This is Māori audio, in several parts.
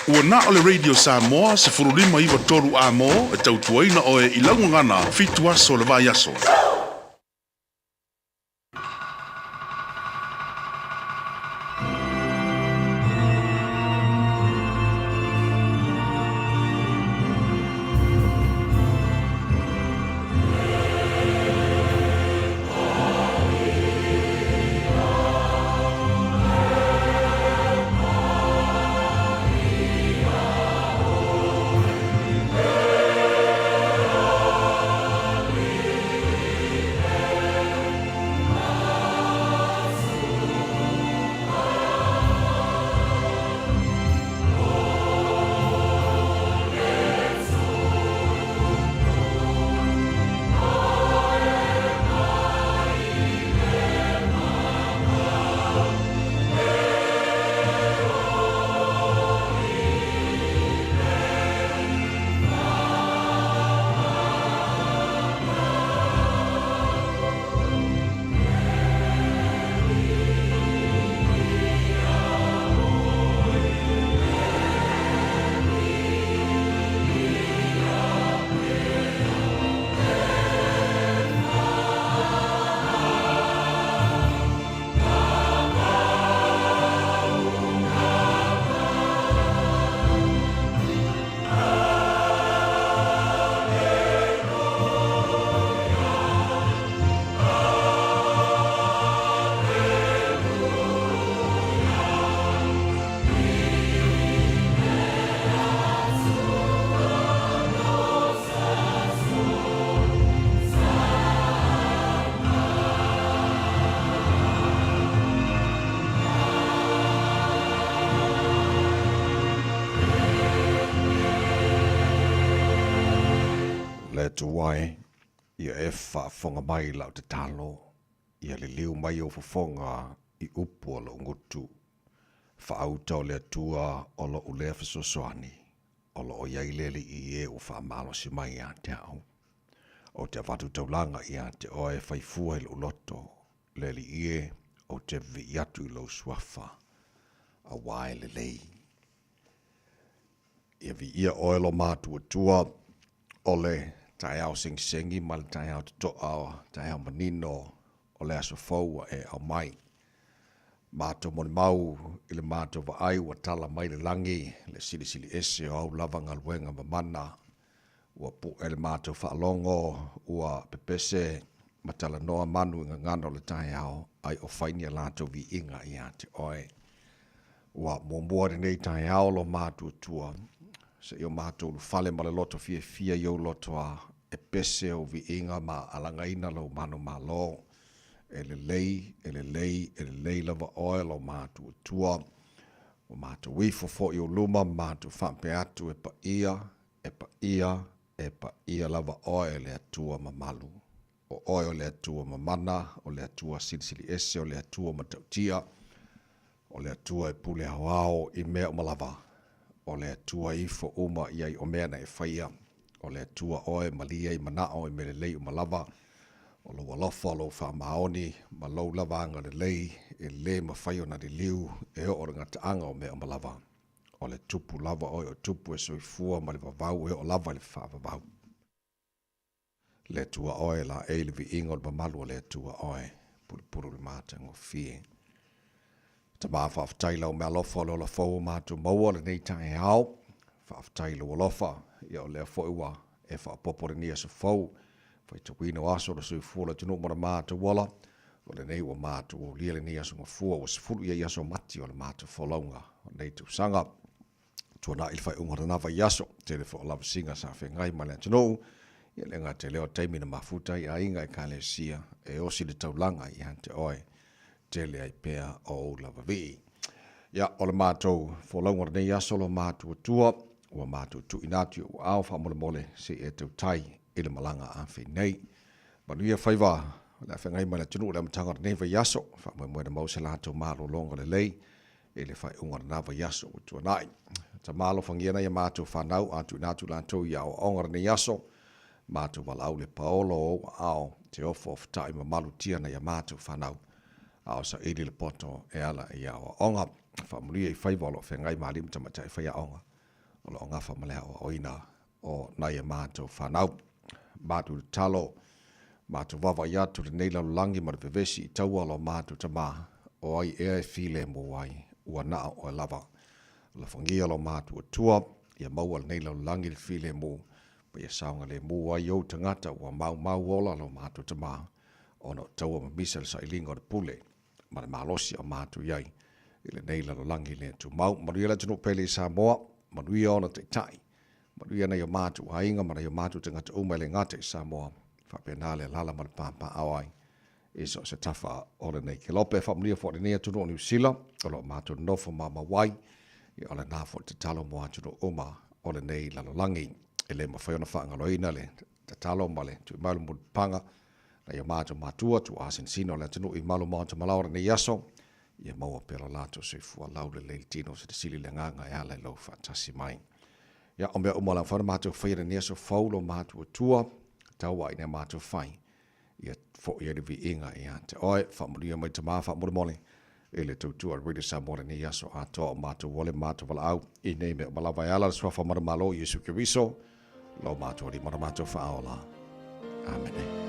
Ua na o le Radio Samoa se furulima iwa toru a mo e tautuaina o e ilangu ngana fitu aso le vai aso. Tuai ia e whaafonga mai lau te talo, ia le liu mai o whafonga i upu o lo ngutu, whaauta o le atua o lo ulea whasosoani, o lo o iai lele i e o whaamalo si mai a te au. O te watu taulanga i a te oe whaifua i lo loto, lele i e o te vi atu i lo swafa, a wae le lei. Ia vi ia oe lo mātua tua, o le tai au sing-singi, ma le tai au totoa, tai au manino, o le aso faua e au mai. Mātou moni mau, i le mātou wa ai, wa tala mai le langi, le sili ese o au lava ngaluenga mamana, ua pu e le mātou whaalongo, ua pepese, matala noa manu inga ngano le tai au, ai o whainia lātou vi inga i a te oe. Ua muamua nei tai au lo mātou tua, se io mātou lu fale ma le loto fia io loto a e pese o vi inga ma alangaina lo manu ma lo e le lei lava oe lo mātou tua o mātou wifo fo io luma mātou whampe atu e pa ia lava oe le atua ma malu o oe o le atua ma mana o le atua sili ese o le atua ma tautia o le atua e pule hao i mea o malava o le atua ifo uma iai o mea na e whaia, o le atua oe malia i manao i mele lei o malava, o lo walofa o lo whaamaoni, ma lau lava anga le lei, e le ma whaio na le liu, e o ngata anga o mea o malava, o le tupu lava oe o tupu e soifua ma le vavau, e o lava le whaavavau. Le atua oe la e le vi ingo le mamalu o le atua oe, puru le mata ngofie. Ta maa whaaftai lau mea lofa lo la fau mātu maua le nei tae au. Whaaftai lau lofa ia o lea fōiwa e whaapopore ni aso fau. Whai ta wino aso la sui fuola tunu mara mātu wala. O le nei wa mātu o lia le ni aso ngafua o sifuru ia aso mati o le mātu wholaunga. O nei tu sanga. Tua na ilwhai ungara na vai aso. Te le whaolava singa sa whengai ma le tunu. Ia le ngā te leo taimina mafuta i a inga i kāle sia. E osi le taulanga i hante oe. Tele ai pea o lava vi. Ia, o le mātou, wholaunga nei aso lo mātou tua, ua mātou tu inatu o au whamole mole se e tau tai i le malanga a whenei. Manu ia whaiva, le whengai mai le tunu le amatanga nei vai aso, whamoi moe na mau se lātou mālo longa le lei, e le whai unga na vai aso o tua nai. Ta mālo whangiana ia mātou whanau, atu inatu lātou ia o onga nei aso, mātou walau le paolo o au, te ofo of tai ma malu tia na ia mātou whanau. Ao sa ili le poto e ala i awa onga. Whamuria i whaiwalo whengai maalimu tamata i whaia onga. o lo ngafa malea o oina o nai e mātou whanau. Mātou talo, mātou wawa i atu le nei langi ma le vevesi i taua lo mātou tamā o ai e while mo ai ua naa o lava. La whangia lo mātou atua, ia maua le nei langi le while mo, pa ia saunga le mo ai au tangata ua mau ola lo mātou tamā o no taua ma misa le sailinga o le pule, ma le malosi o mātou iai, i le nei langi le tu mau, manuia le tunu pele i Samoa, manuia ona te tai, manuia na i o mātou hainga, mana i o mātou tangata uma le ngata i Samoa, whapena le lala ma le pāpā awai, e so se tafa o le nei ke lope, whamulia fo le nei atunu o New Zealand, o lo mātou nofo mawai, i o le nāfo te talo mo atunu uma o le nei langi, e le mawhaiona whaangaloina le te talo ma le tu malu mu panga, na ia mātou mātua tu asin sino le atunu i malu mātou malaura nei yaso, ia maua pera lato se fua lau le leil tino se te sili le nganga e ala lau fatasi mai. Ia o mea umala whana mātou whaira nia so faulo mātou tua, taua i ne mātou whai, ia fo i erivi inga i ante. Oi, whamuria mai tamā, whamuri mole, e le tautua rida sa mora ni yaso ato o mātou wale mātou wala au, i nei mea malawai ala le swafa mara malo Yesu Kiriso, lo mātou ri mara mātou whaola. Amen.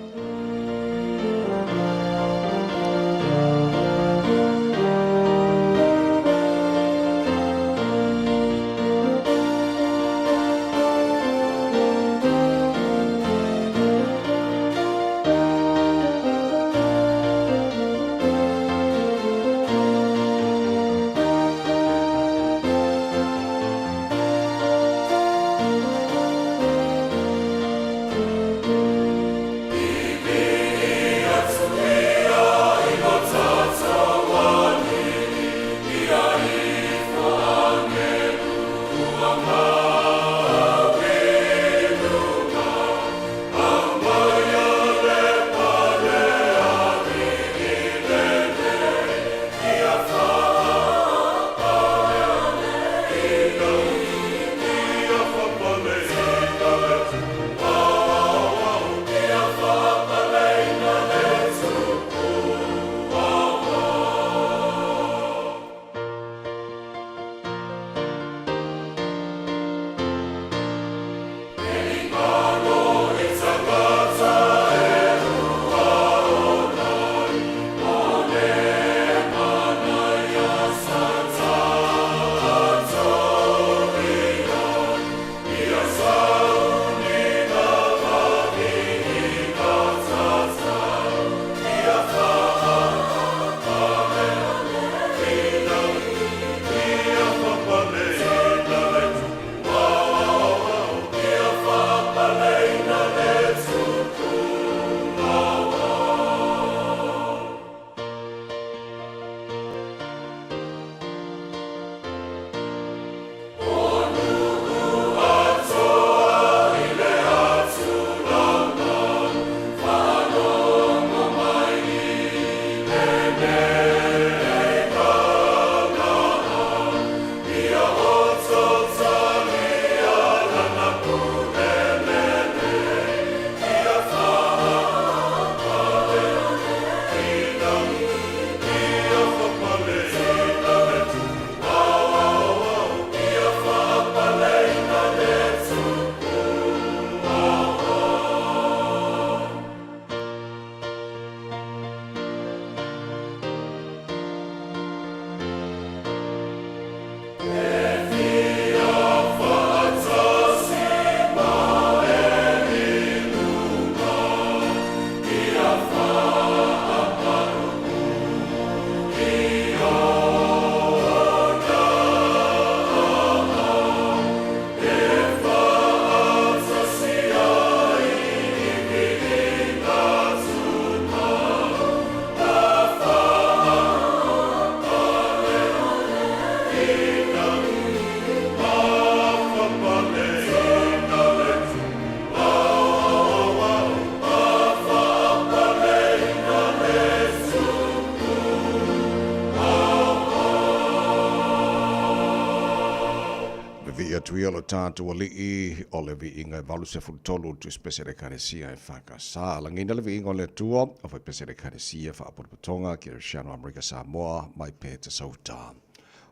tuia lo tātou alii o le vi inga e valu se fultolu tu spese de karesia e whakasā. Langina le vi inga o le tua o whai pese de karesia whaapotopatonga ki Rishano Amerika Samoa mai pē te sauta.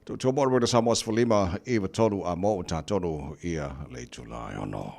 Tu mo re Samoa se lima I wa tolu a mo ta tolu ia le July ono.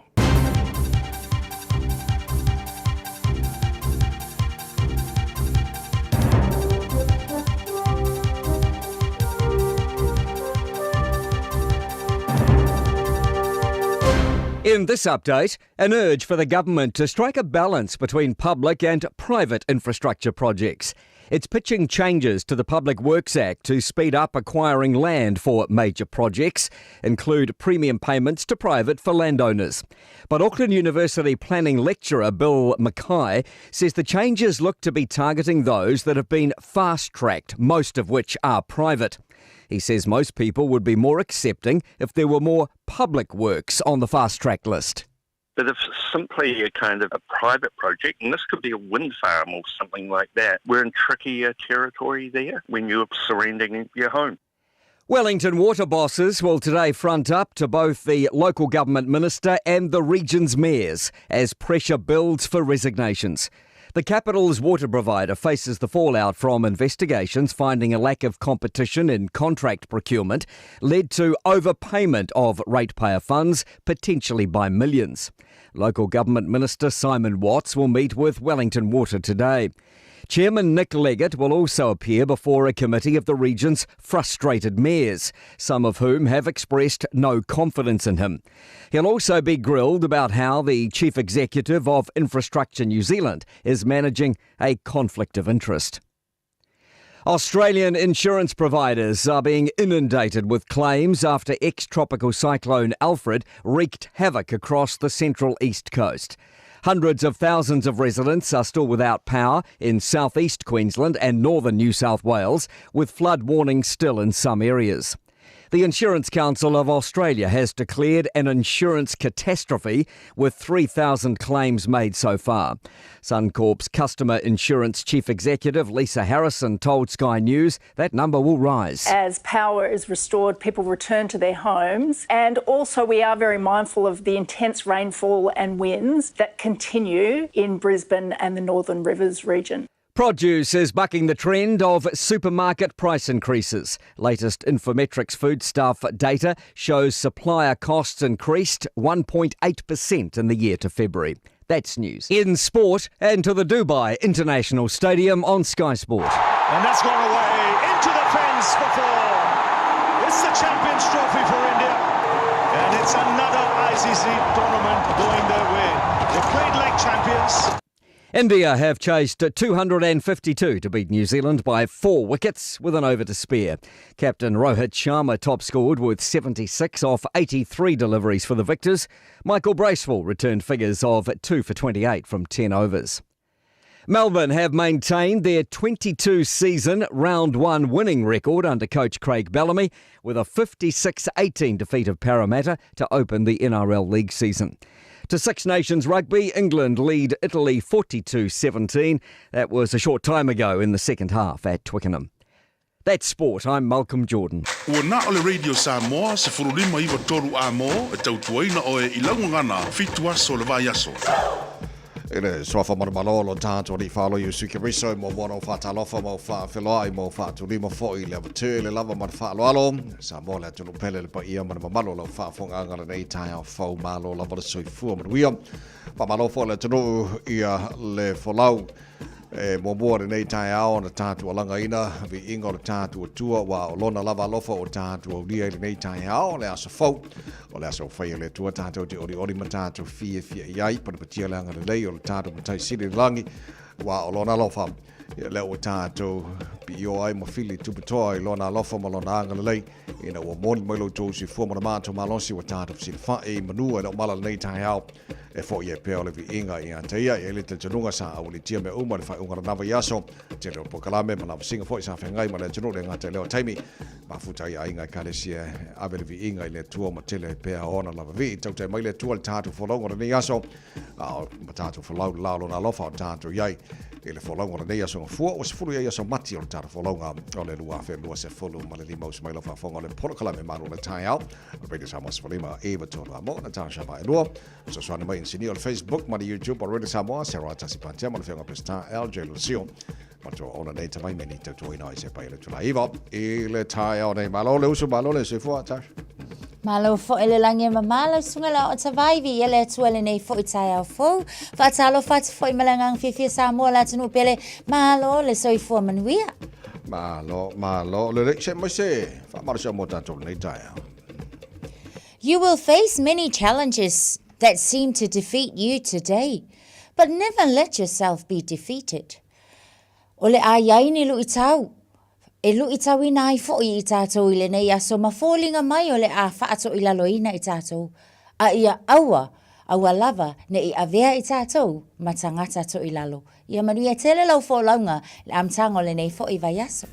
In this update, an urge for the government to strike a balance between public and private infrastructure projects. It's pitching changes to the Public Works Act to speed up acquiring land for major projects, include premium payments to private for landowners. But Auckland University planning lecturer Bill Mackay says the changes look to be targeting those that have been fast-tracked, most of which are private. He says most people would be more accepting if there were more public works on the fast-track list. But if it's simply a kind of a private project, and this could be a wind farm or something like that, we're in trickier territory there when you're surrendering your home. Wellington water bosses will today front up to both the local government minister and the region's mayors as pressure builds for resignations. The capital's water provider faces the fallout from investigations finding a lack of competition in contract procurement led to overpayment of ratepayer funds, potentially by millions. Local Government Minister Simon Watts will meet with Wellington Water today. Chairman Nick Leggett will also appear before a committee of the region's frustrated mayors, some of whom have expressed no confidence in him. He'll also be grilled about how the Chief Executive of Infrastructure New Zealand is managing a conflict of interest. Australian insurance providers are being inundated with claims after ex-tropical cyclone Alfred wreaked havoc across the central east coast. Hundreds of thousands of residents are still without power in southeast Queensland and northern New South Wales, with flood warnings still in some areas. The Insurance Council of Australia has declared an insurance catastrophe with 3,000 claims made so far. Suncorp's Customer Insurance Chief Executive Lisa Harrison told Sky News that number will rise. As power is restored, people return to their homes, and also we are very mindful of the intense rainfall and winds that continue in Brisbane and the Northern Rivers region. Produce is bucking the trend of supermarket price increases. Latest Infometrics foodstuff data shows supplier costs increased 1.8% in the year to February. That's news. In sport, and to the Dubai International Stadium on Sky Sport. And that's gone away into the fence for four. It's the Champions Trophy for India. And it's another ICC tournament going their way. They played like champions. India have chased 252 to beat New Zealand by 4 wickets with an over to spare. Captain Rohit Sharma top scored with 76 off 83 deliveries for the victors. Michael Bracewell returned figures of 2 for 28 from 10 overs. Melbourne have maintained their 22-season Round 1 winning record under coach Craig Bellamy with a 56-18 defeat of Parramatta to open the NRL League season. To Six Nations rugby, England lead Italy 42-17. That was a short time ago in the second half at Twickenham. That's sport. I'm Malcolm Jordan. Ua na ole Radio Samoa se furulima iwa toru a mo e tautuaina o e ilaungangana fitua so le vai aso. Ele sofa mo malolo tanto di falo yu suki riso mo mono fatalofa mo fa felai mo fa tu limo fo I le le lava mo fa alo sa mo le tu pele le pa ia mo malo lo fa fonga ngala nei tai fo malo la mo so fu mo wi pa malo fo le tu ia le folau mo mo nei tai ao na tatu alanga ina vi ingo le tatu tua wa lona lava lofa o tatu o dia le nei tai ao le aso fo o le aso fai le tua tatu te ori matatu fie iai pa patia langa le lei o le tatu matai siri langi wa lona lofa le o tatu pi o ai mo fili tu petoi lona lofa mo lona anga le lei ina o mon mo lo to si fo mo mato malosi o tatu si fa e manu e mala nei tai ao e fo ye pe o le vi inga ia te ia e le te tunga sa o le tia me uma le fa unga nava yaso te le pokalame ma la singa fo sa fengai ma le tunu le ngate le o taimi ma futa ia inga kalesia ave le vi inga le tua ma tele pe ona la vi tau te mai le tua tatu fo longo le yaso a tatu fo lau na lofa tatu iai ele fo longo le yaso fo o se fulu ia so mati o tatu fo longa o le lua fe lua se fulu ma le limos mai lofa fonga le pokalame ma le tai out Radio Samoa Svalima eva tonu mo na tansha ba lua so so mai Sini on Facebook, ma di YouTube, already Samoa, Sarah Tasipantia, ma le whenga pesta, LJ Lucio, Macho ona nei tamai meni te tuina I se pai le tula. Iwa, I le tae o nei malo le usu malo le se fua tash. Malo fo ele lange mamalo sungala o tavaivi ele tuele nei fo itai au fo. Fatalo fat fo imalangang fifi Samoa la tunu pele malo le soi fo manuia. Malo le le se mo se. Fa marsha mo tato nei tae. You will face many challenges that seem to defeat you today, but never let yourself be defeated. Ole ai ni lu itau. E lu itau ina ai fo I tātou I le nei aso mafōlinga mai o le a whaato I laloina I tātou. A ia aua lava ne I avea I tātou ma tangata to I lalo. Ia manuia tele lau fo launga le amtanga o le nei fo I vai aso.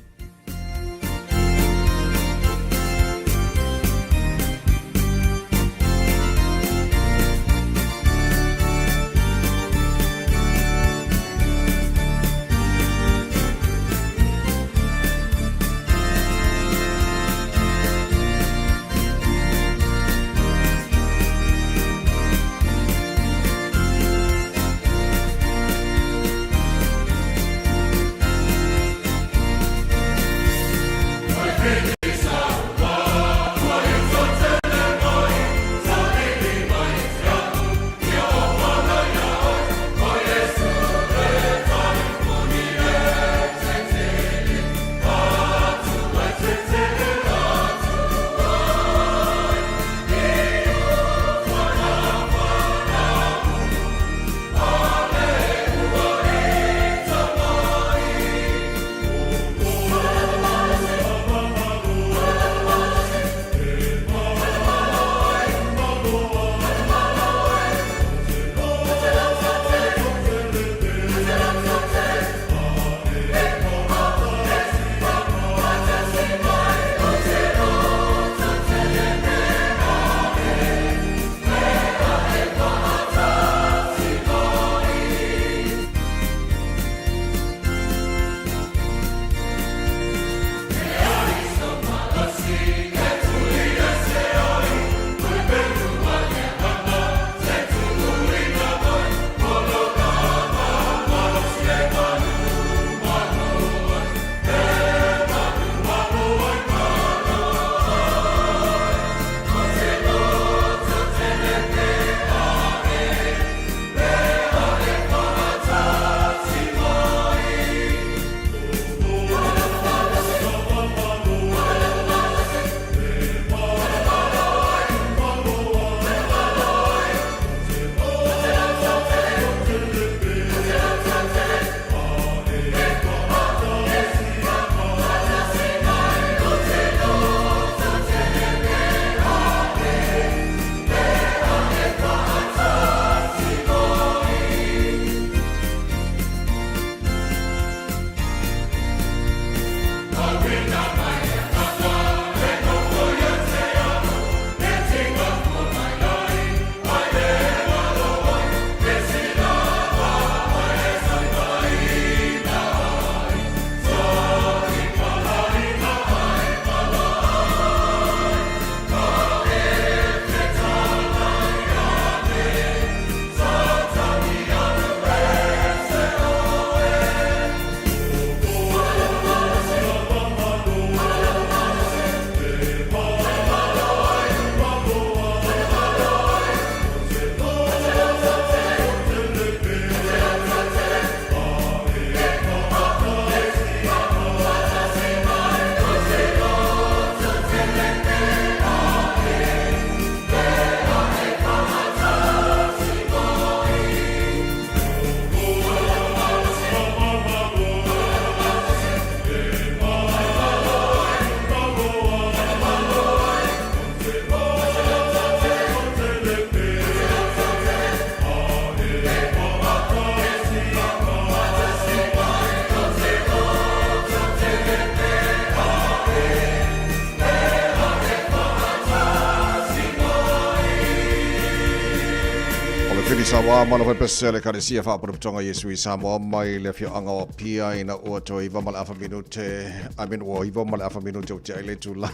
Sawa mana fa pesele ka sia fa por tonga Yesu I Samoa mai le fio anga o pia ina o to I mal afa minute amin o I mal afa minute o te ile tula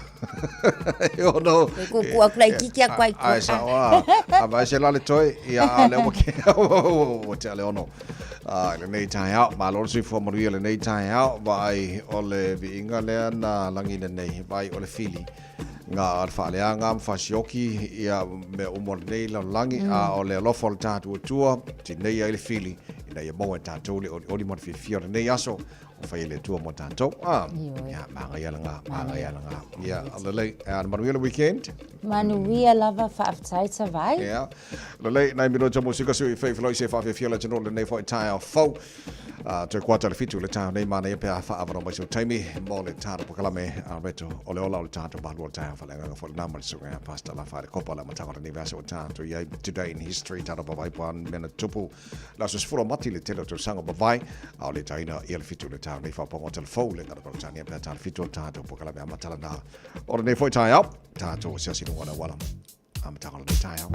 yo no ku aklai kiki akwai ai sawa aba se la le toi ia le o ke o te ale ono le nei tai au ma lo si fo maria le nei tai au vai o le vi inga le na langi le nei vai o le fili nga al fa le anga fa sioki ia me o mo nei la langi a o le lo fol ta tu ti nei ai le fili ina ia mo ta tu le o di mo fi fi nei aso o fai le tua mo tanto ya manga ya langa ya le and manuel weekend Manuia lava whaaftaita vai. ya le nai mino to musika sui fai floi se fa fi la chano le nei fo tai fo te kwata le fitu le tai nei mana pe fa avro mai so taimi mo le taro pokala me a veto o le ola o tanto ba lo tai fa le nga fo na mal so ya pasta la fa copa la matanga ni verso tanto ya today in history taro ba vai pan mena tupu la so sfuro mati le telo to sanga ba vai a le taina il fitu le tai nei fa pongo telefo le ngara ko tani pe taro fitu tanto pokala me matala na o nei fo tai up tanto sia sino wala matanga le tai up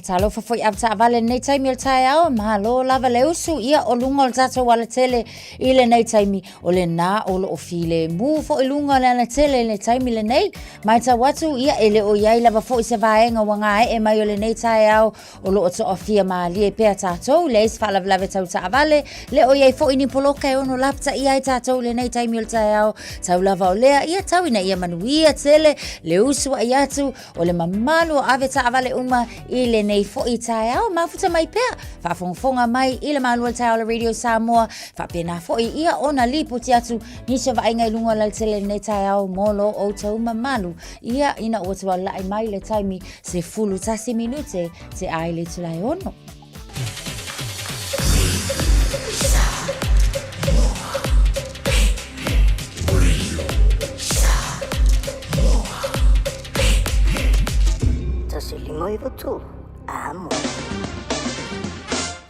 Talo fa foi apta vale nei taimi o tai au malo lava le usu ia o lunga o tato wala tele ile nei taimi o le na o lo ofile mu fo lunga le tele le taimi le nei mai ta watu ia ele o ia lava fo se vaenga wanga e mai o le nei tai au o lo to ofia ma li pe tato le is fa lava tau ta vale le o ia fo ini poloka e ono lapta ia tato le nei taimi o tai au tau lava o le ia tau ina ia manuia tele le usu ia tu o le mamalu ave ta vale uma ile nei fo i tai au mafuta mai pea fa fonga mai ile manual tai le radio Samoa fa pena fo i ia ona lipu tiatu ni se vai ngai lunga la tele nei tai au molo o tau mamalu ia ina o tau la mai le taimi se fulu tasi minute se ai le tulai ono Tasi limoi votu amo.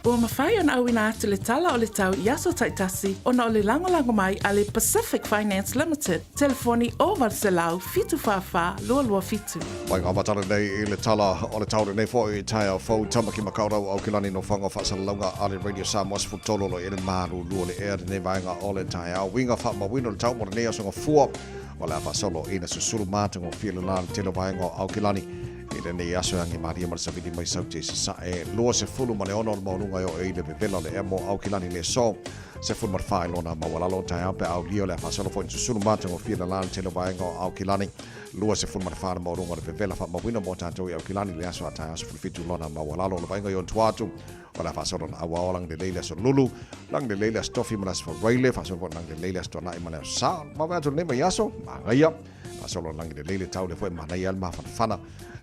Ua mawhai ana au ina atu le tala o le tau i aso taitasi ona o le lango mai a le Pacific Finance Limited. Telefoni o Valselau fitu whawha lua fitu. Mai ngā matara nei i le tala o le taure nei fo i tai au fau tamaki makaurau au kilani no whanga whaasalaunga a le Radio Samoa Sfutololo i le maru lua le ea nei vaenga o le tai au. Winga wha mawino le tau mo le nei asonga fua o le awhasolo i na susuru mātungo while la le telo vaenga au kilani. I le nei aso angi Maria Marsavini mai saute se sa e loa se fulu ma le ono o maununga o e le vevela le emo au kilani le so se fulu ma whae lona ma walalo tai au pe au lio le awhasolo fo in susuru mātungo while la le telo vaenga au kilani. Lua se fulu ma whae maununga le vevela wha mawino mo tātou i au kilani le aso a tai aso fitu lona ma walalo le vaenga i on tuatu. O la whasolo na awa o lang de leile aso lulu, lang de leile aso tofi manas for reile, whasolo po lang de leile aso tonai manas sa, ma wea tu nema yaso, ma ngaya, whasolo lang de leile tau le fwe mana ial ma whanawhana,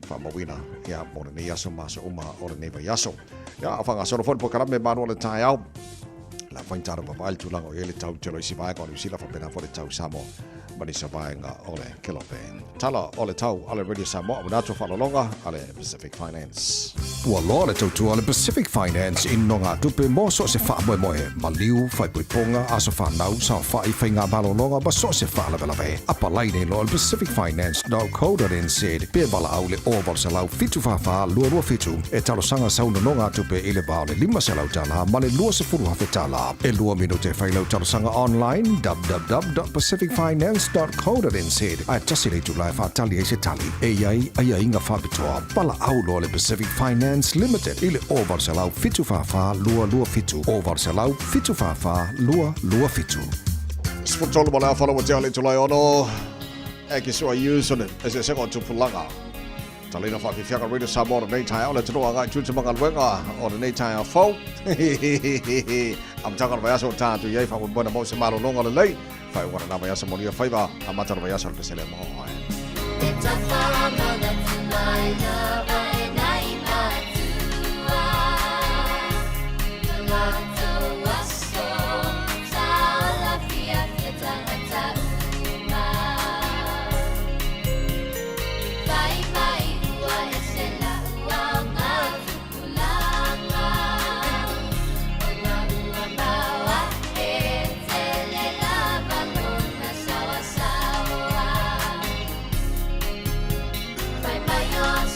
wha mawina, ia mo ne yaso ma so uma o le nema yaso. Ia, a whanga solo fwe po karame manu o le tai au, la whaintara pa vail tulang o ele tau telo isi vaenga o ni sila whapena fo le tau Samoa, mani sa vaenga o le kelope. Tala o le tau ale Radio Samoa, wanato whalolonga ale Pacific Finance. Ua loa le tautua le Pacific Finance in no ngā tupe mo so se wha moe moe, ma liu, whai puiponga, aso whanau, sa whai whai ngā balolonga, ba so se wha lawelawe. Apa laine lo le pacificfinance.co.nz, pe bala au le oval se lau fitu whawha, lua fitu, e talo sanga sauna no ngā tupe i le bao le 5 se lau tala, ma le lua se furu hawhe tala. E lua minute whai lau talo sanga online, www.pacificfinance.co.nz, ai tasi le tu lai whatali e se tali, e iai inga whabitoa, bala au lo le Pacific Finance Limited ile oval salau fitu fafa lua fitu oval salau fitu fafa lua fitu. Spotolo mo la follow te ale tulai ono e ki so use on it as a second to pulanga. Talina fa fi fianga Radio Samoa nei tai ole tro anga tu te mangal wenga o nei tai fo. Am tanga va so ta tu ye fa mo bona mo se malo longa le lei. Fa wana na va so mo ia faiva amata va so le sele mo. It's a fun that's my love.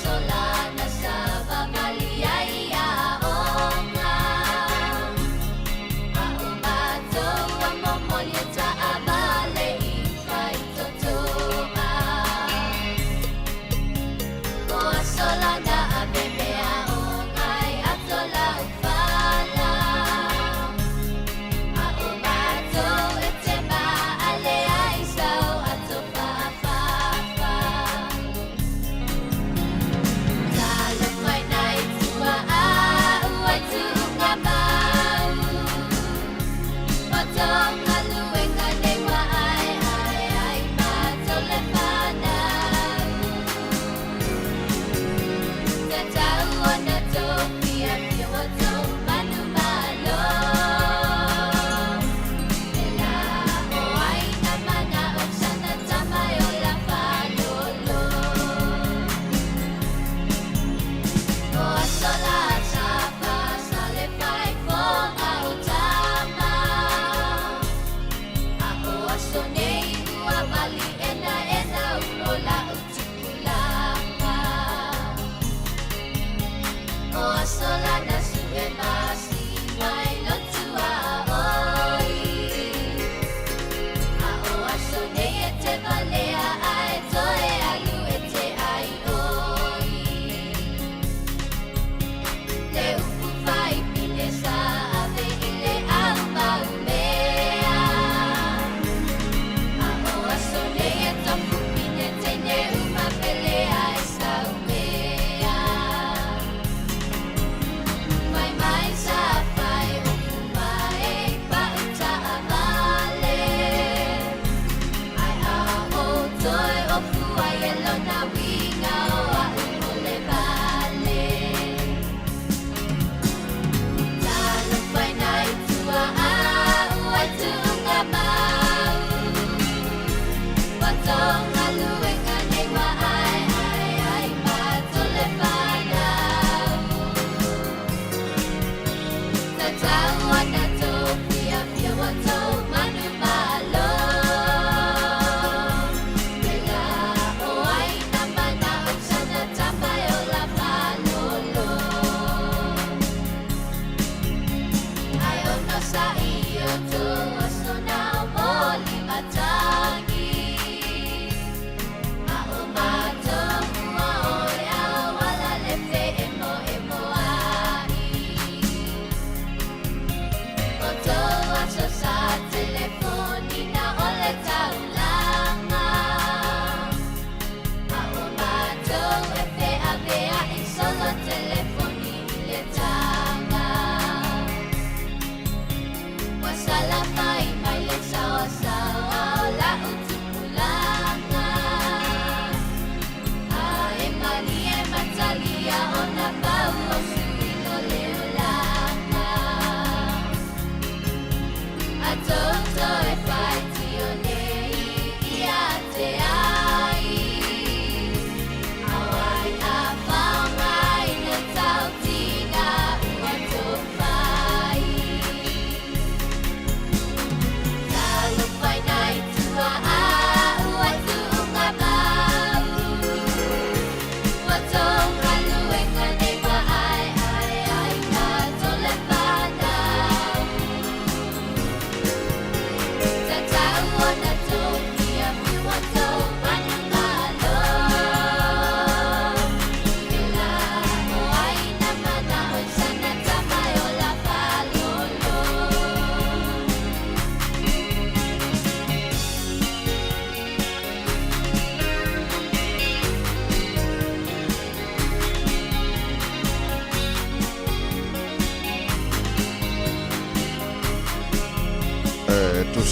Sola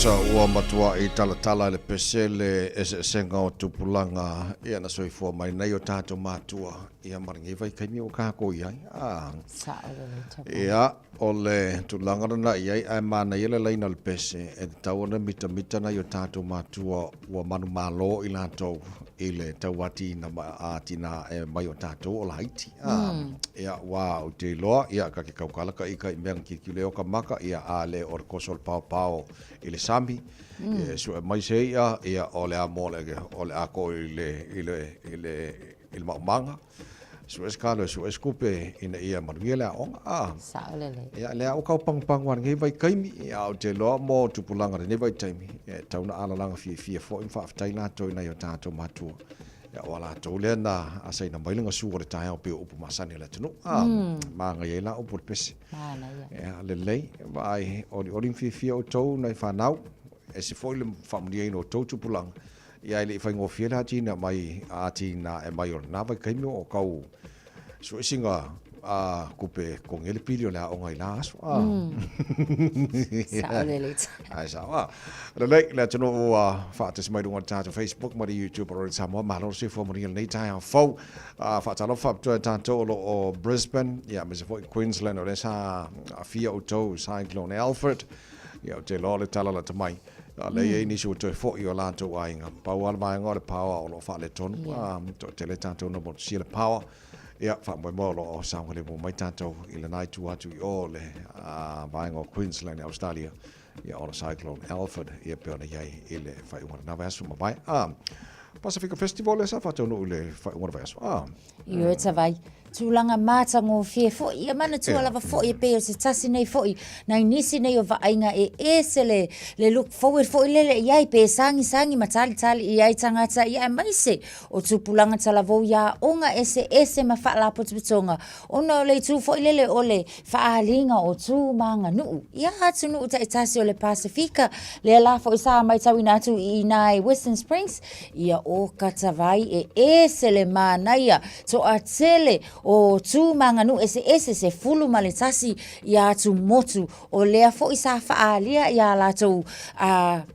sa ua matua I talatala le pesele ese senga o tupulanga ia na soifua mai nei o tātou mātua ia maringi vai kaimi o kako iai. Ia o le tulanga rana iai ai mana ia le laina le pese e tauana mita na i o tātou mātua ua manu malo I lātou I le tauati na ātina e mai o tātou o la Haiti. Ia wā o te loa ia ka ke kaukalaka I ka I mea ki leo ka maka ia a le o kosol pao I le sami so mai se ia o le amole o le ako I le manga so eskalo so eskupe ina ia manuela on ia le o ka pang wan ngai vai kaimi ia o te lo mo tupulanga ne vai taimi tauna ala langa fia fo in fa taina to ina yo tato matu ia wala to le na asai na bailinga su o le tai o pe upu masani le tunu ma ngai la upu pesi ia le lei vai o fia o to na fa nau e se foi le family no to tupulanga ia le fa ngofia la tina mai atina e mai o na vai kaimi o kau so singa kupe con el pilio la o ngai las ai sa le le tino fa tes mai dunga ta Facebook mai YouTube or samo malo se fo mo nei ta fo fa ta lo fa to o Brisbane ia me se fo Queensland o sa fia o to cyclone Alfred ia te lo le tala la mai le e ni so to fo io la to ainga pa wa mai ngore power o lo fa le ton to te le tanto no mo si le power ia fa mo lo sa ngole mo mai tanto I le night to atu o le vai ngo Queensland Australia ia o cyclone Alfred ia pe ona ia I le fa una na va su mai Pacific Festival e sa fa to no le fa una va su io e vai tulanga matango fie fo ia mana tu lava fo ia pe se tasi nei fo na nisi nei o vainga e sele le look forward fo le ia pe sangi matali ia tangata ia mai se o tupulanga talavo ia onga ese ma fa la potsonga ona le tu fo le ole fa alinga o tu manga nu ia tu nu tasi o le Pacifica le la fo sa mai tawina tu I nai Western Springs ia o katavai e sele mana ia so atele o tu manganu ese se fulu malitasi ia tu motu o lea fo isa faalia ia la tu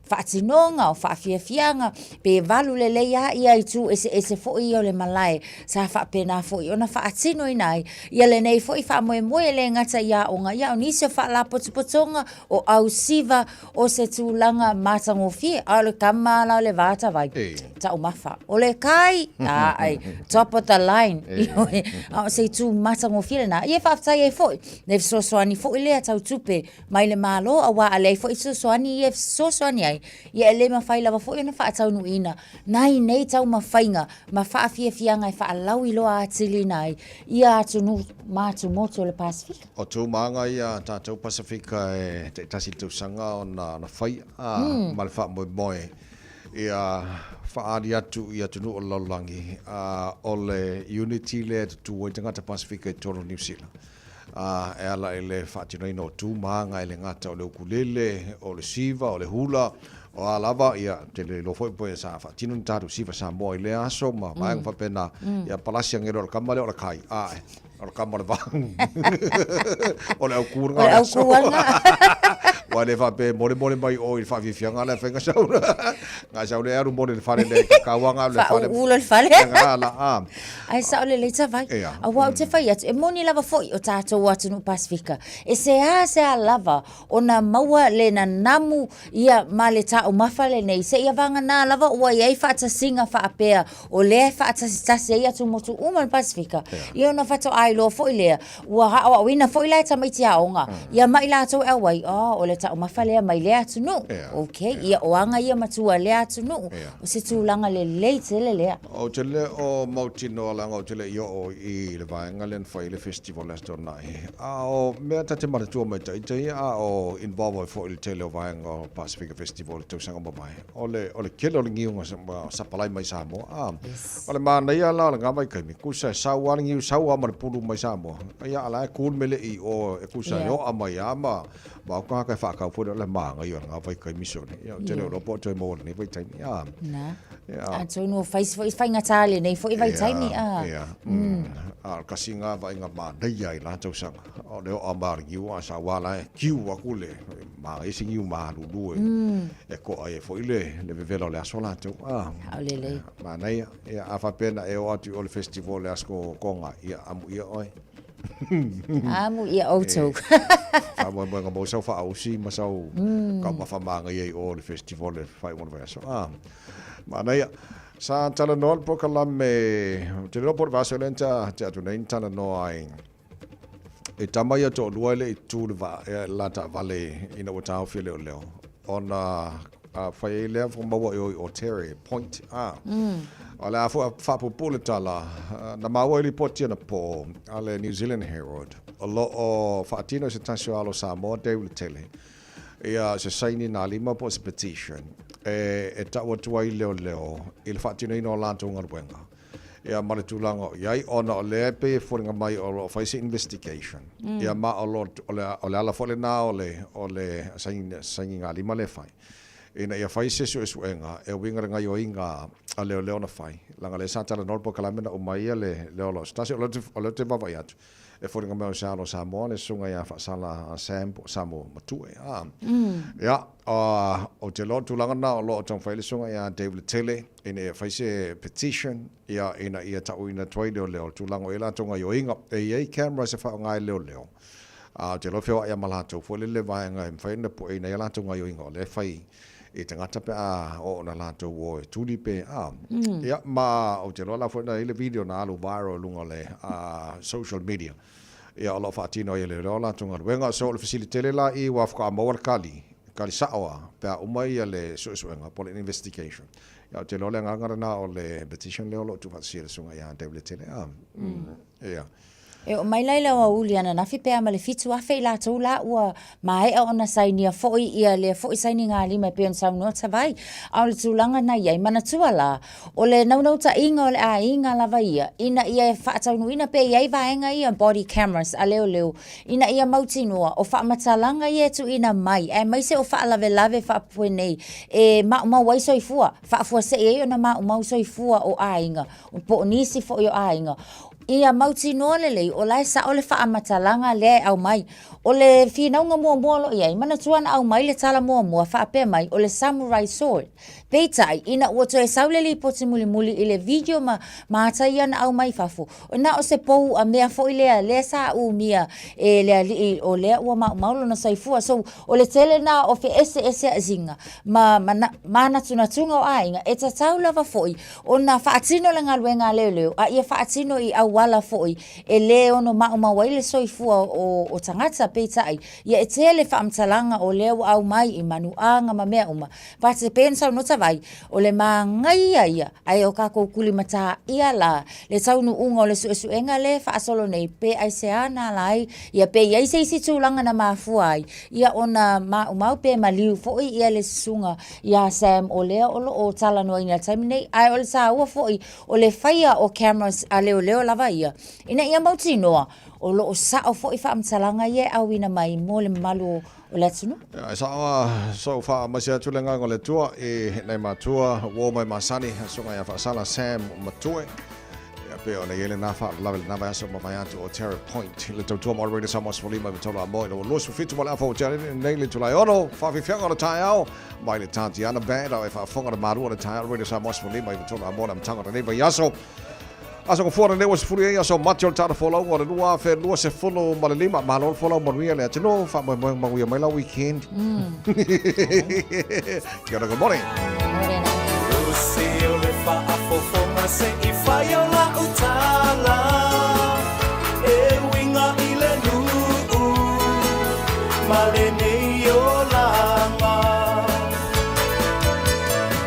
fatinonga o fafiafianga pe valu lele ia tu ese fo ia le malai sa fa pena fo ona fatino inai ia le nei fo fa mo le ngata ia onga ia onise fa la potsonga o au siva o se tulanga matango fie ale kamala le vata vai ta umafa o le kai ai top of the line se tu matango file na ia faaftai e foi ne sosoani foi le tau tupe mai le malo awa ale foi sosoani e sosoani ai ia le ma fai lava foi na fa tau nu ina nai nei tau ma fainga ma fa fianga e fa lau I lo atili nai ia tu nu matu moto le Pacific o tu manga ia tātou Pacifica e te tasi tu sanga o na fai ma le fa moe ia faari atu ia tunu o laulangi o le Unity le tu o tangata Pacifica toro New Zealand e ala ele faatino no tu manga ele ngata o le ukulele o le siva o le hula o alava ia te le lo foi poe sa faatino tatu siva sa mo ile aso ma mai fa pena ia palasi ngero kamale o kai o kamale bang o le ukuranga wa le fa pe mole mai o fa fianga le fenga sauna nga sauna aru mole le fale le kawanga le fale ulo le fale la ai sa le le tavai a wa te fai e moni lava foi o tato watu no Pacifica e se a lava ona maua le na namu ia male ta o mafale nei se ia vanga na lava o ia fa ta singa fa apea o le fa ta se ia tu motu uma no Pacifica ia na fa to ai lo foi le wa wina foi la ta mai tia onga ia mai la to e wai o le ta o mafale mai le atu no okay ia o anga ia matua le atu no o se tulanga le le o te le o mautino langa o te le io o I le vaenga len fai le festival astonai o mea tate maratua mai tai o involve fo il tele o vaenga o Pacific Festival te sanga mai o le kelo le ngiunga sa palai mai Samoa o le mana ia la nga mai kai mi kusa sawa ngiu sawa mar pulu mai Samoa ia ala kul mele I o kusa yo amai ama ba ka ka fa ka fo le manga yo nga vai kai mi so ia te le lo po te mo ni vai tai na so no fai ngata le nei fo I vai tai ni kasinga va inga ma nei ai la tau sanga o leo a mar giu a sa wala kiu a kule ma isi giu ma lu e ko ai fo ile le velo le asola tu Aulele. ma nei e a fa pena e o atu o le festival le asko konga ia amu ia oi Amu ia auto. fa mo mo so fa au si ma so ka ma fa ma ngai o le festival le fai mo va so ma nei sa tala nol po kala me te lo por vasolenta te atu nei tala no ai e tamaya to luale tu va la ta vale ina o tau file leo ona fai le fo mo o Terry Point ala fo fa po poletala na mawali potia na po ale New Zealand Herald a lo o fatino se tansio alo Samoa David Tele ia se saini na lima po se petition e tawa tuai leo il fatino ino lanto ngarwenga ia male tulango iai ona o le pe foringa mai o faise investigation ia ma o le ala fole na o le saini nga lima le fai ina ia faise su enga e winga nga yo inga a leo na fai langa le santala norpo kalamena o mai le lo stasi o le te bava yatu e foringa mai o salo Samoa le sunga ia fa sala Samoa matue ia o te lo tulanga na o lo tong faile sunga ia David Tele ina faise petition ia ina ia tau ina toi leo tulanga ila tonga yo inga e camera se fa ngai leo te lo feo ia malato fo le vai ngai faina po ina ia tonga yo inga le fai e tangata pe o na lato o tuli pe ia ma o te lo la fo na ile video na alu viral lunga le social media ia lo fatino ile lo la tonga wenga so le facility la I wa fa mo kali sawa pe o mai le so nga po le investigation ia te lo le nganga na o le petition le lo tu fa sir so nga David Tele ia E o mai laila wa uliana na fipea ma le fitu afe la tau la ua mai e ona sainia foi ia le foi saini ngā lima pe on saunua tawai au le tūlanga na iai mana tua la o le naunau ta inga o le a inga lava ia ina ia e whaataunu ina pe iai vaenga ia body cameras a leo ina ia mautinua o whaamatalanga ia tu ina mai e mai se o whaalave lave whaapue nei e mau waisoifua whaafua se iai ona mau soifua o a inga o po nisi fo o a inga ia mauti no lelei o lai sa o le whaamatalanga le au mai o le whinaunga mua lo iai mana tuana au mai le tala mua whaape mai o le samurai sword peitai ina ua to e sauleli poti muli i le video ma atai ana au mai fafu o na o se pou a mea fo i le sa u mia e lea li o lea ua maulo na saifua so o le tele na o fe ese a zinga mana tunga o ainga e ta tau lava foi o na whaatino le ngaluenga leo a ia whaatino I au wala foi e le ono mawai le soifua o tangata peitai ia e tele whaamtalanga o leo au mai I manuanga ma mea uma pate pensa no vai o le mangai ia ai o kako kuli mata ia la le taunu unga o le suenga le faasolo nei pe ai se ana lai ia pe ia se isi tulanga na mafuai ia ona mau pe maliu foi ia le sunga ia Sam o le o tala no ina time nei ai o le sa ua foi o le faia o cameras a leo lava ia ina ia mautinoa o lo sa o foi fa amtalanga ia au ina mai mo le malu o le tunu so fa masia tulenga ngole tua e nei matua wo mai masani so nga fa sala Sam matue ya pe ona yele na fa level na va so mai atu o Terry Point le tua moderator somos volima vitola mo no lo so fitu wala fo tele nei le tulai ono fa fi fianga o tai au mai le tanti ana band o fa fonga de maru o tai already somos volima vitola mo na mtanga nei va yaso Asa ko fora lewa se furu ia so matio tara follow o lua fe lua se follow ma le lima ma lo follow mo ria le tino fa mo mai la weekend. Kia good morning. Lucio le fa a fofonga se I fai o la utala e winga I le nuu ma le nei o langa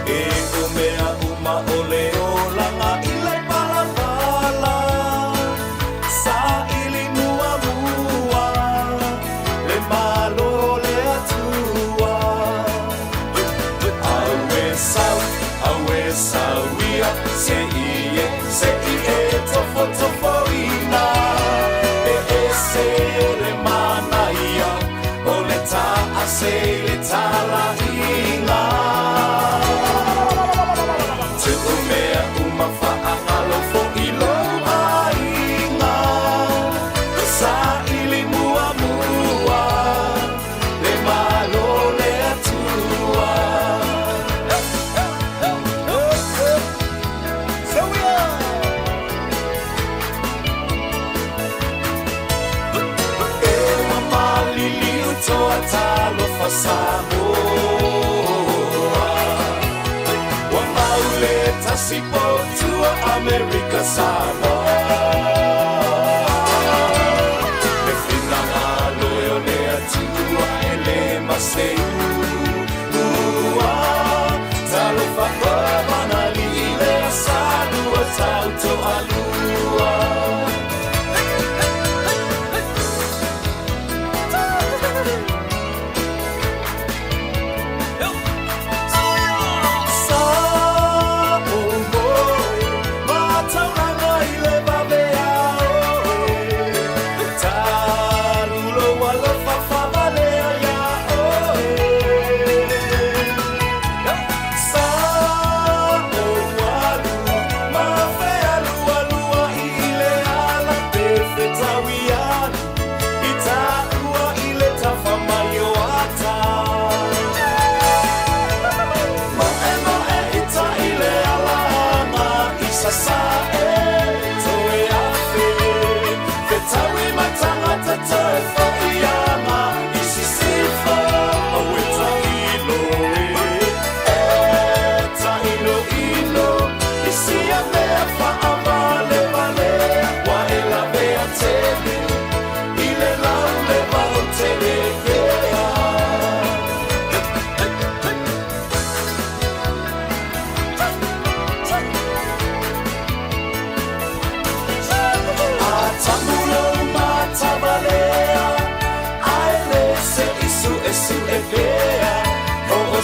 e kumea uma o le o langa I le Tofoina e se le manaia o le ta a se le tala ina te umea uma fa angalo fo I lo ainga Samoa Wa maule tasipo tua America Samoa Me fina malo yo le atua ele maseu Ua Talo whakwa manali le asalua tauto alua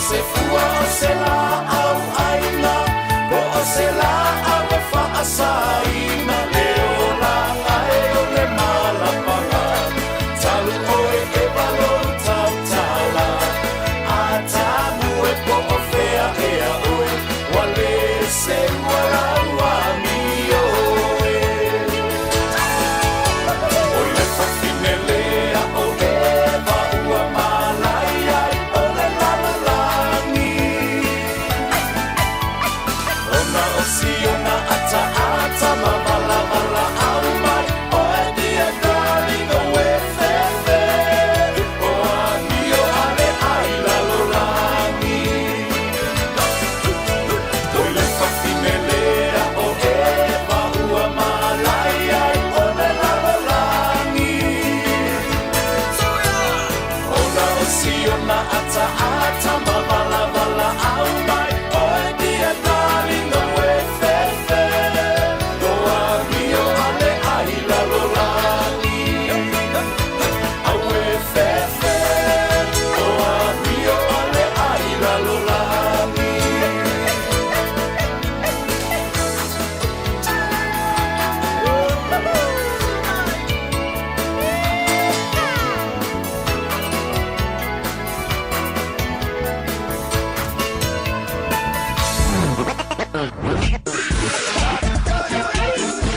Se fua o se la au aina Bo o se la au e wha asaina Leo la ae o le malapanga Talu oe e walo tau tala A tamu e po o whea e a oe Wale se wala ua mi oe O le whawhine lea o e wa ua malai ai o le lalalangi Ona o siona ata ata ma wala wala au mai O e dia dali no e whewe O a mio ale ai lalolangi O le whawhine lea o e wa ua malai ai o le lalalangi Ona o siona ata ata ma wala wala au mai O e dia dali no e whewe O a mio ale ai lalolangi Au e whewe O a mio ale ai lalolangi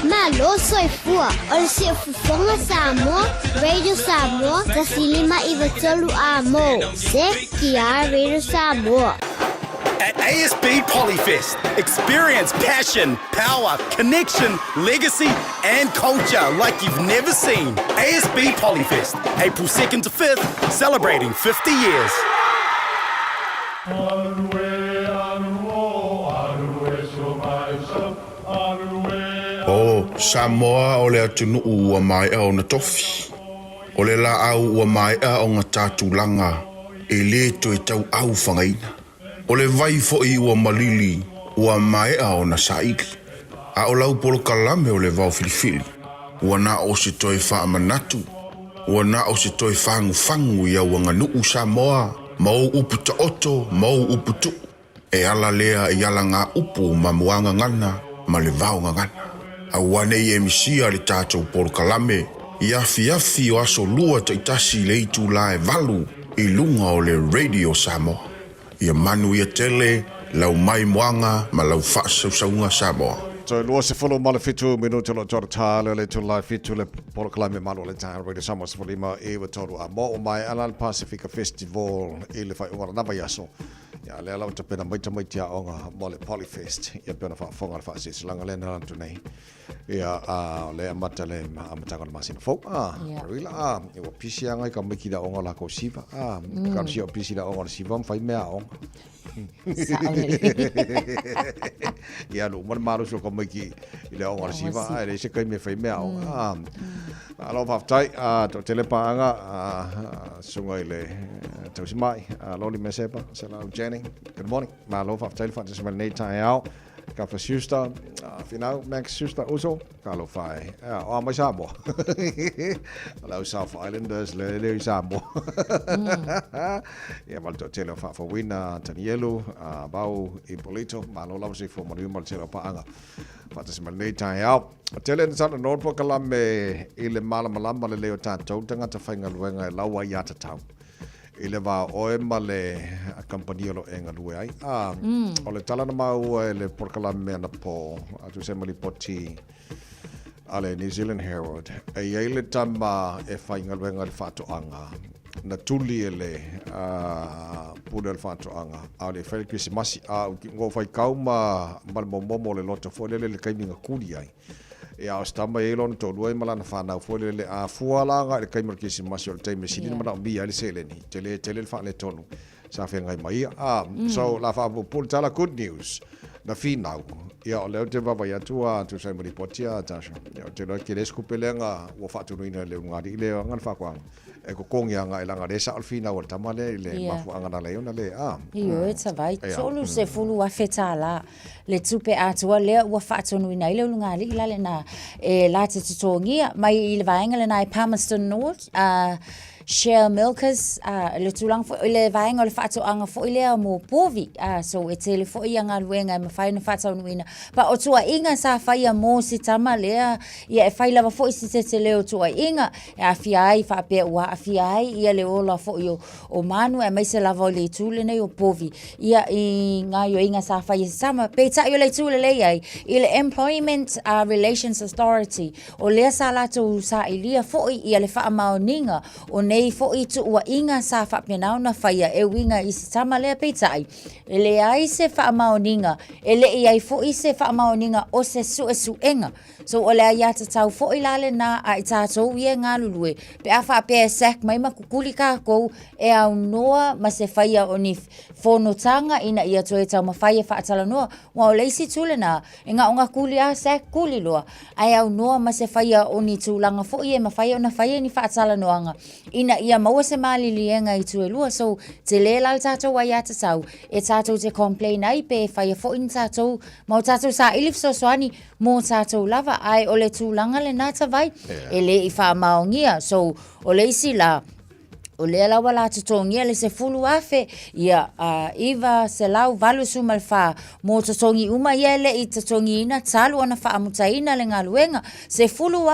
Malo soy fua, ol si fufonga Samoa, Radio Samoa, tasilima iwatolu amo. Se kia Radio Samoa. At ASB Polyfest, experience passion, power, connection, legacy, and culture like you've never seen. ASB Polyfest, April 2nd to 5th, celebrating 50 years. O Samoa o le atunu ua mai au na tofi. O le la au ua mai au ngā tātulanga e le to e tau au whangaina. O le vai fo i ua malili ua mai au na saiki. A o lau polo kalame o le vau filifili. Ua na o se toi wha manatu. Ua na o se toi whangu whangu i au anga nuu Samoa. Mau upu ta oto, mau upu tu. E ala lea i ala ngā upu ma muanga ngana, ma le vau ngana. A wane i emisia le tātou polo kalame. I afi o aso lua ta itasi le itu la e valu i lunga o le Radio Samoa. Ia manu ia tele, lau mai moanga, ma lau whaasaunga Samoa. So lua se follow male fitu minuto lo tora tale le tu live fitu le polo kalame manu le tā Radio Samoa se folima e wa toru a mo o mai Alan Pacifica Festival i le whai ungara namba yaso. Ya le la te pena mai tia onga mole Polyfest. Ya pena fa fonga fa sis langa le na tu nei. Ya le amata le amata kon masina fo. Rila e o pisi anga ka mai ki da onga la ko siva. Ka si o pisi da onga siva fai mea onga. Ya lo mar maru so ko mai ki ile onga siva ele se kai me fai mea onga. Alo fa tai to telepa anga sunga ile to mai loli mesepa sala Jenny. Good morning. Malo fa tai fa se mal nei tai out. Ka fa susta final Max susta uso kalo fai o mai sabo ala South Islanders le sabo ya mal to tele fa wina Tanielo bau Ipolito malo la se fo mari mal tele pa anga fa se mal nei tai out tele sa no po kala me ile mala malamba le leo tanto tanga ta fainga luenga lawa ya ta tau ile va oe male a compagnia lo enga lue ai o le tala na mau le porkala me na po atu se mali poti ale New Zealand Herald e ile tama e fainga luenga le fato anga na tuli ele pule le fato anga ale fai Christmas ngo fai kauma mal momo le loto fo le kaiminga kuli ai ya ostamba elon to luai malana fana fo le a fuala le kai markisi masol tai mesini mana bi ali seleni tele fa le tonu sa fe ngai mai so la fa pul tala good news na finau ya le te baba ya tua tu sai mari potia tasha ya te lo ke deskupelenga wo fa tu ina le ngadi le ngan fa kwang e ko kong ya ngai langa desa alfina o tamale le mafu anga na le ona le io e vai solo se fulu a fetala le tupe atua le wa fa tu ina le ngali la le na e la te tongia mai il vainga le nai Palmerston North Share Milkers le tulang fo le vainga le fatu anga fo ile mo povi so e tele fo ia luenga me fai na fatu nuina pa o tua inga sa fai mo si tama le ia e fai lava fo si te le o tua inga e afiai fa pe wa afiai ia le ola fo yo o manu e mai se lava le tule nei o povi ia inga yo inga sa fai sama pe ta yo le tule le ai ile Employment Relations Authority o le sala tu sa ilia fo ia le fa maoninga o nei fo i tu ua inga sa whapmenau na whaia e winga i se tama lea peitai. E le ai se whaamaoninga, e le i ai fo i se whaamaoninga o se suenga. So o lea ia te tau fo i lale na a i tātou i e ngā lulue. Pe a whapea sak mai ma kukuli kā kou e au noa ma se whaia o ni whonotanga ina ia to e tau ma whaia whaatala noa. Wa o leisi tule na, e ngā o ngā kuli a sak kuli loa. Ai au noa ma se whaia o ni tūlanga fo i e ma whaia o na whaia ni whaatala noanga. Ina ia maua se malilienga i tue lua, so te lela o tātou ai ata tau, e tātou te complain ai pe whaia fo in tātou, mau tātou sa ilif so soani mō tātou lava, ai o le tūlanga le nata vai, e le i wha maongia, so o le isi la, o le lawa la tutongia le se fulu afe ia iwa se lau valu sumal fa mo tutongi uma ia le i tutongi ina talu ona fa amutaina le ngaluenga se fulu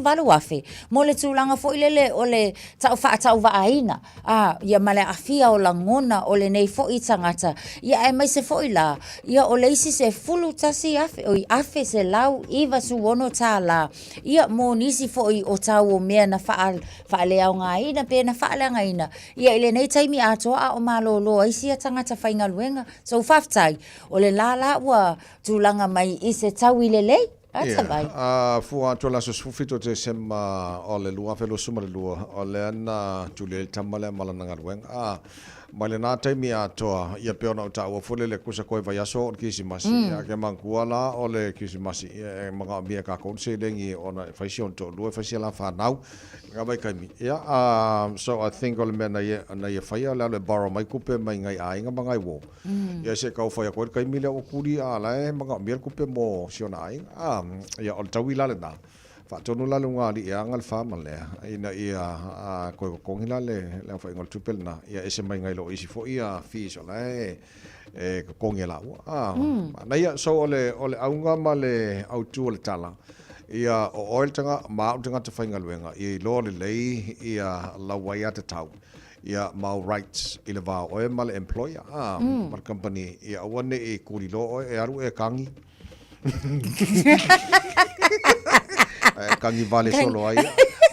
valu afe mo le tulanga fo ilele o le tau va aina ia male afia o langona o le nei fo i tangata ia e mai se fo ila ia o le isi se fulu tasi afe o i afe se lau iwa su wono tala ia mo nisi fo i o tau o mea na fa le au ngā ina pe na whaalanga ina. Ia ile nei taimi atoa o malolo ai sia tangata whainga luenga. So whaftai, o le lala ua tūlanga mai i se tau i le lei. Fua tola so sufito te sema o le lua felo suma le lua o le ana tule tamale malanga luenga. Male na taimi atoa ia peona o taua fole le kusa koe vai aso o kisimasi a ke mankuala o le kisimasi e mga mia ka konse lengi ona faisi to lua faisi la whanau nga mai kaimi so I think ole mea na ia whaia le baro mai kupe mai ngai a inga mga iwo ia se kau whaia koe kaimi le o kuri a la e mga mia kupe mo siona a inga ia ole tau ila le na Fatonu la lunga li ia ngal fa malea ina ia ko kongila le fa ngol tupel na ia ese mai ngai lo isi fo ia fi so la e kongela na ia so ole aunga male autu le tala ia o oil tanga ma tanga te fainga luenga ia lo le lei ia la waya te tau ia mau rights ile va o mal employer mar company ia one e kurilo e aru e kangi kangi vale solo ai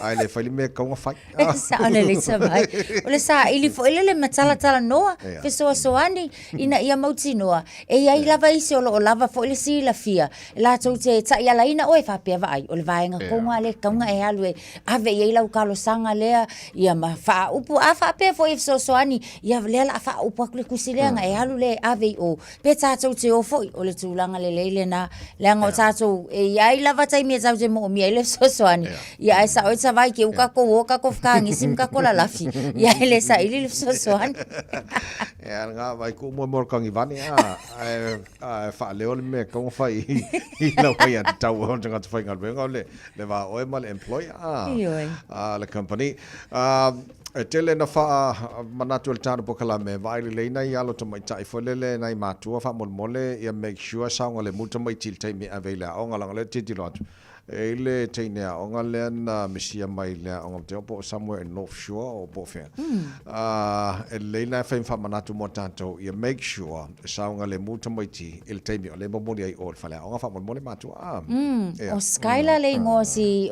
Ai le fai me kaunga fai. Sa ole le sa mai. Ole sa ili fo ile le matala noa. Fe soani ina ia mauti noa. E ia lava isi o lava fo ile si la fia. La tau te ta ia laina oe fa pia vai. Ole vaenga konga le kaunga e alu e ave ia lau kalo sanga lea ia ma fa upu a fa pia fo if soani ia le la fa upu akule kusilenga e alu le ave o pe ta tau te o fo ole tulanga le leile na le ngo ta tau e ia lava tai me tau te mo mi ile soani. Ia e sa o sa vai ke uka ko ka ko fkangi sim ka ko la lafi. Ia ele sa ile soani. Ya nga vai ku mo kangi vani fa le ole me ko fai I la vai at tau on nga te fai ngal venga le va o mal employer la company tele na fa manatu el tano pokala me vai le na ya lo to mai tai fo le na I matua fa mole ya make sure sa ngale muta mai til tai me avela o ngala ngale ti lot ele teinea onga lena misia mai le onga te opo somewhere in North Shore or Bofia ele na fa fa manatu mo tanto you make sure sa onga le muta mai ti il teimi o le momoni ai o fala onga fa mo le matu o Skyla le ngo o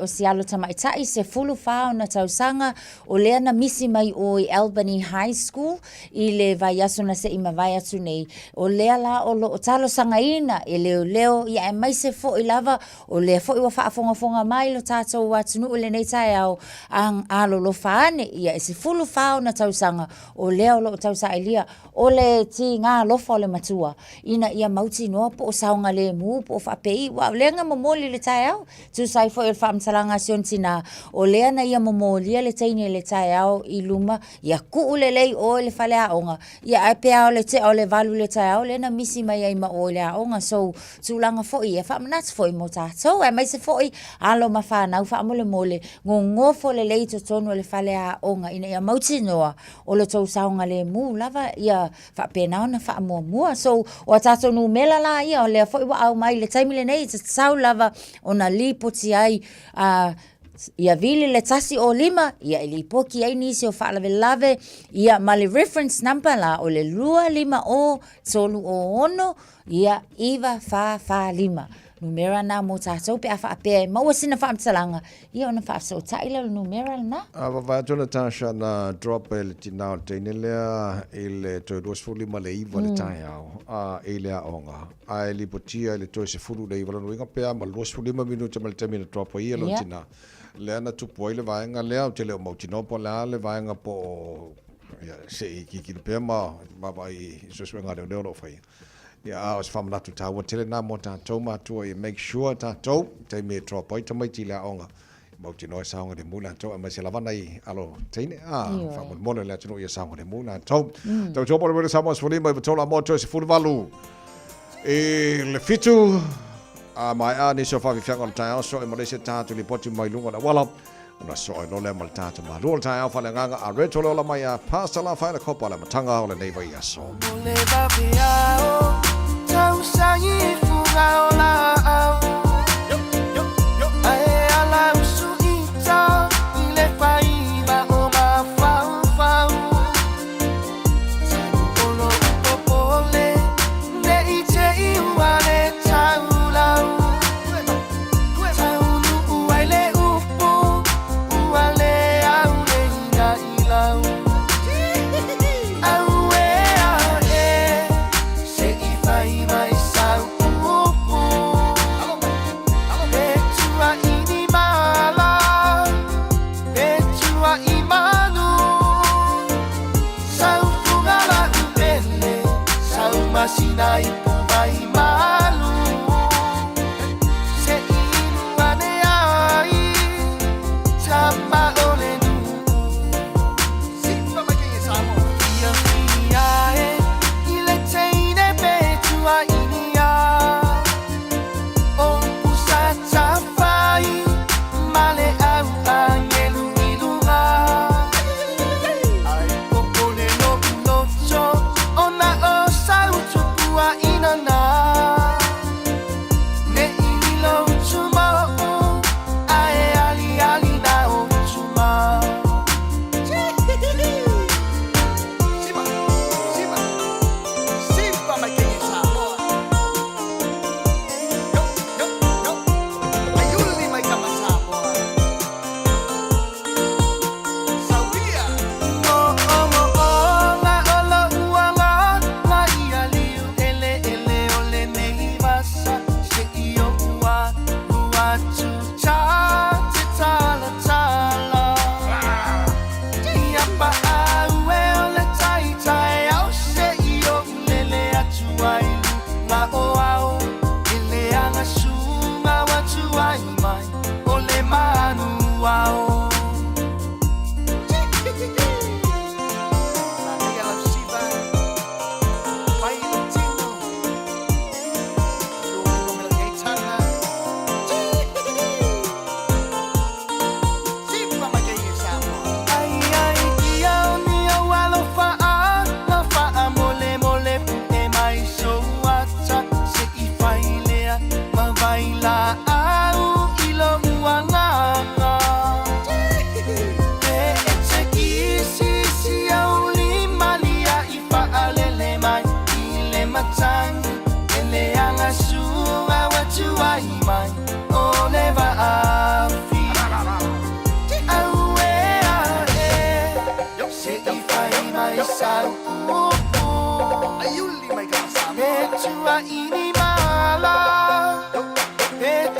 si alo tama tai se fulu fa na tausanga o le na misi mai o Albany High School I le vai aso na se ima vai atu nei o le la o lo talo sangaina e leo ia e mai se fo I lava o le fo I fonga mai lo tātou watunu o le nei tai au ang alo lo faane ia e se fulu fao na tausanga o leo lo tausa elia o le ti ngā lofa o le matua ina ia mauti noa po o saunga le mu po o whapei wa o lenga momoli le tai au tu sai fo il whaamtalanga siontina o lea na ia momoli le teine le tai au I luma ia ku le lei o le whale aonga ia ai pea o le te o le valu le tai au le na misi mai ai ma o le aonga so tūlanga fo I e whaamanat fo I mo tātou e mai se fo I alo mafana u fa mole ngofo le leito tonu le fale a onga ina ia mauti noa o le tau saunga le mu lava ia fa pena na fa mua so o tato nu mela la ia o le fo wa au mai le taimi le nei sau lava ona lipoti ai ia vili le tasi o lima ia ili poki ai nisi o whaalave lave ia mali reference number la o le lua lima o tolu o ono ia iwa fa lima numera na mo tātou pe afa pe maua sina whaamtalanga ia ona whaafso taila numera na va jona tasha na drop el tina tene lea ele to dos fuli male iwa le tai au ele onga ai li potia le to se fulu le iwa no inga pe ma los fuli ma minuto mal termina drop ia lo tina le na tu poi le vaenga le te le mo tino po la le vaenga po ia se ki pe ma vai so swenga de no fai ia os fam natu ta wa tele na mo ta to ma to make sure ta to te me drop poi to mai ti la onga mo ti no saunga de mula to ma se la vanai alo teine fam mo le to ia saunga de mula to to po le samo sfuli mai to la mo to se fulu valu e le fitu mai ni so fa vi fianga ta so e mo le se ta to li poti mai lunga wala na so no le mal ta ma lo ta fa le nganga a reto lo la mai pasta la fa le copa la matanga o le nei vai so le va via tau sai fuga ola yo ai ala usu ita ile fai ba o ma fa olo popole ne ite I wale taula taulu wale upu wale au le ina ilau awe se I fai mai sau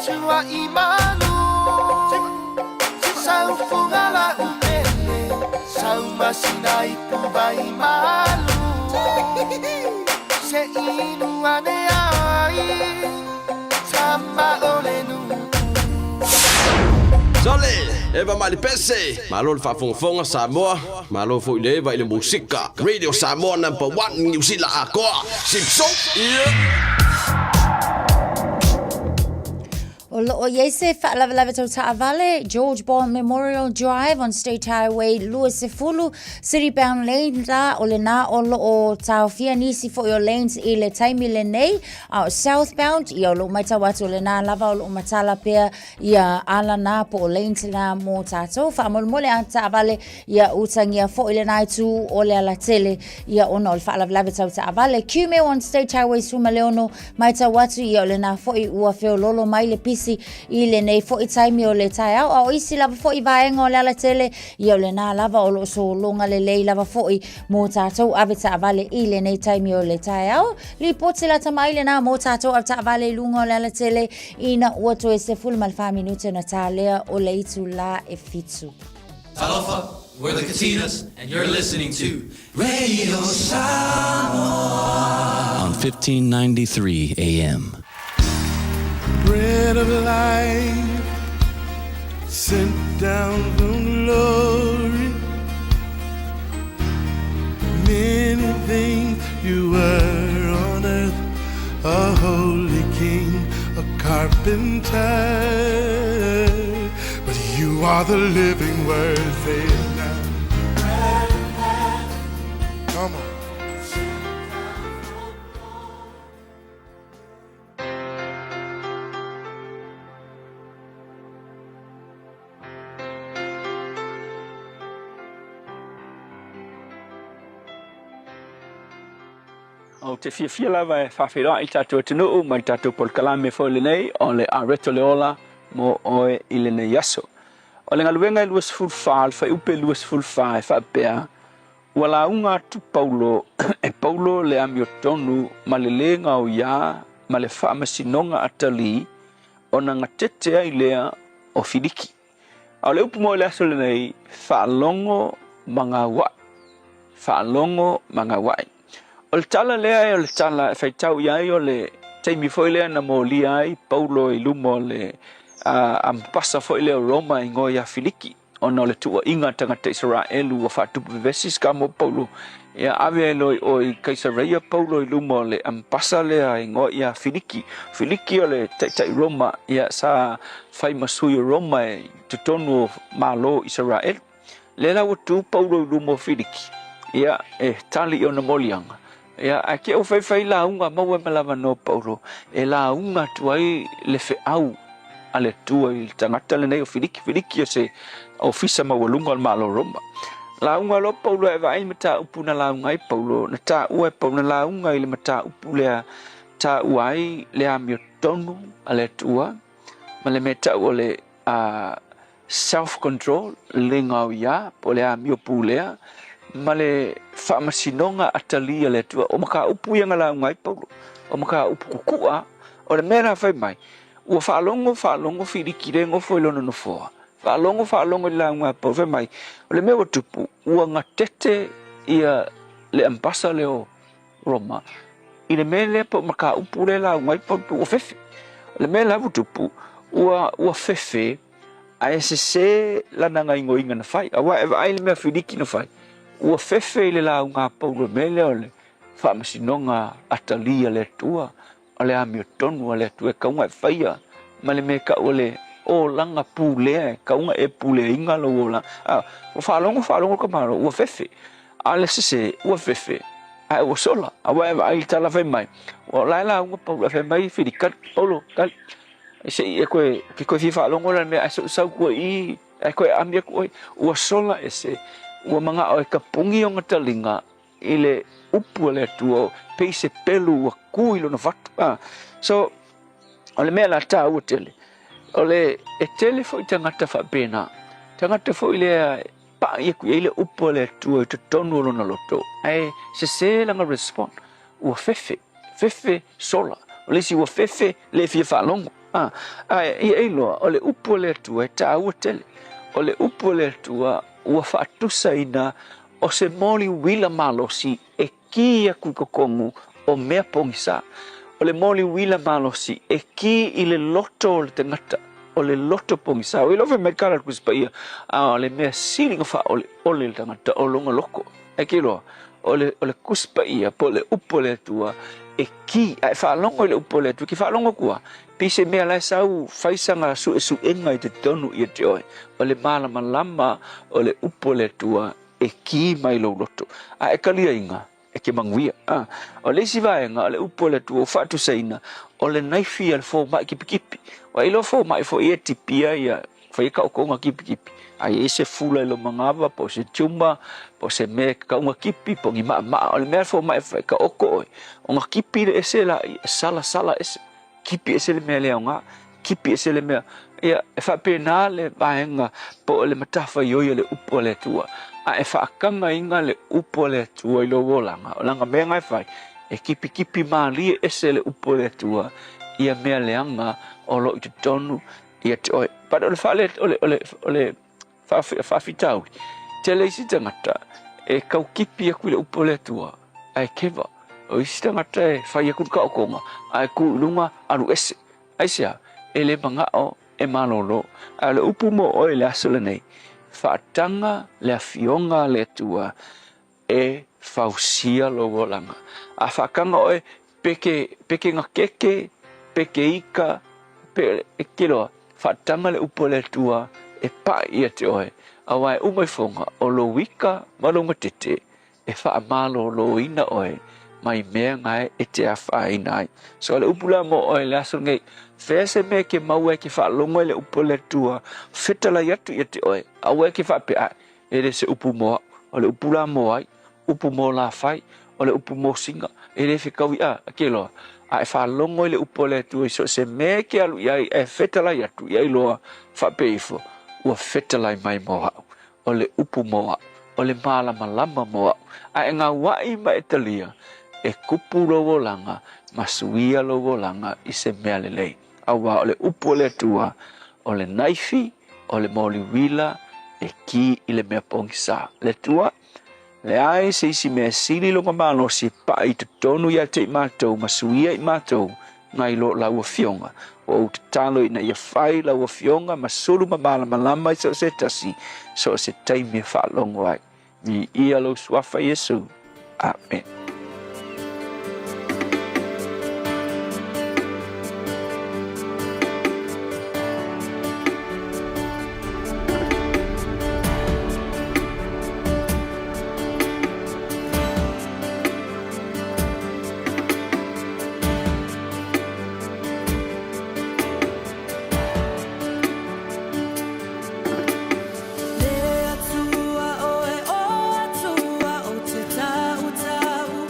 tua imanu Sau fungala umele Sau masinai pubai malu Se inu ane ai Sama olenu Sole, eva mali pese. Malo fa fonga Samoa, malo fo ile va ile musika. Radio Samoa #1 New Zealand akoa. Sipso. O yese whaalawalawa tau Ta'avale, George Bond Memorial Drive on State Highway Luasefulu, City Bound Lane la o le nā olo o Taofia nisi fo o lanes I le taimi le nei, a southbound, I o lo maita watu o le nā lava o lo matala pia ia ala nā po o lanes la mō tātou, whaamolmole a Ta'avale ia utangia fo I le nai tu o le ala tele ia ono o le whaalawalawa tau Ta'avale, Kume on State Highway Sumaleono, maita watu ia o le nā fo I ua feo lolo mai le pisi I le nei fo I taimi o le tai au o isi lava fo I vaenga o le ala tele I o le nā lava o lo so longa le lei lava fo I mō tātou ave Ta'avale I le nei taimi o le tai au li poti la tamai le nā mō tātou ave Ta'avale lunga o le ala tele ina ua to e se fulu malfa minute na tālea o le itu la e fitu Talofa, we're the Katinas and you're listening to Radio Samoa on 1593 AM. Bread of life sent down from glory. Many things you were on earth, a holy king, a carpenter, but you are the living word. Say it now. Come on. O te fia lava e whawhira I tātou atunuu mai tātou polkalame fo le nei o le areto le ola mo oe I le nei aso. O le ngaluenga I luas fulfa, le whai upe luas fulfa e whapea, ua la unga tu Paulo e Paulo le amio tonu ma le lenga o ia ma le whaamasinonga atali o na ngatete ai lea o Filiki. O le upu mo le aso le nei whaalongo manga wai. Whaalongo manga wai. O le tala lea e o le tala e whaitau iai o le teimi foi lea na mo li ai Paulo I lumo le ampasa foi lea Roma I ngoi a Filiki. Ona o le tua inga tangata Israelu wa whatupu vesis ka mo Paulo. Ia ave e loi o I Kaisareia Paulo I lumo le ampasa lea I ngoi a Filiki. Filiki o le taitai Roma ia sa whai masui Roma e tutonu malo Israel. Le la watu Paulo I lumo Filiki. Ia e tali o na molianga. Ia a ke o whai la unga maua malawa no Paulo e la unga tuai le au a le tua I tangata le nei o Filiki o se ofisa mawalunga al malo Roma la unga lo Paulo e vai mata upu na la unga I Paulo na ta ua Paulo na la unga I le mata upu le ta uai le amio tonu a le tua ma le meta o le self control le ngau ia po le amio pulea ma le whaamasinonga atalia le tua o maka upu ia ngala unga I Paulo o maka upu kukua o le mera whai mai ua whaalongo Filiki re ngofo ilono no foa whaalongo I la unga Paulo whai mai o le mewa tupu ua ngatete ia le ambasa leo Roma I le mele po maka upu le la unga I Paulo ua fefe o le mele hapu tupu ua fefe a se lana ingo inga na whai awa eva ai le mea Filiki na whai ua fefe I le la unga Paulo mele o le whaamasinonga atalia le tua o le amio tonu o le tua e kaunga e whaia ma le me ka o le o langa pulea kaunga e pulea inga lo o la o whaalongo kamaro ua fefe a le sese ua fefe a ua sola awa eva ai tala whai mai o la unga Paulo whai mai whirikat Paulo kali se e koe ki koe whaalongo la me a sau kua I e koe amia koe ua sola e se ua manga o e kapungi o ngatalinga I le upu le tua peise pelu ua kui lo na watu so o le mea la tā ua tele o le e tele fo I tangata whapena tangata fo I le pa I ku I le upu le tua I te tonu lo na loto ai se langa respond ua fefe sola o le si ua fefe le fia whalongo ia iloa o le upu le atua e tāua tele o le upu le atua ua faatusaina o se moli wila malosi e ki aku kokongu o mea pongisa o le moli wila malosi e ki i le loto o le tangata o le loto pongisa o ilofe mai kara kuspaia o le mea silinga fa o le tangata o longa loko e ki loa o le kuspaia po le upu le atua e ki ai whaalongo i le upu le atua ki whaalongo kua pise mea lai sau faisanga su enga i te tonu i te oe o le malama lama o le upu le atua e ki mai lo loto a e kalia inga e ke manguia o le si vaenga o le upu le atua o whaatu saina o le naifi al fo mai kipikipi o ilo fo mai fo ia tipia ia whaika o konga kipikipi ai ese fula ilo mangava po se tiuma po se me kaunga kipi po ngi maa o le mea fo mai whaika oko oe o nga kipi le ese la sala ese kipi ese le mea lea nga kipi ese le mea ia e whapena le vaenga po le matafa ioia le upu le atua a e whaakanga inga le upu le atua ilo wolanga o langa mea ngai whai e kipi maali ese le upu le atua ia mea leanga o lo i te tonu ia te oe pada o le whale o le whawhitauri te leisi tangata e kau kipi aku le upu le atua a e kewa o isi tangata e whai aku ka okonga a e ku lunga aru ese aisia e le mangao e malolo a le upu mo oe le aso le nei whaatanga le afionga le atua e whausia lo wolanga a whakanga oe peke ngakeke peke ika pe e kiloa whaatanga le upu le atua e pa ia te oe a wai umai fonga o lo wika malonga tete e wha amalo lo ina oe mai mea ngai e te a wha inai so le upula mo oe le aso ngai fese me ke maua ke wha longa le upu le atua fetala yatu ia te oe a wai ke wha pe ai e le se upu moa o le upula mo ai upu mo la fai o le upu mo singa e le whikawi a ke loa a e wha longa le upu le atua so se me ke alu iai e fetala yatu iai loa wha peifo ua fetalai mai moa o le upu moa o le malama lama moa a e ngā wai ma etalia e kupu lowo langa masuia lowo langa i se mea lelei awa o le upu o le atua o le naifi o le moli wila e ki i le mea pongisa le tua le ai se isi mea sili longa malo si pa i te tonu ia te i mātou masuia i mātou ngai lo laua fionga o te talo ina ia whai laua fionga masulu mamala malama i so se tasi so se taimi e whaalongo ai ni ia lo suafa Yesu amen. Le atua o e o atua o te tau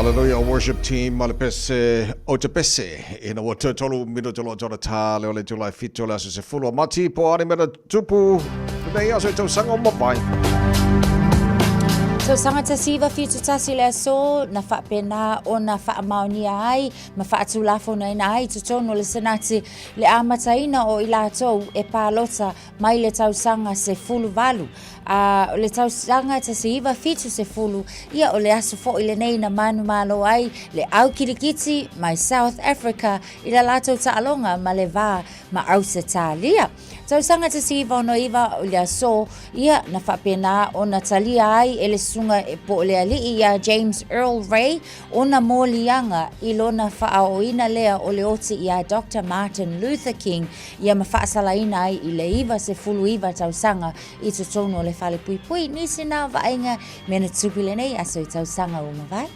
Hallelujah worship team malipese o te pese ina wa tolu mino tolo tolo ta le ole July fito la se fulo mati po ani mena tupu nei aso tau sanga mo pai. So sanga ta siva fitu tasi le so na fa pena o na fa mauni ai ma fa tu la fo nei ai tu tono le senati le amataina o ila to e palota mai le tau sanga se fulu valu a le tau sanga ta siva fitu se fulu ia o le aso fo ile nei na manu malo ai le au kirikiti mai South Africa ila lato ta alonga ma le va ma au se talia. Tau sanga ta siva no iva o le aso ia na fa pena o na talia ai ele sunga e po le ali ia James Earl Ray ona molianga ilona faaoina lea o le oti ia Dr. Martin Luther King ia mafasalaina ai i le iva se fulu iva tausanga i te tono le fale pui pui nisi na vainga mena tupile nei aso i tausanga o mawai.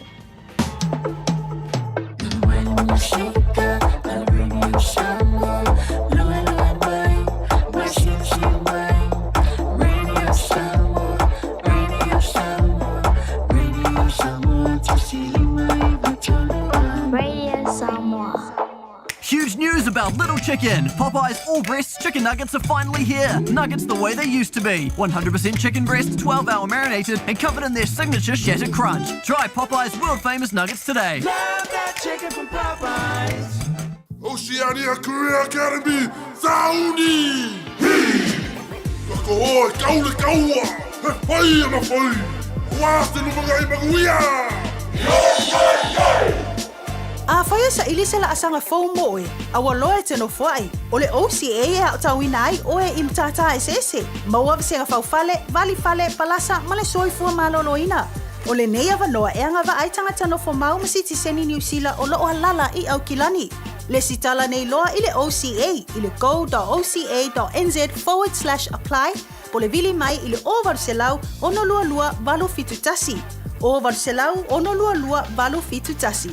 Huge news about Little Chicken. Popeye's all-breast chicken nuggets are finally here. Nuggets the way they used to be. 100% chicken breast, 12-hour marinated, and covered in their signature shattered crunch. Try Popeye's world-famous nuggets today. Love that chicken from Popeyes. Oceania Career Academy, Saudi! Kako hoa, kaule kaua! He whai ama whai! Wāse lumaga i maguia! A whaia sa ili se la asanga fau moe, a waloe te no whai. O le OCA e au tauina ai oe i mtata e sese. Maua visenga fau fale, vali fale, palasa, male soifua maloloina. O le nei avanoa e anga wa ai tangata no whamau masiti seni New Zealand o loo halala i au kilani. Le sitala nei loa i le OCA, i le go.oca.nz/apply, po le vili mai i le o varselau ono lua lua valo fitu tasi. O varselau ono lua lua valo fitu tasi.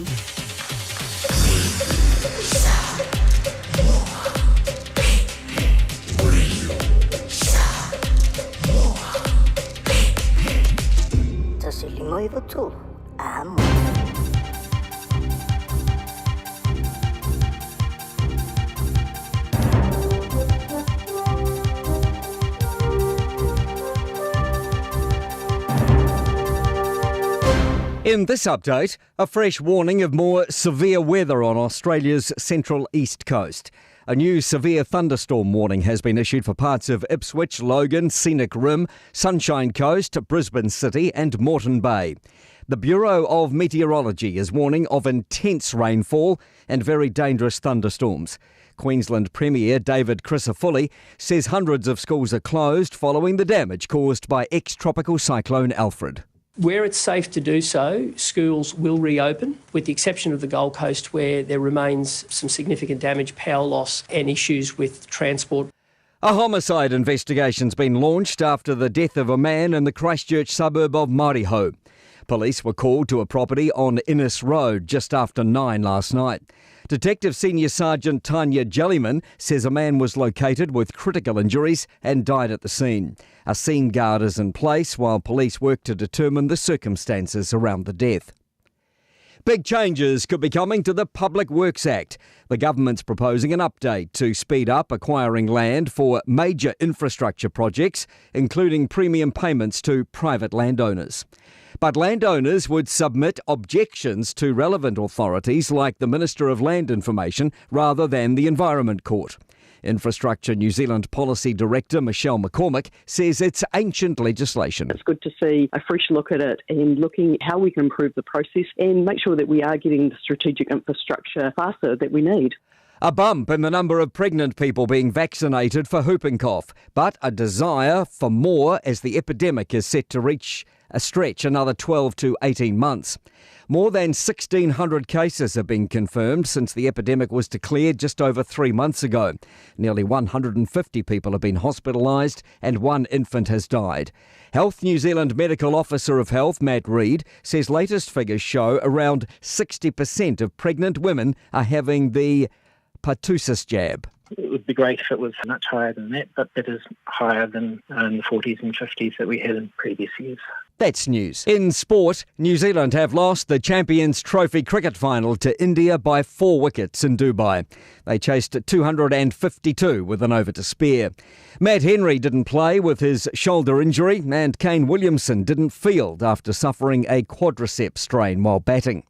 Tasi lima iwa tu, amo. In this update, a fresh warning of more severe weather on Australia's central east coast. A new severe thunderstorm warning has been issued for parts of Ipswich, Logan, Scenic Rim, Sunshine Coast, Brisbane City and Moreton Bay. The Bureau of Meteorology is warning of intense rainfall and very dangerous thunderstorms. Queensland Premier David Crisafulli says hundreds of schools are closed following the damage caused by ex-tropical cyclone Alfred. Where it's safe to do so, schools will reopen, with the exception of the Gold Coast where there remains some significant damage, power loss and issues with transport. A homicide investigation's been launched after the death of a man in the Christchurch suburb of Mariho. Police were called to a property on Innes Road just after 9 last night. Detective Senior Sergeant Tanya Jellyman says a man was located with critical injuries and died at the scene. A scene guard is in place while police work to determine the circumstances around the death. Big changes could be coming to the Public Works Act. The government's proposing an update to speed up acquiring land for major infrastructure projects, including premium payments to private landowners. But landowners would submit objections to relevant authorities like the Minister of Land Information rather than the Environment Court. Infrastructure New Zealand Policy Director Michelle McCormick says it's ancient legislation. It's good to see a fresh look at it and looking how we can improve the process and make sure that we are getting the strategic infrastructure faster that we need. A bump in the number of pregnant people being vaccinated for whooping cough, but a desire for more as the epidemic is set to stretch another 12 to 18 months. More than 1,600 cases have been confirmed since the epidemic was declared just over 3 months ago. Nearly 150 people have been hospitalised and one infant has died. Health New Zealand Medical Officer of Health, Matt Reid, says latest figures show around 60% of pregnant women are having the pertussis jab. It would be great if it was much higher than that, but it is higher than in the 40s and 50s that we had in previous years. That's news. In sport, New Zealand have lost the Champions Trophy cricket final to India by 4 wickets in Dubai. They chased 252 with an over to spare. Matt Henry didn't play with his shoulder injury, and Kane Williamson didn't field after suffering a quadricep strain while batting.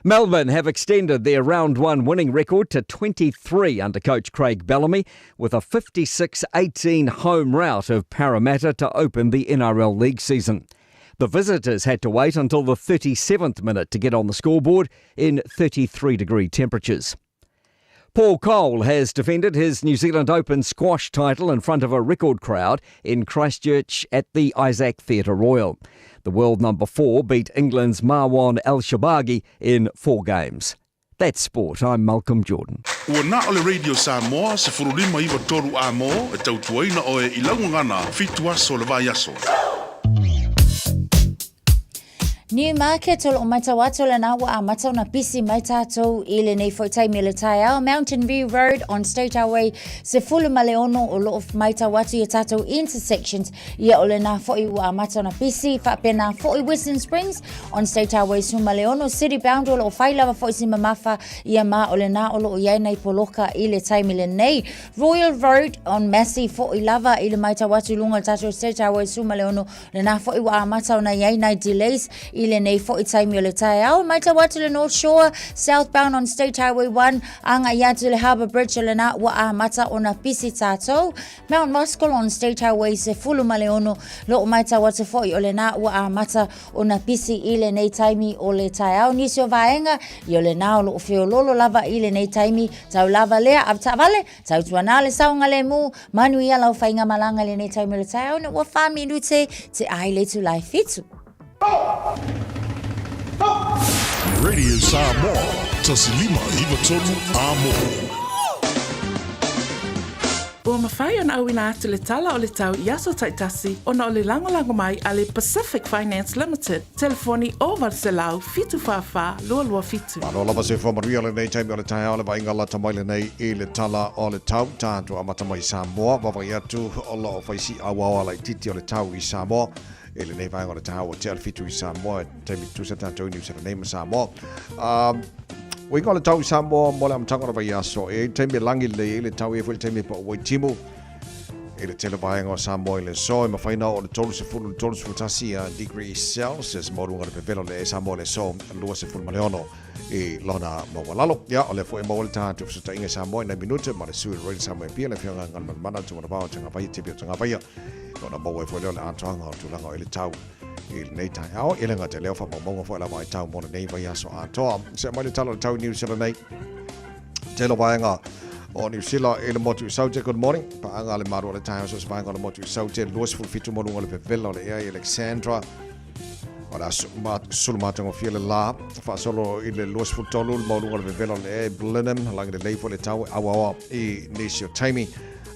Melbourne have extended their round 1 winning record to 23 under coach Craig Bellamy with a 56-18 home rout of Parramatta to open the NRL League season. The visitors had to wait until the 37th minute to get on the scoreboard in 33-degree temperatures. Paul Cole has defended his New Zealand Open squash title in front of a record crowd in Christchurch at the Isaac Theatre Royal. The world number 4 beat England's Marwan El-Shabagi in 4 games. That's sport. I'm Malcolm Jordan. Ua na ole Radio Samoa, se furulima iwa toru a mo, e tautuaina o e ilaungangana, fitu aso le vai aso. Newmarket o Maitawato le na wa amata na pisi mai tātou I le nei whaitaimi le tai au Mountain View Road on State Highway se fulu maleono o lo of Maitawato I tātou intersections ia o le na whoi wa amata na pisi whapena whoi Western Springs on State Highway su maleono city bound o lo whailawa whoi si mamafa ia ma o le na o lo o iai nei poloka I le taimi le nei Royal Road on Massey whoi lava I le Maitawato lunga tātou State Highway su maleono le na whoi wa amata o na iai nei delays Ile nei fo taimi o le tai au Maitawato le North Shore southbound on State Highway 1 anga iatu le Harbour Bridge o le na wa a mata o na pisi tātou Mount Muskell on State Highway se fulu maleono lo o Maitawato fo o le na wa a mata o na pisi ile nei taimi o le tai au Nisio Vaenga I o le na o lo feololo lava ile nei taimi tau lava lea apta vale tau tuana le saunga le mu manu ia lau whainga malanga le nei taimi o le tai au na wa whami nute te ai le tu lai fitu Radio Samoa, tasilima iwa toru a mo. Ua mawhai ona auina atu le tala o le tau Iaso Taitasi ona o le langolango mai a le Pacific Finance Limited. Telefoni o Varselau, fitu whawha, lua fitu. Mano lava se whamaria le nei taimi o le tai au le vainga la tamaile nei I le tala o le tau tātu amata mai Samoa. Wawai atu o lo o whaisi awawa lai titi o le tau I Samoa. Ele nei vai ngora tau o te alfitu I Samoa, te mi tu sa tātou ni usara nei ma Samoa. Oi ngora tau I Samoa, mo le amtanga o vai aso, e te mi langi le ele tau e fuil te mi pa o Waitimu. Ele tele vai ngora Samoa ele so, e ma whaina o le tolu se fulu tasi degree Celsius, mo runga le pevelo le Samoa le so, lua se fulu maleono. I lona mawalalo, ia, o le fo e mawale tātou fusata inga Samoa, na minute, ma le sui roi Samoa pia, le whianga ngan mana tu mana bao, tanga vai, tipi o tanga vai. Ona maua e fo leo le atoanga o tulanga o ele tau I nei tai au, ele ngā te leo wha maunga fo e lawa I tau mona nei vai aso atoa. Se mai le talo le tau New Zealand nei, te lo vaenga o New Zealand e le motu I saute, good morning. Pa anga le maru o le tai au, so se vaenga le motu I saute, luas fulfitu morunga le pevela o le ea Alexandra. Ora sulumatango o fia le la, fa solo I le luas fultolu, morunga le pevela o le ea Blenheim, langi le leifo le tau, awawa I Nisio Taimi.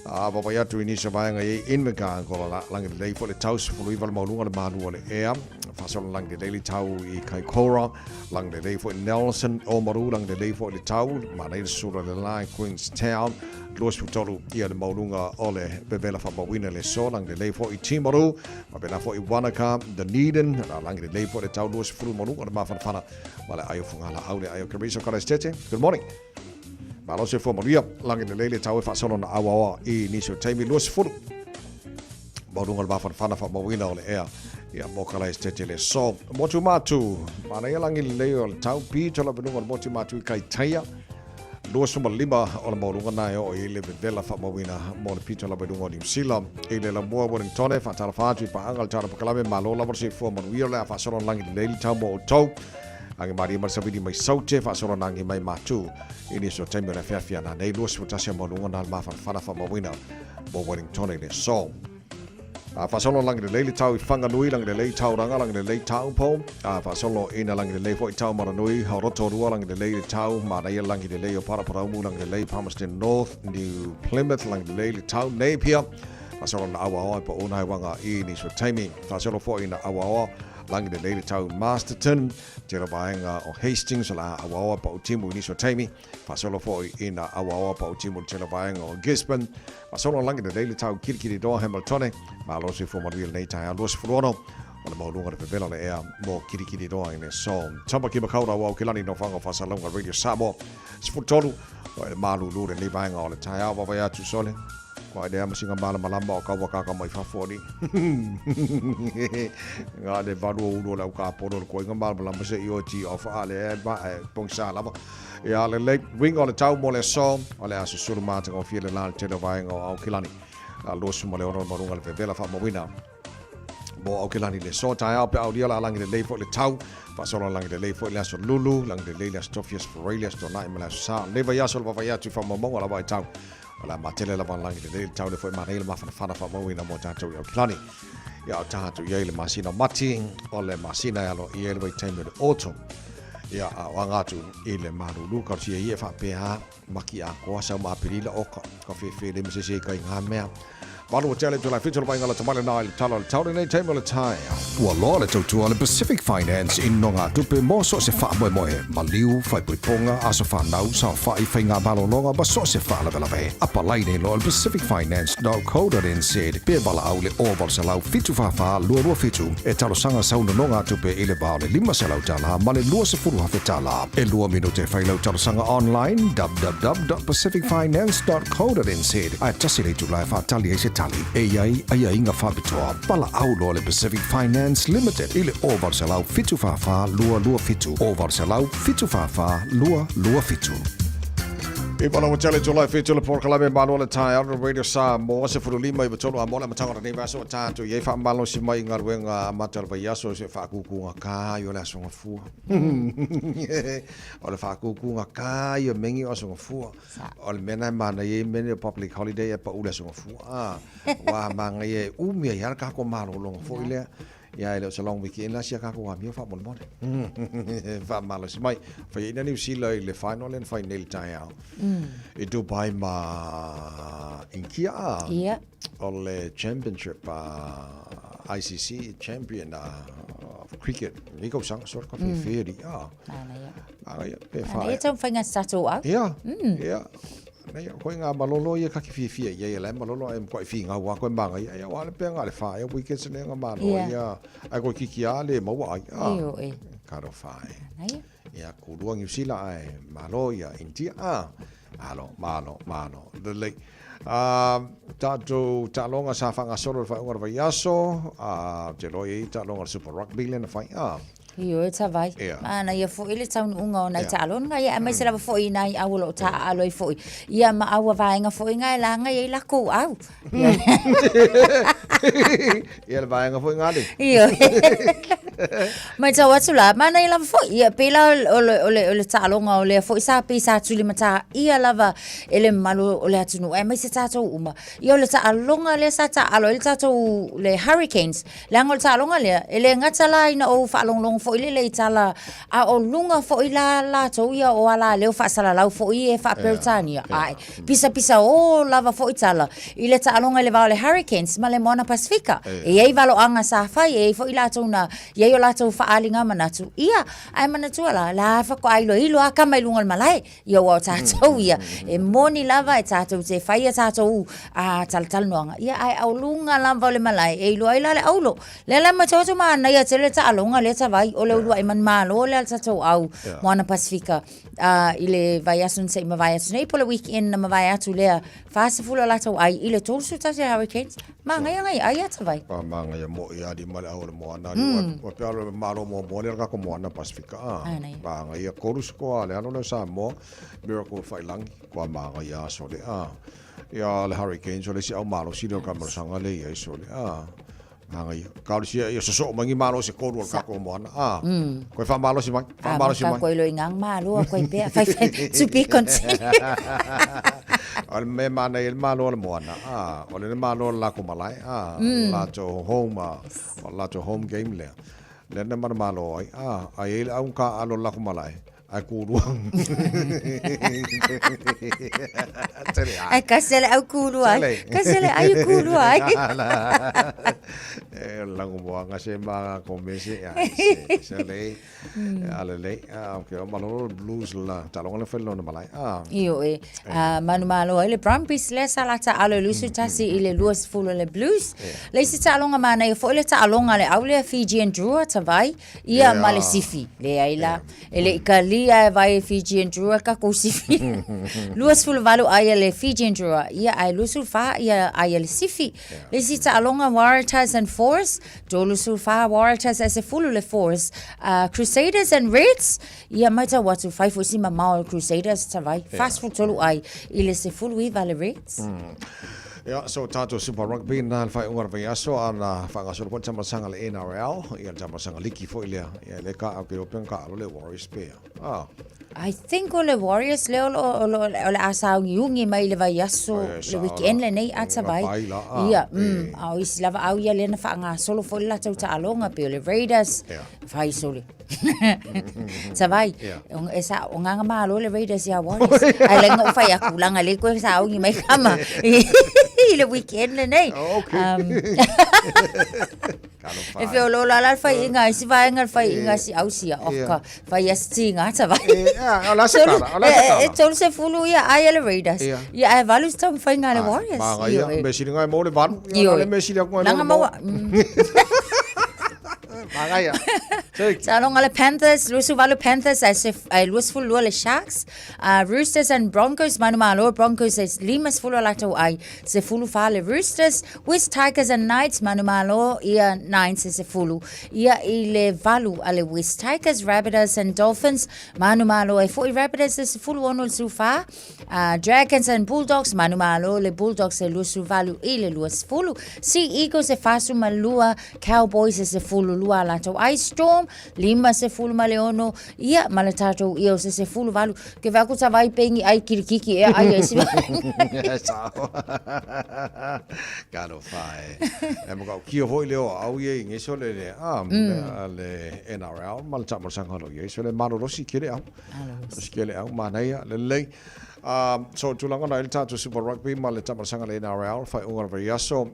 Wawai atu I Nisio Vaenga I Inmega Angola langi le leifo le tau sifulu I maulunga le malu o le ea. Fasolo langi le leili tau I Kaikoura, langi le leifo I Nelson, Omaru langi le leifo le tau, mana I sura le la I Queenstown, luas futolu ia le maulunga o le bevela whamawina le so, langi le leifo I Timaru, mabena fo I Wanaka, Dunedin, langi le leifo le tau luas fulu maulunga le mawhanawhana, ma le aio fungala au le aio Kariso Karastete. Good morning. Malo se fo maria langi le leile tau e whasolo na awawa I Nisio Taimi luas fulu. Maurunga le mawhanawhana whamawina o le ea. Ia mokala estete le so. Motu matu. Mana ia langi le leile o le tau. Pitola venunga le motu matu I Kaitaia. Luas suma lima o le maurunga nai o I le vevela whamawina mo le pitola venunga o New Zealand. I le la mua Wellingtone whatara whātui pa angal tara pakalame malo lavar se fo manuia le a whasolo langi le leile tau mo o tau. Angi mari marsawini mai saute whasolo nangi mai matu. Ini so taimi o le whiawhia na nei luas futasi mo lunga na mawhana whamawina mo Wellingtone le so. Whasolo langi le leili tau I whanganui, langi le lei tau ranga, langi le lei tau po. Whasolo ina langi le lei fo I tau maranui, hauroto rua langi le leili tau, maraia langi le lei o Paraparaumu, langi le lei Palmerston North, New Plymouth, langi le leili tau, Napier. Whasolo na awa oa pa unai wanga I Nisio Taimi. Whasolo fo ina awa oa. Langi le leile tau Masterton, te rawaenga o Hastings, la awaoa pa o timu Nisio Taimi, whasolo fo ina awaoa pa o timu te rawaenga o Gisborne, whasolo langi le leile tau Kirikiri Doa Hamiltone, ma losi fo maria nei tai aluas furuono, le maulunga le pevela le ea mo kiri roa ine so tama ki makaura wa kilani no fanga fasalonga radio Samoa sfutolu o le malu lu le vainga o le taia wa vai atu sole ko le ama singa mala malama o ka waka mai fafori nga le valu ulo la ka pono ko nga mala malama se ioti of ale ba pongsa lava ya le late wing o le tau mo le so o le asu sulu mata o fiele la te le vainga o kilani a lo sumo le ono marunga le pevela fa mo wina mo au ke lani le so tai au pe au dia la langi le leifo le tau fa so la langi le leifo le aso lulu langi le le stofias forelias to nai mala sa le va ya so va ya tu fa mo mo la vai tau la matele la van langi le tau le foi ma le ma fa fa mo ina mo tatu au ke lani ya tatu ye le masina mati o le masina ya lo ye le vai time le autumn ya wangatu ile marulu ka si ye fa pe ha maki a ko sa ma pirila o ka fe le mse kai ngamea Walu tele tu la fitu la ngala tamale na le talo le tau nei table tai. Wa lo le tautu le Pacific Finance in nonga tupe mo so se fa mo moe maliu fai ponga aso fa nau sa fa I fainga balo longa ba so se fa la vela ve. Apa lai nei lo pacificfinance.co.nz pe bala au le oval se lau fitu fa lo fitu e talo sanga sa nonga tupe ile ba le lima se lau tala ma le lo se furu ha fetala. E lo minute fai lau talo sanga online www.pacificfinance.co.nz. Ai tasile tu la fa tali tali ai inga fabitoa pala au lo le Pacific Finance Limited ile oval salau fitu fa lua fitu oval salau fitu fa lua fitu. E pala mo tele tolai fitu le por kala be malo le tai on radio sa mo se furu lima I betolo a mola matanga nei vaso tanto ye fa malo si mai ngar wenga matal ba yaso se fa kuku ka yo la so fu o le fa kuku ka yo mengi o so fu o le mena mana ye mena public holiday pa ula so fu wa manga ye mi ya ka ko malo long fo ile ya le salong weekend la sia ka ko mi fa mon mon fa malo si mai fa ina ni si le final and final time e Dubai ma in kia ole championship ICC champion of cricket ni ko sang sort ka feri ya pe fa e tong fanga sato a ya nei ko nga malolo ye ka ki fi ye le malolo em ko fi nga wa ko mbanga ya wa le pe nga le fa ya weekend se nga malo ya ai ko ki kia le mo wa ka ro fa ya ku luang yu sila ai malo ya intia malo le tato talonga sa fanga solo fa ngor va yaso te loi talonga super rugby le na fa Io e vai. Mana ia fo ile tau unga na talon nga ia mai sela fo ina I awolo ta aloi fo. Ia ma awa vainga fo nga la nga ia la ko au. Ia la vainga fo nga le. Ia. Mai tau atula mana ia fo ia pela ole talonga ole fo sa pe sa tuli mata ia lava ele malo ole atunu ai mai se tato uma. Ia ole talonga le sa ta alo ele tato le hurricanes. La ngol talonga le ele ngatala ina o fa long fo ile tala a o lunga fo ila to ia o ala leo fa sala lau fo e fa Britania ai pisa o lava fo itala ile ta alonga le vale hurricanes male mona Pacifica e ai valo anga sa fa e fo ila to na ye yo la to fa alinga manatu ia ai manatu la fa ko ai lo ilo aka mai lunga malai yo o ta to ia e moni lava e ta to se fa ia ta to a tal no ia ai au lunga lava le malai e lo ila le aulo le la ma to ma na ia tele ta alonga le ta vai o le ulu ai man malo le alta tau au moana Pacifica ile vai asun se ma vai asun po le weekend na ma vai atu lea fasa fula la tau ai ile tolsu ta se hurricanes ma ngai ai ata vai ma ngai mo ia di male au le moana o pe alo malo mo le ka ko moana Pacifica ma ngai ko rus ko ale ano le sa mo miracle fai lang ko ma ngai ya so le ya le hurricanes o le si au malo si do ka mo sanga le ia so le Mangai kalau sia ia sosok mangi malo se koru ka ko mona ko fa malo si mai ko lo ingang malo ko pe fa supi konse al me mana el malo le mona ole le malo la ko malai la to home game le na malo ai au ka alo la ko malai aku ruang ai kasele au kulu ai kasele ai kulu ai Langu buanga se ma komesi ya. Se le ale le ke malo blues la talong le fello na malai. Io manu malo ele Brumbies le salata alo lusu tasi ile luas full le blues. Le se talonga mana e fo ile talonga le aule Fijian Drua tavai ia male sifi le aila ele kalia vai Fijian Drua ka ko sifi. Luas full valu ai le Fijian Drua ia ai lusu fa ia ai le sifi. Le se talonga Waratahs and Force dolusu fa Waratahs as a full le Force Crusaders and Reds ia mata watu fai fo sima mau Crusaders tavai fast food tolu ai ile se full wi vale Reds. Ja, so tato Super Rugby na fai ungar vai aso ana fa ngaso po chama sanga le NRL ia chama sanga liki fo ile ia le ka ke open ka le Warriors pe. I think all the Warriors le ole asa yungi mai le vai aso le weekend le nei ata vai. Ia au is lava au ia le na fa nga solo fo la tau ta alonga pe le Raiders. Fai solo. Savai esa nganga malo le Raiders ya Warriors. Ai le ngo fai akulanga le ko sa au mai kama. Le weekend le nei. If you lo la fai inga si vai inga fai inga si au si oka fai asti nga savai. Ola sekara. E tol se fulu ia ai le Raiders. Ia ai valus tam fai nga le Warriors. Ma ia me si nga mo le van. Ia le me si ko nga mo. Magaya. Salong ale Panthers, lusu valu Panthers as if luas full le Sharks, Roosters and Broncos manu malo Broncos as limas full lato ai se fulu fale Roosters, West Tigers and Knights manu malo ia Knights se fulu ia ile valu ale West Tigers, Rabbitohs and Dolphins manu malo e foi Rabbitohs se fulu ono sufa, Dragons and Bulldogs manu malo le Bulldogs se lusu valu ile luas fulu, Sea Eagles se fasu malua, Cowboys se fulu lua lato ai Storm lima se fulu maleono ia malatato io se fulu valu ke va ku vai pengi ai kirikiki e ai esi Galo fai e mo ki ho leo au ye ngi so le le NRL mal chama sanga lo ye so le maro rosi kile au skele au manaya le so tulanga na ilta to Super Rugby mal chama sanga le NRL fai unga va so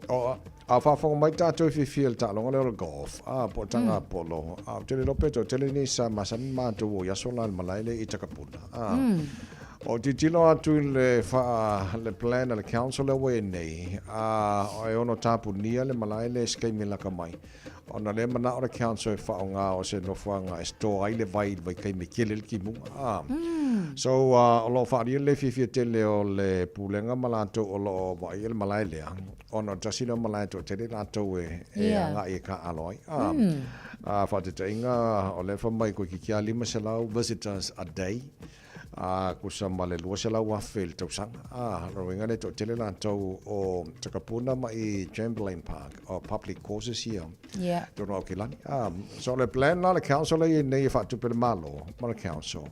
fa fo mai tato fi fiel ta longa le golf po tanga polo tele lopeto tele ni sa masan ma to ya sola malai le itakapuna o titilo atu le fa le plan le council le we nei o ono tapu nia le malai le skemi la kamai ona le mana o council fa nga o se no fa nga sto ai le vai kai me kele ki mu so o lo fa le fi tele o le pulenga malato o lo vai le malai le ono tasino malai to tele na to e nga e ka aloi fa te inga o le fa mai ko ki kia lima se lau visitors a day kusama le lua se lau wa fel to sang roinga le to tele na to o takapuna mai Chamberlain Park o public courses here to no ki lani so le plan na le council le nei fa tu per malo mal council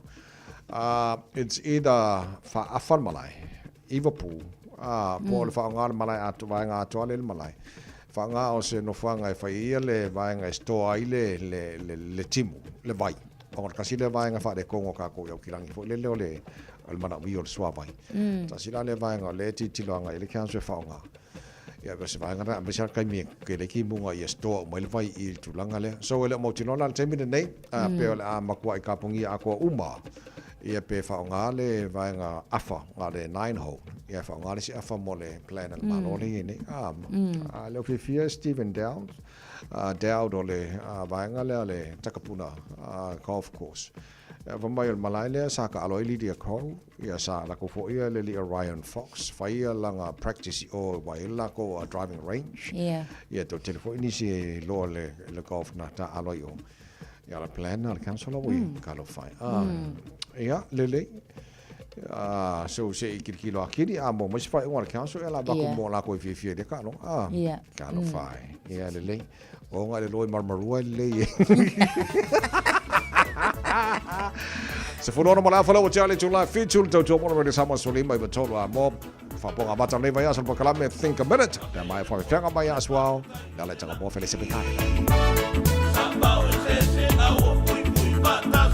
it's either fa afan malai Liverpool Paul fa ngal malai atu vai nga to le malai fa nga o se no fa nga fa ile vai nga sto ai le timu le vai o ka sile vai nga fa de kongo ka ko yo kirangi fo le al mana wi o swa vai ta sila le vai nga le ti lo nga ile kan se fa nga ya be se vai nga ba sa kai mi ke le ki mu nga ye sto mo le vai il tu langa le so le mo ti no la temi nei pe o ma kwa ka pungi a ko uma ia pe fa nga le vai nga afa nga le 9 hole ia fa nga le si afa mo le plan al maloli ni le fi Stephen Dowd Dowd ole vai nga le takapuna golf course va mai al malai sa ka aloi li dia ko ia sa la ko fo ia le Ryan Fox fa ia langa practice o vai la ko driving range ia to telefoni ni si lo le golf na ta aloi o ia la plan al cancel o ka lo fai ia lele so se ikilo akiri mo mas fai un council ela ba ko mo la ko fi de ka no ka no fai ia lele o nga le loi marmarua le se fu no mala fala o chale chula fichul to mo de sama solima i tolo mo fa ponga bata le vai asal pakala me think a minute da mai fa fanga mai as well da le tanga mo felicity samba o se na o fui bata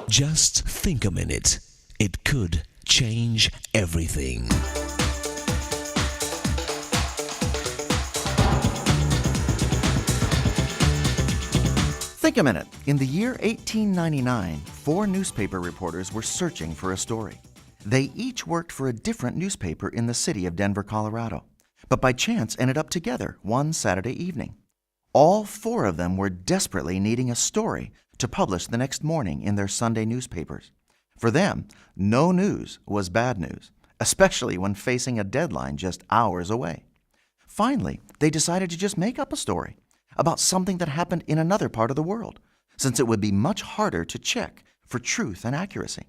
Just think a minute. It could change everything. Think a minute. In the year 1899, 4 newspaper reporters were searching for a story. They each worked for a different newspaper in the city of Denver, Colorado, but by chance ended up together one Saturday evening. All 4 of them were desperately needing a story to publish the next morning in their Sunday newspapers. For them, no news was bad news, especially when facing a deadline just hours away. Finally, they decided to just make up a story about something that happened in another part of the world, since it would be much harder to check for truth and accuracy.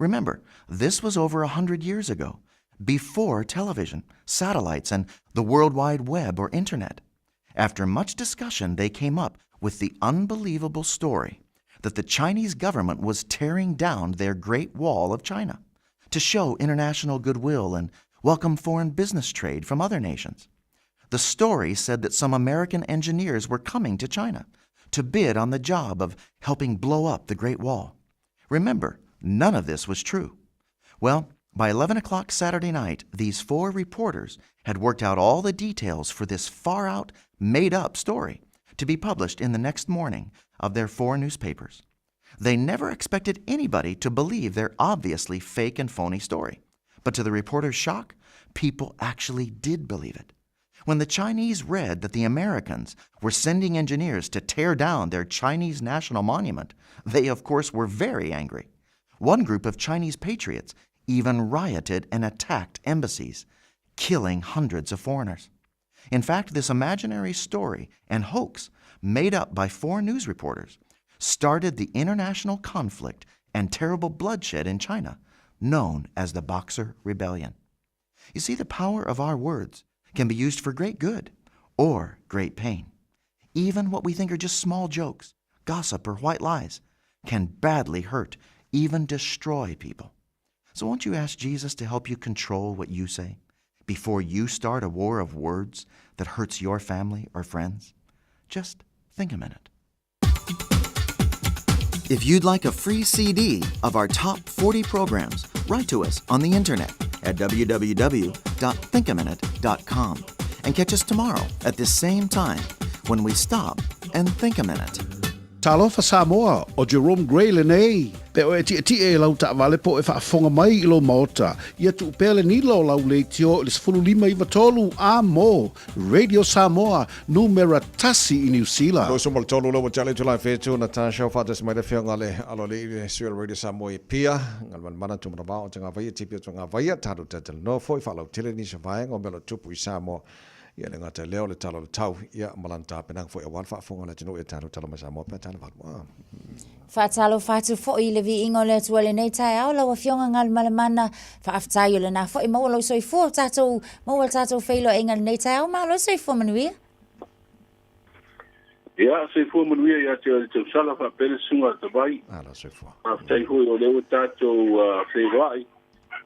Remember, this was over 100 years ago, before television, satellites, and the World Wide Web or Internet. After much discussion, they came up with the unbelievable story that the Chinese government was tearing down their Great Wall of China to show international goodwill and welcome foreign business trade from other nations. The story said that some American engineers were coming to China to bid on the job of helping blow up the Great Wall. Remember, none of this was true. Well, by 11 o'clock Saturday night, these 4 reporters had worked out all the details for this far-out, made-up story to be published in the next morning of their 4 newspapers. They never expected anybody to believe their obviously fake and phony story. But to the reporters' shock, people actually did believe it. When the Chinese read that the Americans were sending engineers to tear down their Chinese national monument, they of course were very angry. One group of Chinese patriots even rioted and attacked embassies, killing hundreds of foreigners. In fact, this imaginary story and hoax made up by 4 news reporters started the international conflict and terrible bloodshed in China, known as the Boxer Rebellion. You see, the power of our words can be used for great good or great pain. Even what we think are just small jokes, gossip, or white lies can badly hurt, even destroy people. So won't you ask Jesus to help you control what you say before you start a war of words that hurts your family or friends? Just think a minute. If you'd like a free CD of our top 40 programs, write to us on the internet at www.thinkaminute.com and catch us tomorrow at this same time when we stop and think a minute. Talofa Samoa o Jerome Gray le nei. Pe o e ti e lau ta vale po e whaafonga mai ilo maota. Ia tu pele ni lo lau le tio le 15 a mo. Radio Samoa numera tasi i New Zealand. Lo sumal tolu lo challenge live fetu na Natasha fatas mai le fianga le alo le Serial Radio Samoa i pia. Ngal mana tu mra ba o tanga vai tipi tanga vai taru tatal no foi falo tele ni se vai ngomelo tupu i Samoa. Ia le ngata leo le talo le tau ia malanta penang fo e wan fa fonga le tino e talo talo ma Samoa pe talo va. Fatalo fatu fo i le vi ingo le tuale nei tai au lawa fionga ngal malamana fa aftai le na fo i mo lo soi fo tato mo tato feilo ingal nei tai au ma lo soi fo manuia. Ia se fo manuia ia te sala fa pele sunga te vai. Ala se fo. Aftai ho o le tato feilai.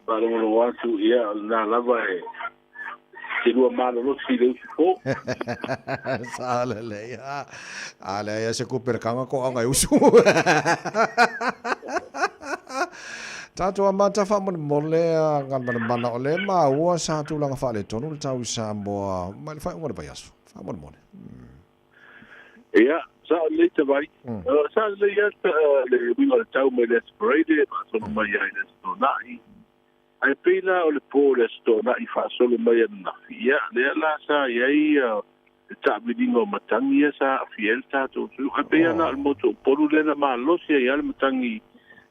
Pa lo watu ia na lava e se lua malo lo si le fo. Sala le ya. Ala ya se ku perkanga ko anga usu. Tato amata fa mole ngal mana ole ma wa sa tu langa fa le tonu tau Samoa. Mal fa ngora bayaso. Fa mole. Ia sa le te vai. Sa le ya le winga tau me le sprayed so mai ai le stonai. Ai pila o le po le stonai fa solo mai na. Ia le la sa ia ta vidingo matangi sa fiel tato. Ai pila na mo to poru le na ma lo sia ia le matangi.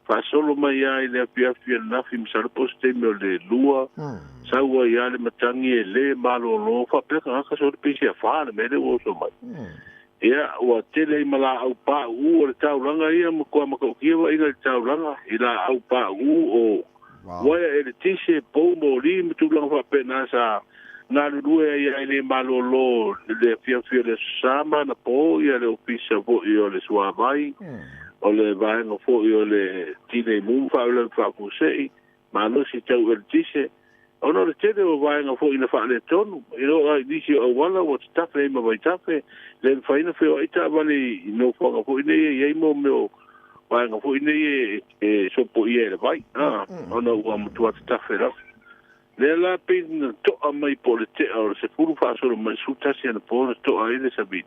Fa solo mai ai le pia fiel na fim sa poste me le lua. Sa wa ia le matangi le malo lo fa pe ka so pe sia fa me le o so mai. Ia wa tele mala au pa u o le tau langa ia mo ko ma ko kiwa i le tau langa ila au pa u o wa e le tise po mo li mo tu langa fa pe na sa na lu ia le malo lo le fia le sama na po ia le ofisa vo io le sua vai o le vai no fo io le tine mum fa le fa ku sei ma no si tau el tise ono le tele o vai no fo ina fa le tonu ino ai disi o wala o tafe ma vai tafe le fa ina fe o ita vale no fo fo ina ye mo me vai no fo ina e so po ie le vai ono o mo tu tafe la le la pin to a mai polite o se furu fa so mai suta si na po to ai le sabit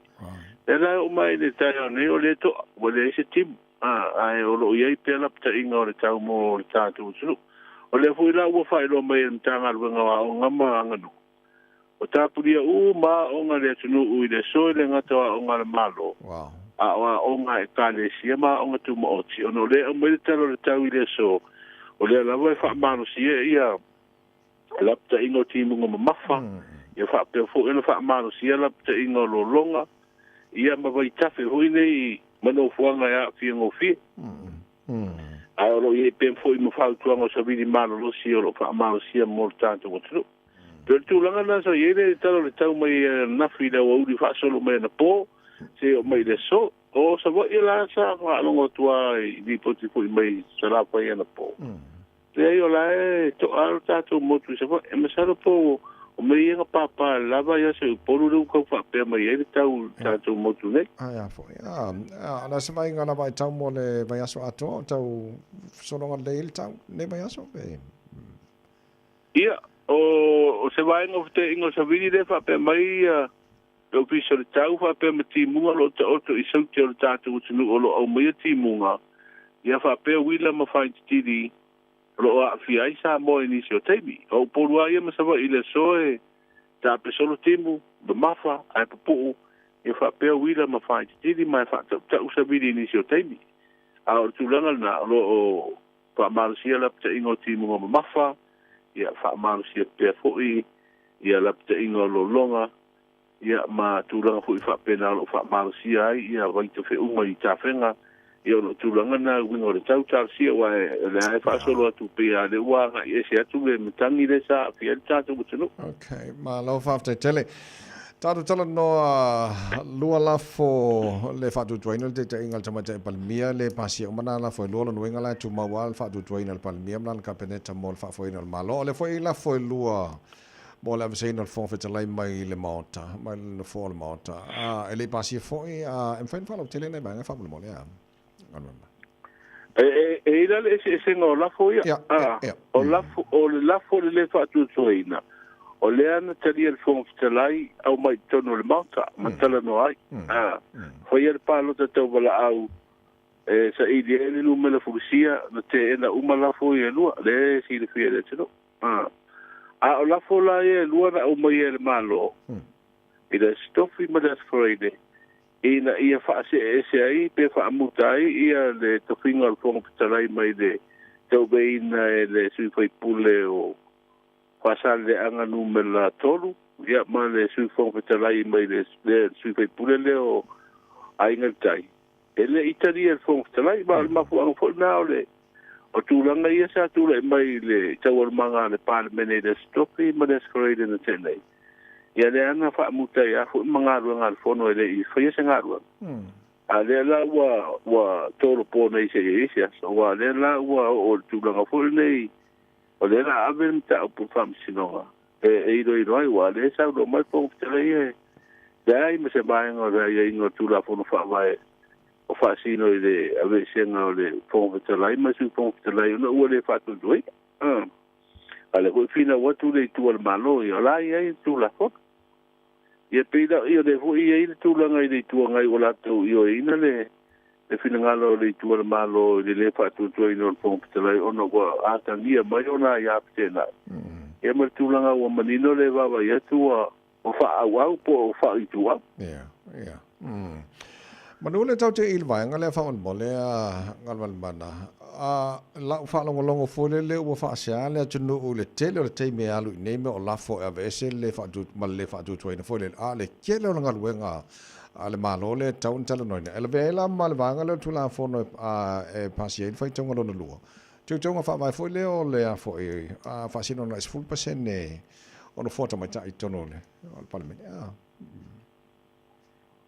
le la o mai le ta ne o le to o le se tim ai o lo ye pe la pta inga o le tau mo le ta tu su o le fu la o fa lo mai tanga lo nga o ngama nganu o ta puria u ma o nga le tunu u le so le nga to o nga le malo wow o nga e ka le si ma o nga tu mo ti o no le o mai ta lo tau le so o le la wa fa ma no si ia lapta ingo timu ngo mafa ia fa pe fo ina fa ma no si lapta ingo lo longa ia ma vai tafe hoine mano fuanga ya fi ngo fi alo ye pe fo mo fa tu ngo so vi malo lo si lo fa ma si mo tanto mo tu per tu langa na so ye le talo le tau mai na fi da o di fa solo mai na po se o mai le so o sa vo ila sa fa lo tu ai di po ti fo mai sala pa ya na po le yo la to al tato mo tu se fa e me sa po o me ia papa lava ia se poru lu ko fa pe mai e tau tato mo tu ne ya fo ya ana se vai ngana vai tau mo le vai aso ato tau sono ngal le tau ne vai aso pe ia o se vai ngo te ingo sa vidi de fa pe mai o piso le tau fa pe mati munga lo te oto i sau te o tato o tunu o lo au mai ti munga ia fa pe wila ma fa tidi lo a fi ai sa mo inicio tebi o poru ai ma sa va ile soe ta pe solo timu de mafa ai pu e fa pe wila ma fa tidi ma fa ta usa bi inicio tebi a o tu langa na lo o pa marsia la te ingo timu ma mafa ia fa marsia pe foi ia la te ingo lo longa ia ma tu langa foi fa pe na lo fa marsia ia vai te fe uma i ta fenga io no tu langa na wingo le tau tar si wa le ai fa solo tu pe ale wa e se atu le mtangi le sa fiel tatu butunu okay ma lo fa te tele tatu tala no lua la fo le fa tu tuaina te ingal tama te palmia le pasi mana la fo lo no ingala tu ma wal fa tu tuaina palmia man ka peneta mol fa fo ina malo le fo ila fo lua mo la vse ina fo fete lai mai le mota mai le fo le mota ele pasi fo em fa fa lo tele ne ba fa mo le ila le se no la fo ia o la fo le fa tu tuaina o le ana tali al fong fitalai au mai tono le mauta matala no ai foi el palo te tau wala au sa ili ele lu mela fusia na te ena umala foi e lua le si le fie le tino o la fola e lua na o mai ele malo i le stofi ma das Friday ina ia faase ese ai pe fa mutai ia le tofinga al fong fitalai mai de tau beina le sui foi pule o pasal le anga numela tolu ia ma le sui fong fitalai mai le sui foi pule le o ainga tai ele itali el fong fitalai ma fu ang fo na le o tulanga ia sa tula mai le tawal manga le parlemene de stopi ma des correde na tele ia le anga fa mutai a fu manga ruanga al fono ele i fa ia senga ruanga ale la wa tolo po nei se isia so wa le la wa o tulanga fo nei o le la aven ta po fam sinonga e iro ai wa le sa do mai po tele dai me se vai ngo dai ngo tula fo no fa vai o fa sino le ave senga le po tele mai su po tele no o le fa tu doi ale ko fina wa tu le tu al malo yo la ia tu la fo ia pida io devo ia tu la ngai de tu ngai ola tu io ina le fina ngalo le tu al malo le fa tu tu ino po tele ono wa ata nia mai ona ia pena ia mer tu la wa manino le va ia tu o fa au po fa i tu yeah manule tau te ilva ngale fa on mole ngal mana la fa longo fole le o fa sia le tunu o le tele o te me alu nei me o la fo avese le fa tu mal le fa tu tuina fole le kele ngal wenga ale malo le tau tala no ele vela mal vanga le tu la fo no e pasien fa tonga no lu tonga fa vai fole o le fo fa sino no es full percent ne ono foto mai tai tono le al parlamento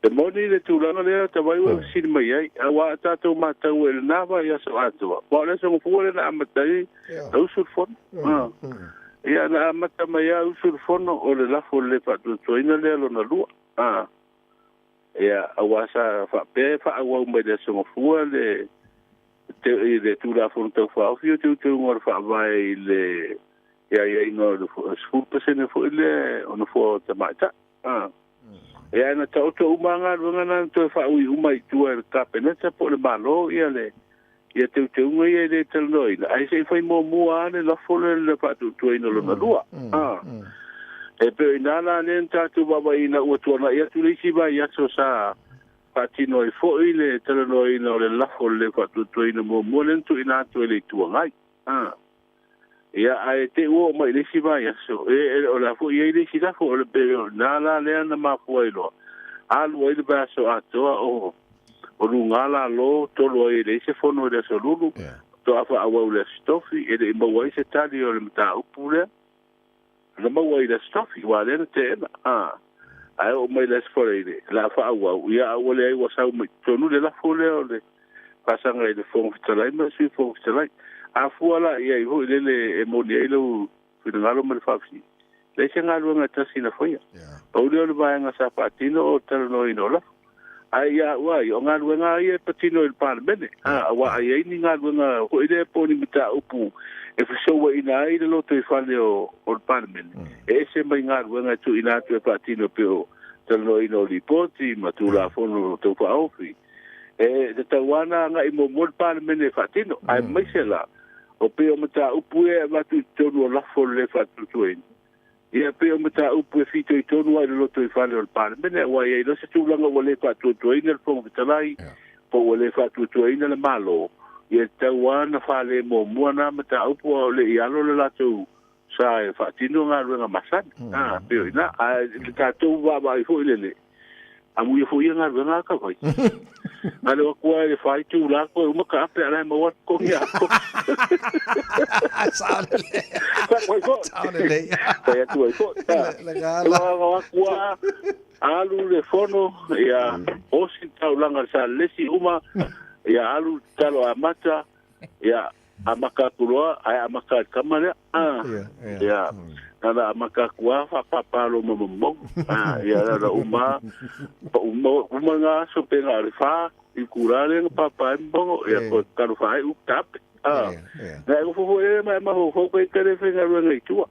e moni le tulanga le ta vai o sin mai ai awa ta to mata o el nava ia so atua po le so fu le na matai o sur fon ia na mata mai o sur fon o le la fo le fa to ina le lo na lu ia awa sa fa pe fa awa mai de so fu le te tu la fon to fa o fio tu ngor fa vai le ia no fu pesen fo le on fo ta mata e ana tauto umanga ngana to fa ui umai tu el kapeneta po le malo ia le ia te ngai le teloi ai se foi mo ane la fole le fa tu ino lo na lua e pe nana nen tatu baba ina o tu na ia tu le si ba ia so sa patino e fo ile teloi no le la fole fa tu ino mo len tu ina tu le tu ngai ia ai te o mai le si vai so o la fu ia le si da fu le pe na le na ma fu ilo alu ile ba so ato o lu ngala lo to lo ile se fo no de so lulu to afa awa le stofi e de mo wai se tali o le mta upule le mo wai le stofi wa le te ai o mai le sfore ile la fa awa ia o le wa sa mo to nu le la fu le o le pasanga ile fo fitalai ma si fo fitalai a fuala ia i hoi lele e moni e lau whingalo ma le whawhi. Le se ngā luanga tasi na whaia. O leo le vāenga sa patino o tala no ino la. Ai ia wai, o ngā luanga ia patino i le parlemene. A wa ai ai ni ngā luanga hoi le poni mita upu e whisowa ina ai le loto i whale o le parlemene. E se mai ngā luanga tu ina atu e patino pe o tala no ino li poti ma tu la fono tau whaofi. E te tawana nga i mo le parlemene fatino. Ai mai se la. O pe o mata upu e watu i tonu o lafo le fatu tueni. Ia pe o mata upu e fito i tonu ai loto i whale o le parlemene. Wa ia i no se tūlanga o le fatu tueni le fonga vitalai. Po o le fatu tueni le malo. Ia tauana whale mo muana mata upu o le i alo le lato sa e fatino ngā ruenga masani. Pe o ina. Le tātou wā i fo i lele. Amu i fo i ngā ruenga ka koi. Ale wa kua e fai tu la ko uma ka pe ala ma wat ko ya ko saule ya tu ai ko la wa kua alu le fono ya osin tau langa sa lesi uma ya alu talo amata ya amaka kuloa ai amaka kamana ya nada amaka kua fa papalo mo ya la uma nga so pe nga fa i kurale nga papa mbongo ya ko karu fa u tap na ko fo e ma ho ko kare fe nga ro tua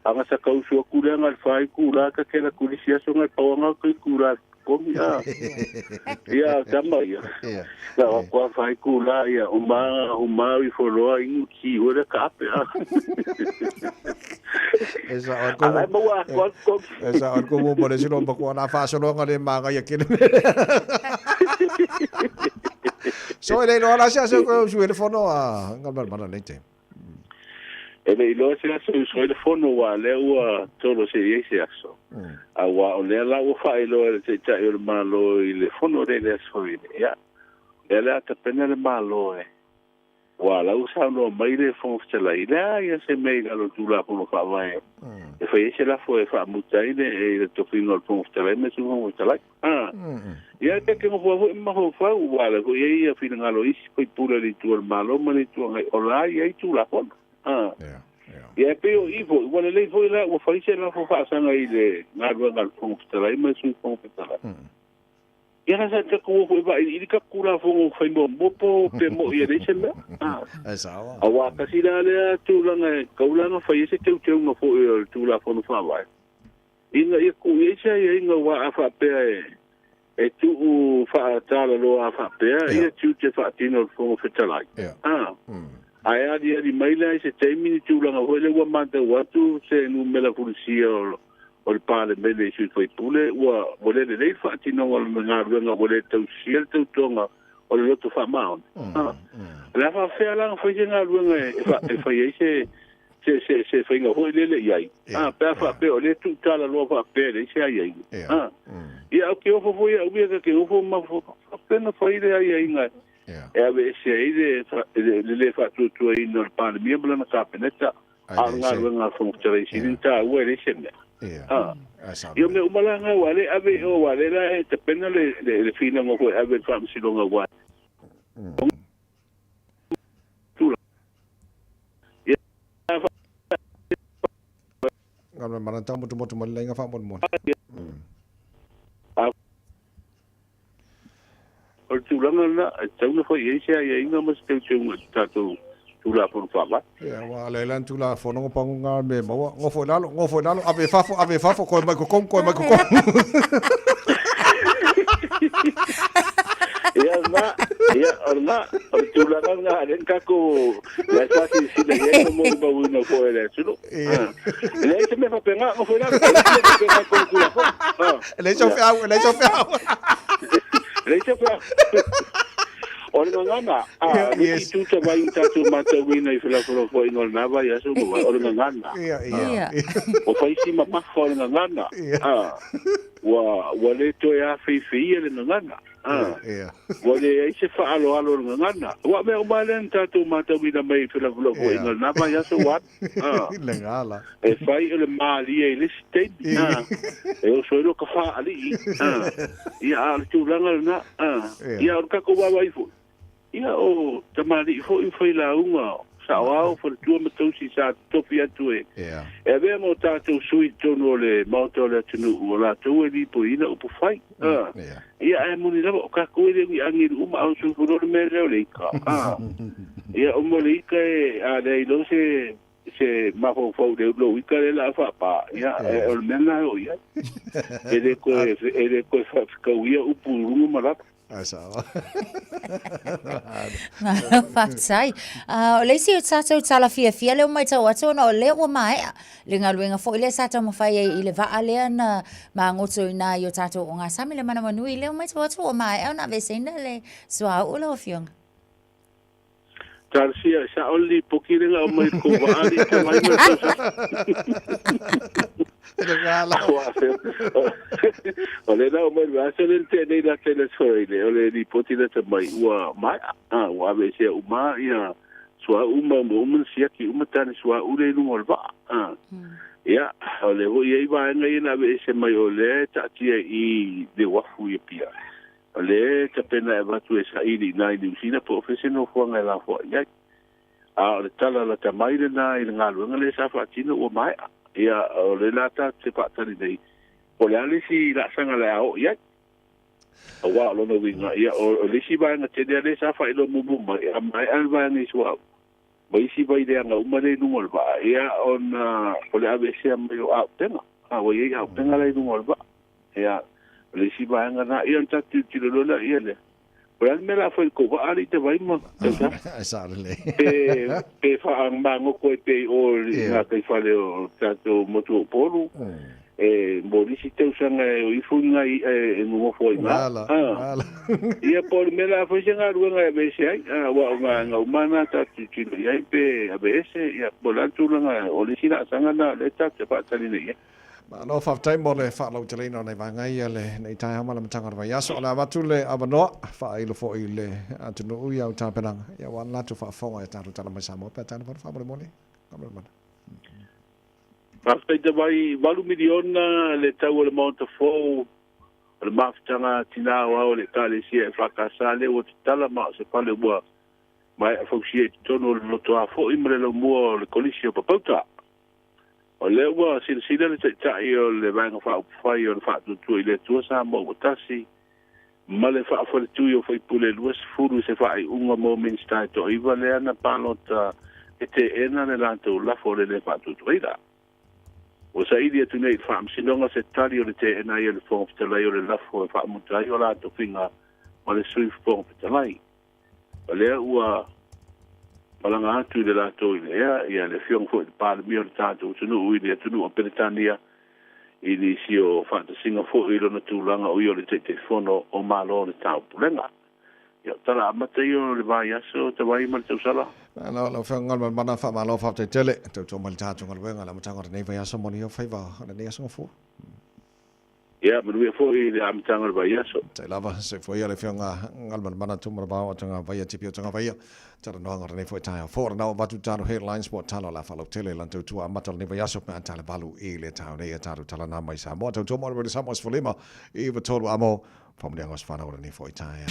anga sa kau su ku le ngal fai ku la ka ke la ku li sia so ngal pa nga ku la ko mi ya tama ya la ko fai ku la ya o ma i fo lo i ki o le ka pe esa on ko mo pode sino ba ko na fa so lo ngale ma ga ya kile so ele no ala sia so ko su ele fono a ngal ba na lente ele ilo se so ele fono wa le wa todo se ese aso a wa le la o fa ilo se cha il malo il fono de le so ya ele ta pena le malo wa la usa no mai de fon stela ila ya se me galo tu la por fa vai e fa ese la fo e fa mutai de e to fino fon stela me su mo stela ya que mo fa wa la ko ye fino galo is ko pura di tu malo mani tu ngai ola ye tu la fon ya pero ivo wala le foi la o fa ese la fo fa sanga ile ngalo ngal fon stela me su fon stela ia rasa te ko ko ba i ka kura fo ngo fa mo po pe mo ia de sela sawa awa ka sila le tu langa ka ulanga fa ese te no fo tu la fo no fa vai inga ia ku ese ia inga wa fa pe e tu fa ta lo fa pe ia tu te fa tino fo fa ta lai ai dia di maila ese te mini tu langa ho le wa manta wa tu se no me la policia o le pale mele su foi pule wa vole le fa tino o nga nga vole tu siel tu tonga o le to fa maun la fa fe ala foi nga nga fa se fa nga ho le yai pa fa pe o le tu tala lo fa pe le se ai ia o ke o fo ia uia ke o fo ma fo pe na fa ile ai nga e ave se ile le fa tu i no pale mi bla na kapeneta nga fo tere sininta o le se yo me umalanga wale ave o wale la te pena le fina mo ko ave fam si longa wa ngam mana tamu tu mo lenga fa mo o tu langa na tau no foi ese ai inga mas te tu tu la por fa ba ya wa le lan tu la fono pa nga me mo ngo fo lalo ave fa ko mai ko ya orna tu la nga ren ka ko la sa si le mo ba uno ko ele chulo le se me fa penga ngo fo lalo ko tu la le chofa Ora ngana tu te vai tu mata wina I fela fo ingol na vai aso ko ora ngana o fai si ma fo ngana wa le to ya fi le ngana wa le se fa alo ngana wa me o malen tu mata wina mai fela fo ingol na vai aso wa lengala e fai le mali e le state e o so lo ka fa ali ia tu langa na ia ka ko wa vai fo ia o tamari fo foi la unha sa o fo tu me tu si sa topi atu e ve mo ta tu sui tono le moto le tunu o la tu e di po ina o po fai ia e mo ni la ka ko e wi angi uma o su fo me le ka ia o mo le ka e a le lo se ma fo de lo ika le la fa pa ia e o mena o ia e de ko fa ka wi o pu ru ma la sawa Fatsai. Le si tsato tsala fia le mai tau atu no le o mai. Le ngaluenga fo le sato mo fai I le va ale na mangoto ina yo tato o nga sami le mana manui le mai tau atu o mai. Ona vesena le swa o lo fiong. Tarsia sa oli pokire la mai ko va ali te mai ole na mai va se le te nei da tele soile ole di potile te mai wa mai wa ve se uma ia swa uma mo sia ki uma tani swa ule no va ia ole ho ia va ngai na ve se mai ole ta ti I de wa fu ia pia ole te pena va tu esa ili na ni sina professional fo ngai la fo ia le tala la te mai na I ngalo ngale sa fa tino o mai ia o le lata te patani nei o le ale si la sanga le au ia Wa lo no winga ia o le si ba nga te le sa fa ilo mumu mai mai alva ni swa. Mai si ba ide nga umare no mol ba ia on o le ave se mai o aptenga. Wa ia aptenga le no mol ba. Ia le si ba nga na ia ta ti lo la ia le. Well, me la foi ko ba ali te vai mo. Sa le. Pe fa ang mango ko pe o nga kai fa le o tato moto polu. Mo si te usanga o ifunga no foi ma. Ia por me la foi nga ruanga be se wa nga umana ta ti ia pe abs ia bolantu nga o le sila sanga na le ta te pa tali ne. Ma no fa time mo le fa lo telino nei vanga ia le nei tai hama le matanga vai aso la watu le abano fa ilo fo ile atunu u ia ta penanga ia wan la tu fa fonga ta tala mai samo pe ta fa mo le moni kamera mana Pasta te vai valu miliona le tau le monta fo le maftanga tina wa le kale si e fracasale o tala ma se pale boa mai fo si tono lo to fo imre lo mo le colisio papauta o le ua silsila le tai o le vanga fa fai o fa tu ile tu sa mo tasi ma le fa fo tu yo foi pule luas furu se fai unga moment sta to iva le ana palota ete ena le lanto la fo le fa tu ida o sa idia tu nei fam sinonga se tali o le te ena ia le fo te lai o le la fo fa mo tai o la to finga ma le sui fo te lai o le ua Palanga atu de la to ia le fiong fo pa mi o tato tunu ui le tunu o Britania i ni sio fa de Singapore i lo na tulanga o le telefono o malo le tau pulenga ia tala matei o le vai aso te vai mal te usala no lo fa ngal mana fa malo fa te tele to mal tato ngal wenga la matanga nei vai aso moni o fa va nei aso fo ia manu fo i le amtanga vai aso te lava se fo ia le fianga ngal mana tu mar ba o tanga vai tipi o tanga vai tara no ngara nei fo tai for na batu tano headlines what talo la fa lo tele lan tu a matal nei vai aso pa tala balu e le tau nei taru tala na mai sa mo to mo re sa mo sfolema e va tolo amo fa mo ngos fa na nei fo tai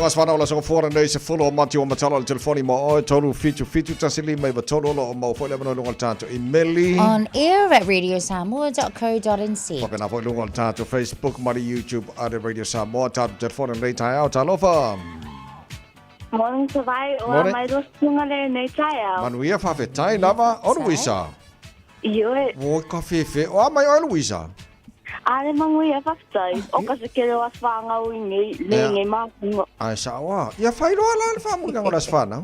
Ngas fana ola so fora nei se follow mati o matala le telefoni mo o tolu fitu tasili mai batolo lo mo fo le no ngol tanto email on air at radiosamoa.co.nz Papa na fo ngol tanto Facebook mari YouTube at Radio Samoa tanto telefoni nei tai out alofa Morning to vai o mai dos tungale nei tai out Manuia fa fe tai lava o Luisa Io o cafe fe o mai o Luisa Ale mangui e whaktai, o ka se kere o aswanga ui nge mākunga. Ai sawa, ia whai roa la le whamunga ngora aswanga.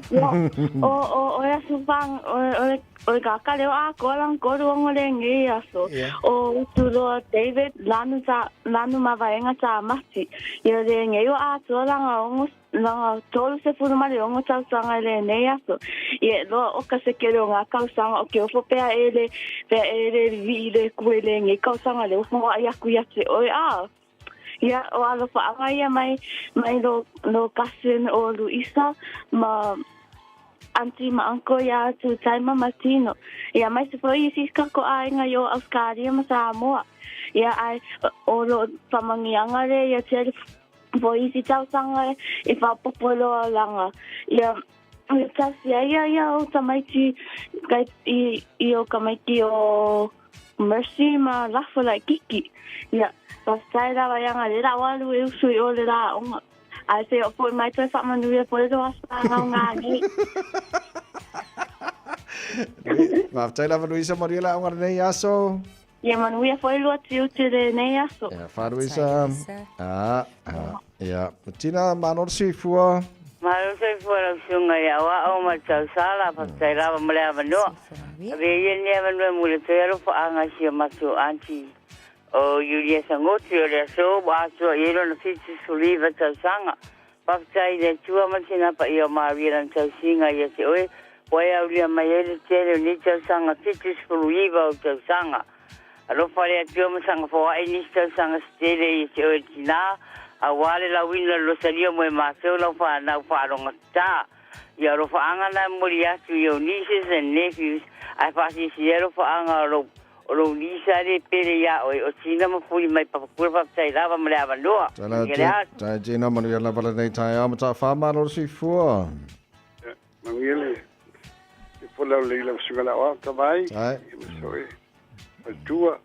O e asu whang, o e kakare o a kolang koruongo le nge aso. O uturo David, lanu mawaenga sa mati. Ia le nge o a tuolanga ongos, langa tolu se furumari ongo tausanga le nei aso. Ia loa o ka se kere o ngā kausanga o ke ofo pea e le vi le kue le nge kausanga le ufo ai aku yate oi ia o alo whaanga ia mai no cousin o Luisa ma auntie ma uncle ia tu taima Martino ia mai se foi isi kako ai nga yo Australia ma Samoa ia ai o lo pamangianga le ia te foi isi tausanga e fa popolo langa ia tasi ia o tamaiti kai i o kamaiti o Mercy ma lafo la kiki. Ya, pasai la vayanga le la walu e usui o le la onga. Ai se o foi mai toi fa manu e foi do asa nga ni. Ma pasai la Luisa Mariela onga nei aso. Ya manu e foi lo tiu te nei aso. Ya fa Luisa. Ya, Tina manor si fua. Malo se fuera sunga ya wa o ma sala pasai la mole vano. Ve ye vano mule pero fa anga si ma so anti. O Julia Sangoti o le so ba so yero na fiti suliva sanga. Pasai de tua matina pa io ma viran singa ye se oi. Wai au lia mai ele tere ni sanga fiti suliva o sanga. Alo fare tua sanga fo ai ni sanga stele ye se oi tina. a wale la wina lo salia mo ma so lo fa na fa ronga ta ya ro fa anga na moria to your nieces and nephews I fa si ro fa anga ro nisa de pere ya o sina mo fui mai pa kurva sai lava mo lava no ta jina manu ya la vala nei tai ama ta fa ma lo si fu Mangile, pola leila sugala wa tabai. Ai. Soi. Tua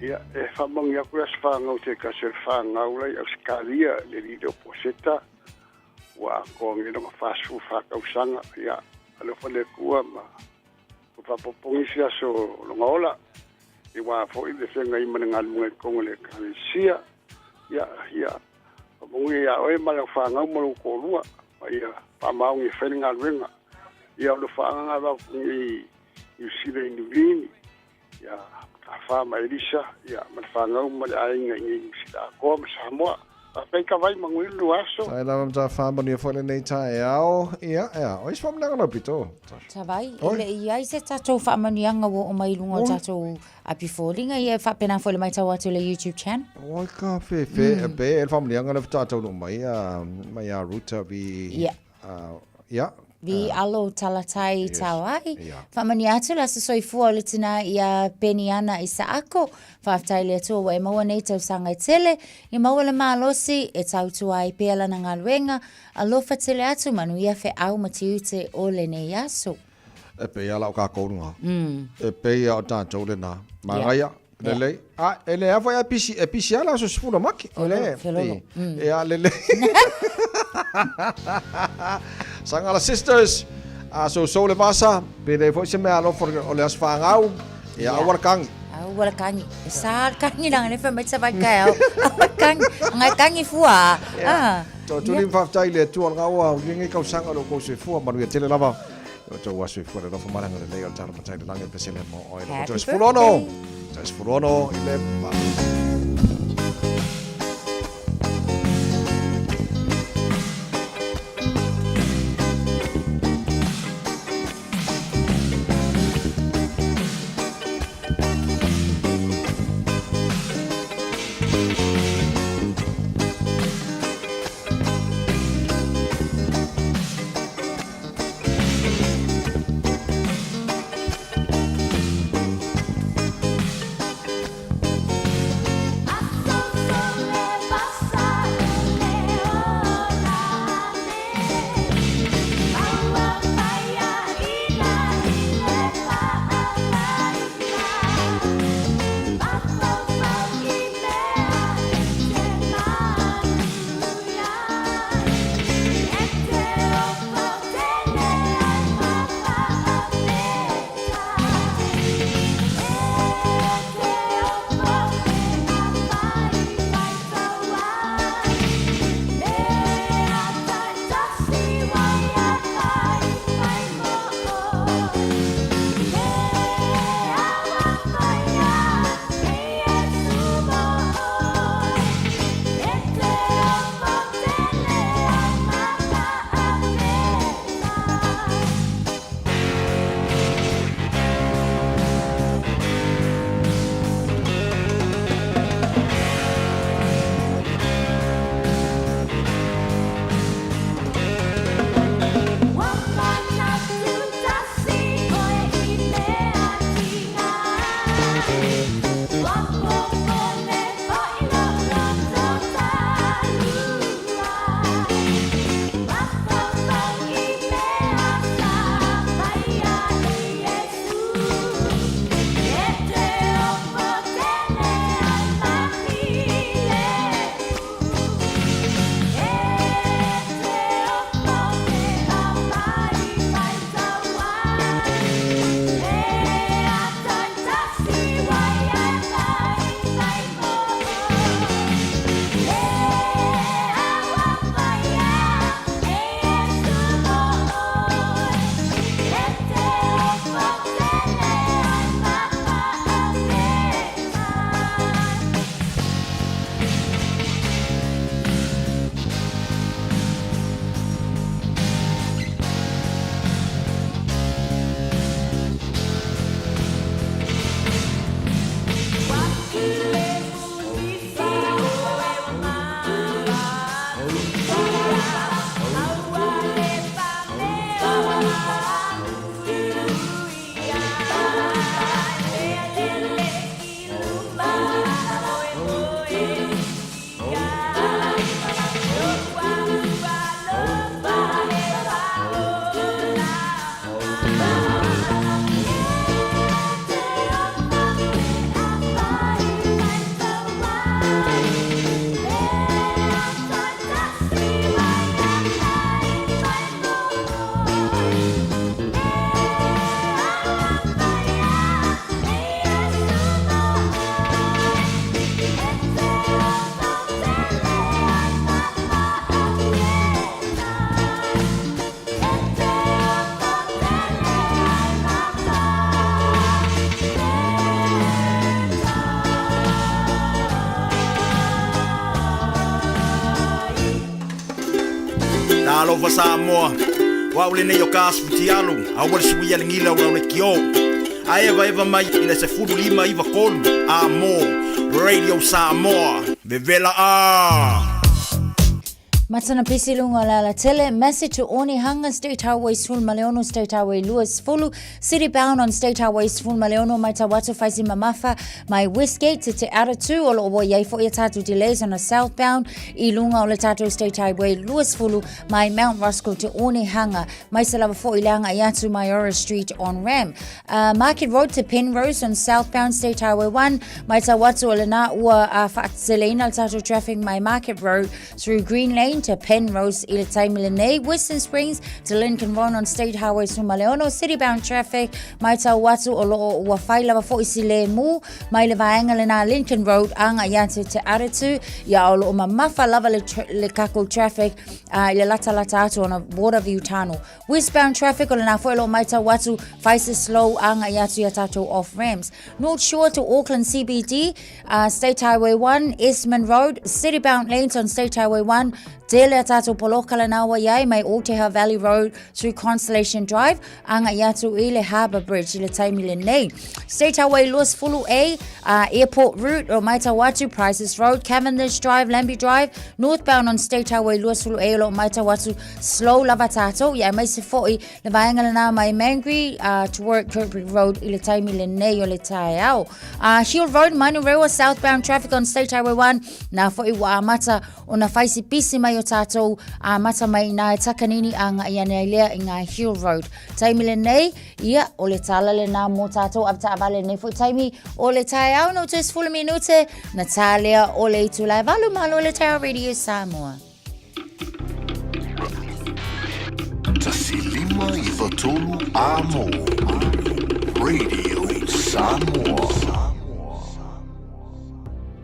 ia e famang ya kuas fa ngau te ka se fa ngau lai auskalia le lido poseta wa ko ngi no fa su fa ka usanga ya alo fa le kua ma ko fa popongisia so lo ngola i wa fo i le senga i mananga mo ko le kalisia ya mongi ya o ma le fa ngau mo ko lua ia pa mau ngi feninga wenga ia lo fa nga ba ngi i sile ni vini ya ka fa ma elisa ya ma fa ngau mo ai ngi sida ko ma Samoa pe ka vai mangui lu aso sai la ta fa ma ni fo le nei tai ao ia o is fam na no pito ta vai le ia se ta to fa ma ni anga wo o mai lunga ta to a bifolinga ia fa pena fo le mai ta wa to le YouTube channel o ka fe be el fam ni anga le ta to no mai a ruta bi ia Vi alo talatai tawai. Whamani atu la sa soifua le tina ia peniana i sa ako. Whaftai le atua wa e maua nei tau sanga tele. I maua le maalosi e tau tua i pēla na ngā luenga. Alofa tele atu manu ia fe au matiute o le nei aso. E pe ia lau ka kourunga. E pe ia o tātou le nā. Maraia. Lele. Ele ava ia pisi ala so sfura maki. Ole. E a lele. Sangala sisters so le vasa pede foi se me alo for ole as fangau e awar kangi sar kangi nang le fa mai sa vai kai awar kangi ngai kangi fua to tu lim fa tai le tu nga wa ngi ka sanga lo ko se fua maru tele lava to wa se fua le fa maranga le o tala matai lange pesele mo o to es furono ile malo fa Samoa wa ule ne yo kas futialu a wal suia ngila wa le kio a eva mai ina se fulu lima iva kolu a mo Radio Samoa vevela a Matana Pisilunga la tele message to Oni Hanga State Highway Sul Maleono State Highway Lewis Fulu City bound on State Highway Sul Maleono my Tawatu Faisi Mamafa my Westgate to Aratu or Obo Yafo Yatatu delays on a southbound Ilunga Olatatu State Highway Lewis Fulu my Mount Roscoe to Oni Hanga my Salava for Ilanga Yatu Mayora Street on Ram Market Road to Penrose on southbound State Highway 1 my Tawatu Olana Ua Fatselena Tatu traffic my Market Road through Green Lane to Penrose, Ilatai Milene, Western Springs to Lincoln Road on State Highway Sumaleono, city-bound traffic, Maita Watu Olo Wafaila Fo Isile Mu, Mailevaangalena, Lincoln Road, Anga Yatu to Aratu, Yaolo Mamafa Lava Lekako traffic, Ilata Latatu on a Waterview Tunnel. Westbound traffic on Afuelo Maita Watu, Faisa Slow, Anga Yatu Yatato off Rams. North Shore to Auckland CBD, State Highway 1, Eastman Road, city-bound lanes on State Highway 1, Dele Tato Polokalanawa Yai, my Oteha Valley Road through Constellation Drive, Anga Yatu Ile Harbour Bridge, Ile Taimile Lane. State Highway Luas Fulu A, Airport Route, or Maitawatu, Prices Road, Cavendish Drive, Lambie Drive, northbound on State Highway Luas Fulu A, or Maitawatu, Slow Lavatato, Ya Maisifoi, Levayangalana, my Mangri, to work Kirkbride Road, Ile Taimile Lane, Ile Taiao. Hill Road, Manurewa, southbound traffic on State Highway 1, na for Iwamata, on a Faisi Pisi Mayo Tato, Mata Mai na Takanini ang Yanelea in Hill Road. Taimile nei, ia, ole tala le na mo tato abta avale nei fo taimi, ole taiao no tes full minute, Natalia, ole tulai valu malo le taiao Radio Samoa. Tasilima I Watolu Amo Radio Samoa.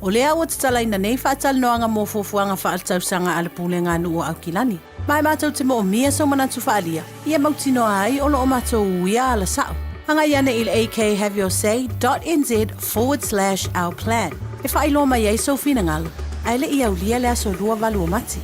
O lea ua tatalaina nei whaatalanoanga mō fofuanga whaaltausanga ala pūlenga nu o Aukilani. Mai mātou te mo o mia so manatu whaalia. Ia mautinoa ai o lo o mātou uia ala sao. Hanga iana il akhaveyoursay.nz/our plan. E whailo mai ei so fina ngalu. Aile ia ulia lea so rua valu o mati.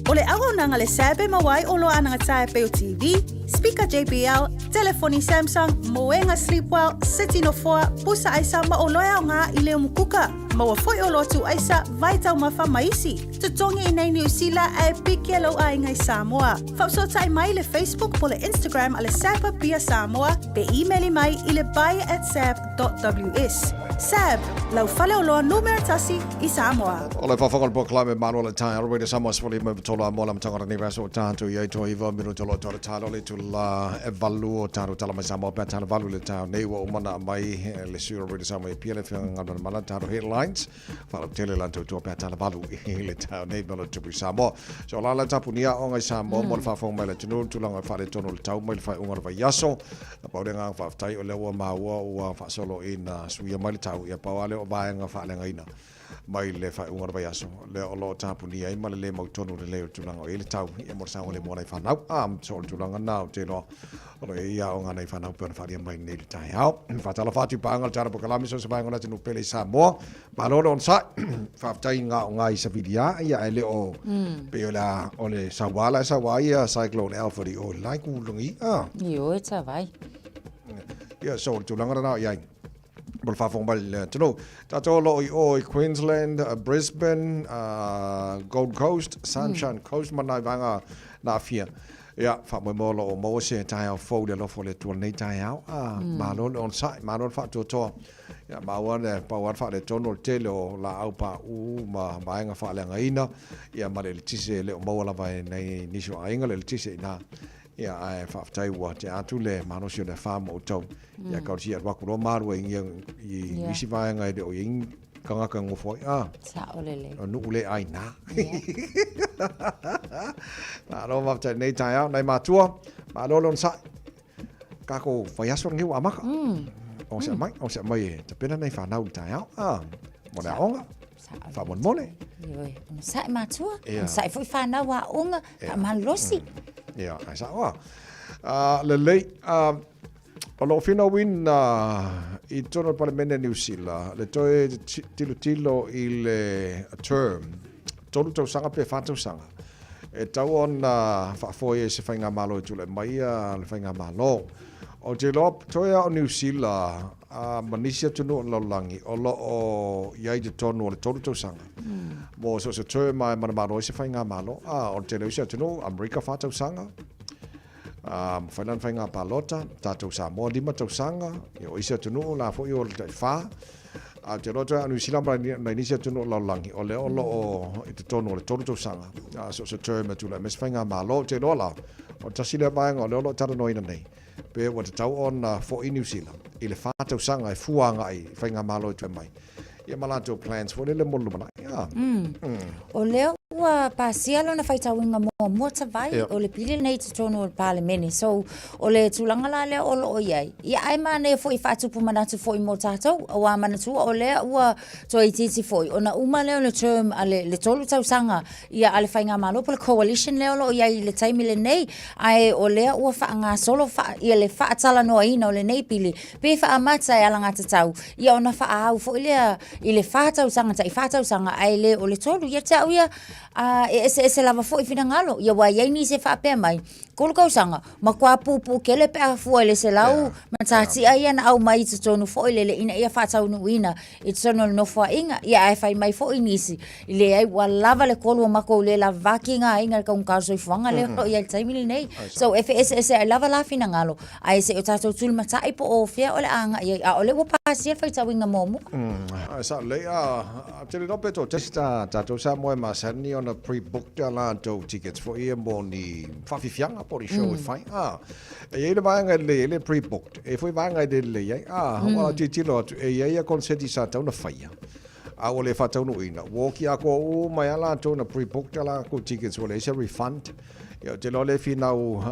O le aho nanga le sabe mawai o lo ananga tae peo TV, speaker JBL, telefoni Samsung, moenga Sleepwell, City no 4, pusa aisa ma o loea o ngā i leo mukuka. Maua foi o lotu aisa, vai tau mawha maisi. Tutongi i nei New Zealand e piki alo a ingai Samoa. Whapsota mai le Facebook po le Instagram a le Sapa Pia Samoa, pe emaili mai i le buy@sap.ws. Sab, lau fale o loa numero tasi i Samoa. O le whawhangal po klame manu le tai, aro reide Samoa swali mo tola mola mtangara ni vaso o tātou i eito iwa miro tolo tolo tālo le tula e valu o tātou tala mai Samoa pia tāna valu le tāo nei wa umana mai le sura reide Samoa i pia le whiangana mana tātou headlines. Whala tele lantou tua pia tāna valu i le tāo nei malo tupu Samoa. So la tapu nia o ngai Samoa mo le whawhong mai le tunu tulanga whare tono le tau mai le whai ungara vai yaso. Na paurenga whaftai o lewa maua ua whasolo i na suia mai le tau ia pauale o vaenga whaalenga ina. Mai le whai ungara vai yaso. Le o lo tapu nia ima le mau tonu le leo tulanga o i le tau. Ia mora sao le mora i whanau. So le tulanga nao te no. Oro e ia o ngana i whanau pēna wharia mai nei le tai hao. Whatala whatu paanga le tāra po kalami so se vaenga na tenu pele Samoa. Malolo on sa. Whaftai ngā o ngā i Savidia. Ia e le o peo la o le Sawala Sawaia Cyclone Alfred o laiku lungi. Io e ta vai. Ia so le tulanga nao iai. Bol whawhong mai tino. Tato lo i Queensland, Brisbane, Gold Coast, Sunshine Coast manai vanga na fia. Ia, whamoe molo o Mose tai au fau le lofo le tua nei tai au. Malon on sai, malon whatu toa. Ia, maua le pauan wha le tono le tele o la au pa u ma maenga wha le ngaina. Ia, ma le tise le o maua lava nei nisho ainga le tise ina. Ia, ai whaftai ua te atu le manosio le whama o tau. Ia, kaurisi at wakuro marua i nisi vaenga e de o ing kangaka ngofoi. Sa olele. Nu ule ai na. Na ro waftai nei tai au, nei matua. Ma lolon sa. Kako whaiaso ngiu amaka. O se mai, te pena nei whanau tai au. Mone aonga. Whamon mone. Sa matua. Sa fui whanau a onga. Malosi. Ia, ai sa oa. Le lei, o lo fina win i tono parlamene New Zealand, le toe tilo i le term, tolu tau sanga pe whatau sanga. E tau ona whaafoi e se whainga malo tule mai le whainga malo. O te loa toia o New Zealand, manisia tunu o laulangi, o lo o iai te tonu o le tolu tausanga. Mo so se toia mai manamaro e se whainga malo, o te leusia tunu, Amerika wha tausanga. Whainan whainga palota, tātou sa moa 5 tausanga, o isia tunu la fo i o le tai wha. Te roto anu sila mai nisia tunu o laulangi, o leo lo o i te tonu o le tolu tausanga. So se toia me tula, mes whainga malo, te loa la, o tasile maenga o leo lo tara noina nei. Pe wa te tau on for i New Zealand. I le whātau sanga e fuanga ai whainga malo i tue mai. Ia malato plans for le molu mana. O leo ua pasialo na whaitawinga mo tawai o le pili nei te tonu o le palemene. So o le tulanga la leo o lo o iai. Ia ai mane fo i whātupu manatu fo i mo tātou. O a manatu o leo ua to i titi fo i. O na uma leo le term le tolu tau sanga ia ale whainga malo po le coalition leo lo o iai le taimile nei. Ai o leo ua whaanga solo ia le whaatala noa ina o le nei pili. Pe whaamata e alanga te tau. Ia o na whaahau fo i le whaatau sanga ta i whaatau sanga ai le o le tolu. Ia tau ia ese lava fo i fina ngalo. Ia wa iai ni se whaapea mai. Kolo kau sanga, ma kua pupu kele pe a fua le se lau, ma tati ai ana au mai te tonu fo i le ina ia whaatau nuina, i te tonu no fua inga, ia ai whai mai fo i nisi. I le ai wa lava le kolo o mako le la vaki nga inga ka unkau soi fuanga le ho i al taimili nei. So ese ai lava la fina ngalo, ai se o tatou tulu matai po o fia o le anga, ia o le wapasia whaitau inga momu. Sa le te le nope to testa tatou sa moe masani on a pre-book te ala tau tickets fo i mo ni whafifianga po i show fai. E le vanga le pre-booked. E foi vanga le ia. Wala titilo e ia consenti sa tau na faia. O le fa tau no ina. Woki ako o mai ala tau na pre-booked ala ko tickets wala se refund. Ia te lo le finau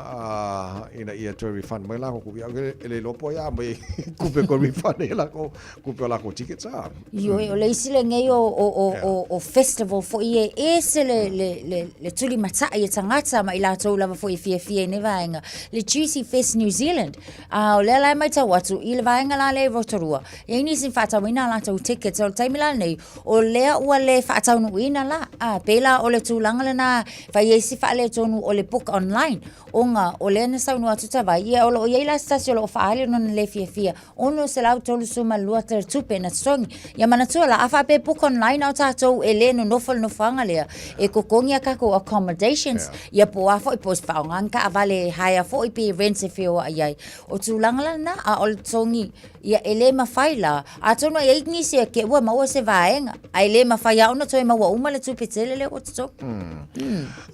ina ia to refund mai la ko ia le lopo ia mai kupe ko refund ia ko kupe la ko tickets Io o le isile ngai o festival fo ia ese le tuli mata ia tangata mai la to lava fo i fia ne vaenga le Juicy Fest New Zealand o le la mai tau atu i le vaenga la le Rotorua ia ni sin fata wina la to tickets o taimi la nei o le ua le fata no wina la pela o le tulanga le na fa ia si fa le tonu o le book online onga o le na sau no atu tava ia o ia la stasio o fa ale no le fia ono se la tolu suma lua ter tupe na song ia mana tu la afa pe book online au tatou e le no nofal no fanga lea e kokongia ka ko accommodations ia po afo i post fa nganga avale haya fo i pe rent se fio ai o tulanga na a o tongi ia ele mafaila a tono ia igni se ke wa maua se vaenga ai le mafaia ona toi maua uma le tupe tele le o tso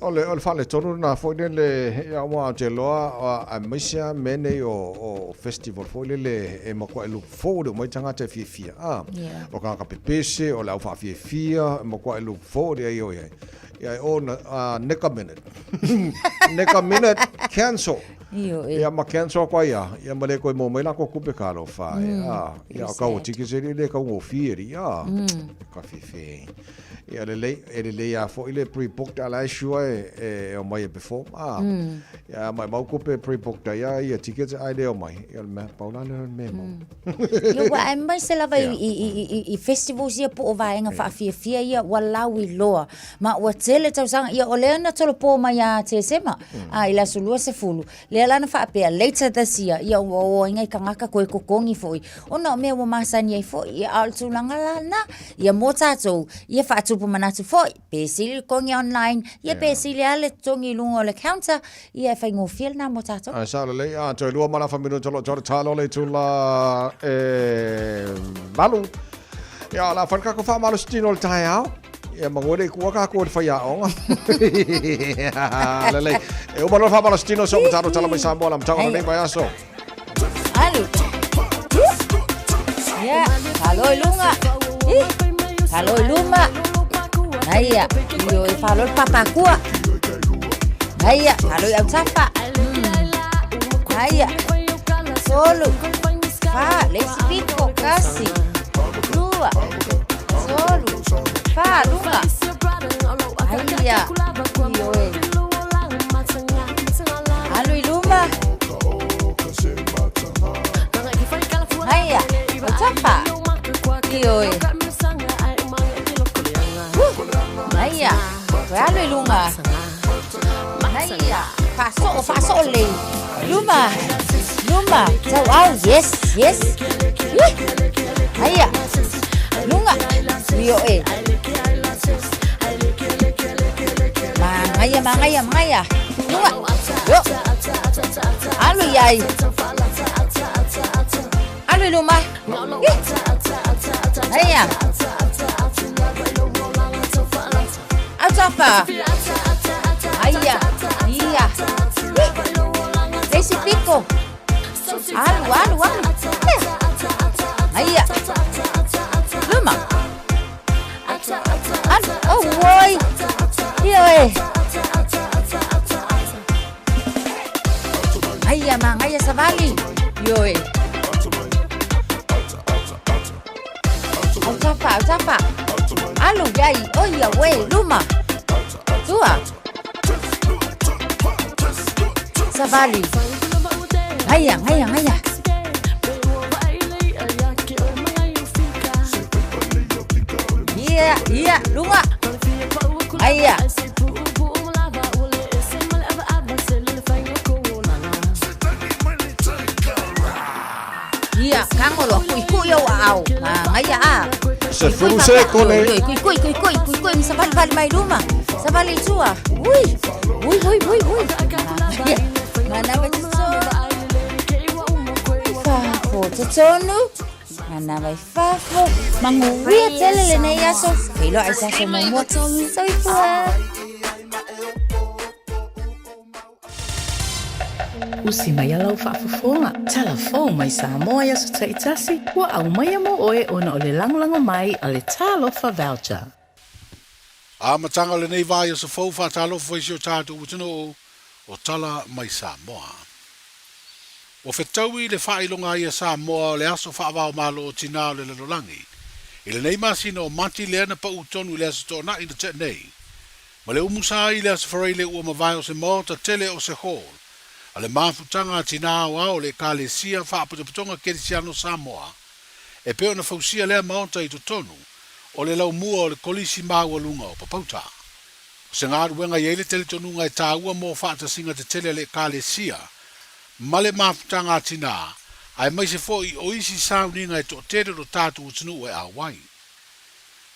ole fale tonu na fo le ia wa te loa a misia mene o festival fo le e mako lu fo de mo tanga te fia o ka pepese o la fa fia mo ko lu fo de ai ia on neka minute cancel ia ma cancel ko ia ma le ko mo mai la ko kupe kalo fa ia ka o tiki se le ka o fieri ka fifi ia le ia fo ile pre-booked ala shua e o mai before ia mai mau kupe pre-booked ia tickets ai le o mai ia me paula le memo yo wa mai se lava i festivals ia po vaenga fa fia ia walawi loa ma wa tele tau sanga ia o le na tolo po mai a te sema ila sulua se fulu le la na fa pe later this year ia o ngai kangaka ko kokongi foi ona me wa masani ai foi ia al tulanga la na ia mota to ia fa tu manatu foi pe sil kongi online ia pe sil ale tongi lungo le counter ia fa ngo fiel na mota to sa le to lu mana fa minuto lo talo le tula balu ia la fa ka fa malo stino tai au ia mangore ku ka ko fa ya onga le e o malo fa malo stino so mata tala mai sambo lam tanga nei vai aso alu ya halo lunga halo lunga Naya, yo e falo papakua. Naya, halo yang sapa. Naya, solo. Fa, lespiko kasi. Lua, solo. Fa, lunga. Naya, yo e. Halo iluma. Naya, sapa. Yo e. Naya, halo ilunga. Faso le. Luma. Tau au, yes. Haya. Lunga. Yo Mangaya. Lunga. Yo. Alu yai. Alu luma. Haya. Atapa. Haya. Iya. Esse pico. Alu. Haya. Luma. Oh, boy. Yo. Haya mangaya sabali. Yo. Atapa. Alu yai. Oh, ya we. Luma. Tua. Sabali. Haya. Iya, lunga. Haya. Iya, kangolo kuy yo au. Haya ah. Se furuse kole. Kuy sabali mai luma. Sabali tua. Ui. Mana beso. Tonu. Ana vai fafo. Manguia tele ne yaso. Filo aisa so mo. Soy fua. Usi mai alau whaafafonga. Telefon mai Samoa ia so taitasi. Wa au mai mo oe ona o le langolango mai a le talofa voucher. A matanga le nei vai o sa fau fa talofa i si o tātou utino o tala mai Samoa. O whetaui le whailonga ia Samoa o le aso whaavao malo o tina o le lalolangi. I le nei masina o mati le ana pa utonu le aso tōna i le te nei. Ma le umusa i le aso whareile ua mawai o se mōta tele o se hall. A le mafutanga tina o au le ka le sia whaaputoputonga kerisiano Samoa. E peo na fausia lea maonta i tonu o le lau mua o le kolisi maua lunga o papauta. O se ngāru wenga i eile tele tonunga e tā ua mō whaata singa te tele le ka le sia. Ma le mafutanga tina ai mai se fo i o isi sauninga e to tere ro tātu utinu e a wai.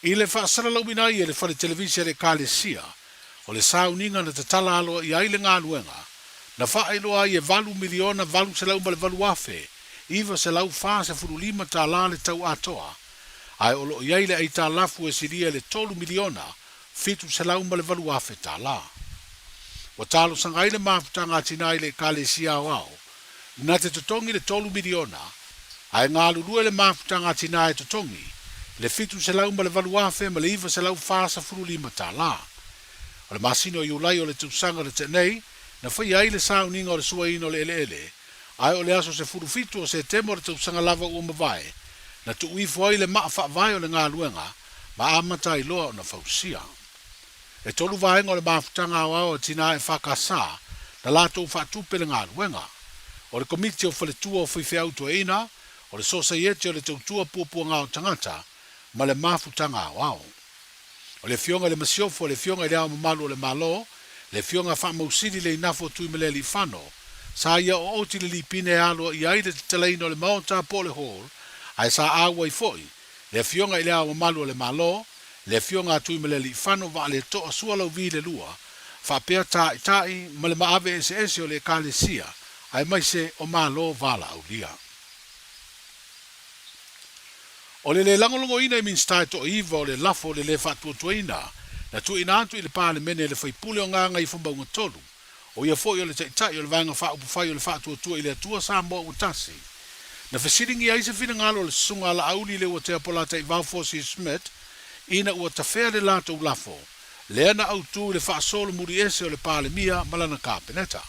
I le whaasara laumina i e le whare televisia le ka le sia o le sauninga na te tala aloa i aile ngāru wenga. Na whaeloa i e valu miliona valu se lau ma le valu afe, iwa se lau wha se furu lima tā la le tau atoa. Ai olo i aile ai tā lafu e siria le tolu miliona, fitu se lau ma le valu afe tā la. Wa talo sanga ile mafutanga tina ile kale sia wao, na te totongi le tolu miliona, ai ngā lulua le mafutanga tina e totongi, le fitu se lau ma le valu afe ma le iwa se lau wha se furu lima tā la. O le masino i ulai o le tusanga le tenei, na whai ai le sauninga o le suaino le ele, ai o le aso se furufitu o se temo le tausanga lava ua mawai, na tu uifu ai le maa whaavai o le ngā luenga, ma amata i loa o na fausia. E tolu vaenga o le mafutanga au au tina e whakasa, na lato u whaatupe le ngā luenga. O le komiti o whaletua o whiwhi auto e ina, o le sosaiete o le tautua puapua ngā o tangata, ma le mafutanga au au. O le fionga le masiofo o le fionga i le au mamalu o le malo, le fionga wha mausiri le inafo tui mele li whano, sa ia o oti le lipine e aloa i aile te teleino le maonta po le hall, ai sa awa i foi, le fionga i le awa malu o le malo, le fionga tui mele li whano wa le toa sualau vi le lua, wha pea tai ma le maave ese o le kale sia, ai mai se o malo vala au lia. O le langolongo ina i min stai to iwa o le lafo le whatuatua ina, na tu ina atu i le pāle mene le whaipule o nganga i whambaunga tolu. O ia fo i o le taitai o le vanga whaupu whai o le whatuatua i le atua Samoa utasi. Na whasiringi aise whina ngalo le sunga la auli le ua te apolata i Vaufosi Smith, ina ua tawhea le lato u lafo. Le ana autu le whaasolo muri ese o le pāle mia malana kāpeneta.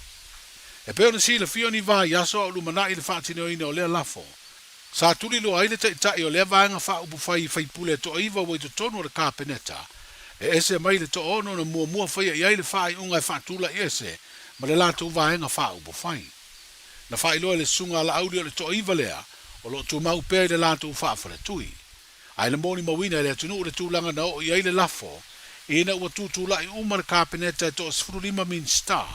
E peo na si le fioni vai aso au lumana i le whaatino ina o lea lafo. Sa tuli lo aile taitai o lea vanga whaupu whai whaipule to iwa wai to tonu o le kāpeneta. E ese mai le to ono na mua whaia i aile whai unga e whaatula i ese, ma le lato vaenga whaupu whai. Na whai loa le sunga la audio le to iwa lea, o lo tu mau pēr le lato whaafare tui. Ai le moni mawina le atunu le tūlanga na o i aile lafo, ina ua tūtula i umar kāpeneta e to asfurulima min star,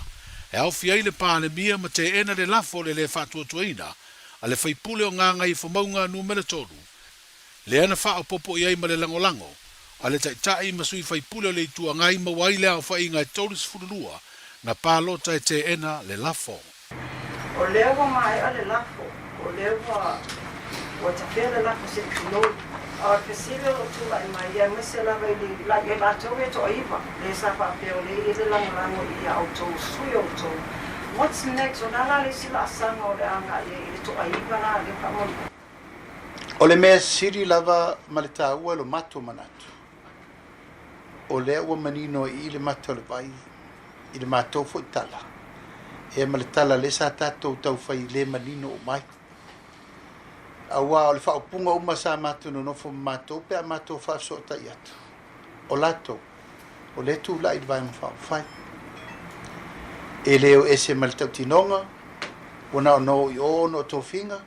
E au fiai le pāle mia ma te ena le lafo le whātua tuaina, a le whaipule o ngā ngai whamaunga numera tolu. Le ana wha popo i ai ma le langolango, a le tai ma sui whaipule o le tua ngai ma waile au whai ngai taulis furulua, na pālota e te ena le lafo. O lewa mai a le lafo, o lewa o te whea le lafo se kinoi, a te sile o tula i mai ia mese lawa i la e la tau e to iwa, le sa whapea o le i le langolango i au tau sui o tau. What's next? O nala le sila asanga o le anga i le to iwa na le whamoni. O le mea siri lava ma le tāua lo mato manatu. O le ua manino i le mato le vai, i le mato fo i tala. E ma le tala le sa tātou tau whai le manino o mai. Awa o le whaupunga uma sa mato no nofo mato, pe a mato whaaso o tai atu. O lato, o le tū lai vai ma whai. E leo ese ma le tau tinonga, wana o no i ono tō whinga,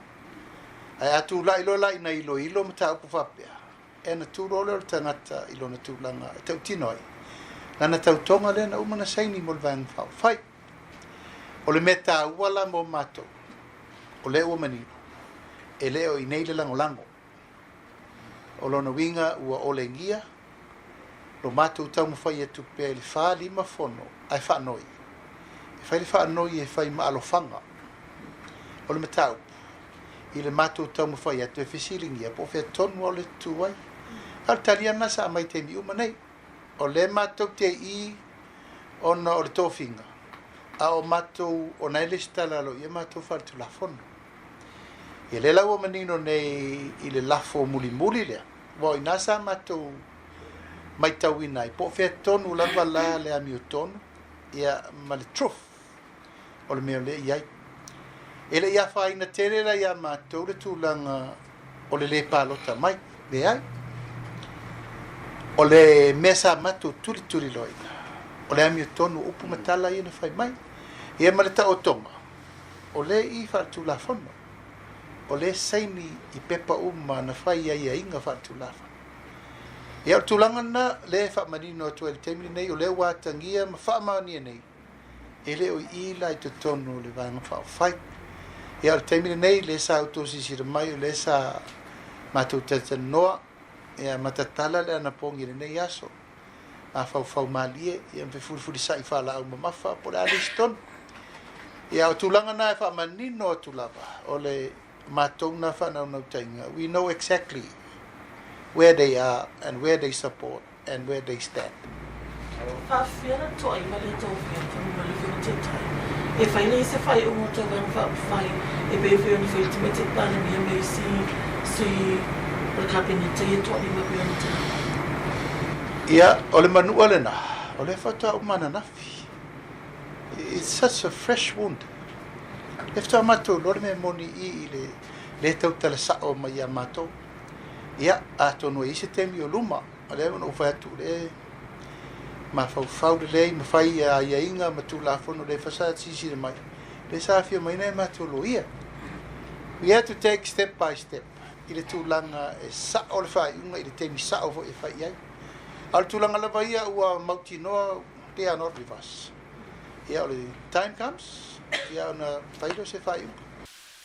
ai atu la ilo la ina ilo mata upu whapea. E na tūro leo tangata ilo na tūlanga e tau tinoi. Nana tau tonga le na umana saini mo le vang whai. O le meta uala mo mato. O le ua manino. E leo i nei le lango. O lona winga ua ole ngia. Lo mato utau mo whai e tupea i le wha lima fono. Ai wha noi. E whai le wha noi e whai ma alofanga. O le meta upu. I le mato tau mo whai atu e whisiringia. Po whea tonu o le tuai. Al talia nasa a mai te mi umanei. O le mato te i ona o le tōwhinga. A o mato o nei le stala lo i mato whatu la fono. I le lau o manino nei i le lafo muli lea. Wa i nasa mato mai tau inai. Po whea tonu lava la le ami o tonu. Ia ma le truf. O le mea le iai. E le ia whaina tere la ia mato le tūlanga o le pālota mai. Le ai. O le mesa mato turi loina. O le ami o tonu upu matala i na whai mai. Ia ma le ta o tonga. O le i whatu la fono. O le saini i pepa uma na whai ia inga whatu la fono. Ia o tūlanga na le whamanino atua le temini nei o le wātangia ma whamania nei. E le o i la i to tonu le vanga whai. Ia o temini nei le sa autosisira mai o le sa matou tatanoa. Ia matatala le ana pongi nei aso. A fau malie ia me furi sai fala au mamafa por aliston. Ia o tulanga na fa manino tulava o le matou na fa na tainga. We know exactly where they are and where they support and where they stand. Fa fiera toi ma le tau fiera ma le fiera te tai. E fai nei se fai o te gan fa fai e be fiera ni fai te me te tana mi me si le kabinete e toi ma be on te. Ia, o le manua le na, o le whata o mana nafi. It's such a fresh wound. Le whata matou, lore me moni i le tau tala sao mai a matou. Ia, a tonu e ise temi o luma, a le wana uwhai atu le, ma fau le lei, ma whai a ia inga, ma tu la fono le whasa tisi le mai. Le sāwhia mai nei matou lo ia. We have to take step by step. I le tūlanga e sao le whai unga, i le temi sao vo e whai iai. Al tulanga lava ia ua mauti noa they are not with us. Ia o le time comes, ia ona whairo se whai unga.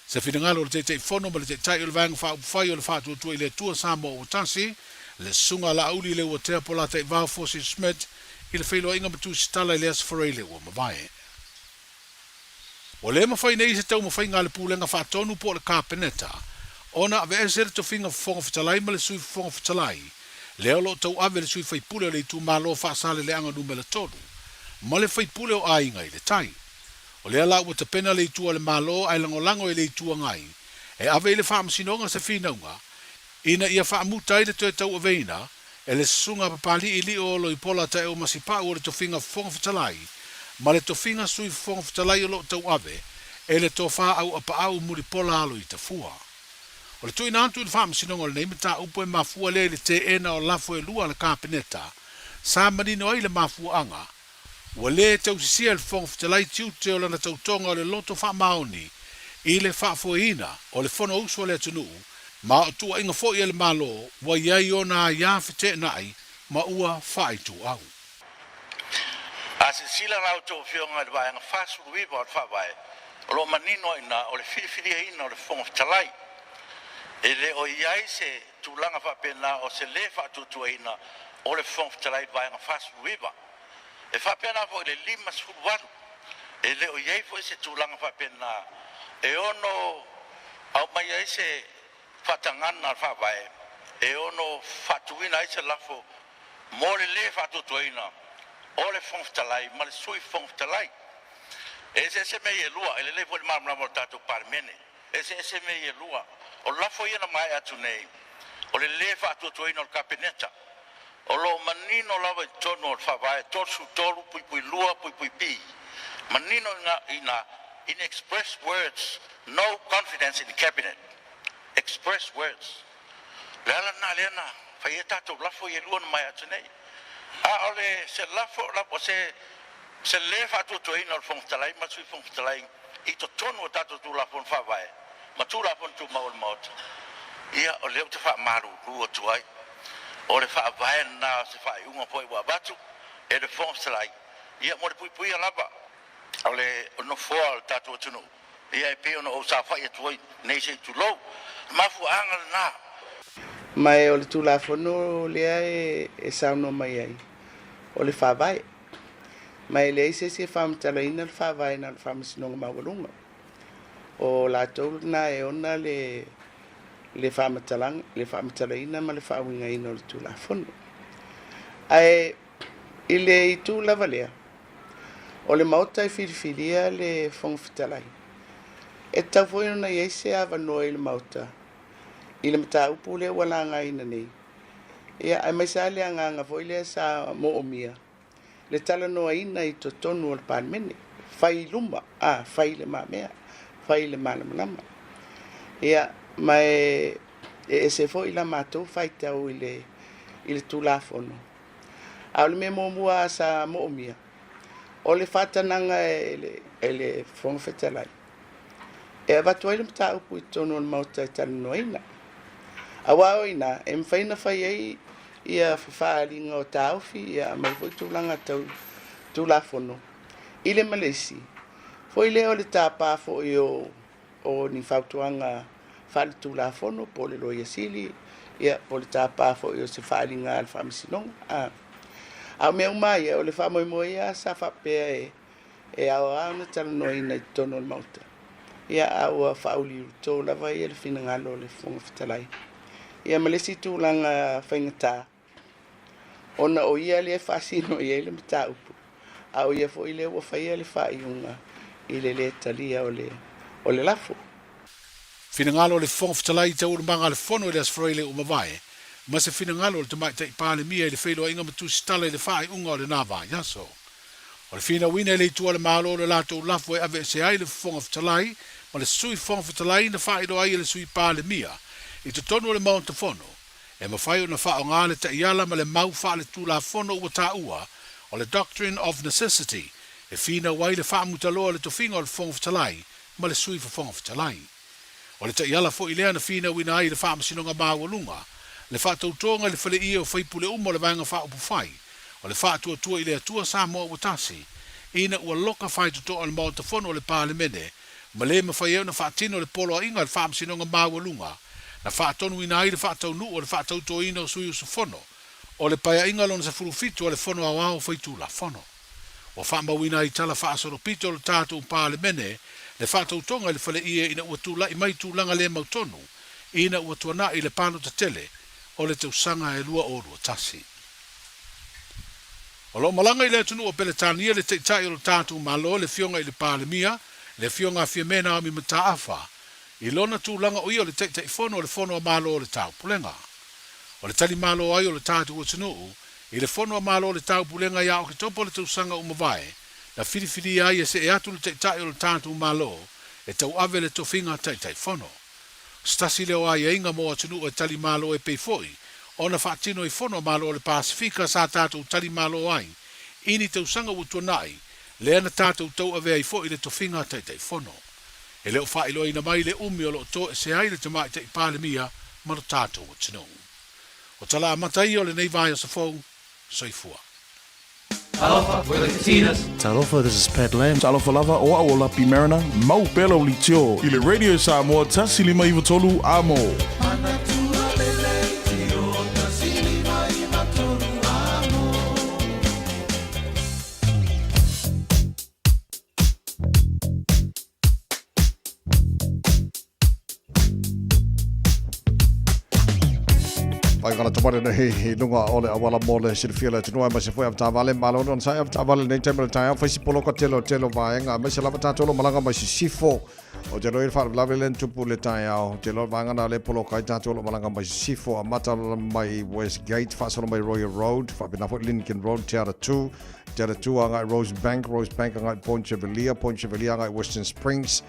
Se whingalo le te whono ma le te tai o le vanga whai o le whātua tua i le tua Samoa o tasi, le sunga la auli le ua tea pola te vau Forsyth Smith, i le whailo inga matu sitala i le asfarai le ua mawae. O le mawhai nei se tau mawhai ngā le pūlenga whātonu po le kāpeneta, ona ave e sere to whinga whonga whatalai ma le sui whonga whatalai, leo lo tau ave le sui whaipule le tu malo whaasale le anga numela tolu, ma le whaipule o ainga i le tai. O lea lau te pena le tua le malo ai langolango i le tua ngai, e ave i le whaamasinonga sa whinaunga, ina ia whaamutai le tue tau aveina, e le sunga papali i li o lo i pola tae o masipa o le tofinga whonga whatalai, ma le tofinga sui whonga whatalai o lo tau ave, e le tofa au apa au muri pola alo i tafua. O le tui nantu i le whaamasinonga le neimata upo e mafua le te ena o lafo e lua le kāpeneta, sa manino ai le mafua anga, ua le tau sisia le whonga whatalai tiu te o lana tau tonga o le loto whaamaoni, i le whaafoina o le whono usua le atunu, ma o tua inga fo i le malo, wa iai o na ia white nai, ma ua whaitu au. A se sila rau tō whionga le vai, ngā whāsuru iwa o le whawai. O lo manino ina, o le whiriwhiri ina, o le whongafitalai. E le o iai se tūlanga whapena o se le whātutua ina, o le whongafitalai vai ngā whāsuru iwa. E whapena fo le 5 e le o iai fo se tūlanga whapena e ono au mai ai se whatangana whawai e ono whatuina ai se lafo mo le whatutuina o le whongtalai ma le sui whongtalai e se mei e lua e le po le mamla mo tatu parmene e se mei e lua o lafo ia na mai atu nei o le whatutuina o le kapineta o lo manino lava i tono o le whawai torsu toru pui lua pui pi manino in express words, no confidence in the cabinet. Express words. Lala na lena, fayeta to lafo yeluon mai atunei. Ole se lafo se lefa to ino fongtalai matui fongtalai. Ito tono tato tu lafon fawai. Matu lafon tu maul maut. Ia ole te fa maru ruo tuai. Ole fa vai na se fa unga foi wa batu. E de fongtalai. Ia mo pui lava. Ole no foal tatu tunu ia pe ono o sa fa ia tuai nei se tu lo mafu angal na mai ole tu la fono le e sa no mai ai ole fa vai mai le se fam tala ina fa vai na fam sino ma volunga o la tol na e ona le fam tala ina ma le fa winga ina tu la fono ai ile tu la valea o le mauta i whiriwhiria le whongwhitalai. E tau fwoi na iei se awa noa i le mauta. I le mata upu le walanga ina nei. Ia ai mai sa le anganga fwoi le sa mo o mia. Le tala noa ina i to tonu o le pānmene. Whai luma, whai le mamea. Whai le malamalama. Ia mai e se fwoi la mātou whai tau i le tūlafono. Au le me mua sa mo o mia. O le whatananga e le whongwhetalai. E watu aile mta upu i tono o mauta i tala noina. A wao ina, e mwhaina whai ei ia whawhaaringa o tauwhi, ia mai fwoi tūlanga tūlafono. I le Malesi, fwoi leo le tāpā fwoi o ni whautuanga whale tūlafono, po le loia sili, ia po le tāpā fwoi o se whaaringa al whamisinonga. Au mea umai o le whamoimoe ia sa whapea e au na tala noina i tono o mauta. Ia au a whauli tō lava ia le whinangalo le whongawhitalai. Ia Malesi tūlanga whaingatā. Ona o ia le whasino ia le mta upu. Au ia fo ile ua whaia le whaiunga i le talia o le lafo. Whinangalo le whongawhitalai te urumanga le whono le asfroile umawai. Ma se whinangalo le tamai te pāle mia i le whelo inga matu stala i le whaai unga o le nāwā, yaso. O le whina wina le tua le mālo le lātou lafo e ave se ai le whongawhitalai, ma le sui whongawhitalai na whaai do ai le sui pāle mia, i te tonu le maunta whono, e ma whai o na wha o ngā le ta iala ma le mau wha le tū la whono ua tā ua, o le Doctrine of Necessity, e whina wai le wha mutaloa le tofinga o le whongawhitalai, ma le sui whongawhitalai. O le ta iala fo i lea na whina wina ai le wha masinonga māwalunga, le whaatautonga le whale ia o whaipule umo le vanga wha upu whai, o le whaatua i le atua sa moa watasi, ina ua loka whai tutoa le maota whono o le pālemene, ma le ma whai na whaatino le polo a inga le whaamsinonga māwalunga, na whaatonu ina ai le whaataunu o le whaatautoa ina o sui usu whono, o le paia inga lona sa furufitu o le whono a wao whaitula whono. O whaamawina i tala whaasoropito o le tātou pālemene, le whaatautonga le whale ia ina ua tūla i mai tūlanga le mautonu, ina ua tuana i le pāno ta tele, o le tausanga e lua o rua tasi. O lo malanga i le atunu o peletania le teitai o le tātou malo le fionga i le pālemia, le fionga fia mena o mi mata afa, i lona tūlanga o i o le teitai fono o le fono a malo o le tau pulenga. O le tali malo ai o le tātou o tunuu, i le fono a malo o le tau pulenga ia o ki topo le tausanga o mawai, na whiriwhiri ai e se e atu le teitai o le tātou malo, e tau ave le tofinga teitai fono. Stasi leo ai e inga moa tunu e tali malo e peifoi, o na whaatino i fono malo le Pasifika sa tātou tali malo ai, ini tau sanga utuanai, le ana tātou tau avea i fo i le tofinga teitai fono. E leo whailo ina mai le umi o lo to e se ai le te mai te i pālemia mano tātou utinu. O tala amatai o le nei vai o sa fau, soifua. Talofa, we're the Katinas. Talofa, this is Pat Lamb. Talofa lava o a o lapi marina, mau pela o litio. I le radio Samoa tasi lima iwa tolu amo. Ai kana tamare na he lunga ole awala mole silfia tu no ma se foi apta vale malo non sai apta vale nei tempo tai fa si polo telo vaenga ma se lava tolo malanga ma si sifo o te roi fa lave len tupu le tai ao te lo vanga na le polo kai tolo malanga ma si sifo a mata mai West Gate fa solo mai Royal Road fa bina fo Lincoln Road Terra 2 anga Rose Bank anga Point Chevalier anga Western Springs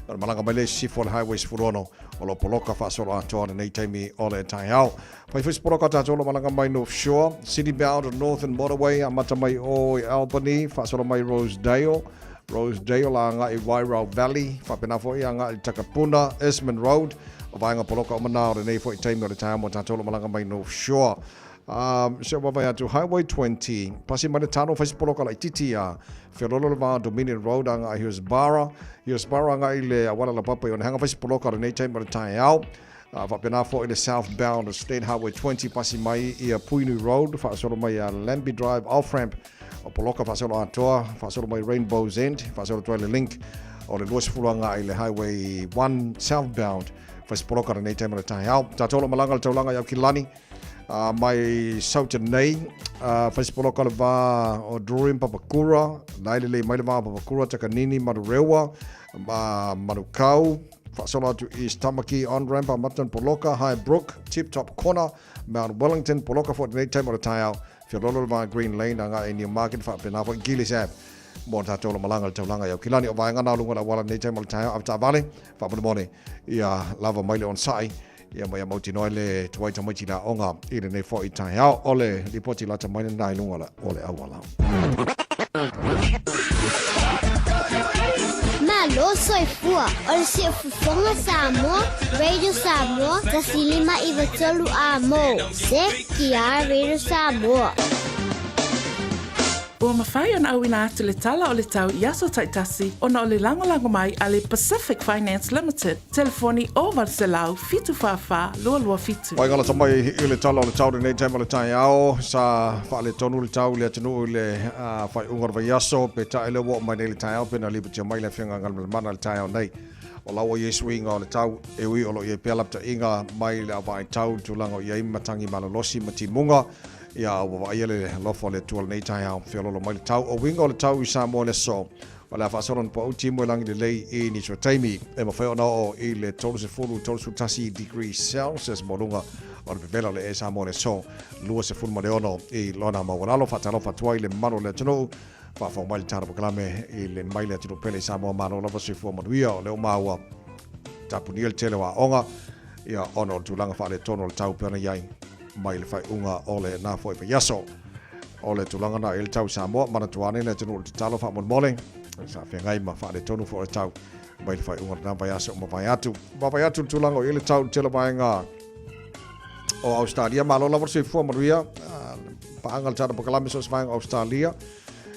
malanga mai le sifo le highway furono o lo poloka fa solo atoa nei taimi ole tai ao pai fis poloka tolo malanga mai North Shore City Bound Northern Motorway a mata mai o Albany fa solo mai Rosedale anga i Wairau Valley fa pena fo anga i Takapuna Esmond Road o vainga poloka o mana o nei fo i taimi ole tai ao mo tolo malanga mai North Shore so vai to Highway 20 pasi mana tano fis poloka la titia Ferrolo va Dominion Road anga i Hillsborough anga i le awala la papa o hanga fis poloka nei taimi ole tai ao fa pena fo i le southbound State Highway 20 pasi mai i Puinu Road fa solo mai Lambie Drive off ramp o poloka fa solo atoa fa solo mai Rainbow's End fa solo toile link o le luas fulanga i le Highway 1 southbound fa poloka nei taimi ole tai ao tolo malanga le taulanga i Kilani mai sauta nei faisipoloka le va o Drurin Papakura laile le mai le va Papakura Takanini Marurewa Marukau fasolo atu East Tamaki on ramp Matan Poloka High Brook Tip Top Corner Mount Wellington Poloka for the time of the tile Fiololo va Green Lane anga in New Market fa penava Gillis Ave mo tolo malanga taulanga ya kilani o vainga na lunga la wala nei time of the tile after vale fa mone ia lava mai le on sai ia mai mauti noi le tuai tamaiti la onga i le nei fo i tai ao ole li poti la tamai nai lunga la ole awala Malo soy fua, ole se fufonga Samoa, Radio Samoa, tasilima iwa tolu amo, se kia Radio Samoa. Ua mawhai ona au ina atu le tala o le tau i aso taitasi ona o le langolango mai a le Pacific Finance Limited. Telefoni o Varselau, fitu whawha, lua fitu. Wai ngala tamai i le tala o le tau nei taima le tai ao, sa wha le tonu le tau le atinu i le whai ungar vai aso, pe ta ele wo mai nei le tai ao, pena lipa tia mai le whianga ngal le mana le tai ao nei. O lawa Yesu inga o le tau, e ui o lo i pelapta inga mai le awai tau, tulanga o i matangi malalosi mati munga, ia wa ele lofo le tual nei tai ao fiololo mai le tau o winga o le tau i Samoa le so o le fasoron po uti mo langi le lei i ni so taimi e mo feo na o i le tolu se fulu tolu su tasi degrees Celsius molunga o le vela le e Samoa le so lua se fulu mo le ono i lona ma walalo fatalo fatwai le mano le tano fa fa mai tara proklame i le mai le tino pele Samoa mano la se fu mo wia o le o maua tapuniel tele wa onga ia ono tulanga fa le tono le tau pena yai mai le fai unga ole na foi pe yaso ole tulanga na el tau Samoa mana tuane le tunu le talo fa mon mole sa fe ngai ma fa le tonu fo le tau mai le fai unga na vai yaso ma vai atu tulanga ele tau tele mai nga o Australia malo la versi fo maria pa angal tata pakalami so svang Australia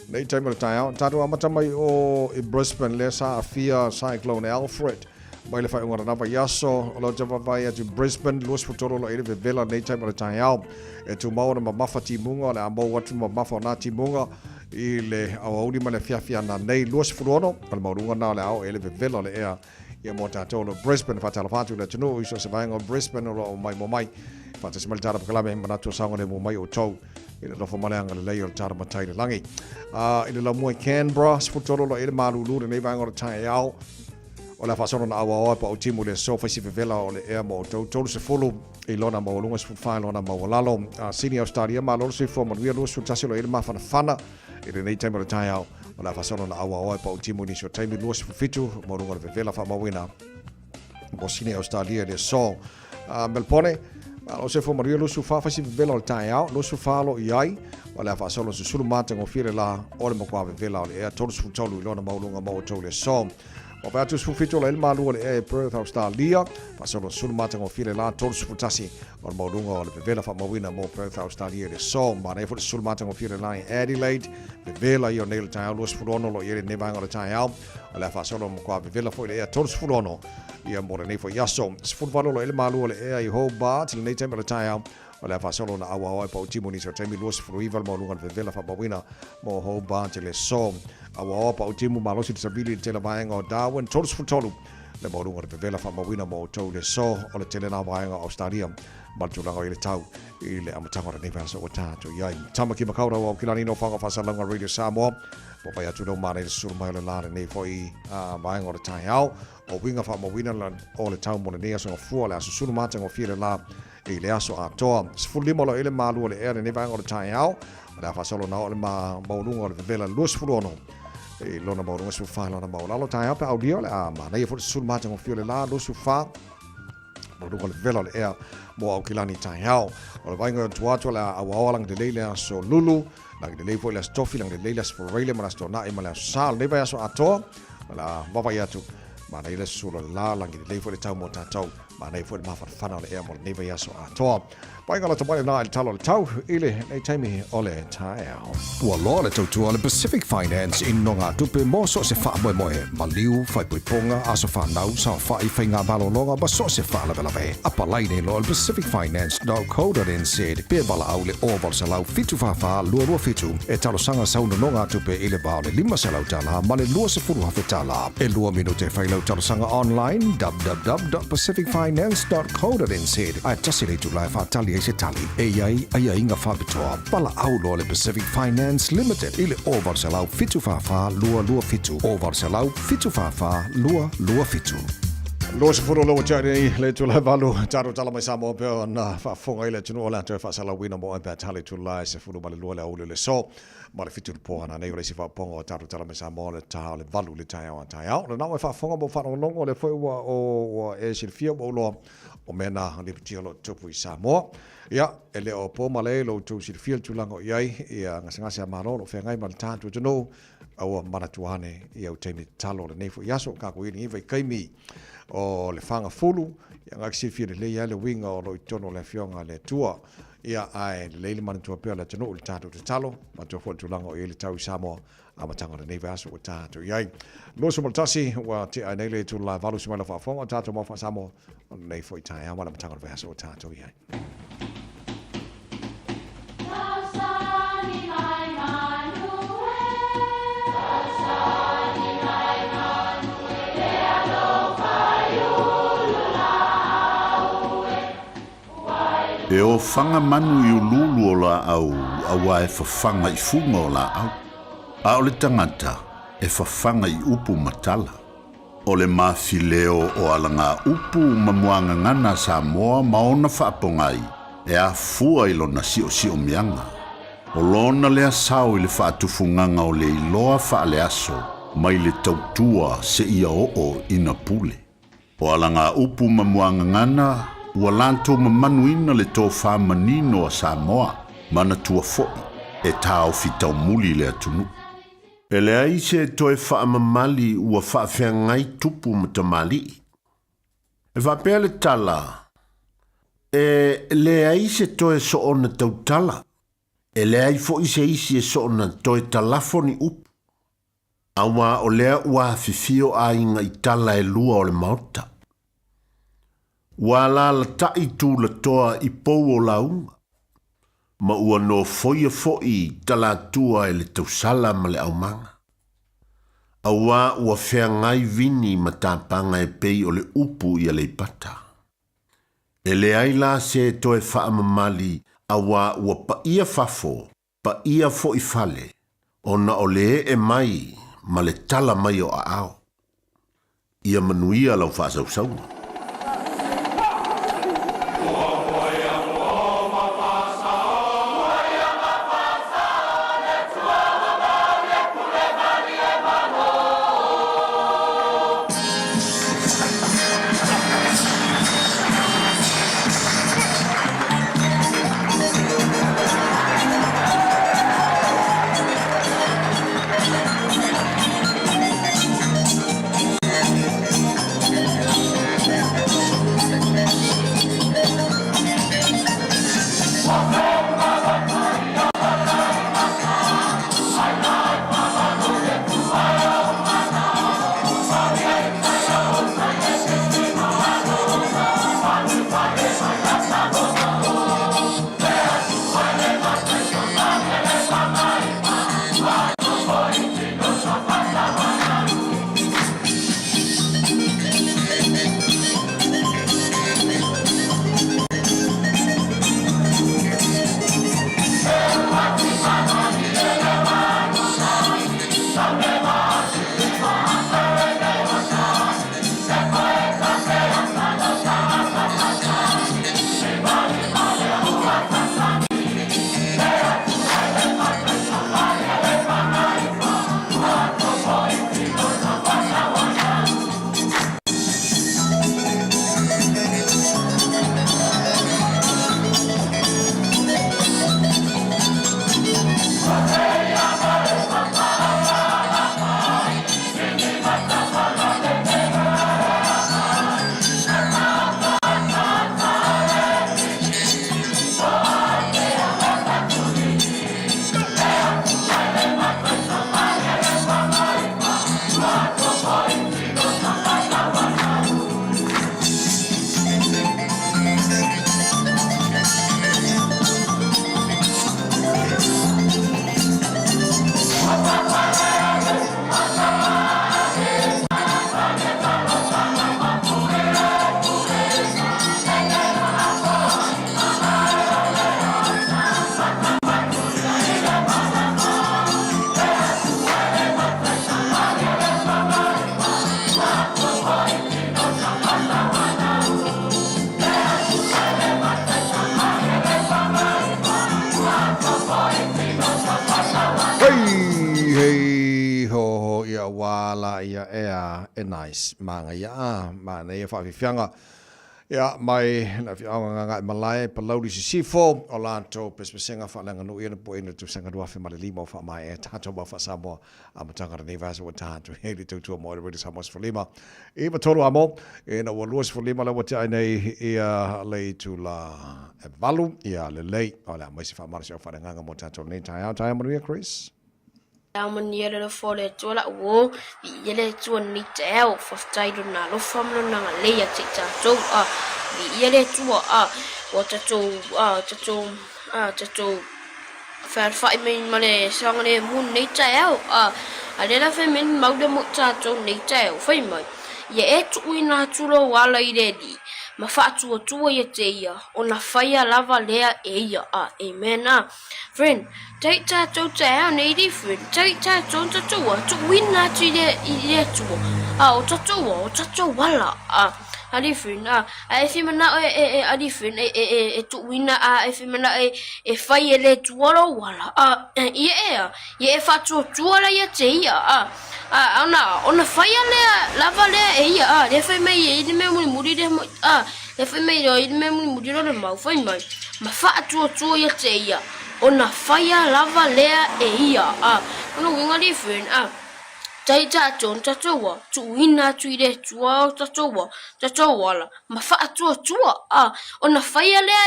nei time le tau tatu amata mai o i Brisbane le sa afia cyclone Alfred mai le fai unga na vai yaso o lo java vai atu Brisbane luas futuro lo ele vela nei time le tau e tu mau na mafati munga le amo watu mafa na ti munga i le audi ma le fiafia na nei luas furono al maurunga na le au ele vela le ea ia mo tolo Brisbane fatala fatu le tunu iso se vai ngo Brisbane o mai fata se mal tara kalame mana tu sanga le mo mai o tau i le lofo malanga le lei o tara matai le langi i le la mo Canberra futuro lo ele malulu nei vai ngo tai au o la fasono na awa pa o timu le sofa si vela o le ea mo tolu se fulu i lona ma lunga se fa lona ma lalo senior stadia ma lo se fo mo via lo su tasilo e ma fana i le nei time o tai au o la fasono na awa pa o timu ni so time lo se fitu mo lunga vela fa ma wina mo senior stadia le so Melbourne o se fo mo lo su fa si vela o tai au lo su fa lo iai o la fasono su sulu mate ngo fire la o le mo kwa vela o le ea tolu su tolu i lona ma lunga ma o tolu le so O pa atu sufito le malu le e Perth Australia pa solo sul mata ngo file la tol sufutasi o maudunga o le vela fa mawina mo Perth Australia le so ma ne fu sul mata ngo file la Adelaide le vela io nel taio lo sfurono lo ieri ne banga le taio o le fa solo mo qua vela fo le tol sfurono ia mo ne fo yaso sfutvalo lo le malu le e i Hobart le tempo le taio o le fa solo na awa pa utimoni so temi lo sfuruival mo lunga le vela fa mawina mo Hobart le so awa pa utimu malosi disabili te la vaenga o Darwin tolus futolu le morunga de vela fa mawina mo to le so o le tele na vaenga Australia maltulanga ile tau ile amatanga de neva so ta to yai tamaki makaura o kilani no fanga fa salanga radio Samoa po pa ya tu no mane sur mai le la ne foi vaenga o tai au o winga fa mawina la o le tau mo ne so fu la so sulu matanga o file la ile aso a to fulimo lo ile malu le ere ne vaenga o tai au la fa solo na o le morunga o vela lus fulono e lona maurunga su fa lona maula lo tai apa audio le ma nei fu sul mata con fiole la lo su fa maurunga le vela le ea mo au kilani tai hao o le vainga tuatua la awa lang de leile so lulu lang de leile la stofi lang de leile for rele ma sto na ima la sal ne va so ato la va ya tu ma nei le su la lang de leile le tau mo tau ma nei fu ma fa fana le ea mo ne va so ato Painga la tamai na il talo le tau ile nei taimi ole tai au. Ua loa le tautua le Pacific Finance in nonga tupe mo so se wha moe moe. Ma liu, whai pui ponga, aso wha nau, sa whai whai ngā balo longa, ba so se wha lewe lawe. Apa laine lo le pacificfinance.co.nz. Pia bala au le oval sa lau fitu wha lua lua fitu. E talo sanga sauna nonga tupe ile bao le 5 se lau tala, ma le lua se furu hafe tala. E lua minute whai lau talo sanga online, www.pacificfinance.co.nz. Ai tasi le tu lai wha tali se tali e ai inga whapitoa pala au loa le Pacific Finance Limited ile o Varsalau fitu whawha lua fitu o Varsalau fitu whawha lua fitu Lo se furu lo tari le tu la valu taro tala mai samo pe na fa fonga ile tunu ola te fa sala wina mo pe tali tu la se furu male lo le so male fitu po ana nei le se fa ponga taro tala mai samo le ta le valu le tai au le na fa fonga mo fa longo le foi o e se fio o lo o mena le tilo tupu i Samoa ia ele o po male lo tu si fio tu lango iai ia ngasa maro lo fe ngai mal tantu tu no au mana tuane ia o temi talo le nei fo yaso ka ko ini vai kaimi o le fanga fulu ia ngaksi fia le ia le winga o lo itono le fionga le tua ia ai le le manu tua pe le tano le tatu te talo ma to fo tu lango ile tau Samoa ama tanga le nei vaso o tatu iai lo so maltasi wa te ai nei le tu la valu simala fa fonga tatu mo fa Samoa nei fo itai ama le tanga le vaso o tatu iai E o whanga manu i ululu o la au, awa e whawhanga i funga o la au. A o le tangata, e whawhanga i upu matala. O le mawhileo o alanga upu mamuanga ngana Samoa maona whaapongai, e a fua i lona sio mianga. O lona lea sao i le whaatufunganga o le iloa whaale aso, mai le tautua se ia o ina pule. O alanga upu mamuanga ngana, ua lanto mamanuina le tō whamanino a Samoa, mana tua fo'i, e tāo fitau muli le atunu. E le aise toe whaamamali ua whaafea ngai tupu matamali. E whapea le tala, e le aise toe soona tautala, e le ai fo'i se isi e soona toe talafoni upu. Awa o lea ua fifio a inga i tala e lua o le maota. Wala la tai tu la toa i pou o launga. Ma ua no foia foi tala tua e le tausala ma le aumanga. Awa ua fea ngai vini ma tāpanga e pei o le upu i a le pata. E le aila se toe whaamamali awa ua pa ia fafo, pa ia fo i fale. Ona o le e mai ma le tala mai o a ao. Ia manuia lau whaasausauna. ia e nice manga ia ma nei fa fianga ia mai na fianga nga malai palodi sifo o lanto pespesenga fa langa no ia po ina tu sanga dua fe malimo fa mai e tato ba fa sabo amatanga nei vasa wa tato heli tu mo re sa mos lima e ba tolo amo e na wa luas lima la wata nei ia le tu la valu ia le lei ola mai se fa mar se fa nga mo tato nei tai mo Chris Amania le fole tola wo yele tuan ni teo faftai do na lo famlo na le ya tita to yele tua wa tato fer fa me male song le mun ni teo ale la fe men mau de mo tato ni teo fe mai ye e tu ina tulo wala ide di ma fa tu ye te ia ona faia lava lea e ia amen friend take that to down 80 friend take that to win na tu ile tu to wala ali friend ai fi mana ali friend tu win na ai fi mana e faia le tu wala ye fa tu la ye te ia ona faia le lava le e ia le fa me ye ni me muri de le fa me yo ni me muri no ma fa mai ma fa tu ye te ia ona faia lava le e ia ona winga di friend tai ta jon ta wa tu ina tu ile tu ta wala ma fa tu ona faia le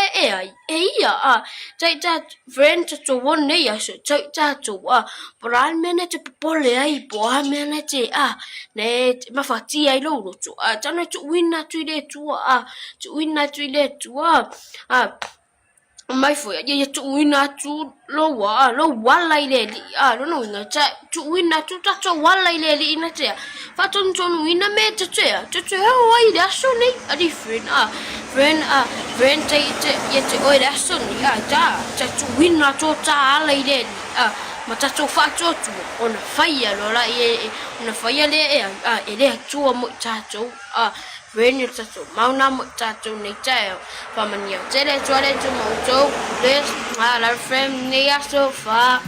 e ia tai ta friend to one ne ya so tai ta tu bran mene te pole ai po mene te ne ma fa ti ai lo tu ta na tu ina tu ile tu mai foi ye tu ina tu lo wala ile lo no nga tu ina tu ta wala ile ina te fa ton ina me te wai da so ni a different friend te ye te oi da so ni ta tu ina tu ta ala ile ma ta tu fa tu ona faia lo la ye ona faia le ele tu mo ta tu when you touch mauna tato ni tayo famania tele tuale tu moto this our friend ni so far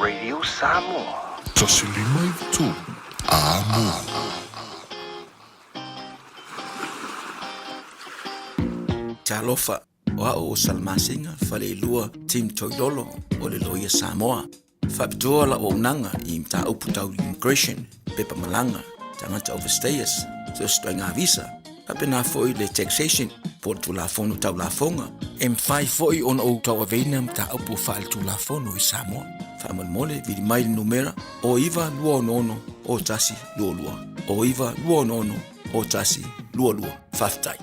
Radio Samoa. Tasilima i tu. Amo. Talofa wa o Salmasinga fale lua Tim Toilolo o le loia Samoa. Fapitoa la o nanga I mta uputau immigration pepa malanga tangata overstayers so stoinga visa. Apena foi le taxation por tu la fono tau la fonga. M5 foi on o tau avena mta upu fal tu la fono I Samoa. Famal mole vidi mai numera o iva lua nono o tasi lua lua. O iva lua nono o tasi lua lua. Faftai.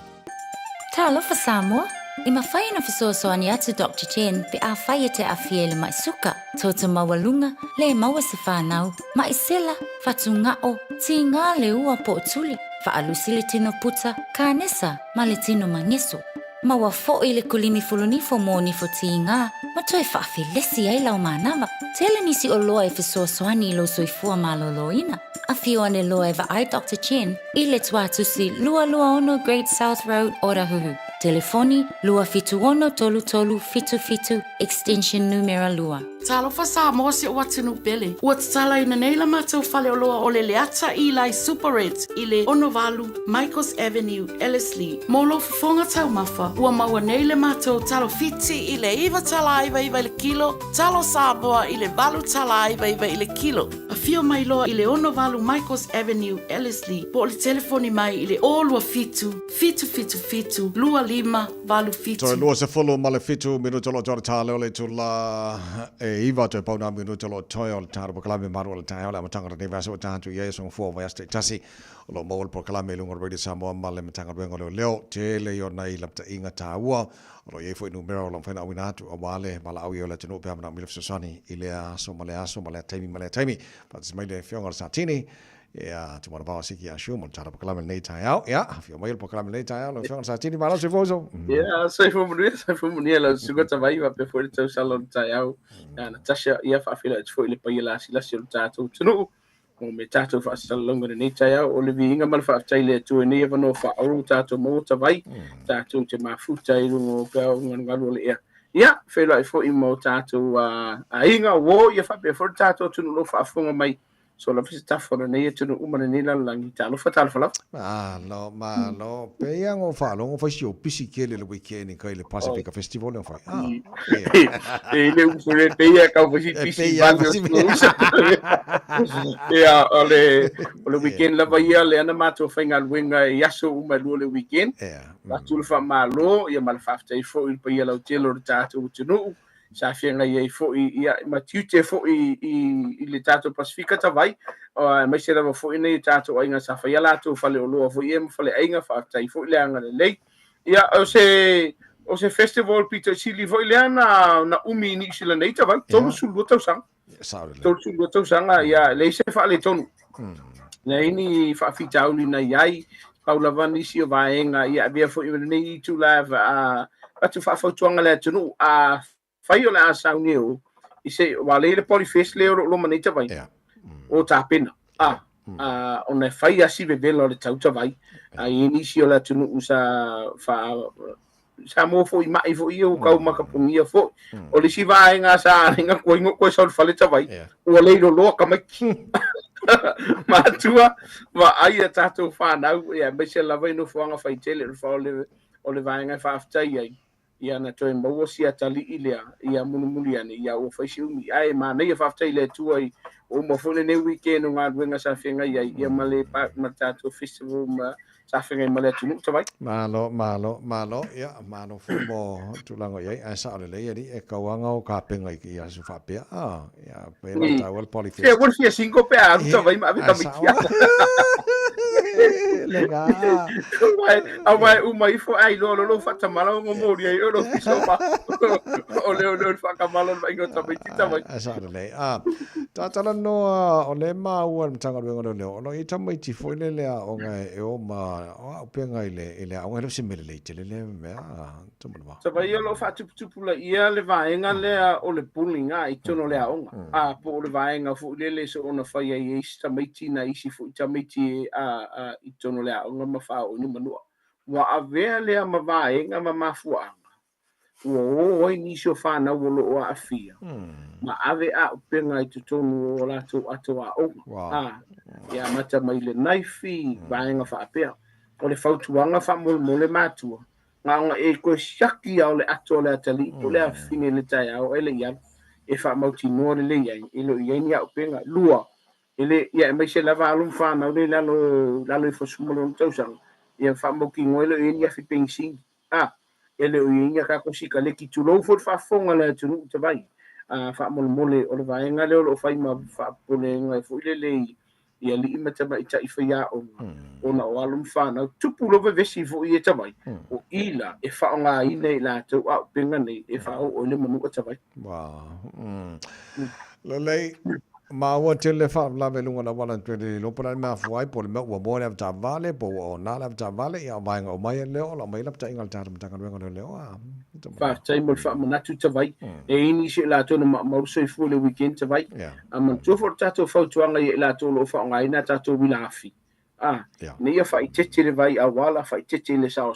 Talofa Samoa. I mawhai na fisoasoani atu Dr. Chen pe a whai te a fiele mai suka. Tota mawalunga le maua se whanau. Ma isela, fatu ngao, ti ngā le ua po tuli. Whaalusi le tino puta, ka nesa, ma le tino mangeso. Maua fo I le kulimi fulunifo mo nifo ti ngā. Ma toi whaafilesi ai lau manawa. Tele nisi o loa e fisoasoani I lo soifua maloloina. A fio ane loa eva ai Dr. Chen. I le tuatusi lua lua ono Great South Road, Orahuhu. Telefoni lua fitu ono tolu tolu fitu fitu extension numero lua. Talofa Samoa se ua tinu pele. Ua tatala ina neila matau fale o loa o le leata I lai Super Red I le Onovalu, Michaels Avenue, Ellerslie. Molo fifonga tau mafa. Ua maua neile matau talo fiti I le iwa tala iwa I le kilo. Talo Samoa I le valu tala iwa I le kilo. A fio mai loa I le Onovalu, Michaels Avenue, Ellerslie. Po le telefoni mai I le olua fitu. Fitu. Lua lima, valu fitu. So lua se fulu ma le fitu minuto lo jora tale o le tula iwa te pauna minuto lo toi o le tara po kalame maru o le tae o le amatanga rani vasa o tātu ia esong fua vai aste tasi o lo maul po kalame lunga Radio Samoa ma le matanga ruengo leo te le o nei lapta inga tāua o lo iefo numero o lo mwhena awina atu o wale mala awi o le tenu pia mana milif sosani I le aso ma le taimi patis mai le fionga sa tini ya tu mana bawa siki ashu mo tara po kalame nei tae au ya fio mail po kalame nei tae au lo fionga sa tini malo se foso ya sai fo munia la sugota vai va pe for tau salon tae au ya Natasha ia fa fila fo ile pa ila sila sila tatu tunu o me tatu fa salonga nei tae au o le vinga mal fa taile tu ne va no fa o tatu mo ta vai tatu te mafuta I lungo ka ngalo le ya fela fo I mo tatu a inga wo ia fa pe for tatu tunu lo fa fonga mai so la visita fora nei tunu umana nei la langi talo fa malo pe yang o fa lo fa sio pisi kele le weekend ka le Pacific Festival fa le usure pe ya ka fa pisi ya ole weekend la vai le ana mato fa ngal winga yaso uma le weekend la tul fa malo ya mal fa tai fo il pe ya lo telo tatu tunu sa fianga ia fo ia matute fo I le tato Pacifica tavai mai se lava fo nei tato ainga sa fa yala to fale o loa fo ia fale ainga fa tai fo le anga le ia o se festival Peter Chili fo le ana na umi ni sila nei tavai tolu sulu to sang ia le se fa le tonu nei ni fa fitau ni na yai Paula Vanisi o vaenga ia via fo nei tu lava tu fa fo tuanga le tunu fai o le asau neo I se wale le polifest leo lo manita vai o tapena o na fai asi bebelo le tauta vai a inisi o le tunu usa fa sa mo fo I mai fo I o kau makapungia fo o le si vaenga sa ringa ko sa fale vai o le lo ka mai matua ma ai tato fa na ia me se la vai no fuanga fai tele fa o le vaenga fa aftai ai ia na toi mau sia tali ilea ia munumuli ane ia o faisi umi ai ma nei fa aftai le tuai o mo fone ne weekend nga wenga sa fenga ia male pa matato festival ma sa fenga male tunu tawai malo ia mano fumo tulango ia asa ole le ia kawanga o ka penga ia su fa pe ia pe la tawal polifest e wolfia 5 pe a tawai ma vita mikia legal vai uma ifo ai lo fata malo ngomori ai lo fiso ma ole fa malo vai ngota bitita vai asa le tatala no ole ma ua mtanga wenga le no ita mai ti foi le o nga e o ma o penga ile o nga se mele le me tomba so vai lo fa tupu la ia le vaenga le o le pulinga I tono le onga po le vaenga fu le so ona fa ia ista mai ti na isi fu ta mai ti I tono le onga ma fa o ni manua wa avea le ma vaenga ma mafuanga ua oi nisi o whanau o loo a awhia. Ma ave a upenga i tutonu o lato ato a onga. Ia mata mai le naifi, vaenga whaapea. O le whautuanga whamole mātua. Ngā onga e koe siaki au le ato le atali, o le a whine le tai au, ele iau. E whamauti noa le iai, ilo iai ni a upenga, lua. Ele, ia mai se lava alum whanau le lalo i whasumolo na tausanga. Ia whamauki ngoelo e ni a whipengsi. Ele o iai ka kosika le ki tulou fo whafonga le atunu te vai. Whamole o le vaenga leo lo whaima whapole ngai fo ile lei. Ia li ima tama i tai whaia o na o alum whanau. Tupu love vesi fo i e tawai. O ila e whaonga i nei la tau au penga nei e whao o le manuka tawai. Lelei, ma ua te le wha lawe lunga na wala tuere lopana mea fuai po le mea ua mōne av tāwale po o nāle av tāwale ia o maenga o mai leo la mai lapta ingal tāra matanga ruenga leo tai mo fa manatu tawai e ini se la tona ma so fu le weekend tawai man to for tato fautuanga i la to lo fa ngai na tato wilafi ne ia fa itete le vai a wala fa itete le sao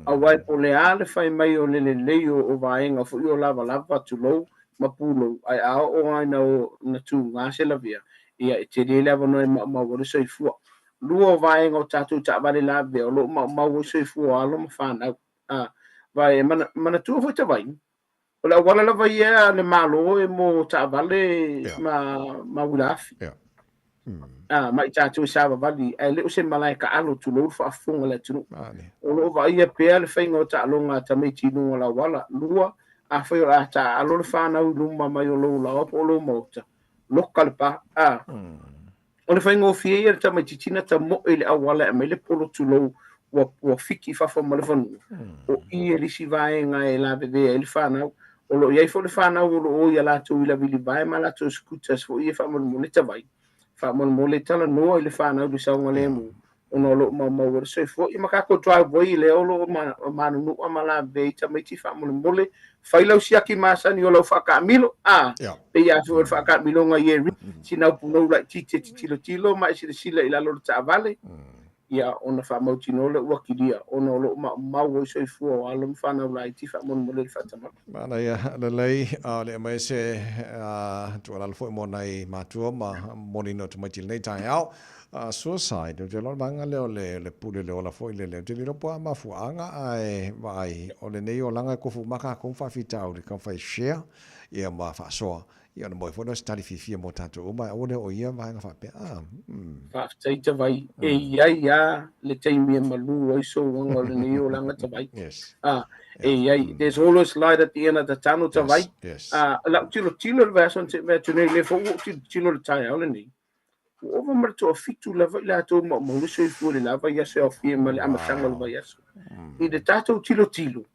a wai po le ale fa mai o le o vaenga fu o lava tu lo mapulo ai a o ai na tu ngase la via ia te le lava no ma wo so fu luo vaenga o tato ta vale la ve o lo ma wo so fu alo ma fa na vai mana tu fo te vai o la wala la vai le malo e mo ta vale ma wulafi mai ta tu sa vali e le o se malai ka alo tu lo fa funga le tu o lo vai e pe le fainga ta longa ta me ti no la wala lua a foi la ta alo le fa na luma mai o lo la o lo mota local pa o le fainga o fie ta me ti tina ta mo ele a wala me le polo tu lo wa fiki fa mo le fonu o i le si vai nga e la bebe ele fa na o lo ia fo le fa na o lo ia la tu ila vili vai ma la tu scutas fo ia fa mo le tavai fa mo le tala no ele fa na du sa ngale mo ono lo ma wo so fo i ma ka ko drive boy le o lo ma no ma la be ta me ti fa mo le fa ilo si aki ma sa ni o lo fa ka milo e ia fo fa ka milo nga ye si na puno la ti tilo ma si la ila lo ta vale ia ona fa mautino le ua kilia ona lo ma wo so fu o alum fa na lai ti fa mon mo le fa tama mana ia le lei le mai se tu ala fo mo nai ma tu ma monino to mai nei tai au suicide de lo manga le pule le ola fo le te lo po ma fu anga ai vai o le nei o langa ko fu maka ko fa fitau le kan fa share ia ma fa so ia no mo fo no stali fi mo tanto o mai o le o ia vai fa pe fa tai te vai e ia le te mi malu o so ngo le nei o langa te vai there's always light at the end of the tunnel te vai la tilo version te le fo tilo le tai o le nei o ma to fitu la vai la to mo so fu le la vai se of ye mal am sanga le vai so i de tato tilo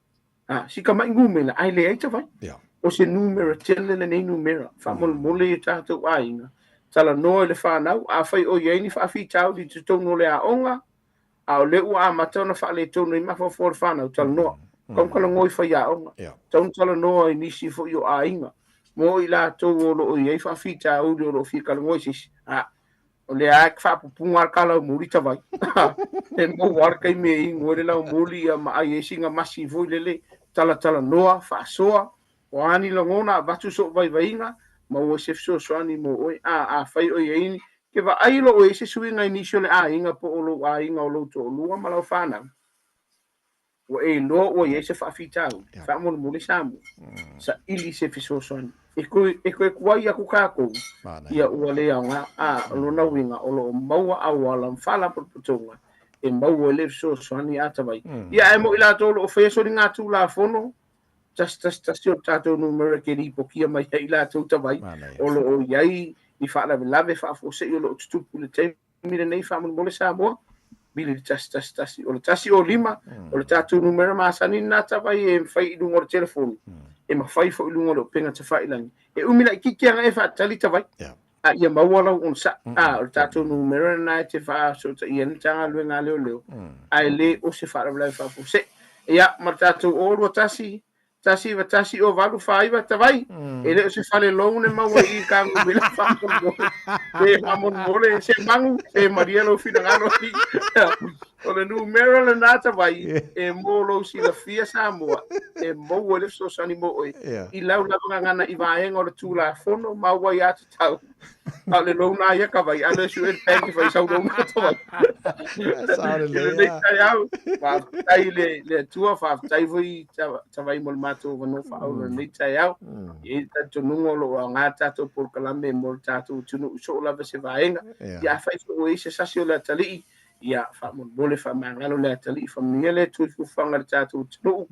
si ka mai ngume la ai le ai te vai o se numero tele le nei numero fa mo le tato ainga tala no le fa na a fai o ye ni fa fi tau di to no le a onga a le u a matona fa le to no ma fo fa na tala no kom kala ngoi fa ya onga tala no ni si fo yo ainga mo i la to lo ye fa fi tau lo fi kala ngoi si o le a fa pupunga kala muri ta vai e mo war kai me i ngore la muri ma ai singa masivo le tala noa fa soa o ani longona batu so vai vainga ma o se so ani mo o a fai o ye ke va ai lo o se suinga inisio le a inga po o lo a inga o lo to lu ma lo fana o e lo o ye se fa fitau fa mo le samu sa ili se fiso ani e ko kuai aku kako ia o le anga lo na winga o lo maua a wala fala putonga e maua le so ani ata vai ia e mo ila to lo fe so ringa tu la fono sio tato numero che li pochia mai la tutta vai o lo iai mi fa la fa fo se io lo stupu le te mi nei fa mo le samo bili tasi o tasi o lima o tato numero ma sani nata vai e fai lungo telefono e ma fai fo lungo lo penga te fai lang e umila ki e fa tali ta vai ia mawala on sa o tato numero na te fa so ia tanga lu nga le ai le o se fa la fa fo se ia ma tato o lo tasi o valu faiva tavai e le se fale lone ma wai ka ngula fa ko e amon mole se mangu e maria lo fina ngalo O le nu mera le nata vai e molo si la fia Samoa e mo le so sani mo oi I lau la ngana I vaenga o le tula fono ma wai atu tau a le lona ia ka vai ale su e tanki vai sau do mato le nei tai au va tai le tua fa tai voi ta vai mo mato no fa o le nei tai au e ta tonu lo ngata to por kalame mo tatu tunu so la se vaenga ia fa so e se sasio la tali ia fa mo bole fa mangalo le tali fa miele tu fu fanga tatu tunu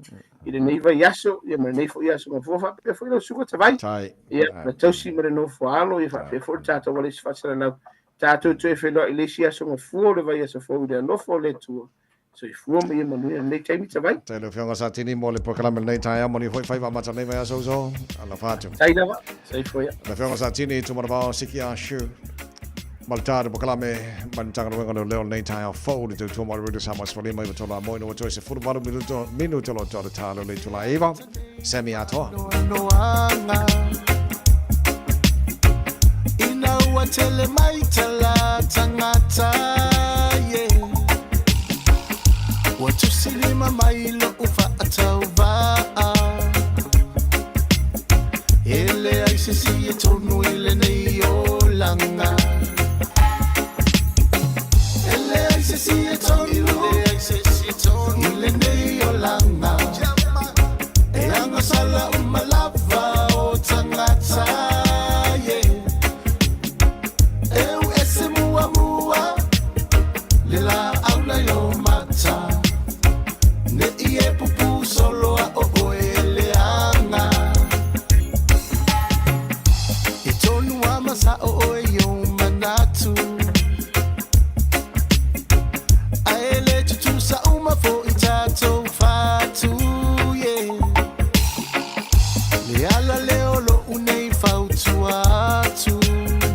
I le nei vai aso ia me nei fo ia so fo fa pe fo lo su ta vai ia na tosi mo no fo alo ia fa pe fo tatu wale se fa la tatu tu e fe lo ilisia so fo le vai aso fo de no fo le tu so I fuo me mo nei taimi ta vai te lo fionga sa tini mo le proclame nei tai mo ni foi fai va mata nei vai aso so ala fatu tai dava sai fo ia le fionga sa tini tu mo ba siki a shu Maltare proclame mantanga no ngano leo nei tai fo de tu mo radio sama so le mai to la mo no to se fu ba minuto lo to ta lo le to la eva semi ato ina watele mai tala tangata ye watu silima mai lo ufa atauva ele ai se si tonu ile nei olanga se tonu ile nei olanga e anga sala umalava o tangata ye eu ese mua lila aula yo mata ne ie pupu solo a o ele anga e tonu amasa o yo manatu sa uma fo itato fatu ye le ala leo lo unei fautu atu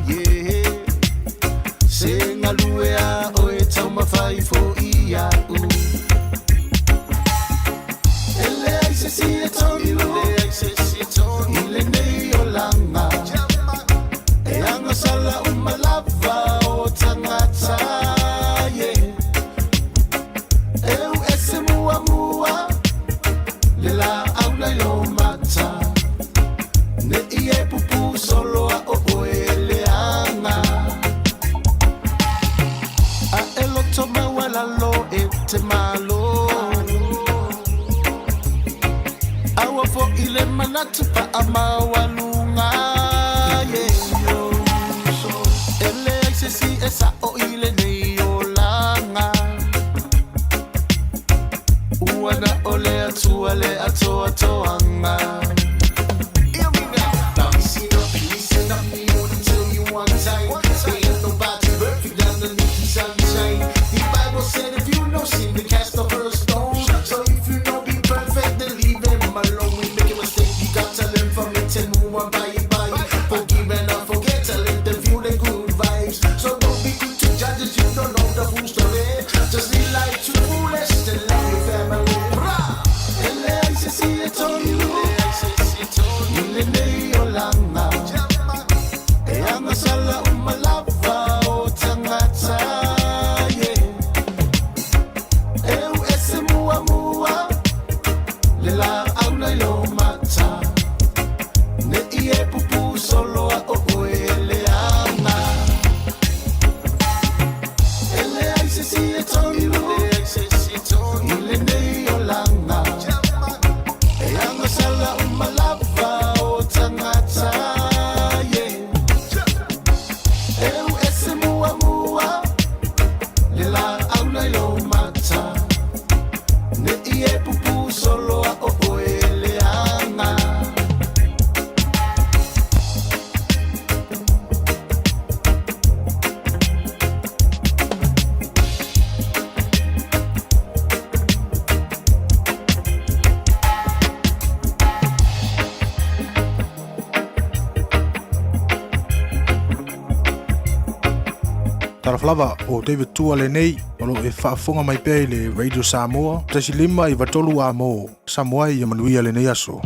ye senga luea o e tauma fai fo ia u ele ai se si e tonu ile nei o langa e anga sala uma lava o tangata Lila aula yo mata ne ie pupu solo a o ele anga a elo toma wala lo e te malo awa fo ile manatu pa amawalunga ye ele se si esa o ile nei olanga Wana ole atuale ato anga. Hear me now. Bouncing up, listen up, me wanna tell you one time. There ain't nobody perfect underneath the sunshine. The Bible said if you know sin, then cast the first stone. So if you know be perfect, then leave him alone. We make a mistake, you got to learn from it and move on by. Forgive and not forget to let them feel the good vibes. So don't be quick to judge if you don't know the full story. Just live life to the fullest and love your family. Se tonu ile nei olanga e anga sala umalava o tangata ye eu ese mua lila aula yo mata ne ie pupu solo a o ele anga ele ai se tonu ile nei olanga sala umalava o tangata ye eu ese mua lila aula yo mata ne ie pupu solo a o ele anga Taraflava o David Tua le nei o lo e whaafonga mai pēi le Radio Samoa. Tasi lima I watolu a mo Samoa I amanuia le nei aso.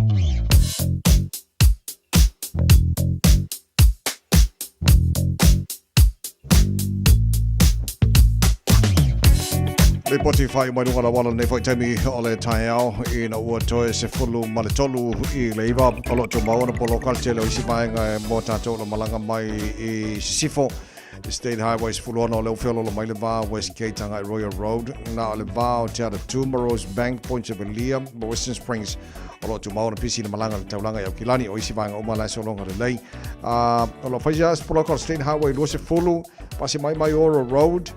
Spotify mai nunga wala nei foi tami ole taiao I na ua toe se fulu male tolu I le iwa olo to maona polo culture le isi vaenga mo tatou lo malanga mai I sifo State Highways fulona le ufelo lo mai le va West Keitanga Royal Road na le va o te ada Tumaros Bank Point of Elia Western Springs olo to maona pisi na malanga le taulanga ya kilani o isi vaenga o mala so longa le lei olo faja polo State Highway lo se fulu pasi mai Mayoro Road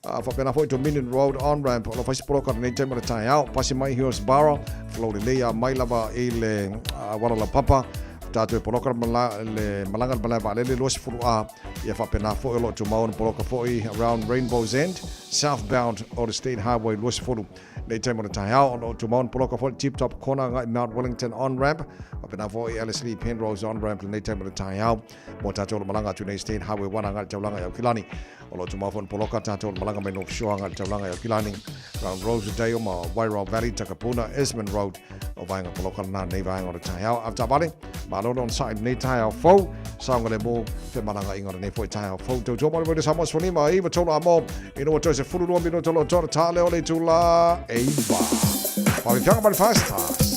Whapena foi to Minion Road on-ramp o whaisi poroka nei te mara tai au pasi mai Hillsborough flow le leia mai lava I le warala papa tātou e poroka le malanga le balai le losi furu a ia whapena foi o lo tu mauna poroka foi around Rainbow's End southbound o the State Highway losi furu nei te mara tai au o lo tu mauna poroka foi Tip Top Corner ngai Mount Wellington on-ramp whapena foi Alice Lee Penrose on-ramp nei te mara tai au mo tātou malanga tu nei State Highway 1 ngai taulanga iau kilani o lo tu mafon poloka tātou malanga mai North Shore ngai taulanga iau kilani around Rosedale ma Wairau Valley Takapuna Esmond Road o vaenga poloka na nei vaenga o le tai au after bali ma lo on side nei tai au fo saunga le mo te malanga inga nei foi tai au fo to jo mo le samo soni ma I tolo amo ino to se fulu lo mino tolo tolo tale o le tula eiva pa vi fianga mal fast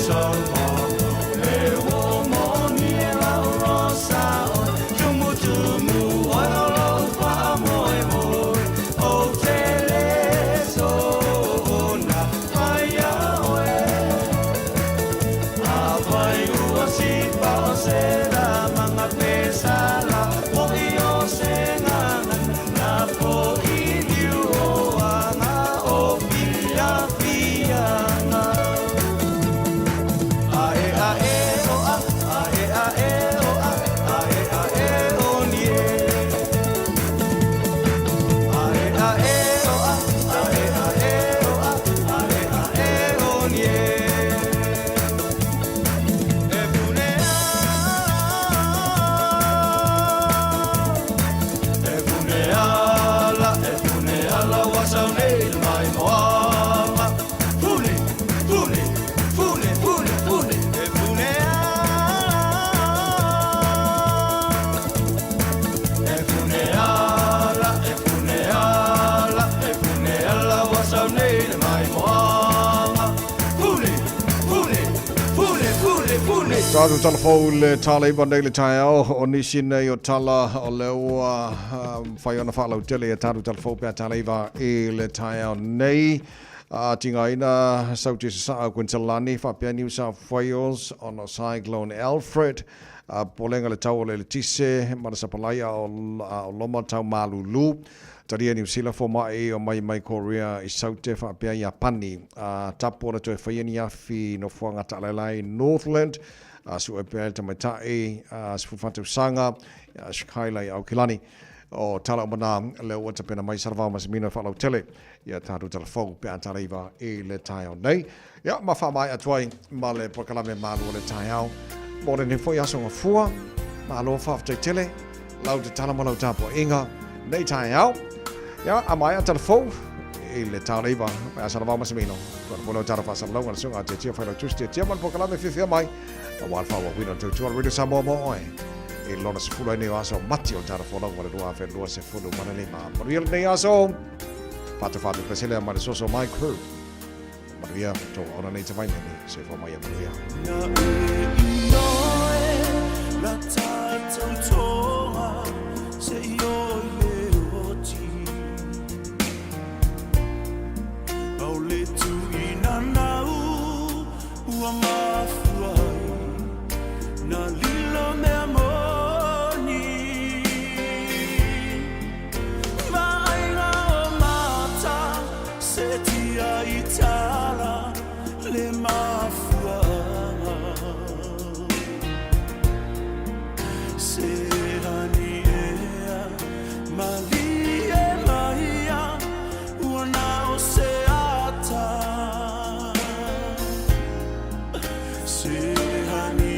song tātou talafou le tāle iwa nei le tae au, o nisi nei o tala o leua whai ona whaalau tele e tātou talafou pia tāle iwa e le tae au nei. Tinga ina sauti sa au Quintalani, whapia New South Wales on a cyclone Alfred. Polenga le tau le tise, marasapalaya o loma tau malulu. Taria New Zealand fo mai o mai Korea I saute whapia Japani. Tapora to e whaiani afi no fuanga talalai Northland. Su e pēr te maitai, su whātau sanga, su kailai au kilani. O tala o mana leo wata pena mai saravau masimino whalau tele. Ia tātou talafou pe antara iwa e le tai au nei. Ia, ma wha mai atuai ma le pokalame mālu o le tai au. Mōre ne fwoi asonga fua, ma alo whawtai tele, lau te tala malau tāpua inga, nei tai au. Ia, a mai a talafou e le tau leiva, pe a saravau masimino. Kona pono tara whasalau ngana sunga te tia whaila tusti, tia man pokalame whiwhia mai. A wāl whawa wina tau tua Radio Samoa mo oe. E lona se fulu ai nei aso mati o tara whanau wale rua whe lua se fulu mana nei maa. Manuia nei aso. Fatu presele a mare soso my crew. Manuia to ona nei te vaina ni se fo mai a Manuia. La tātou tonga se io le oti. Au le tu ina nau ua mafua. Na lilo me amoni Vainga o mata Se tia itala Le mafua Se hani ea Mali e maia Ua o se ata Se hani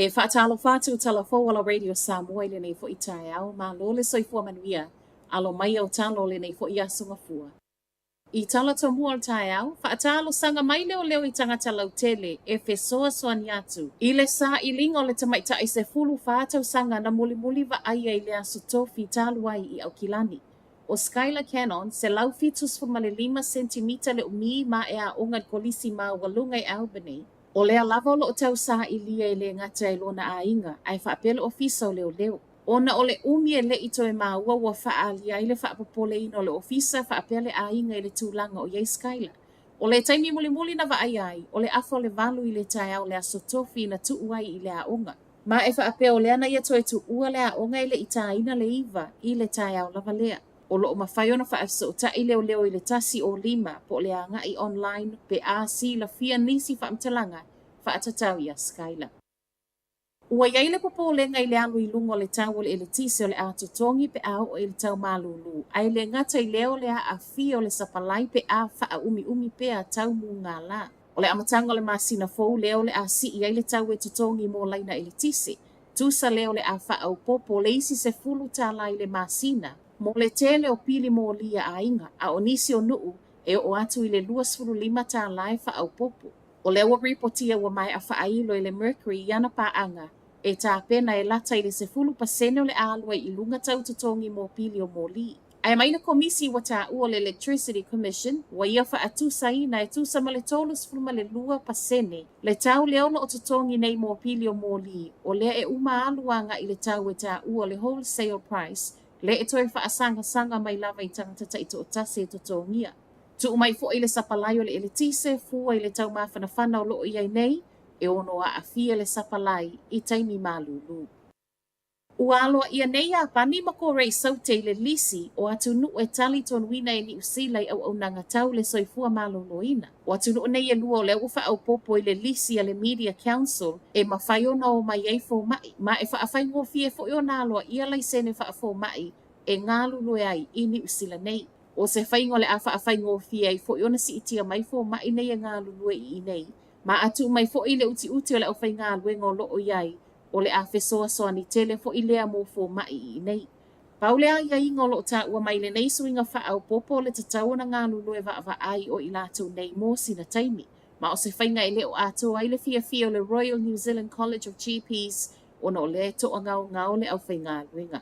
E whaatalo whātu talafo ala Radio Samoa le nei fo i tae au, ma lole soifua manuia, alo mai au talo le nei fo i asunga fua. I tala to mua tae au, whaatalo sanga mai leo leo i tangata lautele e fesoa soani atu. I le sa i lingo le tamaita i se fulu whaatau sanga na muli wa aia i le asu tofi talu ai i au kilani. O Skylar Cannon, se lau fitus for male 5 centimeter le umi ma e a onga kolisi ma walunga i Albany. O lea lava lo o tau sa i lia i le ngata i lona a inga, ai whaapele ofisa o leo leo. Ona o le umi e le ito e maa ua whaalia i le whaapapole ino le ofisa whaapele a inga i le tūlanga o Yei Skylar. O le taimi muli na wa ai, o le afo le valu i le tae au le aso tofi na tuuai i le a onga. Ma e whaape o lea na ia toe tu ua le a onga i le ita ina le iwa i le tae au lava lea. O loo mawhaiona whaafisa o ta i leo leo i le tasi o 5 po le anga i online pe a si la fia nisi whaamtalanga whaatatau ia Skylar. Ua iai le popo le ngai le alu i lungo le tau o le tise o le a totongi pe a o le tau malulu. Ai le ngata i leo le a fia o le sapalai pe a wha umi pe a tau mu ngā la. O le amatanga le masina fou leo le a si iai le tau e totongi mo laina i le tise. Tusa leo le a wha au popo le isi se fulu tala i le masina. Mo le tele o pili mo lia a inga, a o nisi o nuu e o atu i le 2.5 tā lai wha au popo. O le ua ripotia ua mai a wha ailo i le Mercury iana pa anga, e tā pena e lata i le se fulu pasene o le alua i lunga tau tutongi mo pili o mo li. Ai maina komisi wa tā ua le Electricity Commission, wa ia wha atusa ina e tusa ma le tolus fulma le 2% le tau leona o tutongi nei mo pili o mo li, o lea e uma aluanga i le tau e tā ua le wholesale price, le e toi whaasanga mai lava i tangata i to tase to tongia. Tu mai fo i le sapalai o le elitise, fua i le tau mawhanawhana o loo iai nei, e ono a fia le sapalai i taimi malulu. Ua aloa ia nei a pani mako rei saute i le lisi o atu nu e tali ton wina e ni usilai au nanga tau le soifua maloloina. O atu nu nei e lua o le ufa au popo i le lisi a le Media Council e mawhaiona o mai ei fo mai, ma e whaafai ngofie fo i o naloa ia lai sene whaafo mai e ngalulu e ai i ni usila nei. O se whaingo le a whaafai ngofie ai fo i ona si itia mai fo mai nei e ngalulu e i nei. Ma atu mai fo i le uti o le au whai ngalu e ngolo o iai. O le a fesoa soa ni tele fo i lea mo fo mai i nei. Paulea ia ingo lo ta ua mai le nei suinga wha au popo le tatau na ngā lulu e wa ai o i lātou nei mō sina taimi. Ma o se whainga e leo ato ai le fia o le Royal New Zealand College of GPs o no le to ngau le au whainga luenga.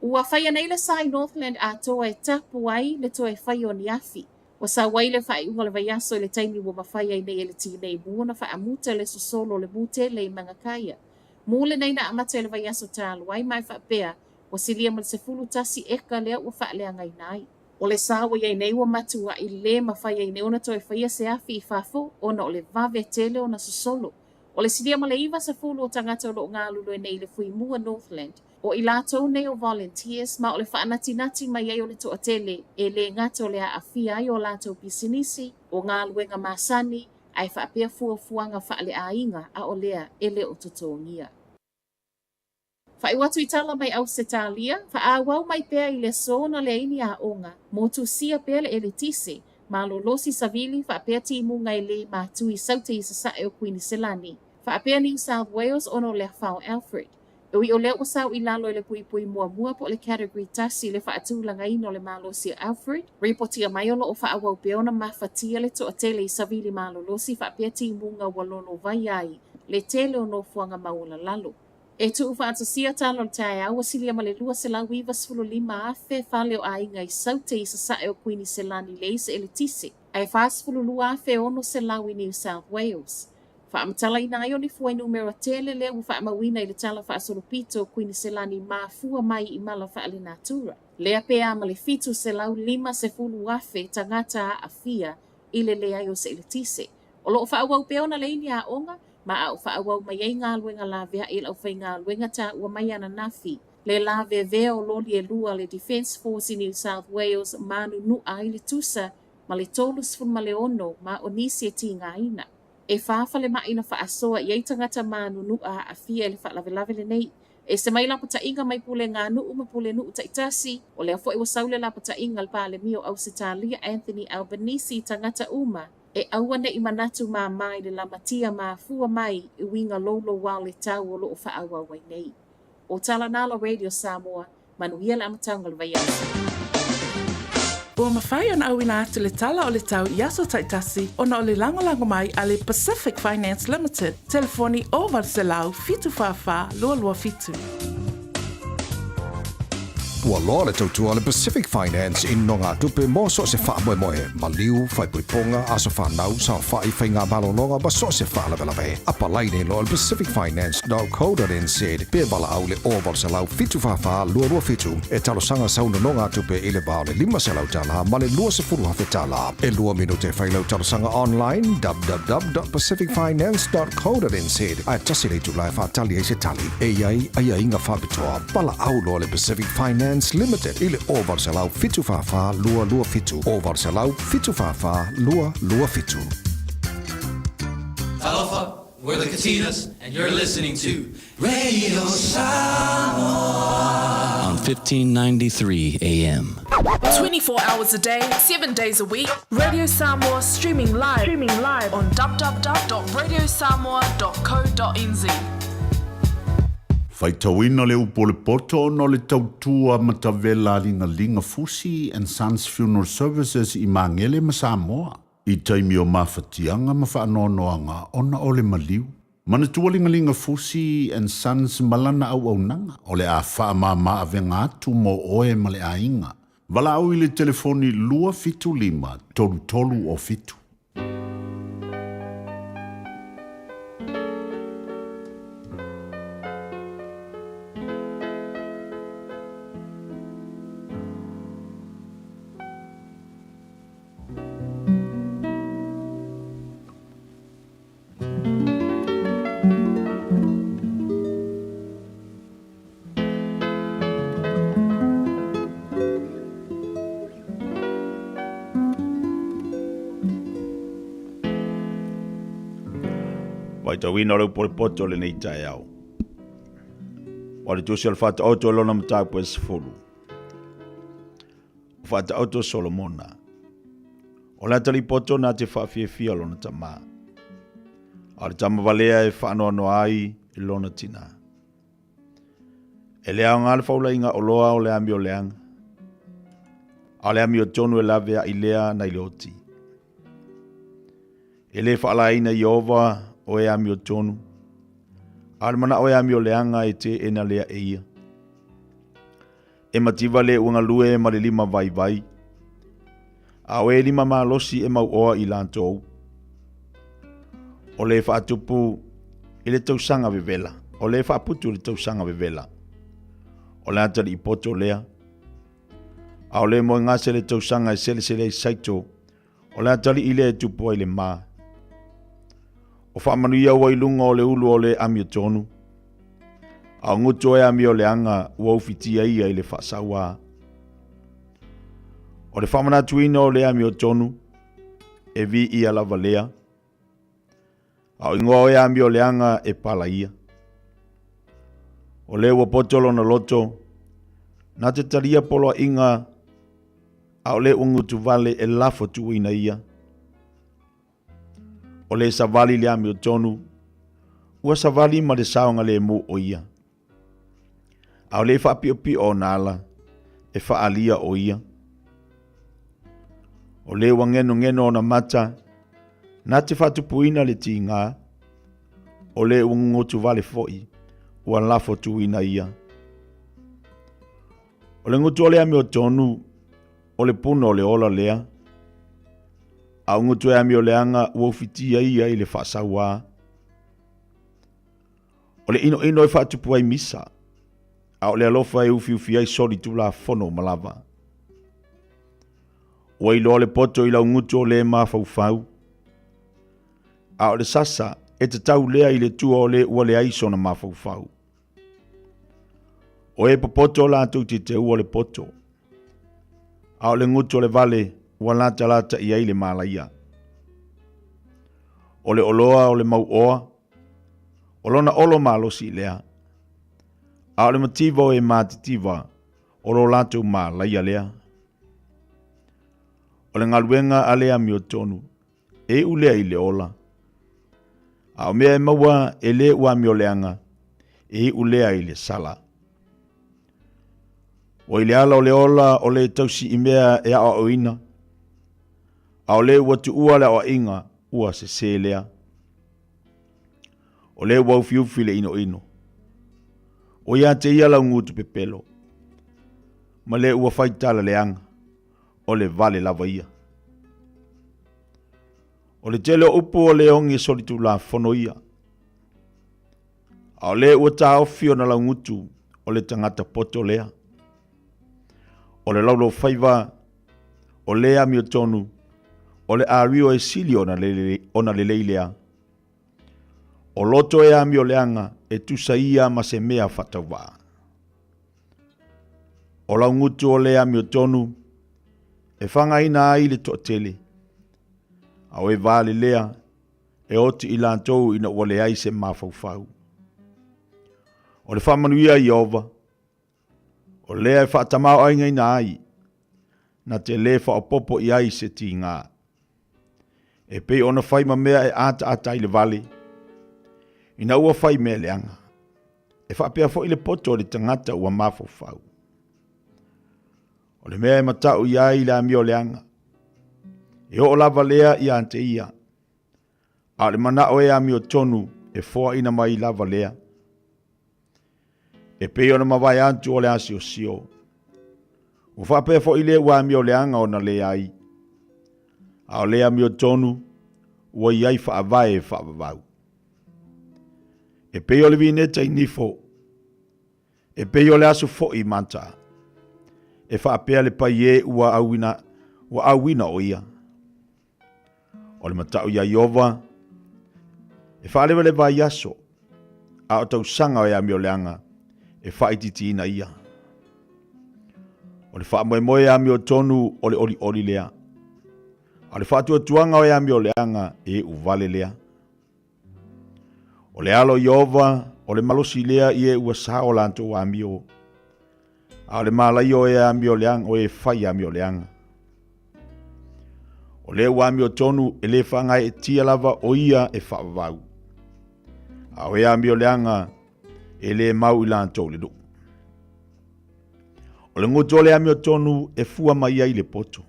Ua whaia nei le sai Northland ato e tapu ai le to e whai o ni afi. Wa sa wai le whai unga le vaiaso le taimi ua mawhaia i nei e le tī nei muona wha amuta le sosolo le mute le manga kaya. Mule nei na amata le vaiaso tālu ai mai wha pea wa silia mal se fulu tasi eka lea ua wha lea ngai nai. O le sawa iai nei ua matua i le mawhaia i nei ona toi whaia se afi i whafo ona o le vave tele ona sosolo. O le silia ma le iwa se fulu o tangata o lo ngā lulu e nei le fui mua Northland. O i lātou nei o volunteers ma o le whaanati mai ai o le toa tele e le ngata o le a awhia ai o lātou pisinisi o ngā luenga masani ai whaapea fuanga whaale a inga a o lea e le o totongia. Whai watu i tala mai au se tālia, whaawau mai pea i le sona le ini a onga, motu sia pea le ele tise, ma lo losi savili whaapea timu ngai le ma tui saute i sa e o Queen Selani. Whaapea New South Wales ono le whao Alfred. Ui o leo wasau i lalo i le pui mua po le category tasi le whaatūlanga ino le malosi Alfred. Reportia mai ono o whaawau peona mawhatia le toa tele i savili malolosi whaapea timunga walono vai ai le tele o no fuanga maula lalo. E tu whaatasia talo le tae au asilia ma le lua se lau iwa sfulu 5 afe whale o ai ngai saute i sa e o Queen Selani leise ele tise. Ai whaasfulu lua afe ono se lau i New South Wales. Whaamatala i nai o ni fua numero tele lea u whaamawina i le tala whaasolopito Queen Selani mafua mai i mala whaale natura. Lea pea ma le fitu se lau 5 se fulu afe tangata a fia i le lea o se ele tise. O loo whaawau peona le ini a onga, ma au whaawau mai ei ngā luenga la vea i lau whai ngā luenga ta ua mai ana nafi. Le la vea o loli e lua le Defence Force i New South Wales manu nu ai le tusa ma le tolus fun ma le ono ma o nisi e ti ngā ina. E whaafale mai na whaasoa i eitangata manu nu a fia le whaalawelave le nei. E se mai lapata inga mai pule ngā nuu ma pule nuu taitasi, o lea fo e wasaule lapata inga le pāle mio au se tālia Anthony Albanese tangata uma, E aua ne I manatu mā mai le lamatia mā fua mai I winga lolo wao le tau o loo whaaua wai nei. O Talanalo Radio Samoa, manuia le amatanga le vaiasa. Ua mawhai ona au ina atu le tala o le tau I aso taitasi ona o le langolango mai a le Pacific Finance Limited. Telefoni o Valselau fitu whawha lua lua fitu. Ua loa le tautua le Pacific Finance in no ngā tupe mo so se wha moe moe. Ma liu, whai puiponga, aso whanau, sa whai whai ngā malolonga, ma so se wha lawe. Apa laine lo le pacificfinance.co.nz. Pea bala au le oval se lau fitu whawha lua lua fitu. E talo sanga sauna no ngā tupe i le bao le 5 se lau tala, ma le lua se furu hawhi tala. E lua minute whai lau talo sanga online, www.pacificfinance.co.nz. Ai tasi le tu lai whatali e se tali. E iai, ai inga whabitoa. Bala au lo le Pacific Finance Limited ile oval salau fitu fafa lua lua fitu oval salau fitu fafa lua lua fitu. Talofa, we're the Katinas, and you're listening to Radio Samoa on 1593 AM. 24 hours a day, 7 days a week. Radio Samoa streaming live on www.radiosamoa.co.nz. Faitauina le upo le poto no le tautua matavela linga Fusi and Sons Funeral Services I Mangele ma Samoa. I taimi o mawhatianga ma whaanoanoanga ona o le maliu. Manatua linga Fusi and Sons malana au nanga o le a wha maa avenga atu mo oe ma le ainga. Wala au I le telefoni lua fitu lima tolu o fitu. Wina rau pole poto le nei tae au. Wale tusi al fata auto lona mtaa po esifuru. Fata auto Solomona. Ola tali poto na te fia lona tama. Ale tama valea e whaano ano ai I lona tina. E lea ngā le faula inga oloa o le ami o leanga. Ale ami o tonu e lavea I lea na I leoti. E le whaala ina Iova o e ami o tonu. Almana o e ami o leanga e te ena lea e ia. E mativa le unga lue ma le 5 vai. A o e 5 malosi e mau oa I lantou. O le whaatupu I le tausanga vevela. O le whaaputu le tausanga vevela. O le atari I poto lea. A o le mo ngase le tausanga e sele saito. O le atari I le tupu ai le maa. O whaamanuia ua I lunga o le ulu o le ami o tonu. A ngutu e ami o le anga ua ufitia ia I le whaasawa. O le whaamanatuina o le ami o tonu. E vi I ala valea. A o ingoa e ami o le anga e pala ia. O le ua potolo na loto. Na te taria polo inga. A o le ungutu vale e lafo tuina ia. O le savali le ami o tonu. Ua savali ma le saonga le mu o ia. A o le whapiopi o nala. E whaalia o ia. O le wangeno na mata. Na te whatupuina le ti ngā. O le ungotu vale foi. Ua lafo tuina ia. O le ngutu o le ami o tonu. O le puno o le ola lea. A ngutu e ami o le anga ua ufitia ia I le whaasawa. O le ino e whaatupu ai misa. A o le alofa e ufi ai sori tula fono malava. O ilo le poto I lau ngutu o le maa faufau. A o le sasa e te tau lea I le tua o le ua le aiso na maa faufau. O e popoto la atu te ua le poto. A o le ngutu o le vale ua lata I ai le malaia. O le oloa o le mau oa. O lona olo malosi lea. A o le mativa o e matitiva. O lo latu malaia lea. O le ngaluenga a le ami o tonu. e ulea i le ola. A o mea e maua e le ua mioleanga e ulea i le sala. O i le ala o le ola o le tausi i mea e a o ina. A o le ua tu ua le o inga ua se se lea. O le ua ufiufi le ino ino. O ia te ia lau ngutu pepelo. Ma le ua faitala le anga. O le vale lava ia. O le tele o upu o le ongi solitu la fono ia. A o le ua ta ofi o na lau ngutu o le tangata poto lea. O le laulo faiva o le ami o tonu o le ario e sili o na le leilea. O loto e ami o leanga e tusa ia ma se mea fatawaa. O lau ngutu o le ami o tonu e whanga ina ai le to'atele. Au e vale lea e oti i lantou ina ua le ai se mafaufau. O le whamanuia i ova. O lea e whaatamau ainga ina ai. Na te le whaapopo i ai se ti ngā. E pei ona whaima mea e ata ata i le vale. Ina ua whai mea leanga. E whaapea fo i le poto le tangata ua mafaufau. O le mea e matau i ai la mio leanga. E o lava lea i ante ia. A le mana o e ami o tonu e foa ina mai lava lea. E pei ona mawai antu o le asi o sio. U whapea fo i le ua ami o leanga o na le ai. A o le ami o tonu ua i ai whaavae e whaavavau. E pei o le vineta i nifo. E pei o le asu fo i manta. E whaapea le pai e ua auina o ia. O le matau ia iova. E whaalewa le vai aso. A o tau sanga o ia mi o leanga. E whaititi ina ia. O le whaamoe moe ia mi o tonu o le oli lea. O le whaatua tuanga o ia mi o leanga e uvale lea. O le alo iova, o le malosi lea i e ua sa o lanto wa mi o. A o le malai o ia mi o leanga o e whai a mi o leanga. O le ua mi o tonu e le whangai e tia lava o ia e whaavau. A o ia mi o leanga e le mau i lanto le do. O le nguto le ami o tonu e fua mai ai le poto.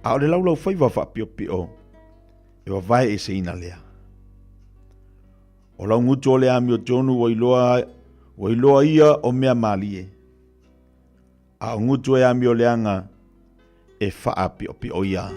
A o le laulau whaiva whapio pio e wa vai e se ina lea. O lau nguto le ami o tonu o iloa ia o mea malie. A o nguto e ami o leanga e wha pio pio ia.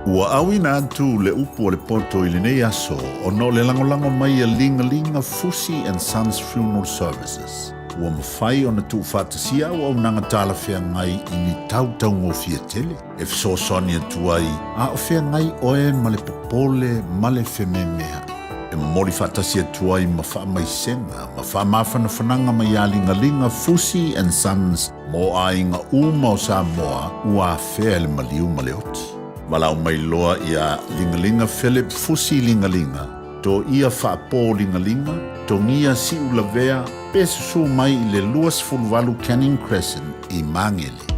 Ua awina atu le upu o le poto i le nei aso o no le langolango mai a linga Fusi and Sons Funeral Services. Ua mawhai o na tu whatasia o nanga tala whea ngai i ni tau ngofia tele. E fsosoni atu ai a o whea ngai oe ma le popole ma le whememea. E mori whatasia atu ai ma wha mai senga, ma wha mawhana whananga mai a linga Fusi and Sons mo a inga uma o Samoa ua whea le maliu ma le oti. Malau mai loa ia lingalinga Philip Fusi lingalinga. To ia whaapo lingalinga, to ngia si ulavea, pesu mai i le luas fulvalu Canning Crescent i Mangele.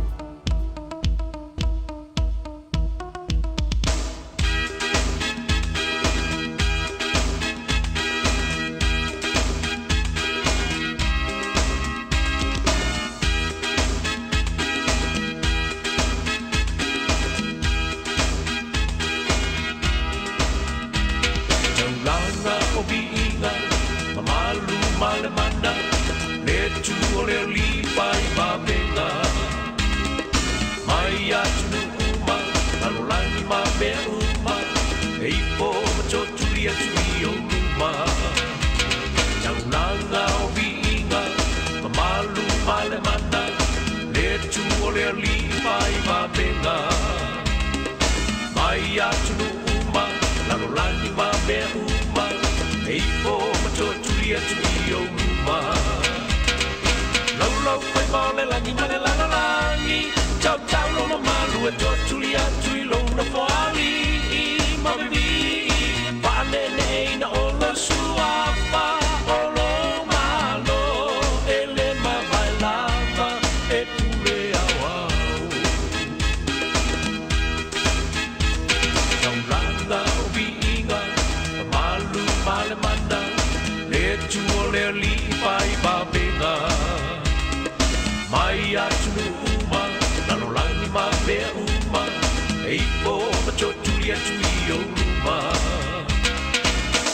Suapa, olo malo. male mana le tuo le li pai ba benga mai atu uma nalo langi ma me uma ei po ma chotulia tui o uma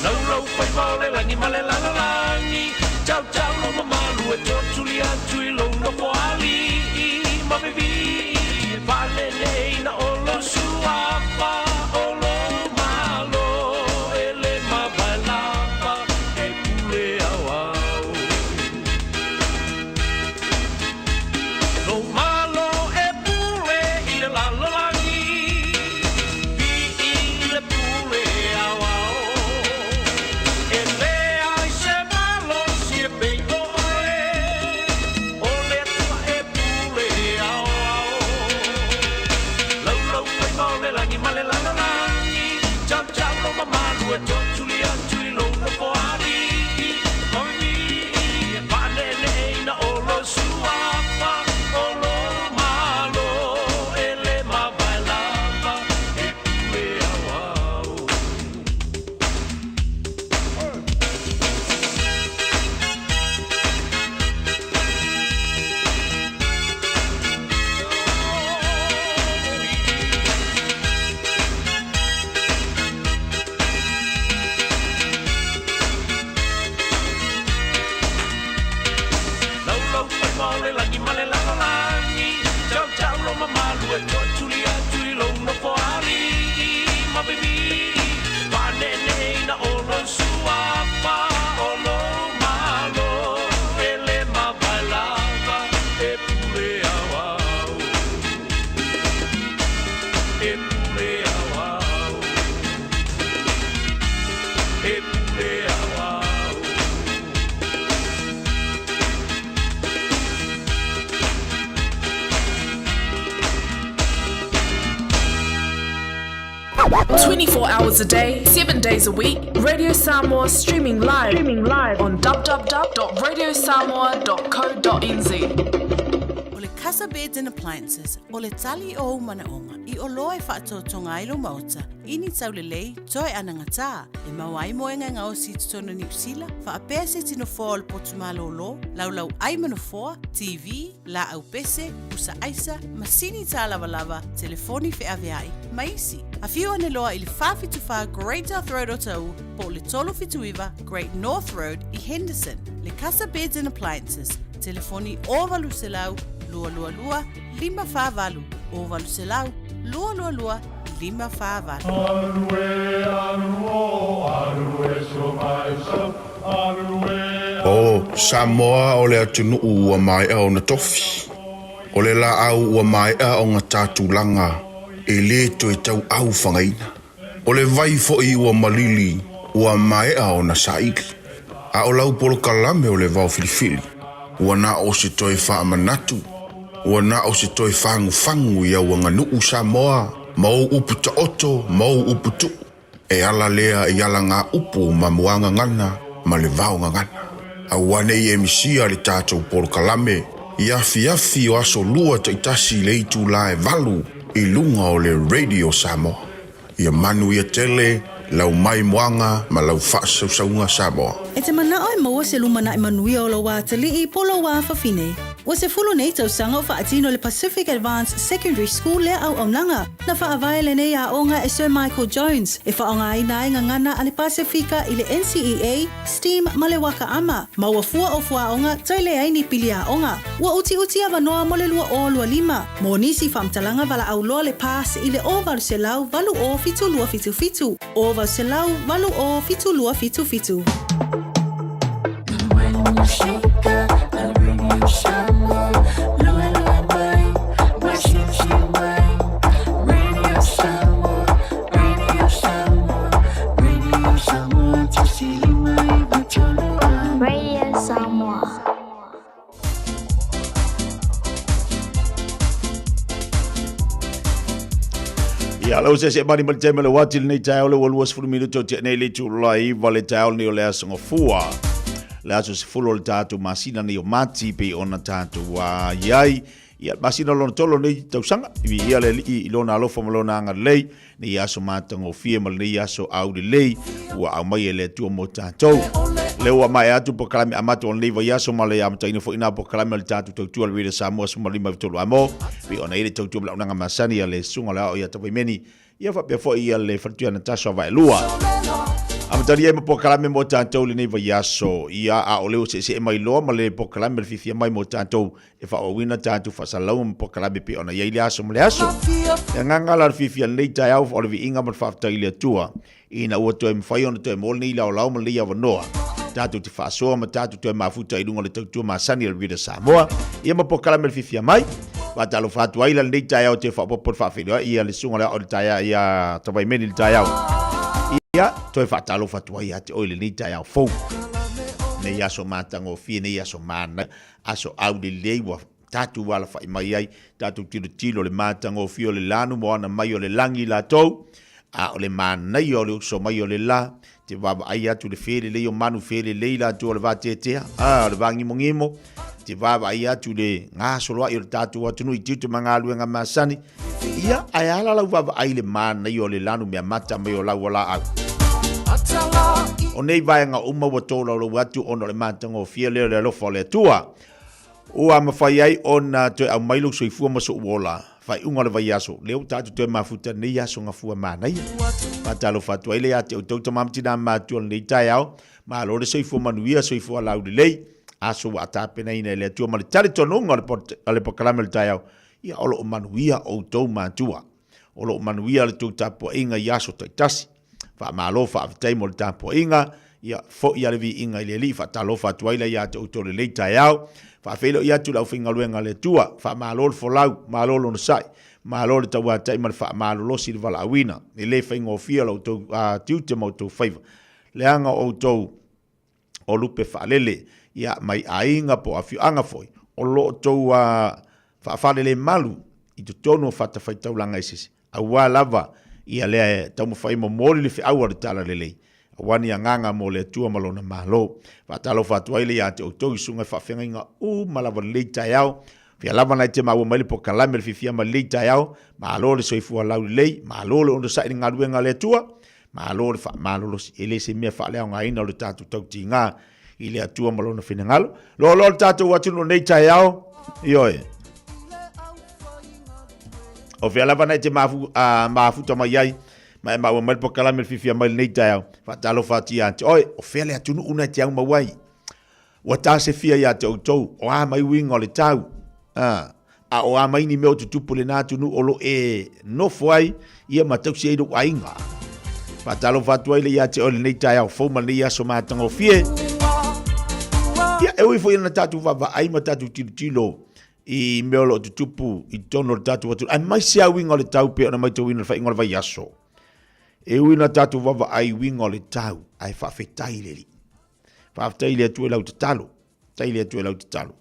lau pai male langi male langi ciao ciao lo mamalu e chotulia tui lo no poali ma bevi vale nei na olo suapa olo malo ele ma bailava e pule awao lo malo e pule ile la langi pi ile pule awao ele ai se malo si e beito ole tua e pule awao male langi male langi ciao ciao lo mamalu e chotulia tui lo no poari mami e pane nei na olo suapa olo malo e le ma bailava e pule awao male langi ciao ciao lo mamalu e chotulia tui lo no poari ma baby pane nei na olo suapa olo malo e le ma bailava e pule awao e pule awao e pule awao 24 hours a day, 7 days a week. Radio Samoa streaming live on www.radiosamoa.co.nz. Ole Casa Beds and Appliances, ole tali o manaonga, I oloe whaatotonga ilo mauta, ini taulelei, toi anangata, e mawai moenga ngao si tutono ni usila, whaapea se tino fōa potumalo lo, laulau aimanofoa, TV, la au pese, usa aisa, masini ta lava, telefoni fe aveai, maisi. A few ane loa ili whawhituwha Great North Road o tau, po le tolo fituiva Great North Road I Henderson. Le Casa Beds and Appliances, telefoni o valu selau, lua lua lua, 555, o valu selau, lua lua lua, 555. O Samoa o le atunu ua mai au na tofi. O le la au ua mai au ngā tātulanga. E le to e tau au whangaina. O le vai fo I ua malili, ua mai au na saiki. A o lau polo kalame o le vau filifili. Ua na o se toi wha manatu. Ua na o se toi whangu ia ua nganuu Samoa. Mau upu ta oto, mau upu tu. E ala lea I ala ngā upu ma muanga ngana, ma le vau ngana. A wane I emisia le tātou polo kalame. Iafi o aso lua ta itasi le itu la e valu. I lunga o le Radio Samoa. Ia manu ia tele, lau mai moanga, ma lau whaasaunga Samoa. E te mana oi maua se lumana I manuia o la wātali I polo wā whawhine. Wa se fulu nei tau sanga o whaatino le Pacific Advanced Secondary School lea au aunanga. Na whaavai le nei a onga e Sir Michael Jones. E whaonga I nai ngangana ale Pasifika I le NCEA, STEAM ma le waka ama. Ma ua fua o fua onga, toi le aini pili a onga. Ua uti a wanoa mo le lua o lua lima. Mo nisi whamtalanga wala au loa le pas I le o valu se lau valu o fitu lua fitu fitu. O valu se lau valu o fitu lua fitu fitu. Ia lau se mani mali taima le wati le nei tae ole waluas fulu minuto te nei le tu lai vale tae ole ni o le asonga fua. Le aso se fulu le tātu masina ni o mati pe ona tātu wa iai ia masina lona tolo nei tausaga ia le alii i lona alofa ma lona agalelei ne ia aso matagofia ma lenei aso aulelei ua aumai e le atua mo tatou le ua mai atu pokalame amatu on leva yaso ma le amataina fo ina pokalame le tatu tautua le reda Samoa suma lima vitolo amo vi ona ile tautua la unanga masani ya le sunga la o ya tapaimeni ia fa pe fo ia le fatua na taso vai lua amatari e pokalame mo tatou le neva yaso ia a ole o se mai lo ma le pokalame le fifia mai mo tatou e fa o wina tatu fa salau mo pokalame pe ona ia ile aso mo le aso nganga la fifia le tai au o le vi inga mo fa ile tua ina o to em fai ona to mo ni la mo le ia vanoa tatu te whaasoa ma tatu te mafuta i runga le tautua masani al rida Samoa. Ia ma pokala me le fifia mai. Watalo whatu aila le tai au te whapopo whawhiroa. Ia le sunga lea o le tai au. Ia tawai meni le tai au. Ia toi whatalo whatu ai ate oile le tai au fau. Ne ia so matango fie ne ia so mana. Aso au le leiwa. Tatu wala whai mai ai. Tatu tilo le matango fio le lanu moana mai o le langi la tau. A o le mana i o le so mai o le la. Te vava ai atu le fere le o manu fere le la tu le vatetea le vangi mongimo te vava ai atu le ngaso loa i le tatu atu nui titu mangalu nga masani ia ai ala la vava ai le mana i o le lanu mea mata mai o la wala au o nei vai nga uma wa tola o le atu ono le matango fie le lofo le tua ua mawhai ai ona te au mailu soifua maso uola fai unga le vai aso leo tatu te mafuta nei aso nga fua mana ia matalo fatu ai le ate o tauta mamtina matu nei tai au ma lo le soifua manuia soifua lau le lei aso wa atapena ina le atua ma le tali tonunga le pokalame le tai au ia olo o manuia o tau matua olo o manuia le tau tapo inga i aso taitasi fa malo fa avitai mo le tapo inga ia fo ia le vi inga i le li fa talo fatu ai le ate o tau le lei tai au fa felo ia tu lau finga luenga le tua fa malo fo lau malo no sai malo le tawa tai mal fa malo lo si vala awina ni le finga o fia lo to tiu te mo to favor le anga o to o lupe fa lele ia mai ainga po afi anga foi o lo to fa fa le malu i to tono fa ta fa tau langa isi awa lava ia le tamu fa mo moli le fi awa tala lele wani nganga mo le tua malona malo fatalo fatu ile ya te oto sunga fa fenga malava le tayao fi lava na te mawo mali po kalame fi fia mali tayao malo le soifu ala le malo le ondo sa inga luenga le tua malo le fa malo lo ele se me fa le nga ina le tatu tautinga ile atua malona finangalo lo tatu watu no nei tayao yoe o fi lava na te mafu tama yai ma wa mal pokala mel fifia mal nei tau fa talo fatia oi o fele atunu una tiang mawai wa ta se fia ya to o a mai wing o le tau o a mai ni me o tupu le na tunu o lo no foi ia matau se do ainga fa talo fatua ile ya te o le nei tau fo mal ia so matango fie ia e wi foi na tatu va ai matatu tilo i me o lo tupu i tono tatu watu ai mai se wing o le tau pe na mai to win fa ingol va yaso e wina tatu vava ai wingo le tau ai whawhetai le li. Whawhetai le atu e lau te talo. Tai le atu e lau te talo.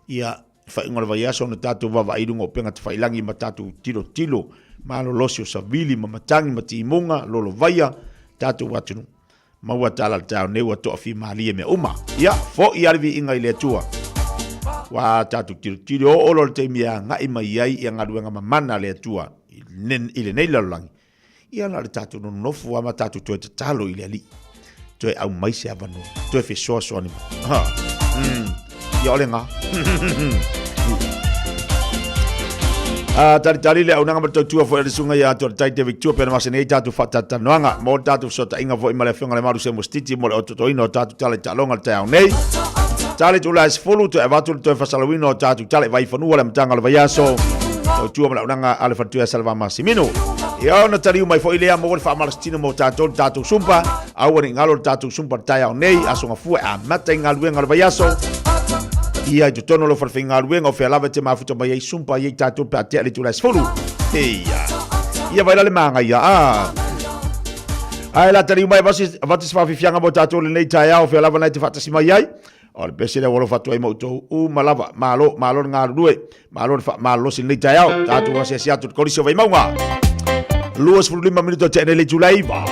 Ia whaingora vai aso na tatu vava ai rungo penga te whailangi ma tatu tilo. Ma lo losi o savili ma matangi ma tiimunga lolo vaia tatu watunu. Maua tala le tau neua toa fi maalie me uma. Ia fo i arivi inga i le atua. Wa tatu tilo o olo le teimia ngai mai ai i angaruenga mamana le atua. I le nei lalangi. Ia na le tatu no nofu ama tatu toe te talo i le ali. Toe au mai se avano. Toe fe soa soa ni. Ia ole ngā. Tari le au nanga matau tua fo e sunga ia ato tai te Victoria pena mase nei tatu whatata noanga. Mo tatu sota inga fo ima le whiunga le maru se mustiti mo le ototoina o tatu tale talonga le tau nei. Tale tu la esfolu to e vatu to e fasalawino o tatu tale vai fanua le mtanga le vaiaso. O tua mo le unanga ale fatua salva masimino. Ia ona tariu mai fo ilea mo le fa malastino mo tatu sumpa au ni ngalo tatu sumpa tai au nei asonga fu a mata ngaluenga le vaiaso. Ia i tono lo farfinga luenga o fe lava te mafuta mai sumpa i tatu pa te ali tu la sfolu. Ia vai le manga ia ai la tariu mai vasi fa fianga mo tatu le nei tai au fe lava nei te fatasi mai ai. O le pese le wolo fatu ai mo to malava malo nga lue malo sin nei tai au tatu wasi sia tu koriso vai maunga. Luas 45 minuto te nele Julai va.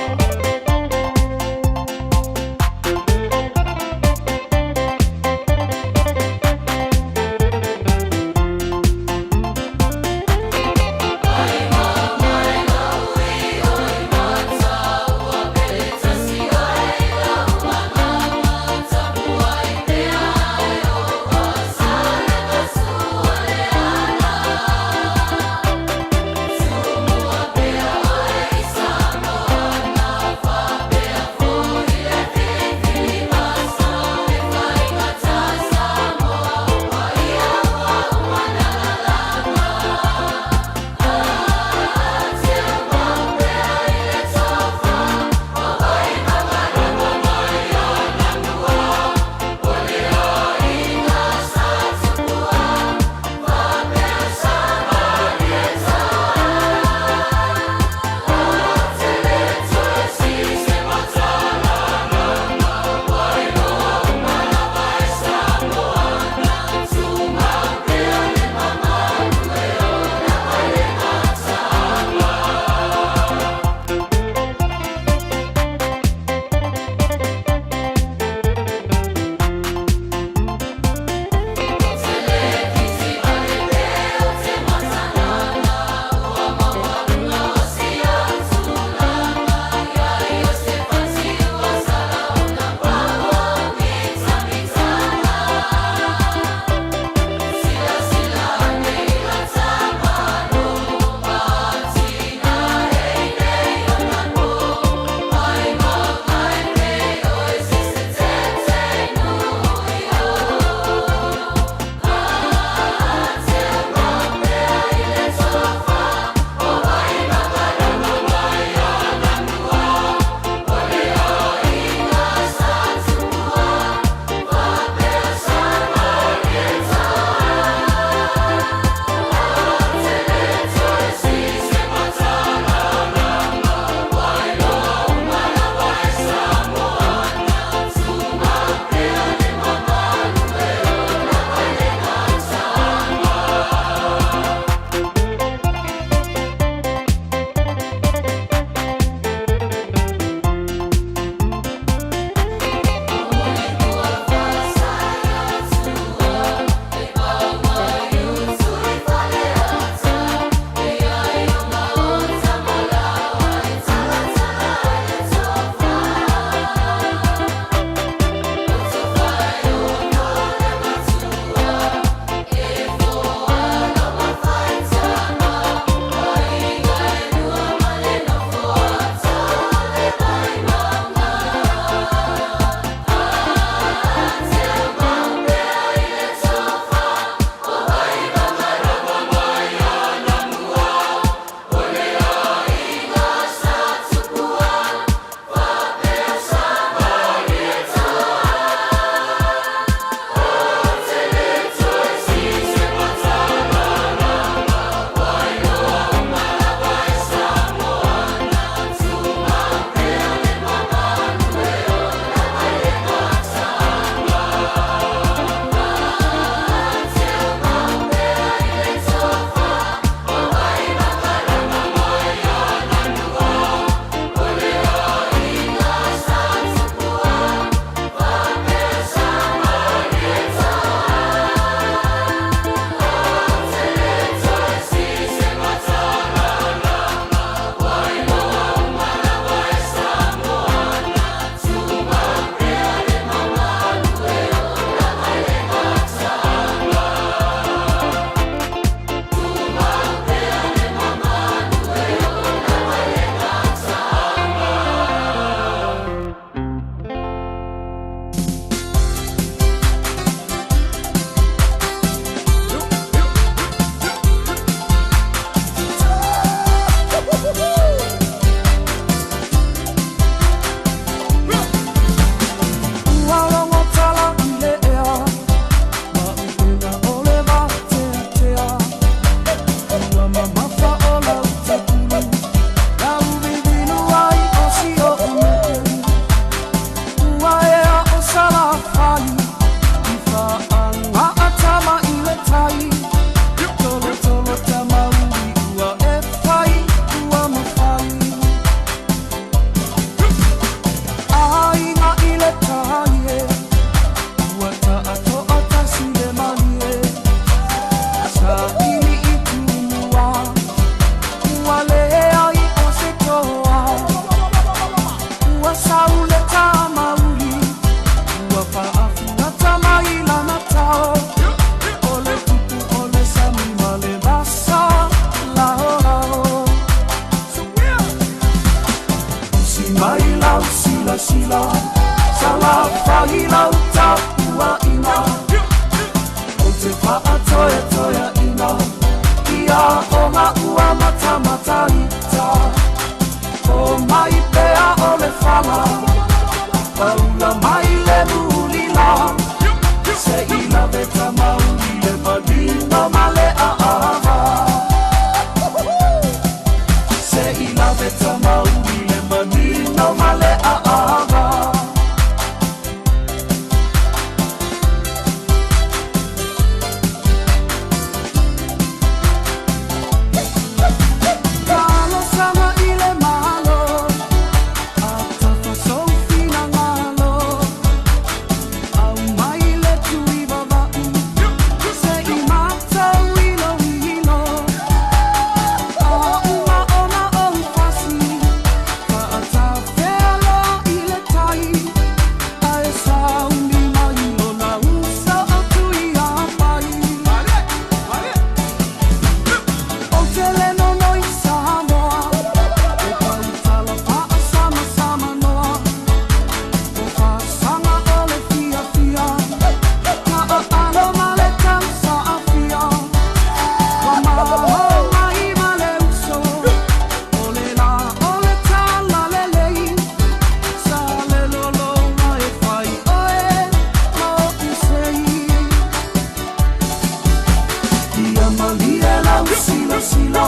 sila sila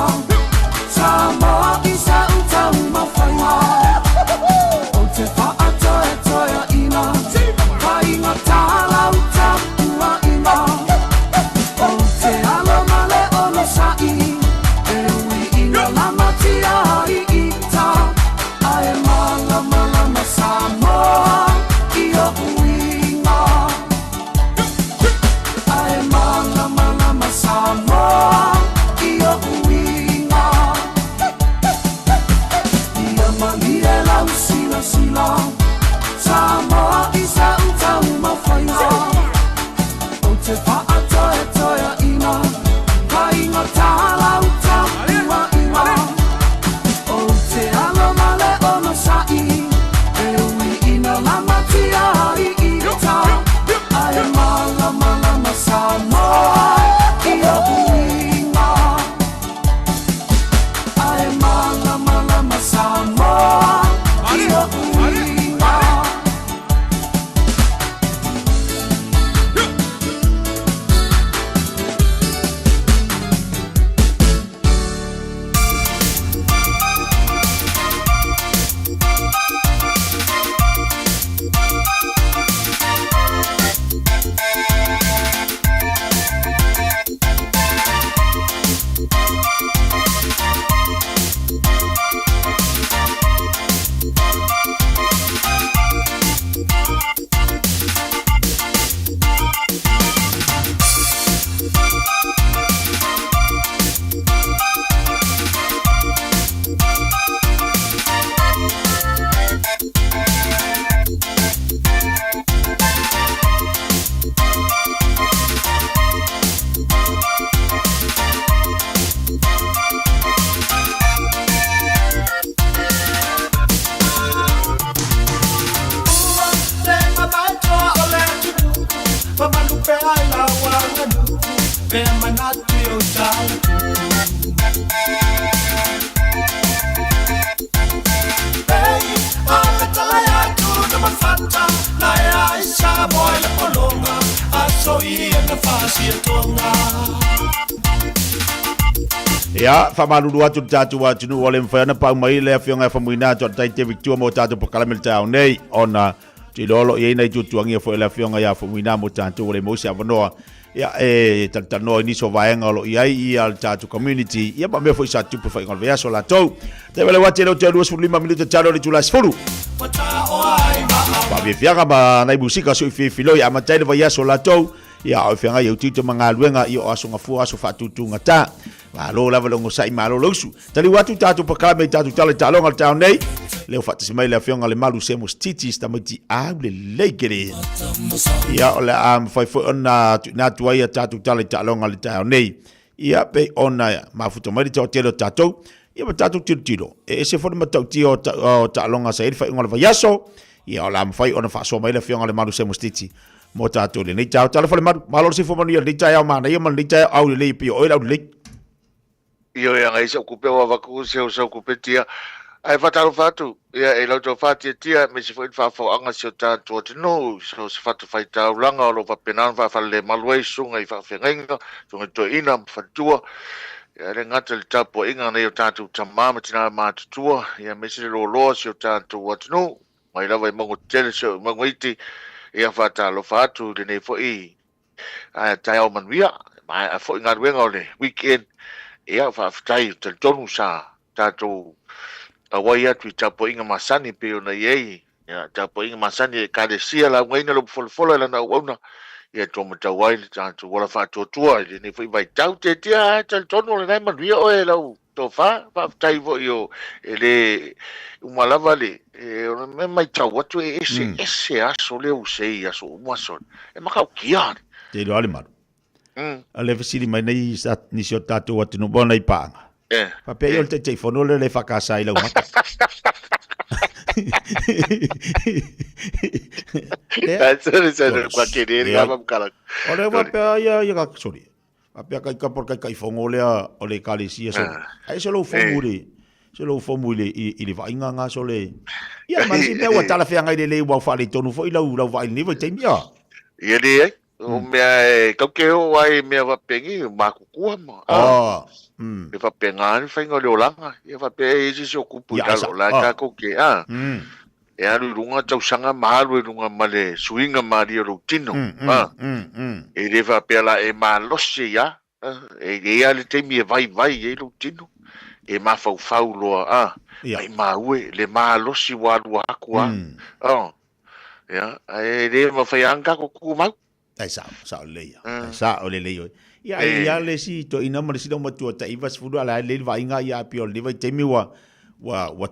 Sama isa utau mawhainga O te whaatoe toea ina Kainga tāla utakua ina O te alo male ono sai E ui ina lamatia i ita Ae mala mala ma Samoa I o uinga Ae mala mala ma Samoa I o uinga Ia malie lau sila sila Samoa I sa utau mawhainga O te whaatoe toea ina Kainga tāla utakua ina O te alo male ono sai E ui ina lamatia I ita Ae mala mala ma Samoa I o uinga Ae mala mala ma Samoa I o uinga Ya, whamaruru atu tātu atunu o le mwhana pau mai lea whionga whamuina atu atai te Victua mo tātu pakalamel tau nei ona te lolo i eina i tutuangia fo lea whionga ia whamuina mo tātu o le mosi awanoa ia tatanoa i niso vaenga o lo iai i al tātu community ia pa mea fo isa tupu wha ingal vea so la tau te wale wate leo te aluas fu 5 minuta talo le tulas furu pa via whianga ma nai musika so i whiwhiloi a mataile vai aso la tau ia o whianga i au tito mga luenga i o aso ngafua aso whatutunga tā malo lava longo sai malo losu tali watu tatu pakame tatu tale talonga tau nei leo fatisi mai le fionga le malu semos titis tamati able legere ya ole am fai fo ona na tuai tatu tale talonga le tau nei ia pe ona mafuto mai tau telo tatu ia ba tatu tiro e se fo ma tau tio talonga sai fai ngola vayaso ia ole am fai ona fa so mai le fionga le malu semos titis mo tatu le nei tau tale fo le malo si fo mani le tau ma na ia man le tau au le pi o le Io ia ngai sa kupe wa vaku se o sa kupe tia ai fatalo fatu ia e lauto fati tia me se foi fa fo anga se ta to no so se fatu fai ta langa lo va penan va falle malwai sunga i fa fenga sunga to ina fatua ia le ngata le tapo inga nei o tatu tamama tina ma tua ia me se lo lo se ta to no mai lava i mongo tele se mongo iti ia fatalo fatu de nei fo i ai tai o manuia mai fo inga wenga le weekend ia whaafitai te tonu sa tātou awai atu i tapo inga masani pe ona iei ia tapo inga masani e kare sia la ngaina lo folfola la na wauna ia toma tawai le tātou wala whaatotua i ne whi vai tau te tia te tonu le nai manuia oe lau tō whaafitai vo i o e le umalawa le me mai tau atu e ese aso leo sei aso umason e makau kia te lo ale maru ale fasili mai nei sa ni so tatu atu no bona i panga pa pe yo te telefono le fakasa i la mata Sorry, qualche idea va kala. Ole va pe ya ka sorry. Va pe ka por ka fongo le o le kalisia so. Ai so lo fomuri. Se lo fomule i le vainga nga so le. Ia man si pe wa tala fe nga le wa fa le tonu fo i la va ni va te mia. Ia le o mea kau ke o ai mea va pengi ma kukua ma e va penga ni fa ngole olanga e va pe e si o kupu talo la ka ko ke e alu runga tau sanga malu e runga male suinga mari ro tino e le va pe la e ma losse ya e ale te mi vai e ro tino e ma fau loa ai ma ue le ma losi wa aku ya e le ma fa anga ko ku mau ai sa le sa o le le ia le si to ina ma si do matu ta i vas fudu ala le va inga ia pio le vai temi wa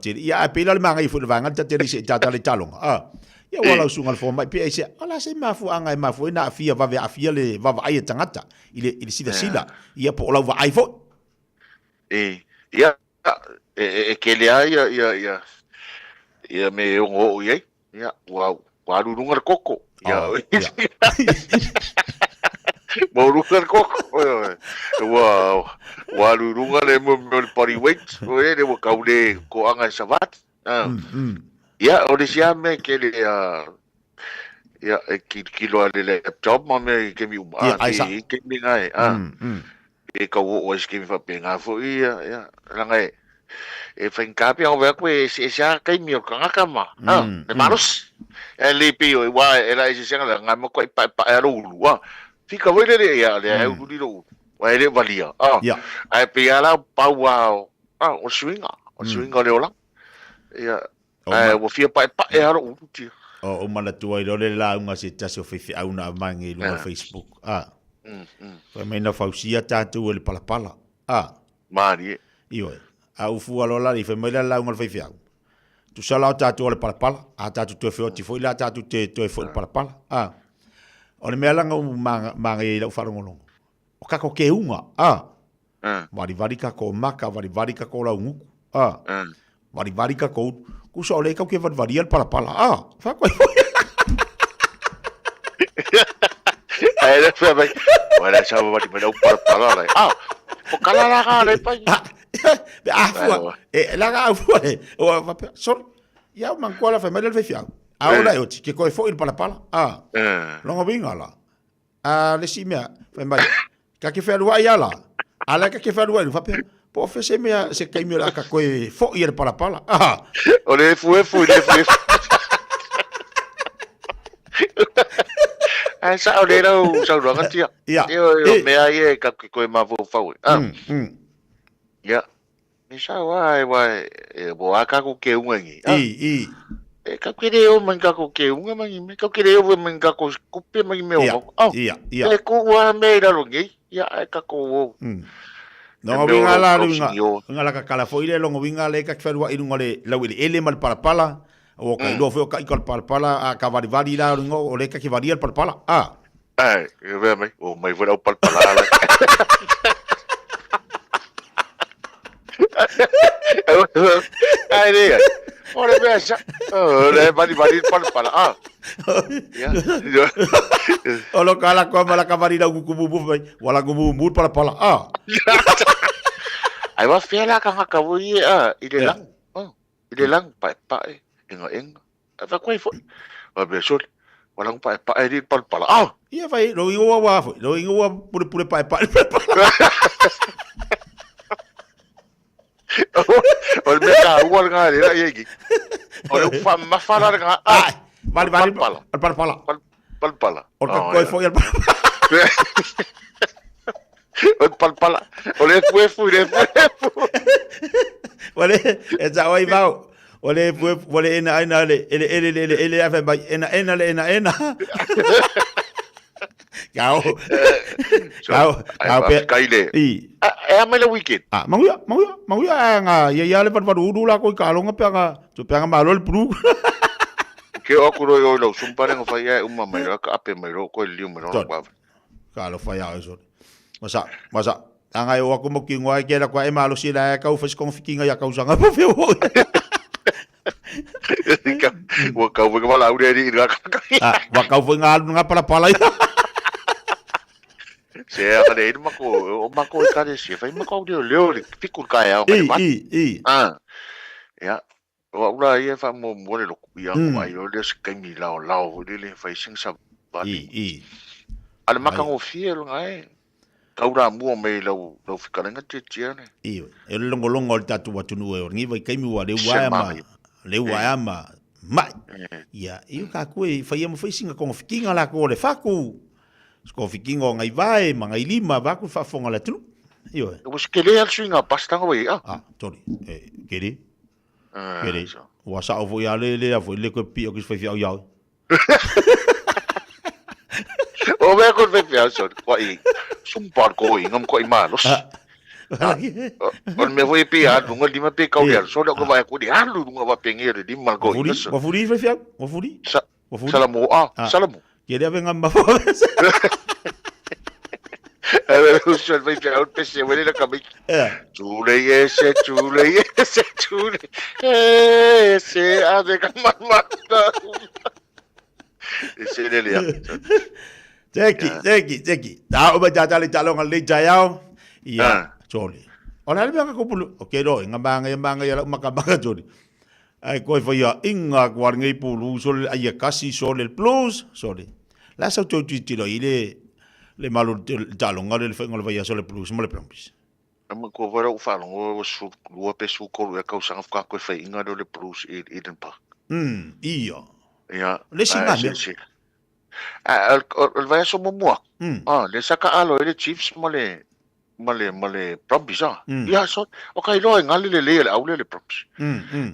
te ia pe le manga i fu va ngata te se ta le talonga ia wala sungal fo mai pe se ala se ma fu anga ma fu na fia va afia le va ai tangata ile sida ia po la va ai fo ia ke le ia me o ia wa runga koko ia mo runga koko wa runga le mo pari wait o le mo kaule ko anga savat ia o le sia me ke le ia kilo le laptop ma me ke mi ke mi ngai e ka o ke mi fa penga fo ia langai e fankapi o ve ko se sia kai mi o kanga ma de maros e le pio wa e la ese nga nga mo ko pa ro wa fica voi le ya le u di ro wa le valia ai pe ala pa wa o swinga le ola ya wo fia pa e ro u ti o mala tua i le la unga se taso fifi au na mangi lo Facebook fa mena fausia tatu le pala mari io au fu alola i fa mena la unga fifi au tu sala tatu le pala a tatu tu fe ti foi la tatu te foi pala o le mea langa manga i lau wharongono o kako ke unga vari kako maka vari kako lau nguku vari kako kusa o le kau ke vari al pala whakoi ai le fea mai wala sa vari lau pala o kala laga le pai fua laga au fua o wapea sorry ia mankuala fa mai le fefiau ahora eu que coi foi para pala longo vinga la le si mea fa mai ka ke fa lua ia la ala ka ke fa lua fa pe po fe se mea se kai mea ka coi foi para pala o le fu ai sa o le lo sa ro ngatia yo mea ye ka coi ma fu fa ya ni sa wai e bo aka ko ke ungi e ka kere o manga ko ke unga mangi me ka kere o manga ko kupe mangi me o e ko wa me ra lo ngi ya e ka ko no vinga la ngala ka kala foi le longo vinga le ka ferwa i ngole la wili ele mal pala o ka do fo ka i pala a ka vari la ngo o le ka ki vari al pala e ve mai o mai fora o pala ai dei ora pensa le vari pala ya o lo kala ko mala ka vari la gukubu wala gubu pala ai wa fela ka ka voi ile lang pa enga fa ko fo va be sol wala pa di pala ia vai lo ingo wa pure pa o le mea ua nga le la yegi o le fa ma fala nga vale pala o ka koi foi al pala o le fu vale e za oi vau o le ena ele afa bai ena Kau pe kaile. E a mele weekend. Manguya nga ya le par udu la ko kalonga pe nga tu pe nga malo le pru. Ke o ku ro lo sumpare ngo fai e uma mai ka ape mai ro ko liu mai ro ba. Ka lo fai a eso. Masa anga yo ko mo ki ngwa ke la kwa e malo si la ka u fes kon fikinga ya ka usanga po fe o. Wa ka fu mala ure ri ga. Wa ka fu nga pala. Se a le o mako ka de se fai mako de leo fiku ka ya ya o ura ia fa mo le lo ya mai o le se kai mi lao le fai sing sa ba Ale makango fia lo ngai. Kaura mua me lau whikarenga te tia ne. Iyo, e longo o tatu watunu e ngi vai kaimi wa le waama. Le waama. Mai. Ia, iyo ka koe fai ama fai singa kongo fikinga la ko le faku. Sko fikinga o ngai vai, ma ngai lima vaku whafonga la tunu. Iyo. E was kele al swinga pastanga wei a. Ah, tori. Kere. Kere. Wa sa o voi ale le a voi le ko pi o kis fai fiau iau. O me ko ve fiau so ko I. Sumpar ko I ngam ko I malos. On me voi pi a dunga lima pe kau ya. So da ko vai ko di alu dunga va pengere di mal ko. Wa furi fai fiau. Wa furi. Salamu salamu. Kere ave ngam ma. Usual vai fiau pese wele la kamik. Chule ese. Ese a de kamata. Ese le ya. Teki. Ta o ba jatale talong le jayao. Ia, chole. Ona le banga kupulu. Okay do, ngabanga ya makabanga chole. Ai koi fa ya inga kwar ngai pulu sol ai kasi sol el plus sole. La sa to titilo ile le malo talong le fa ngol va ya sol el plus mo le prompis. Ama ko vara u falong o su lu pe su ko e ka usanga fa ko fa inga do le plus Eden Park. Ia. Ja. Le singa. El vai so mo. Le saka alo le Chiefs male prompis ya so okay lo ngali le au le prompis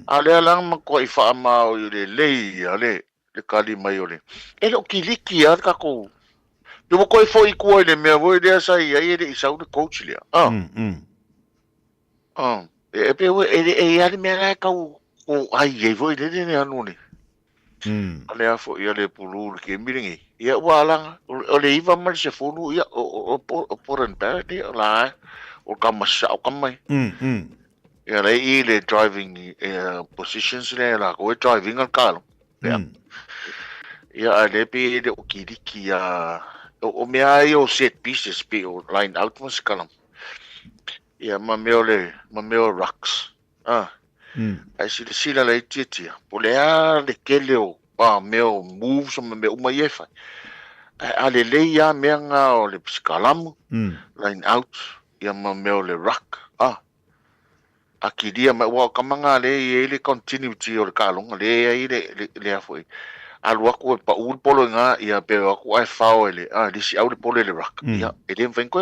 ale lang ko ifa ma le kali mai ole ele kiliki ya ka ko yo ko ifo iko le me vo de sa ya ile isa u coach le e pe ya le me ka ko ai ye vo de ne anu ne ale afo ya le pulu ke miringi ya wala ole iva mal se fonu ya o poren pa di la o kamasa o kamai ya le ile driving positions le la ko driving al kalo ya ale pe de o kiriki ya o me ai o set pieces pe o line out mas kalam ya ma me rocks ai si la tia polea de keleo meu move so me uma yefa ale le ya menga o le pskalam line out ya ma meu le rock akidia ma wa kamanga le continuity o le kalong le foi alwa ko pa ul polo nga ya pe ko ai fao le disi au le polo le rock ya ele ven ko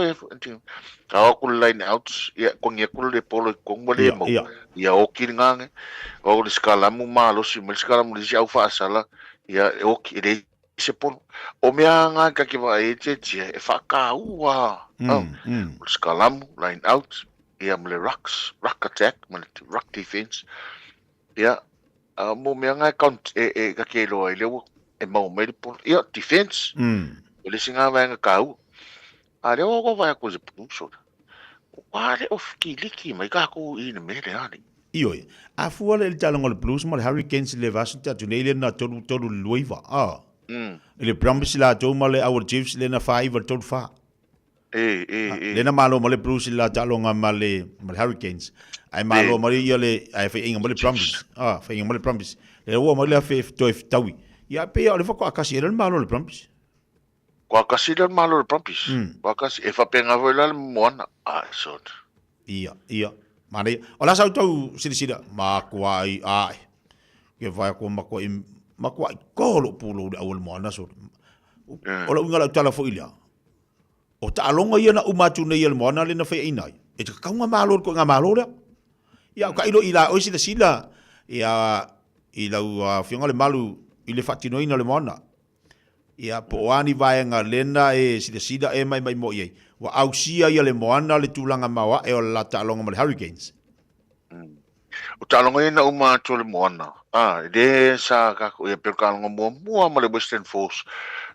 ka ko line out ya ko nge ko le polo ko ngole mo ya o kiringa o le skalamu malo si me skalamu disi au fa sala ya o le se polo o me nga ka ki va e fa ka ua skalamu line out ya me rock attack me rock defense ya mo me nga count ka ke lo ile e mo me por ya defense o le singa va nga kau ale o ko va ko se puso wale of kiliki mai ka ko in me le ani iyo a fuala el talong el blues mo le Hurricanes le vasita tunele na todo luiva le promise la to mo le our Chiefs le na 5 to 5 le na malo mo le blues la talong ma le Hurricanes ai malo mo le ai fa inga mo le promise fa inga mo le promise le wo mo le fa to tawi ya pe o le fa ko akasi le malo le promise ko akasi le malo le promise ko akasi e fa penga vo le mona sot ia mane ola sa tau sida ma kwai ai ke vai ko ma kwai ko lo pulo de awol mona so ola unga la tala fo ilia o ta longa ia na umatu ne ia mona le na fa ina e ka nga malo ko nga malo le ia ka ilo ila o sida ia ila fianga le malu ile fatino ina le mona ia po ani vai nga lena e sida e mai mo ye wa ausia ia le moana le tulanga mawa e o la talonga mo le Hurricanes o talonga ina uma to le moana de sa ka ko e perkalonga mo mo le Western Force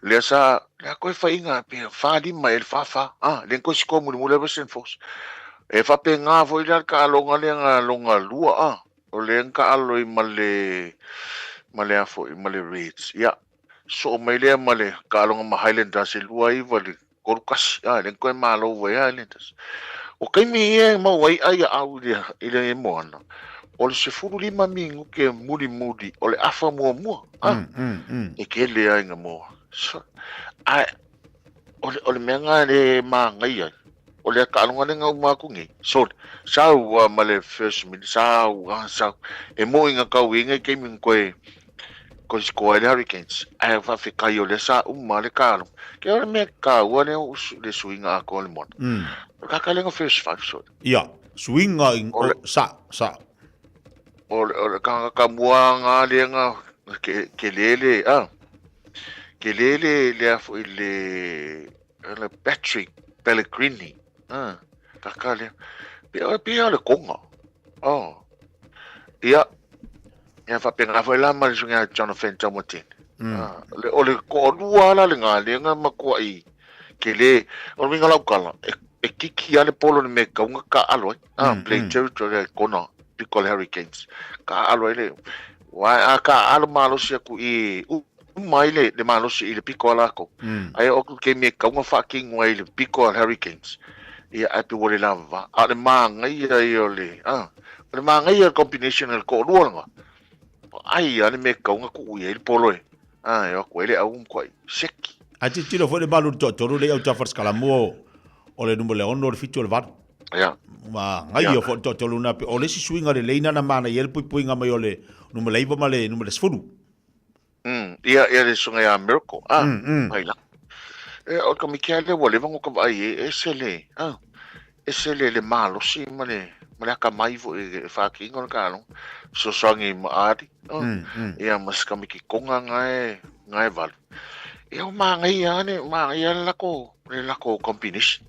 le sa la ko fa inga pe fa di mai fa le ko sko mo le Western Force e fa pe nga vo ila ka longa le nga longa lua o le ka aloi male afo male Reds ya so mai le male ka longa ma Highlanders e lua i vale korkas le ko malo ve Highlanders o kai mi e ma wai ai au dia ile e moana o le se furu lima mingu ke mudi o le afa mua e ke le ai nga mo so ai o ole menga le mangai ai. Ole kalunga le ngau makungi. So sau male first min sau e mo inga ka winga ke min ko le Hurricanes. Ai fa fi kai ole sa male kalu. Ke ole me ka ole le swinga ko le mon. Ka kalenga first 5 so. Ya, swinga in sa. Ole ka muanga le nga ke lele ke lele le Patrick Pellegrini kakale pia le konga ia fa penga foi la mal junga Jonathan Tamotin le ko duala le nga makwai ke le o minga la kala e kiki ale polo me ka unga ka aloi play territory kona Piccolo Hurricanes ka aloi le wa ka al malo sia ku I maile de malo si le Piccolo ko ai o ke me ka unga fucking way le Piccolo Hurricanes ia api wole lava ale manga ia le le manga ia combination el ko luanga ai ale me ka unga ku ia le polo yo ko ele au ko seki ati tiro foi le balu to le au tafars kala mo o le numero ono le fitu le var ya ma ngai o fo to luna o le si swinga le leina na mana ia le puinga mai o le numero leiva ma le numero sfuru ia le sunga ya miracle ai la o ka mikele wole vango ka vai esele le malo si male ka mai vo e fa ki ngol ka no so songi maari ia mas ka miki konga ngai val ia mangai ane mangai la ko combination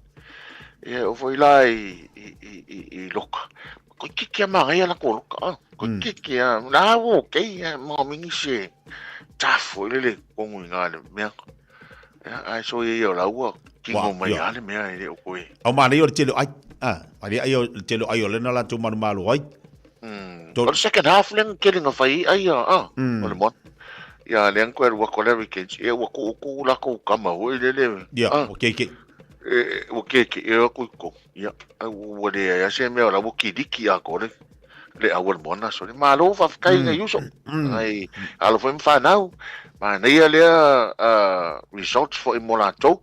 ia o foi lá i loka ko kiki mangai la ko loka ko kiki na o ke mo mingi se tafo le kongu ngale me ai so ia la ua ki mo mai ale me ai o koe au mana yo telo ai ali ai telo ai le na la tu manu malu ai to second half len killing of ai o le mon ya len ko wa ko le weekend e wa ko la ko kama o le ya okay o ke e ko ya o le ya se me la wo ki diki a ko le awal mona so le malo fa kai nga yuso ai alo foi fa now ma nei le results for imolato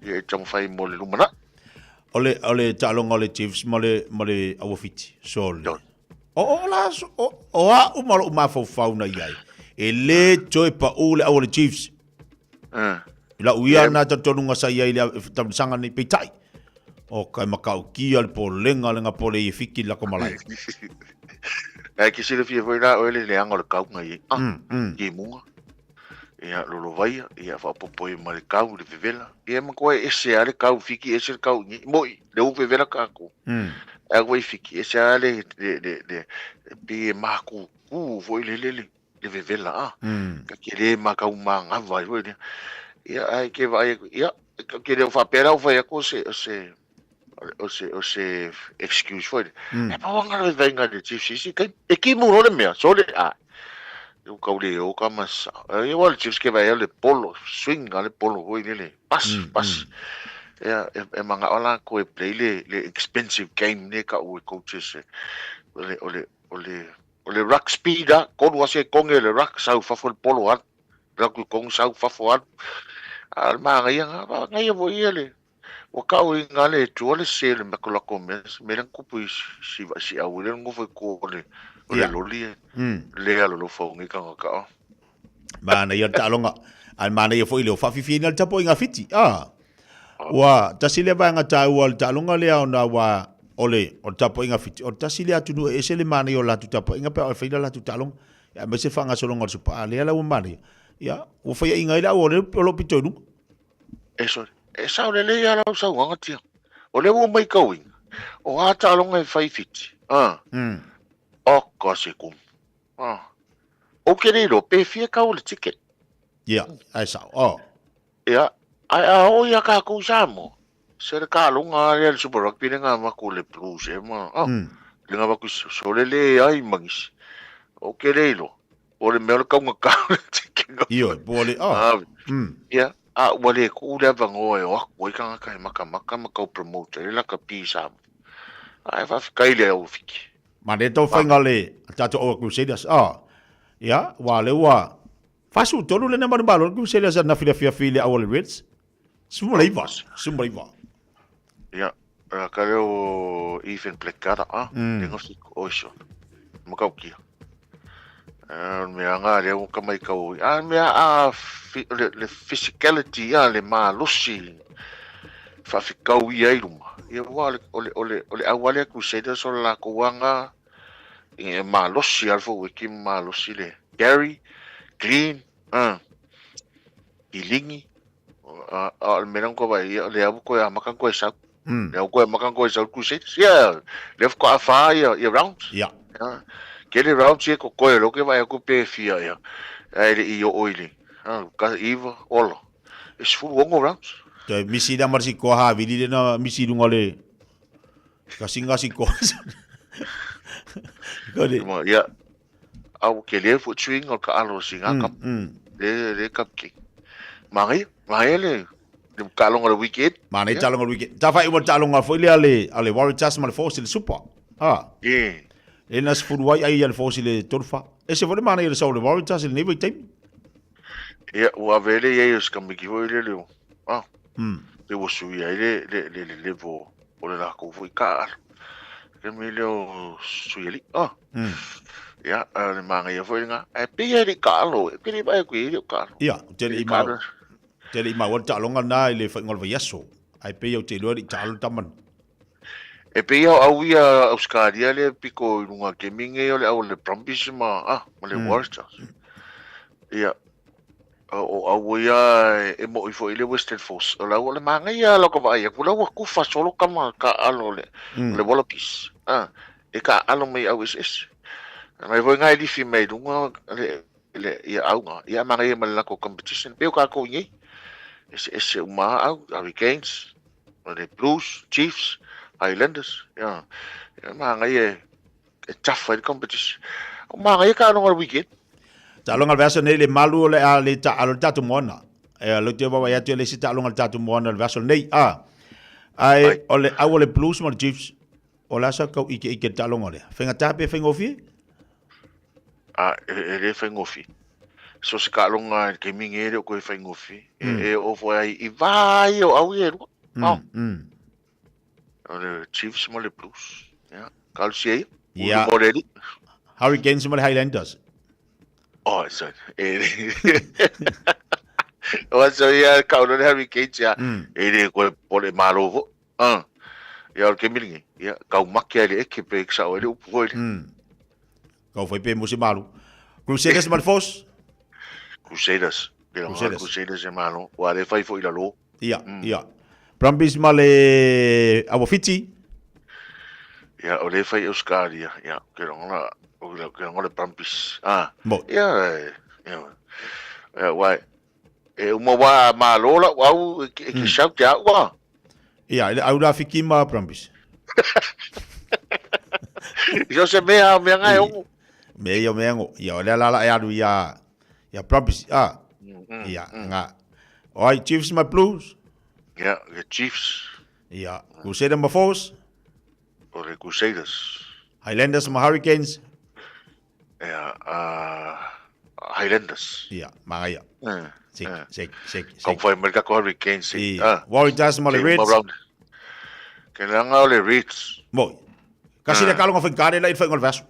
e tong fa imol lumana ole talong ole Chiefs mole awofiti so o la o a malo ma fo fauna yai e le toi pa ole awole Chiefs la uia na tonunga sa yai le tamsanga ni pitai o kai makau ki al polenga lenga pole e fiki la komalai ai ki sile fie foi la ole le angol kau ngai ki munga ia lolo vai ia fa popo e mal kau le vela ia ma ko ese ale kau fiki ese kau ni moi le u vela ka ko a ko fiki ese ale de bi ma ku foi le vela ka kire ma kau ma nga vai ia ai ke vai ia ke le fa pera o vai ko se excuse foi e pa wanga venga de Chiefs kai e ki mu no me so le eu caule o camas eu olho Chiefs que vai ele polo swing ale polo foi ele pas é manga ola ko e play le expensive game ne ka o coaches ole rock speed ko do se con ele rock sau fa fo polo at rock con sau fa fo at al manga ia ngai vo ele o ka o ngale tu ole se le me ko la comes me ran ku si a ole ngo foi ko le loli le alo lo fo ngi ka mana ia talonga al mana ia foi le fa final tapo inga fiti wa tasile ba nga ta wal talonga le ona wa ole o tapo inga fiti o tasile atu e se le mana ia la tu tapo inga pe al final la tu talonga ya me se fanga solonga su pa le la o mana ya o fa inga ila o le lo pitonu eso esa ole le ia la sa nga tia o le wo mai kau o a talonga e fai fiti o kasi kum o querido pe fie ka o le ticket ai sa ia ai o ia ka ku samo ser ka lunga le super rugby nga ma ku le plus e ma le nga ba ku so le ai mangis o querido o le me ka nga ka ticket io bole ia wale ku le vango e o ko ka ka maka promote le ka pisa ai fa kai le o fiki ma le to fangale tato o Crusaders ya wale wa fasu tolu le namba balo Crusaders na fila file awol Reds Sumaliva. Ja, ka leo even plekara tengo si ocean. Makauki. Mea ngā leo kamai kau. Mea le physicality le malusi. Whawhikau I airuma. Ia wale ole awale Crusaders o la kuanga. E malusi alfa wiki malusi le. Gary, Clean, Ilingi. Al menang ko ba le abu ko makan ko sa. Le ko makan ko sa Crusaders. Yeah. Left ko afa ia round. Yeah. Kele round che ko ko lo ke vai ku pe fia ia. Ai I o oili. Ka Eva olo. Is fu wongo round. Te misi da marsi ko ha vidi na misi dungole. Ka singa si ko. Kole. Ya. Au kele fu swing o ka alo singa kap. Le kap ki. Mai le kalong al weekend. Mana calong al weekend. Ta fai mo calong al foi ale Warriors mal force le super. Yeah. Enas furuai ai al force le torfa. Ese foi mana ele só le Warriors ele nível tem. Ja, wa vele ye us kam ki voi le leo. Le wo sui ai le vo o le la ko foi ka. Ke me leo sui ali. Ja, le manga ye foi nga. E pe ye ka lo, pe le ba ku ye ka. Ja, tele ima. Tele ima wa talonga na ile fa ngol yeso. Ai pe yo te lo ri tal taman. E pe yo au ia Australia le piko lunga ke minge yo le au le Brumbies ma ma le Warriors. Ja. O ia e mo I fo ile Western Force. O la o le manga ia lo ko vai ku la ku fa solo kama ka alo le Wallabies. E ka alo mai au is. Mai voi ngai di fi mai dunga le ia au nga. Ia manga ia ma la ko competition. Pe ka ko ngi. Ese uma au Hurricanes, the Blues, Chiefs, Highlanders. Ja. Manga ia tough fight competition. Manga ia ka no weekend. Talong al verso nei le malu le ale ta al tatu mona. E lo te baba ya te le si talong al tatu mona al verso nei ai ole awole Blues mo Chiefs. Ola sa ko ike talong ole. Fenga tape fenga ofi? Ele fenga ofi. So se kalonga ke mingere ko fenga ofi. E o foi I vai o au e. Ole Chiefs mo le Blues. Ja. Kalsie. Ja. Hurricanes mo le Highlanders. So so ia kauno Hurricanes ya. Ele ko pole marovo. Ia ke milingi. Ia kau makia le equipe sa o le upo. Kau foi pe musi malu. Crusaders mal fos. Crusaders e malo. Wa le fai foi la lo. Ia. Brumbies male abo fiti. Ia o le fai Australia. Ia ke longa ke longa Brumbies. Mo. Ia. Wa e uma wa malo la wa ke shout ya wa. Ia, au la fikima Brumbies. Yo se me ngai o. Me ngo. Ia la ya du ya Brumbies. Ia nga. Oi Chiefs my Blues. Ja, the Chiefs. Ja, Crusaders my Force. O the Crusaders. Highlanders my Hurricanes. Ja, Highlanders. Ja, maar ja. Zeker. Kom van Amerika ko Hurricanes. Warriors my Reds. Kailangan ole Reds. Mooi. Kasi na kalong of kare la ifang verso.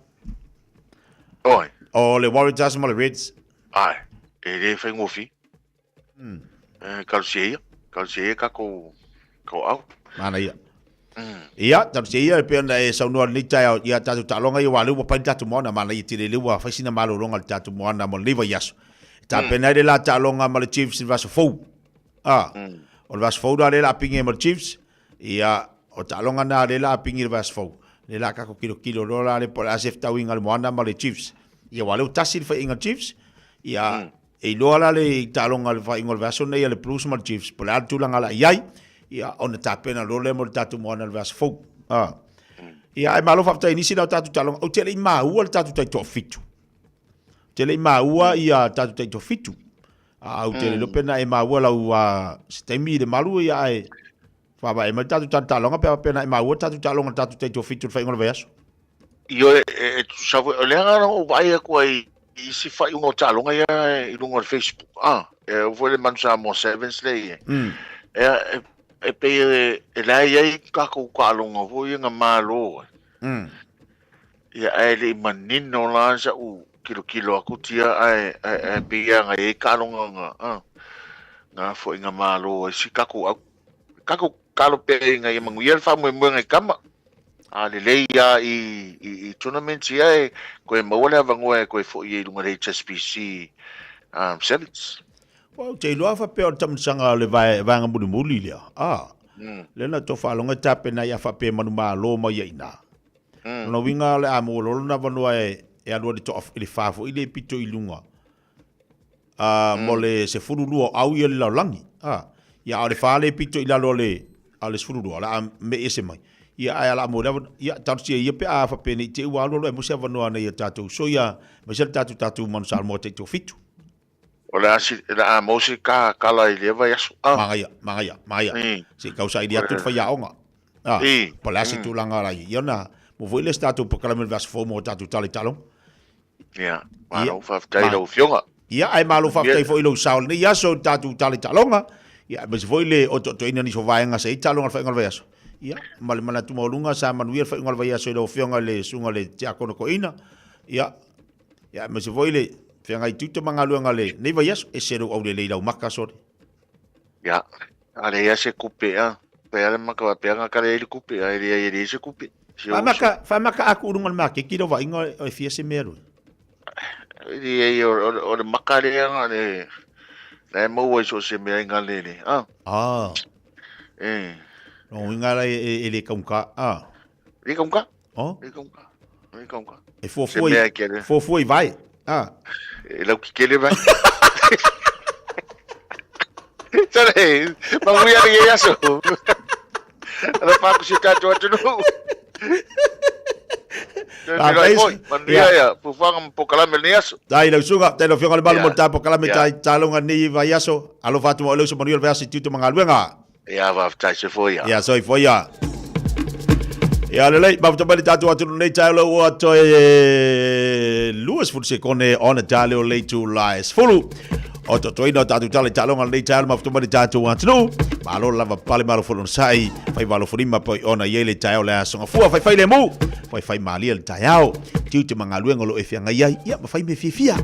Oi. Ole Warriors my Reds. Ai, ele feng ofi. Kalsie ka ko au. Mana ia. Ia, Kalsie pe na e sa no ni tai ia tatu talonga ia walu pa tatu mona mana i tire lewa fa sina malo longa tatu mona mo liva yaso. Ta pena de la talonga mal Chiefs verso fo. O verso fo da la pinge mal Chiefs. Ia o talonga na de la pinge verso fo. Le la ka ko kilo dola le por asef tawing al mona mal Chiefs. Ia walu tasil fa inga Chiefs. Ia e loala le talonga le fa ingol verso nei le Blues mal Chiefs. Por la tulanga la iai. Ia ona tapena lo le mo tatu mona al verso fo. Ia ai malo fa inisi da tatu talonga. O tele ma u al tatu tai to fitu. Tele ma ua ia tatu tai to fitu. Au tele lo pena e ma ua la ua stemi de malu ia ai. Fa ba e ma tatu talonga pe pena e ma ua tatu talonga tatu tai to fitu fa ingol verso. Io sa le ngana o vai ko ai si fa un talonga ia i lungo Facebook. E vole mansa mo sevens le. e pe e lai ai ka ko ka longa vo nga malo ia ai le manino la sa u kilo aku tia ai pe nga e ka longa nga fo nga malo si ka ko kalo pe nga ia manguia fa mo nga kama ale leia i tournament ia ko e mawala vangoe ko e fo i lunga le HSBC sevens. Well, te loa fa pe o tamsanga le vai nga muli lia. Lena to fa longa tape na ia fa pe manu malo ma ia ina. No winga le amo lo na vanua e alo de to of ile fa fo ile pito ilunga. Mo le se furulu au ia le langi. Ia ale fa le pito ila lo le ale furulu ala me ese mai. Ia ai ala mo ia tarsia ia pe a fa pe ni te wa lo mo se vanua na ia tatu. So ia me se tatu man sal mo te to fitu. Ola si la mosi ka kala ile va yasu. Mangaya. Si kau sa idia tu fa ya onga. Pola si tu langa la iona. Mo voi le statu po kala mel vas fo mo tatu tali talong. Ia, malo fa tai lo fionga. Ia ai malo fa tai fo ilo saul ni yaso tatu tali talonga. Ia me voi le o to ina ni so vaenga se talonga fa ngal vayaso. Ia, mal mana tu mo lunga sa manuel fa ngal vayaso lo fionga le sunga le tiakono ko ina. Ia me voi le Fianga i tuta mangalu ngale. Nei vai yaso e sero au le leila maka sore. Ya, ale ya se kupe Pe ale maka pe nga kale ile kupe, ale se kupe. Fa maka aku urungal maka kilo va ingo e fia se meru. Ile o maka le ngale. Na mo wo so se me ngale le. No ingala ele kaunka. Ele kaunka? Ele kaunka. E fo vai. Lau ki kele vai. Sare, manguia ni yaso. Ala pa ko si tato atu no. Mandia ya, pufang po kalame ni yaso. Dai lau sunga, te lo fianga le balu mo ta po kalame tai talonga ni vai yaso. Alo fatu mo lo so manuel versi tutu mangaluenga. Ya va tai se foi ya. Ya so foi ya. Ya le ba to bali tatu atu nei talo o to Louis fu se kone on talo le tu lies fulu o to ina tatu talo talo ngal nei talo ma to bali tatu atu malo lava pale malo fulu sai fai malo fulima poi ona yele talo la songa fu fai le mu fai mali el talo tiu te mangaluenga lo e fianga ia ia ma fai me fifia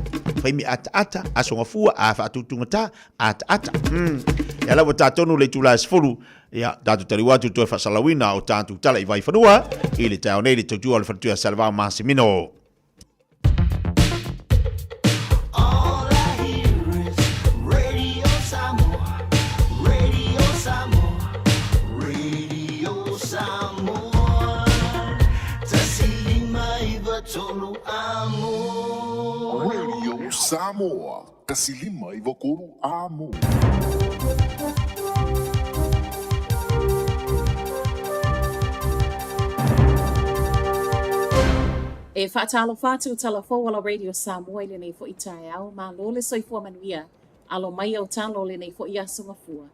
fai me ata asonga fu a fa tutungata ata ya la tatu no le tu lies fulu ia datu tari watu to fa salawina o tantu tala i vai fanua ile tau nei le tu al fatua salva Massimino. Radio Samoa, kasilima i vakuru amo. E whaatalo whātu tala whawala Radio Samoa le nei fo i tae au, ma lole soifua manuia, alo mai au talo le nei fo i asunga fua.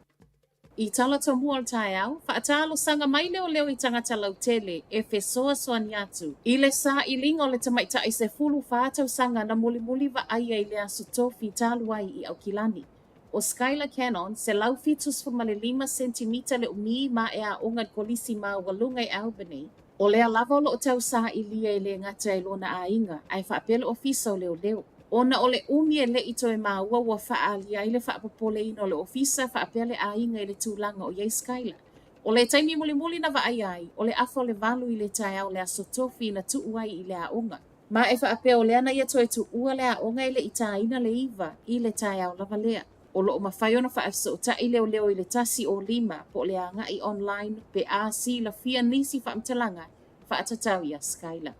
I tala to mua tae au, whaatalo sanga mai leo i tangata lau tele, e fesoa soani atu. I le sa i lingo le tamaita i se fulu whaatau sanga na muli va aia i le asu tofi talu ai i au kilani. O Skylar Cannon, se lau fitus fu male 5 centimeter le umi ma e a onga kolisi ma walunga i Albany. O lea lava o lo tau sa i lia i le ngata i lona a inga, ai whaapele ofisa o leo. Ona o le umi e le ito e maa ua whaalia i le whaapapole ino le ofisa whaapele a inga i le tūlanga o Yei Skylar. O le taimi muli na vaai ai, o le afo le valu i le tae au le aso tofi na tuuai i le a onga. Ma e whaapea o lea na ia toe tu ua le a onga i le ita ina le iwa i le tae au lava lea. O lo o mawhai ona whaafso ta i leo i le tasi o 5 po le anga i online pe a si la fia nisi whaamtalanga whaatatau ia Skylar.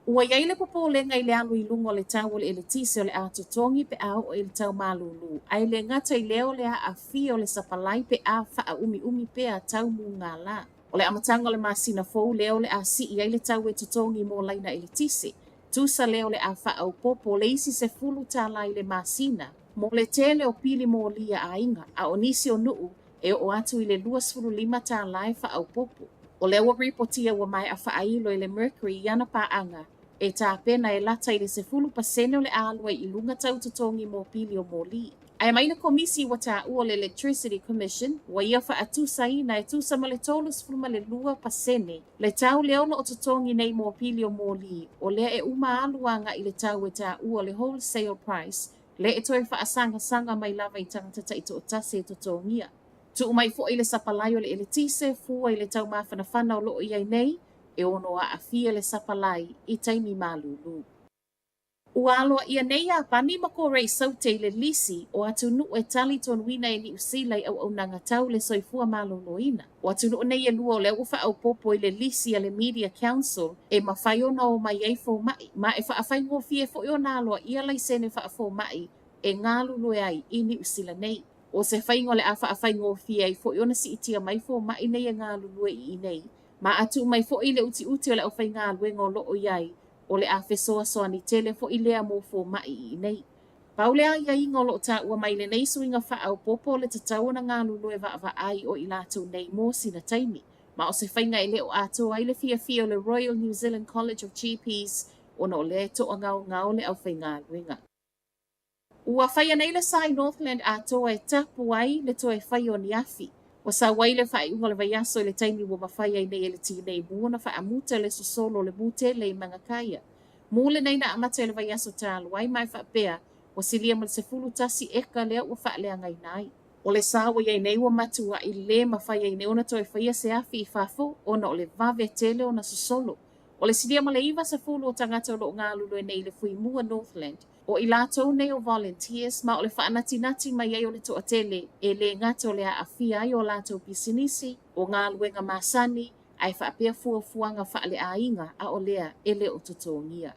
Ua iai le popo le ngai le alu i lungo le tau le ele tise o le a totongi pe au o le tau malulu. Ai le ngata i leo le a fi o le sapalai pe a wha umi pe a tau mu ngā la. O le amatanga le masina fou leo le a si iai le tau e totongi mo laina ele tise. Tusa leo le a wha au popo le isi se fulu tala i le masina. Mo le tele o pili mo lia a inga, a o nisi o nuu e o atu i le 2.5 tā lai wha au popo. O le awa ripotia wa mai a whaailo i le Mercury iana pa anga, e tā pena e lata i le 10% o le alua i lunga tau totongi mo pili o mo li. Ai mai na komisi wa ta ua le Electricity Commission wa ia fa atu sai na tu sa male tolus fulma le lua pasene le tau le ono o totongi nei mo pili o moli o le e uma aluanga i le tau e ta ua le wholesale price le e toi fa asanga mai lava i tangata ta ito o tase e totongia. Tu umai fo i le sapalai o le eletise fua i le tau mawhanawhana o loo iai nei e ono a afia le sapalai i taimi malulu. Ua aloa ia nei a pani mako rei saute le lisi o atu nuu e tali ton wina e ni usilai au nanga tau le soifua maloloina. O atu nuu nei e lua o le ufa au popo i le lisi a le Media Council e mawhaiona o mai eifo mai ma e whaafai ngofie fo i o na aloa ia lai sene whaafo mai e ngālu loe ai i ni usila nei. O se whaingo le a whaafai ngofie ai fo i ona si itia mai fo mai nei e ngālu loe i nei. Ma atu mai fo i le uti o le au whai ngālu e ngō loo iai o le a fesoa soa ni tele fo i lea mo fo mai i nei. Paulea ia i ngolo ta ua mai le nei suinga wha au popo le tatau na ngā lulu e va ai o i lātou nei mō sina taimi. Ma o se whainga i leo ato ai le fia o le Royal New Zealand College of GPs o no le to a ngau le au whai ngā luenga. Ua whaia nei le sai Northland ato e tapu ai le to e whai o ni afi. Wa sa waile whai unga le vaiaso le taimi wa mawhai ai nei e le ti nei muona wha amuta le sosolo le mute le manga kaya. Mule nei na amata le vaiaso tālu ai mai wha pea wa silia mal se fulu tasi eka lea ua wha lea ngai nai. O le sa wa iai nei wa matua i le mawhai ai nei ona toi whaia se afi i whafo ona o le vave tele ona sosolo. O le silia ma le iwa sa fulu o tangata o lo ngā lulu e nei le fui mua Northland. O i lātou nei o volunteers ma o le whaanati mai ai o le toa tele e le ngata o le a awhia ai o lātou pisinisi o ngā luenga masani ai whaapea fuafuanga wha le a inga a o lea e le o totongia.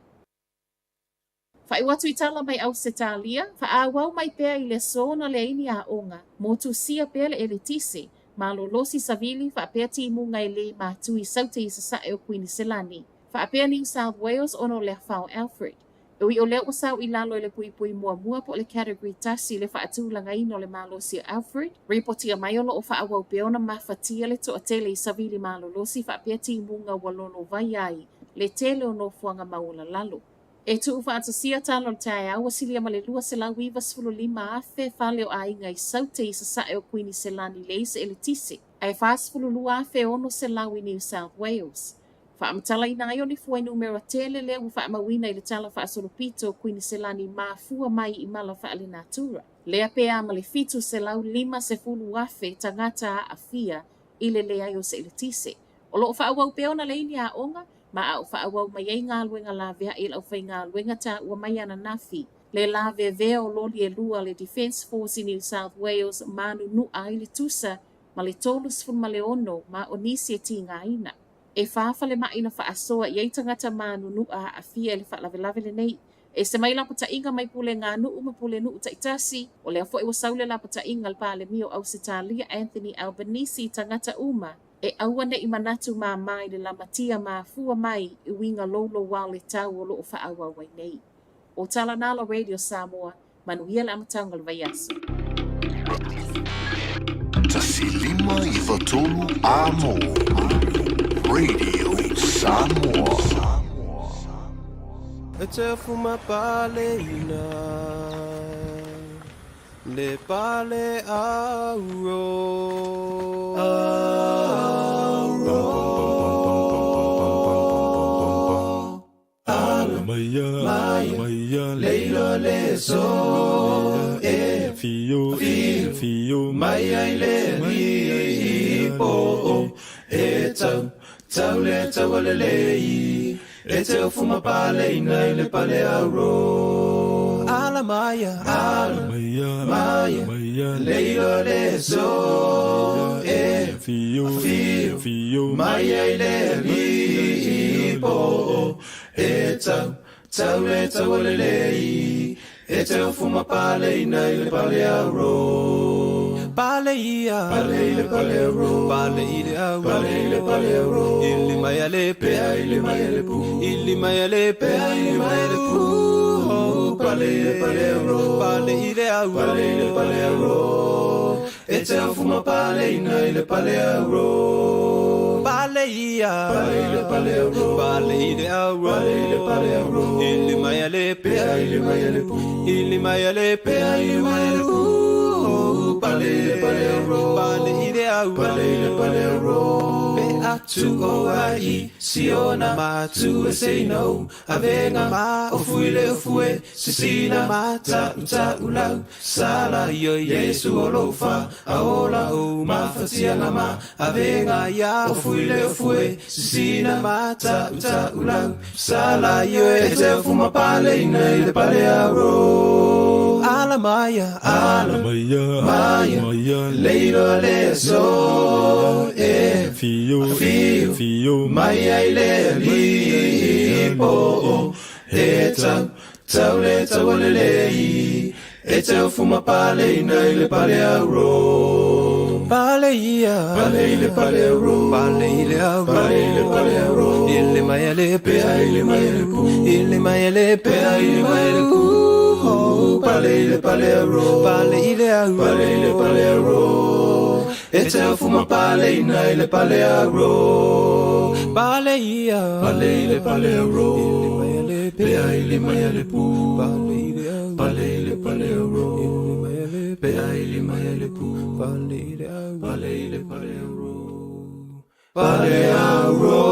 Whai watu i tala mai au se talia, wha a wau mai pea i le sona le ini a onga, mo tu sia pea le elitise, ma lo losi savili whaapea ti munga i le ma tu i saute i sa e o Queen Selani. Whaapea New South Wales ono le whao Alfred. Ui o leo wasau i lalo le pui mua po le category tasi le whaatulanga ino le malosi Alfred. Reportia mai ono o whaawau peona mawhatia le toa tele i savili malolosi whaapea ti munga walono vai ai le tele ono fuanga maula lalo. E tu whaatasia talo le tae au wasilia ma le lua se lau iwa sfulu lima afe whale o ainga i saute i sa sae o Queen Selani leise e le tise. Ai whaasfulu lua afe ono se lau i New South Wales. Whaamatala i nai o ni fuai numero tele lea u whaamawina i le tala whaasolopito Queen Selani mafua mai i mala whaale natura. Lea pea ma le fitu se lau lima se fulu afe tangata a afia i le lea i o se elitise. O loo whaawau peona le ini a onga, ma au whaawau mai ei ngā luenga la vea i lau whai ngā luenga ta ua mai ana nafi. Le la vea o loli e lua le Defence Force i New South Wales manu nu ai le tusa ma le tolus fun ma le ono ma o nisi e ti ngā ina. E whaafa le maina whaasoa i eitangata manu nu a afia le whaalawelawe le nei. E se mai lapata inga mai pule ngā nuu ma pule nuu taitasi, o lea fo e wasaule lapata inga le pāle mio au se tālia Anthony Albanese tangata uma, e awane i manatu mā mai le lamatia mā fua mai i winga lolo wau le tau o loo whaawawai nei. O Tala Nala Radio Samoa, manuia le amatanga le vaiaso. Tasi lima i watolu amo. Radio Samoa. E te fuma pale ina le pale auro Maya leilo le so e fio Maya le po e tau le tau le lei e te fuma pale ina le pale auro ala maya leilo le so e fio Maya le po e tau le tau le lei e te fuma pale ina le pale auro Pale ia, pale le pale ro, pale ile au, pale le pale ro. Ili maya le pe, ili maya le pu, ili maya le pe, ili maya le pu. Pale le pale ro, pale ile au, pale le pale ro. E te fuma pale ina ile pale ro. Baleia, Baleia, Ili Mayale, Ili Mayale, Ili Mayale, Ili Mayale, Atu oai, siona matu say no, avenga ma ofuile ofue, sisina mata uta ulau, sala yo Yesu olofa, aola o mafatia nama, avenga ya ofuile ofue, sisina mata uta ulau, sala yo ete fuma pale ina pale aro. Alamaya, Alamaya, Maya, Leiro Leso, Fio, Maya Lipo, Eta, Taule, Tawale, Eta Fuma Pale, Naile Palearo, Paleia, Pale, Palearo, Pale, Palearo, Ile Maya Lepe, Ile Maya Lepe, Ile Maya Lepe. Palele palero, palele palero, etel fuma pale naile palero, paleia, palele palero, peaile mayale pu, palele palero, peaile mayale pu, palele palero, palero.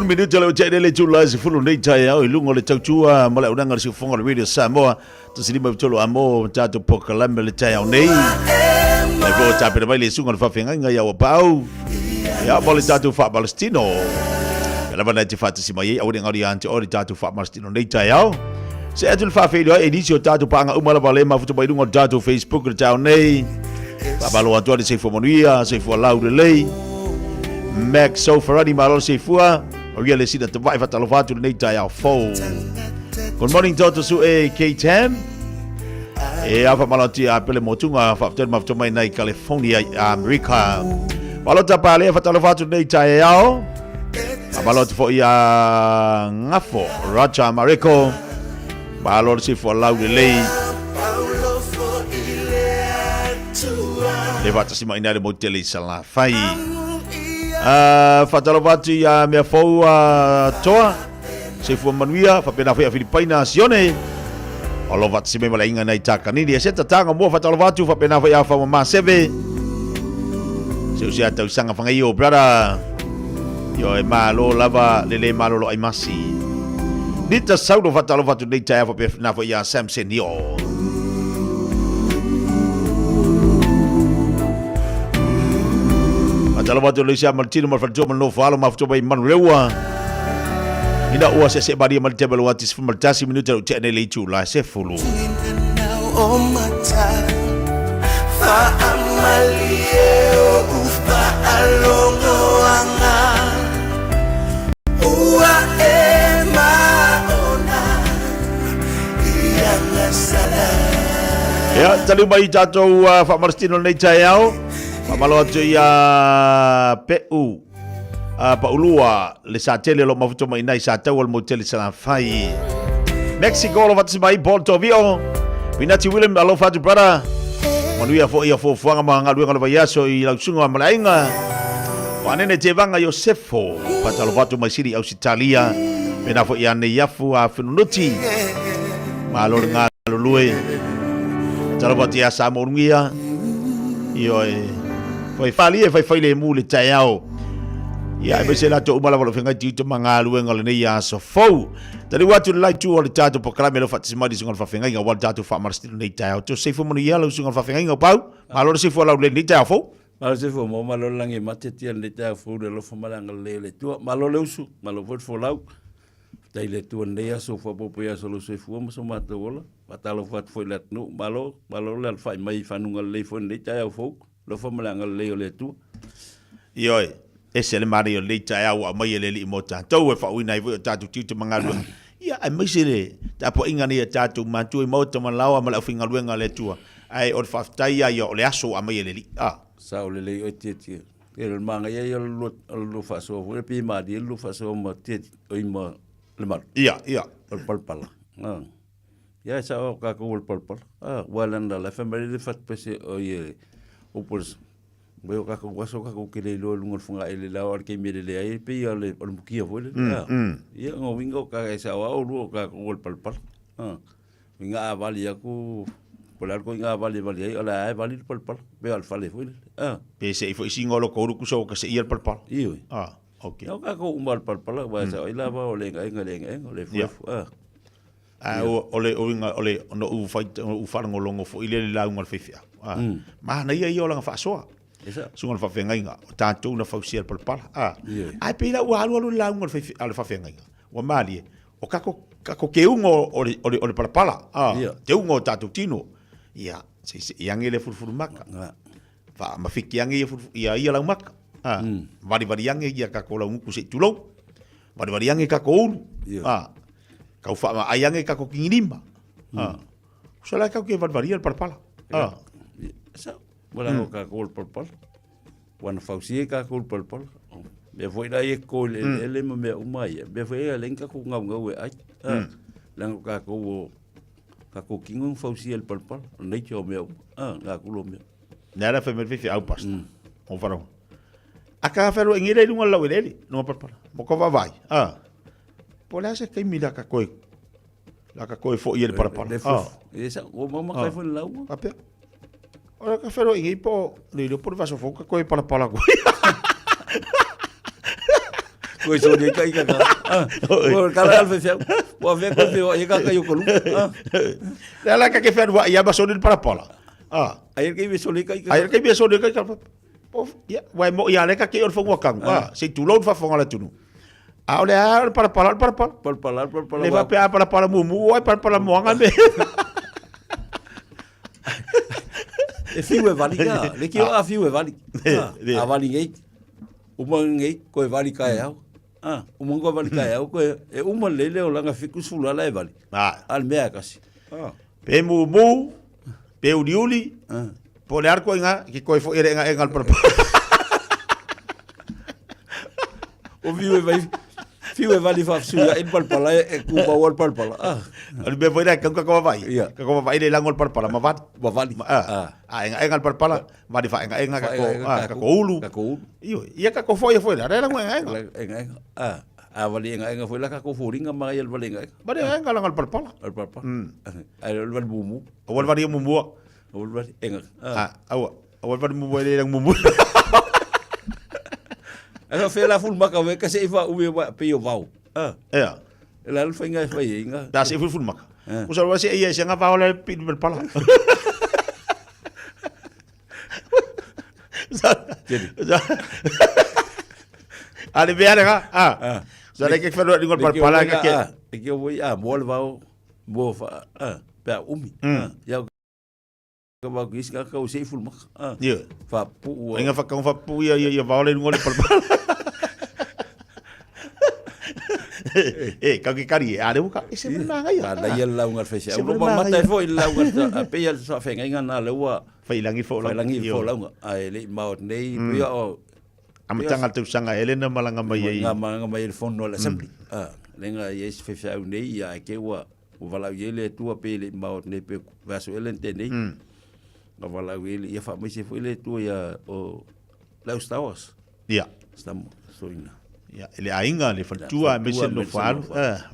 Minuto le chat le chula si fulu nei tai au lungo le tautua mala unanga si fonga radio Samoa to si lima tolo amo tato pokalamba le tai au nei le go tape le le sunga fa fenga nga ya pau ya bole tato fa Palestino la bana ti fa si mai au ngari anti ori tato fa Palestino nei tai au se atul fa fe lo edisio tato panga umala bale ma futo bai lungo tato Facebook le tai au nei babalo atu se fo monuia se fo laude lei Max so farani malo se fua Oria le sina te vai fatalo fatu nei tai au fo. Good morning toto su e K10. E ava malati a pele motunga fa tel ma mai nei California America. Balota pale fatalo fatu nei tai au. Balota fo ia ngafo Racha Mariko. Balota si fo lau de lei. Le vata si mai nei moteli sala fai. Fatalo vatu ya mea fau toa se fu manuia fa pena fa Filipaina sione alo vatu si me mala inga nei takanini e seta tanga mo fatalo vatu fa pena fa ya fa ma seve se usia tau sanga fanga io brada yo e malo lava lele malo lo ai masi nita saudo fatalo vatu nei tai fa pena fa ya Samson yo Talo watu lesia maltino malfatjo malno falo mafto bai manrewa. Ina ua se bari maltebel watis maltasi minuta u tene leitu la se fulu. Alieo ufa alongoanga Ua maona Ianga sala Ya, tali mai tātou whamarastino nei tai au. Whamalo atu i Peu. Paulua, le sa tele lo mafuto mai nai sa tau al motele sa whai. Mexico, lo vats mai, Porto Vio. Pinati Willem, alo fatu brother. Manuia fo ia fo fuanga mga ngaluenga lo vaiaso i lausunga malainga. Wanene te vanga Yosefo. Patalo fatu mai siri au Italia. Pena fo ia ne yafu a Finunuti. Malo ngā lulue. Talo pati a sa morungia. Io fai fali e fai le mu le tai au. Ia e se la to umala lo fenga tito manga luenga le nei a so fou. Tali watu le lai tu o le tato po krame lo fati mari singa fa fenga nga wal tato fa marstilo nei tai au. To se fo mo ia lo singa fa fenga nga pau. Malo se fo la le nei tai au fou. Malo se fo mo malo langi mate tia le tai fou le lo fo malanga le tu. Malo le usu, malo fo lau. Tai le tu nei a so fo po ia so lo se fo mo so mato ola. Matalo fat foi lat no malo le al fai mai fanunga le fo nei tai au fou. Lo fo malanga le tu. Ioi. Ese le Mario le tai au a mai le li mo tātou e whauina i vui o tātou tito mangalua. Ia, ai mai se le, ta po inga ni a tātou mātua i mauta malawa ma lau whinga luenga le tua. Ai, o le whaftai ai o le aso a mai le li. Sa o le lei o te tia. E le manga ia ia lo whasoa. Wale pi maadi e lo whasoa ma te o i ma le maru. Ia. O le palpala. Ia, sa o kako o le palpala. Walanda la whamari le whatpese o i e upos. Weo kako waso kako ke le lo lunga funga ele la or ke mire le ai pe ia le o mukia foi. Ia ngo wingo ka sa o lo ka ko el palpal. Winga avali aku polar ko inga avali ai ola ai vali palpal. Be al fale foi. Pe se foi singo lo ko ku so ka se ia el palpal. Io. Okay. Yo kako umbal palpal wa sa ila ba o le le foi. Ole no u fight u farango longo fo ile la un alfefia. Ma na ia la fa soa. Sunga fa fengainga tātou na fausia palpala ai pila u alu la un al fa fengainga wa mali o kako ke ungo o le palpala te ungo tātou tino ia se yang ele furfur maka fa ma fiki yang ia la maka vari yang ia kako la un ku se tulo vari yang kako ulu kau fa ma yang kako kingirimba sala kako ke vari el palpala Wala ko ka kol palpal. Wan fausie ka kol palpal. Be foi dai ko ele me umai. Be foi len ka ku ngau ai. Lang ka ko kingon fausie el palpal. Nei cho me nga ku lo me. Nada fe me fi au pas. O faro. Aka fero ngire lunga la weleli no palpal. Mo ko va vai. Pola se ke mira ka ko. La ka ko fo il palpal. Esa o mama ka fo la u. Papel. Ora ka fero ingi po le por vaso foca ko para ko. Ko so de kai ka. Ko kala alfe fia. Wa ve ko fe o ka yo ko lu. La ka ke fero ya baso de para. Ayer ke be so le kai. Ayer ke be so de kai ka. Ya, wa mo ya le ka ke or fo wakang. Se tu lo fa fo ngala tunu. Ole para. Le va para mumu, para moanga me. E fiu e vali ka, le ki o a fiu e vali. A vali ngei. Uma ngei ko e vali ka e au. Uma ko vali ka e au ko e uma lele o langa fiku sula la e vali. Al mea kasi. Pe mumu, pe uliuli. Po le arko inga ki ko e fo ere nga engal propa. O fiu e vali fa suya en palpala e ku ba wal palpala. Al be foi da ka ko vai. Ka ko vai le langol palpala ma vali. Engal palpala vali fa enga ka ko ulu. Io ia ka ko foi da re lango enga. Vali enga foi la ka ko foringa ma el vali enga. Vali enga langal palpala. Al palpala. Ai el mumu. O vali mumu. O vali enga. O vali mumu le lang mumu. Ela fez lá full maca, vai que se vai o pio vau. Ela não foi enga foi enga. Da se full maca. O senhor vai se ia se enga vau le pin pel pala. Ali biar ka. Jadi ke fero dengan pel pala ke. Que eu vou mol vau, bo fa. Pe umi. Ya ka ba gis ka ka usei ful mak ia fa pu inga fa ka fa pu ia vale ngol pal ka ki kari ale ka ese manga ia la ia la unga fese o ma mata fo i la unga pe ia sa fe ngai na le wa fa ilangi fo la unga ai le ma nei pe o amatanga tu sanga Elena malanga mai il fono la assembly lenga yes fe fa nei ia ke wa o vala yele tu pe le ma nei pe vaso elente nei na vala yele ia fa mai se foi le tu ia o Laus Towers ia stamo soina ia ele ainga le fatua me se no faru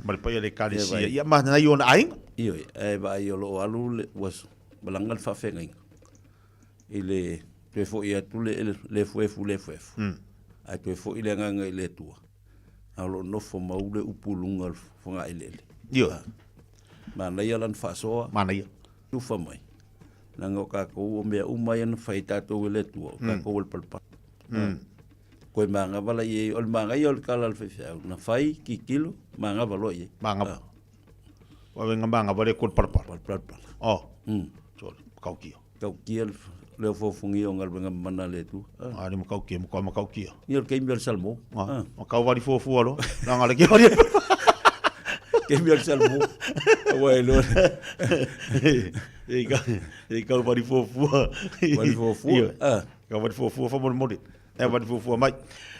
ma pa le kali sia ia ma na yo na ainga io e va io lo alu was balangal fa fenga ile te fo ia tu le fo ai te fo ile nganga ile tua alo no fo maule upulunga fonga ile io ma na ia lan fa so ma na ia tu fa mai nanga ka ko o me umai na faita to ile tua ka ko el palpa ko manga bala ye ol manga yol kala al fefia na fai ki kilo manga balo ye manga wa venga manga bale ko palpa oh so kaukio le fo fungi o ngal venga mana le tu ani mo kaukio mo kaukio yol ke mbel salmo mo kau vari fo lo na ngale ke vari ke mbel salmo wa lo e ka vari fo ka vari fo mo vari fo mai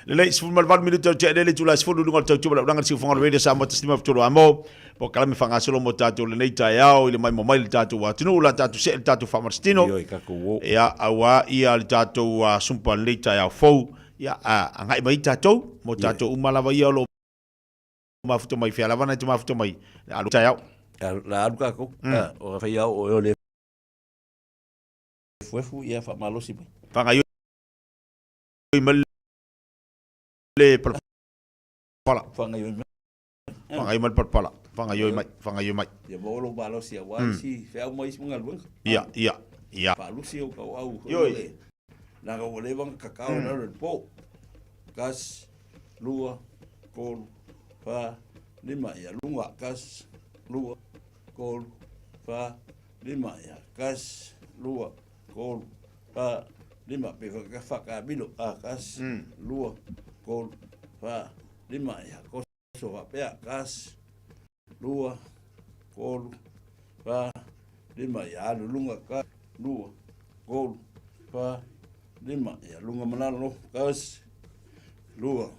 le sfu mal 20 minutos che le tu la sfu lu ngal tu la ngal si fonga radio sa mo testima tu amo po kala me fanga solo mo tatu le nei taiao ile mai mo mai tatu wa tinu la tatu se tatu fa marstino ya awa ia le tatu wa sumpa le taiao fo ya ngai mai tatu mo tatu umala va ia lo ma futo mai fiala vana tu ma futo mai alu taiao la alu ka ko o fa ia o le fu ia fa malo si fanga le pala fanga yo mal pala fanga yo mai ya bolo balo si wa si fe au mais mungal bang ya palu si o ka au yo na ga wole bang kakao na le po gas lua kol fa lima ya lunga gas lua kol fa lima ya gas lua kol fa lima pe fa ka bilo gas lua kol fa lima ya koso va pe gas lua kol fa lima ya lunga ka lua kol fa lima ya lunga manalo gas lua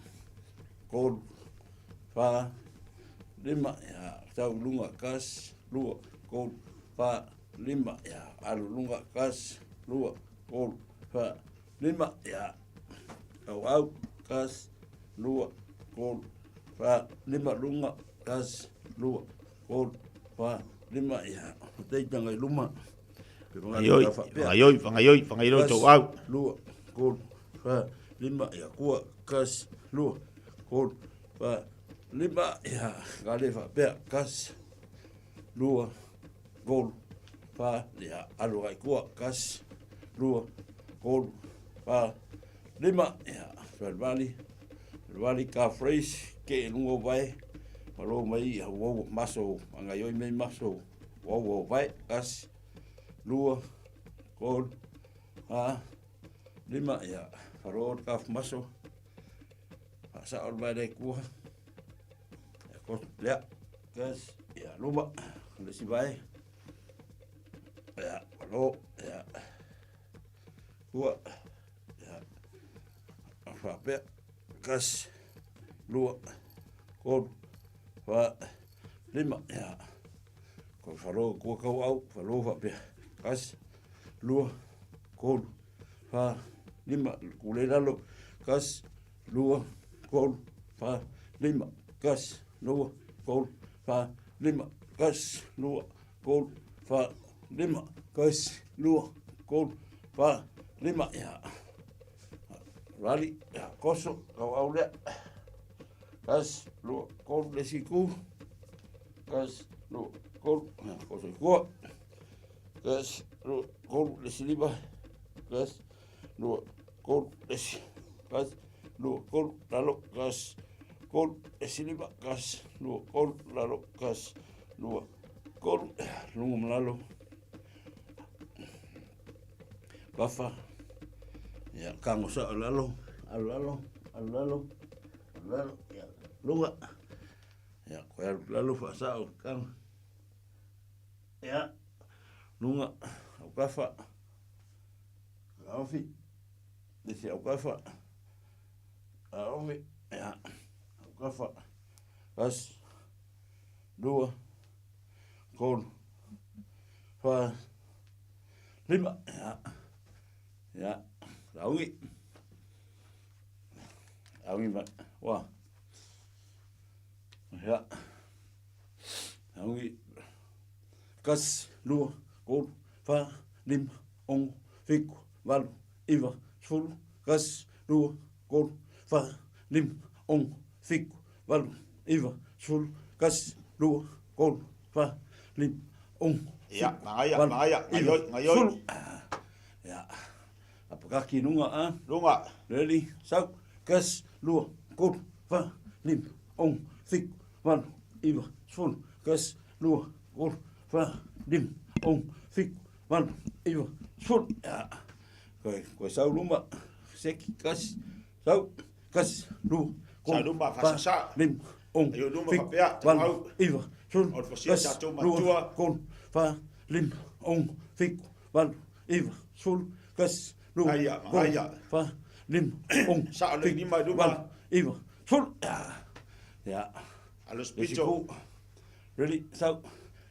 kol fa lima ya tau lunga gas lua kol fa lima ya lunga gas lua kol fa lima ya au gas lua kol fa lima lunga gas lua kol fa lima ya te tanga luma fangayoi to au lua kol fa lima ya kua gas lua kol fa lima ya gale fa pe gas lua kol fa ya alu ai kua gas lua kol fa lima ya Vali ka fresh ke lungo vai malo mai wo maso anga yo mai maso wo vai gas lua kol lima ya faro ka maso asa or vai de ku ko ya gas ya luma le si vai ya lo ya ya fa pe gas lua kol fa lima ya ko faro ko ka au faro fa pe gas lua kol fa lima kule dalo gas lua kol fa lima gas lua kol fa lima gas lua kol fa lima gas lua kol fa lima ya Rali ya koso kau au le gas lu kol le siku gas lu kol koso ku gas lu kol le siliba gas lu kol le gas lu kol lalo gas kol le siliba gas lu kol lalo gas lu kol lu lalo kafa. Ya, kango sa alalo. Ya, lunga. Ya, koe alalo fa sa o kango. Ya, lunga. Au kafa. Aufi. Desi au kafa. Aufi. Ya, au kafa. As. Dua. Kon. Fa. Lima. Ya. Ya. Laungi. Laungi ba. Wah. Ya. Laungi. Kas. Dua. Kon. Fa. Lima. Ong. Fiku. Valu. Iva. Sfulu. Kas. Dua. Kon. Fa. Lima. Ong. Fiku. Valu. Iva. Sfulu. Kas. Dua. Kon. Fa. Lima. Ong. Ya, ngaya. Ngayon. Ya. Apa kaki nunga ah? Nunga. Ready? Sau. Kas. Lua. Kon. Fa. Lim. Ong. Fik. Van. Iva. Sful. Kas. Lua. Kon. Fa. Lim. Ong. Fik. Van. Iva. Sful. Ya. Koe sau lumba. Seki. Kas. Sau. Kas. Lua. Sau lumba. Fasasa. Lim. Ong. Ayo lumba Fik. papea. Van. Iva. Sful. Kas. Lua. Kon. Fa. Lim. Ong. Fik. Van. Iva. Sful. Kas. Lua. Aya. Fa. Lim. Ong. Sa le lima duma. Iva. Sful. Ya. Alos picho. Ready? Sau.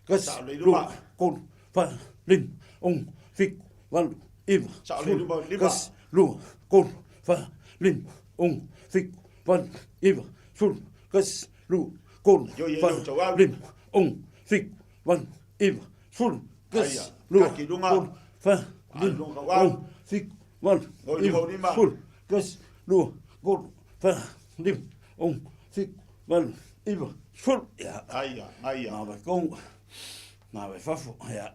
Kas. Sa le lima. Kon. Fa. Lim. Ong. Fik. Van. Iva. Sa le lima. Kas. Lua. Kon. Fa. Lim. Ong. Fik. Van. Iva. Sful. Kas. Lua. Kon. Fa. Lim. Ong. Fik. Van. Iva. Sful. Kas. Lua. Kon. Fa. Lim. Ong. Fik. Van. Iva. Sful. Kas. Lua. Kon. Fa. Lim. Ong. Fik. Van. Iva. Sful. Ja. Aya. Nou, we komen. Nou, we fafo. Ja.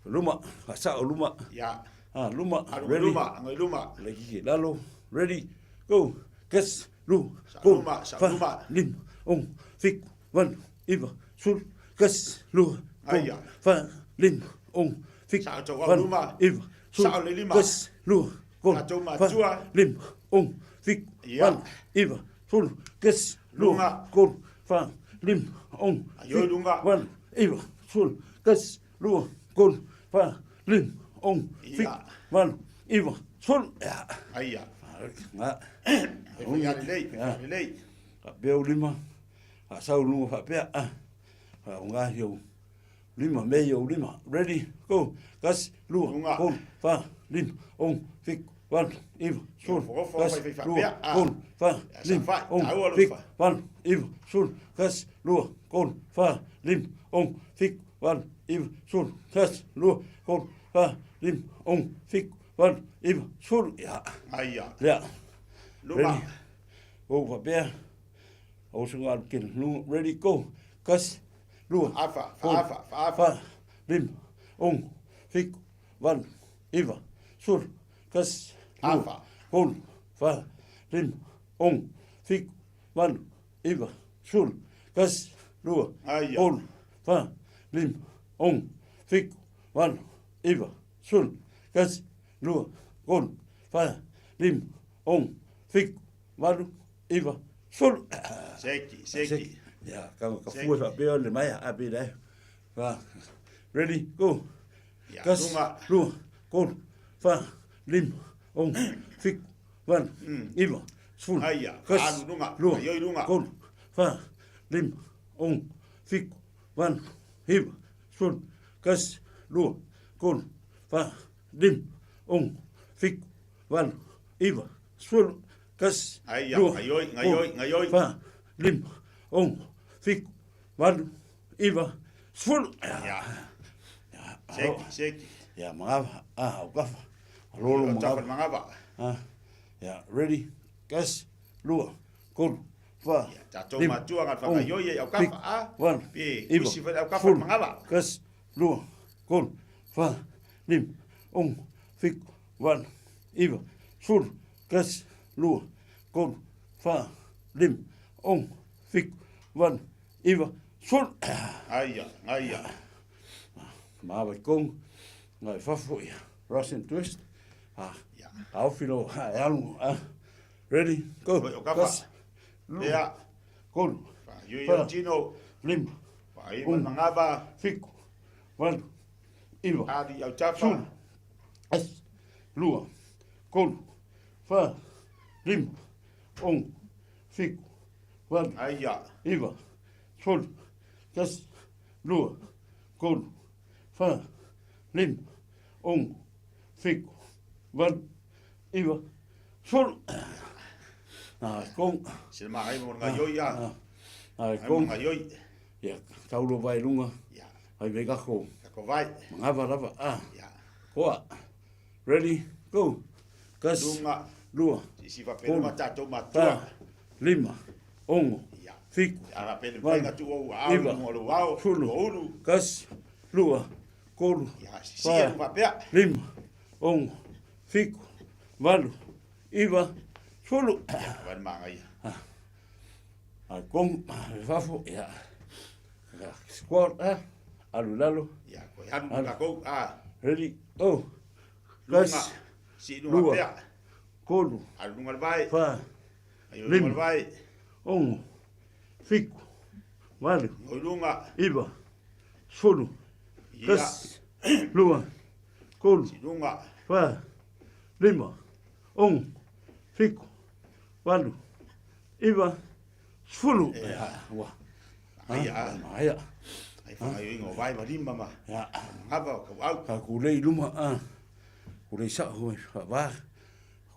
Luma. Sa luma. Ja. Luma. Ready. Luma. Lagi lalo. Ready. Go. Kas. Lu. Luma. Luma. Lim. Ong. Fik. Van. Iva. Sful. Kas. Lu. Aya. Fa. Lim. Ong. Fik. Van. Iva. Sa le lima. Kas. Lu. Kon. Fa. Lim. Ong. Fik. Van. Iva. Sful. Kas. Lunga. Kon. Fa. Lim. Ong. Ayo lunga. Van. Iva. Sful. Kas. Lu. Kon. Fa. Lim. Ong. Fik. Van. Iva. Sful. Ja. Aya. Ja. Ja, lei. Beo lima. Sau lunga fa pea. Nga yo. Lima me yo lima. Ready? Go. Kas. Lu. Kon. Fa. Lim. Ong. Fik. Van. Iva. Sful. Kas. Lu. Kon. Fa. Lim. Ong. Fik. Van. Iva. Sful. Kas. Lu. Kon. Fa. Lim. Ong. Fik. Van. Iva. Sful. Kas. Lu. Kon. Fa. Lim. Ong. Fik. Van. Iva. Sful. Ja. Aya. Ja. Luma. Go fa pea. O sunga kin. Ready? Go. Kas. Lu. Fa. Lim. Ong. Fik. Van. Iva. Sful. Kas. Lu. Kon. Fa. Lim. Ong. Fik. Van. Iva. Sful. Kas. Lu. Kon. Fa. Lim. Ong. Fik. Van. Iva. Sful. Kas. Lu. Kon. Fa. Lim. Ong. Fik. Van. Iva. Sful. Seki. Ja, kan ka fu fa beo le mai a be dai. Va. Ready? Go. Kas. Lu. Kon. Fa. Lim. Ong. Fik. Van. Iva. Sful. Kas. Lu. Kon. Fa. Lim. Ong. Fik. Van. Iva. Sful. Kas. Lu. Kon. Fa. Lim. Ong. Fik. Van. Iva. Sful. Kas. Lu. Ngayon. Fa. Lim. Ong. Fik. Van. Iva. Sful. Ja. Seki. Ja, mga ukaf. Lolo mga. Ja, ready? Kas. Lua. Kon. Fa. Tato matua ngat whakaioia au kafa Wan. Iva. Usi whai au kafa mangaba. Kas. Lua. Kon. Fa. Lim. Ong. Fik. Wan. Iva. Sful. Kas. Lua. Kon. Fa. Lim. Ong. Fik. Wan. Iva. Sful. Aya. Mawe kong. Ngai fafu ia. Russian twist. Au filo, alu. Ready, go. Gas. Lua. Kolu. Yo Gino. Lim. Pai mangava. Fiku. Walu. Iwa. Adi au tafa. Es. Lua. Kolu. Fa. Lim. On. Fiku. Walu. Aya. Iwa. Sol. Gas. Lua. Kolu. Fa. Lim. On. Fiku. Walu. Iwa. Sol. Kong. Sila mai mo nga yoi ya. Kong. Nga yoi. Ya, kaulo vai lunga. Ya. Ai vega ko. Ko vai. Ngava rava. Ya. Koa. Ready, go. Gas. Lunga. Lua. Si va pele mata to matua. Lima. Ongo. Ya. Fiku. Ara pele vai nga tu o au mo lo au. Fulu. Gas. Lua. Kolu. Ya, si va pea. Lima. Ongo. Fiku. Walu. Iwa. Fulu. Wan mangai. Kong. Fafo. Ya. Squad. Alu lalo. Ya, ko anu ka ko. Ready, go. Gas. Si no pea. Kolu. Alu ngal vai. Fa. Ayo ngal vai. Ongo. Fiku. Walu. Olunga. Iwa. Fulu. Gas. Lua. Kolu. Lunga. Fa. Lima. Ongo. Fiku. Walu. Iwa. Fulu. Wa. Aya. Aya. Ai fa ayo ngo vai ma limba ma. Ya. Ngapa ko au. Ka kulei luma kulei sa ho va.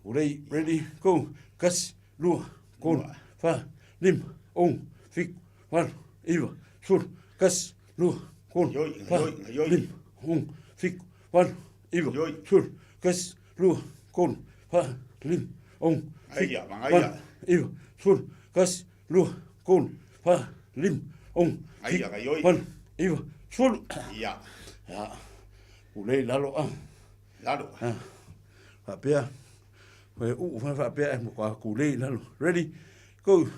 Kulei ready go. Gas. Lua. Kolu. Fa. Lima. Ongo. Fiku. Walu. Iwa. Fulu. Gas. Lua. Kolu. Fa. Lima. Ongo. Fiku. Walu. Iwa. Fulu. Gas. Lua. Kolu. Fa. Lima. Ongo. Aya, mangaya. Iwa. Fulu. Gas. Lua. Kolu. Fa. Lima. Ongo. Aya, kayoi. Walu. Iwa. Fulu. Ya. Ya. Ulei lalo Lalo. Fa pea. Fa pea mo ka kulei lalo. Ready? Go.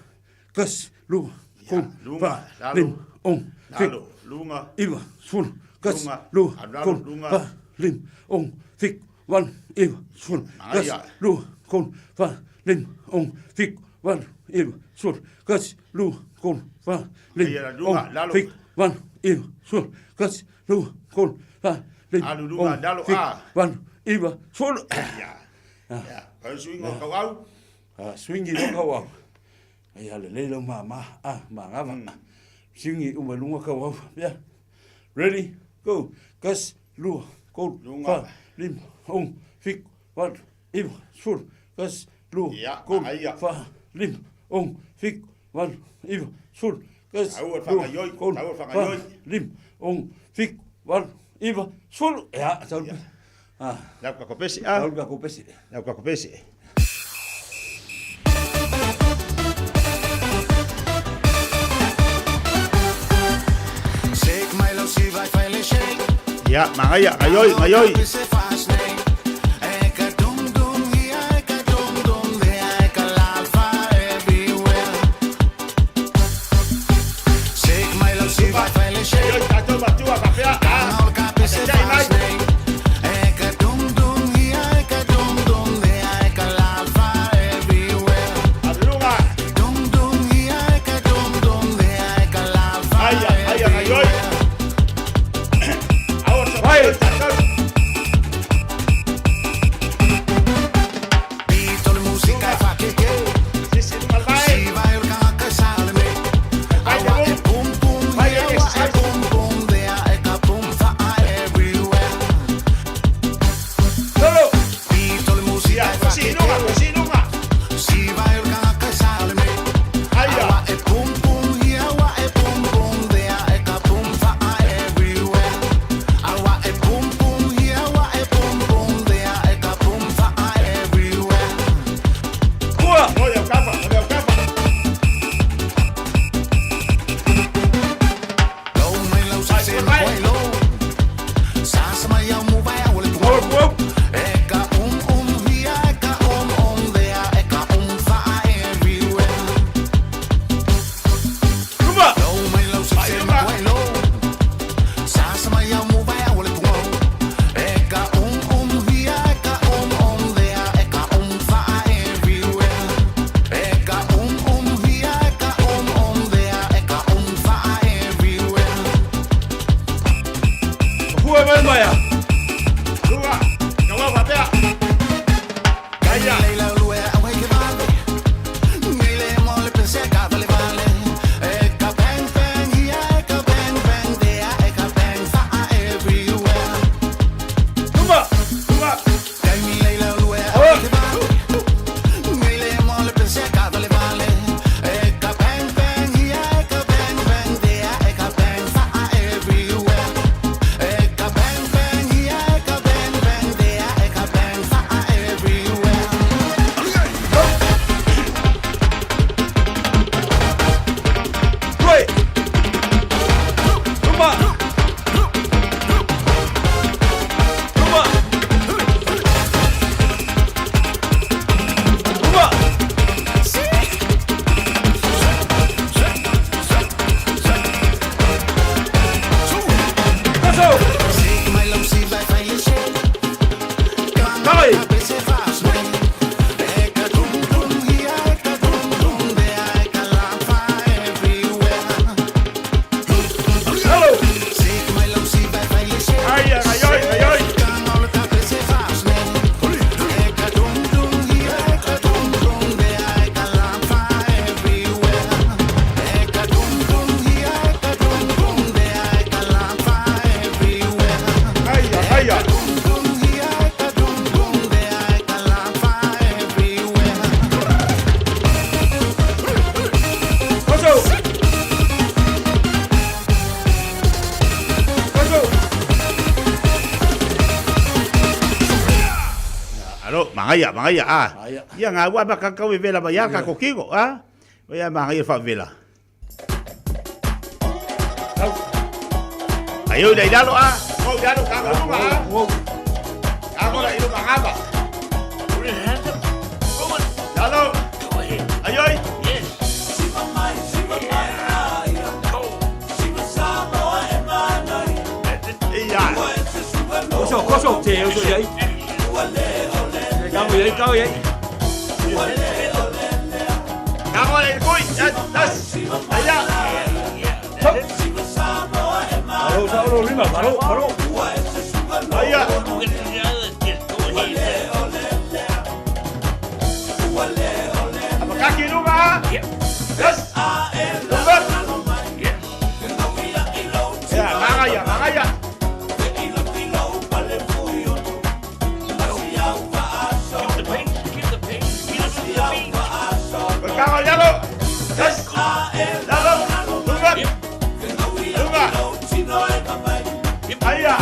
Gas. Lua. Kolu. Fa. Lima. Ongo. Lalo. Lunga. Iwa. Fulu. Gas. Lunga. Lua. Lalo. Kolu. Lunga. Fa. Lima. Ongo. Fiku. Walu. Iwa. Fulu. Gas. Lua. Kolu. Fa. Lima. Ongo. Fiku. Walu. Iwa. Fulu. Gas. Lua. Kolu. Fa. Lima. Ongo. Fiku. Walu. Iwa. Fulu. Gas. Lua. Kolu. Fa. Lima. Alu lunga. Lalo. Walu. Iwa. Fulu. Ya. Ya. Kau swing ko au. Swingi no ka wa. Ai ale lelo mama. Mangava. Swingi umalunga ka wa. Ya. Ready? Go. Gas. Lua. Kolu. Fa. Lima. Ongo. Fiku. Walu. Iwa. Fulu. Gas. Lua. Kolu. Fa. Lima. Ongo. Fiku. Walu. Iwa. Fulu. Gas. Lua. Kolu. Fa. Lima. Ongo. Fiku. Walu. Iwa. Fulu. Ya. Lau ka kopesi. Lau ka kopesi. Lau ka kopesi. Shake my love, see right finally shake. Ya, mangaya, ngayoi. Alo, mangaya ia nga wa ba ka we vela ba ya ka kokingo ia mangaya fa vela ayo dai dalo mau dalo ka ko ako la ilo mangaba dalo ayo có số triệu rồi vậy cao vậy cao ơi vui đấy ra 바로 리마 바로 아야 apa kaki rumah yes ya mangaya Berkawal jalo. Yes. Jalo. Lunga. Ayah.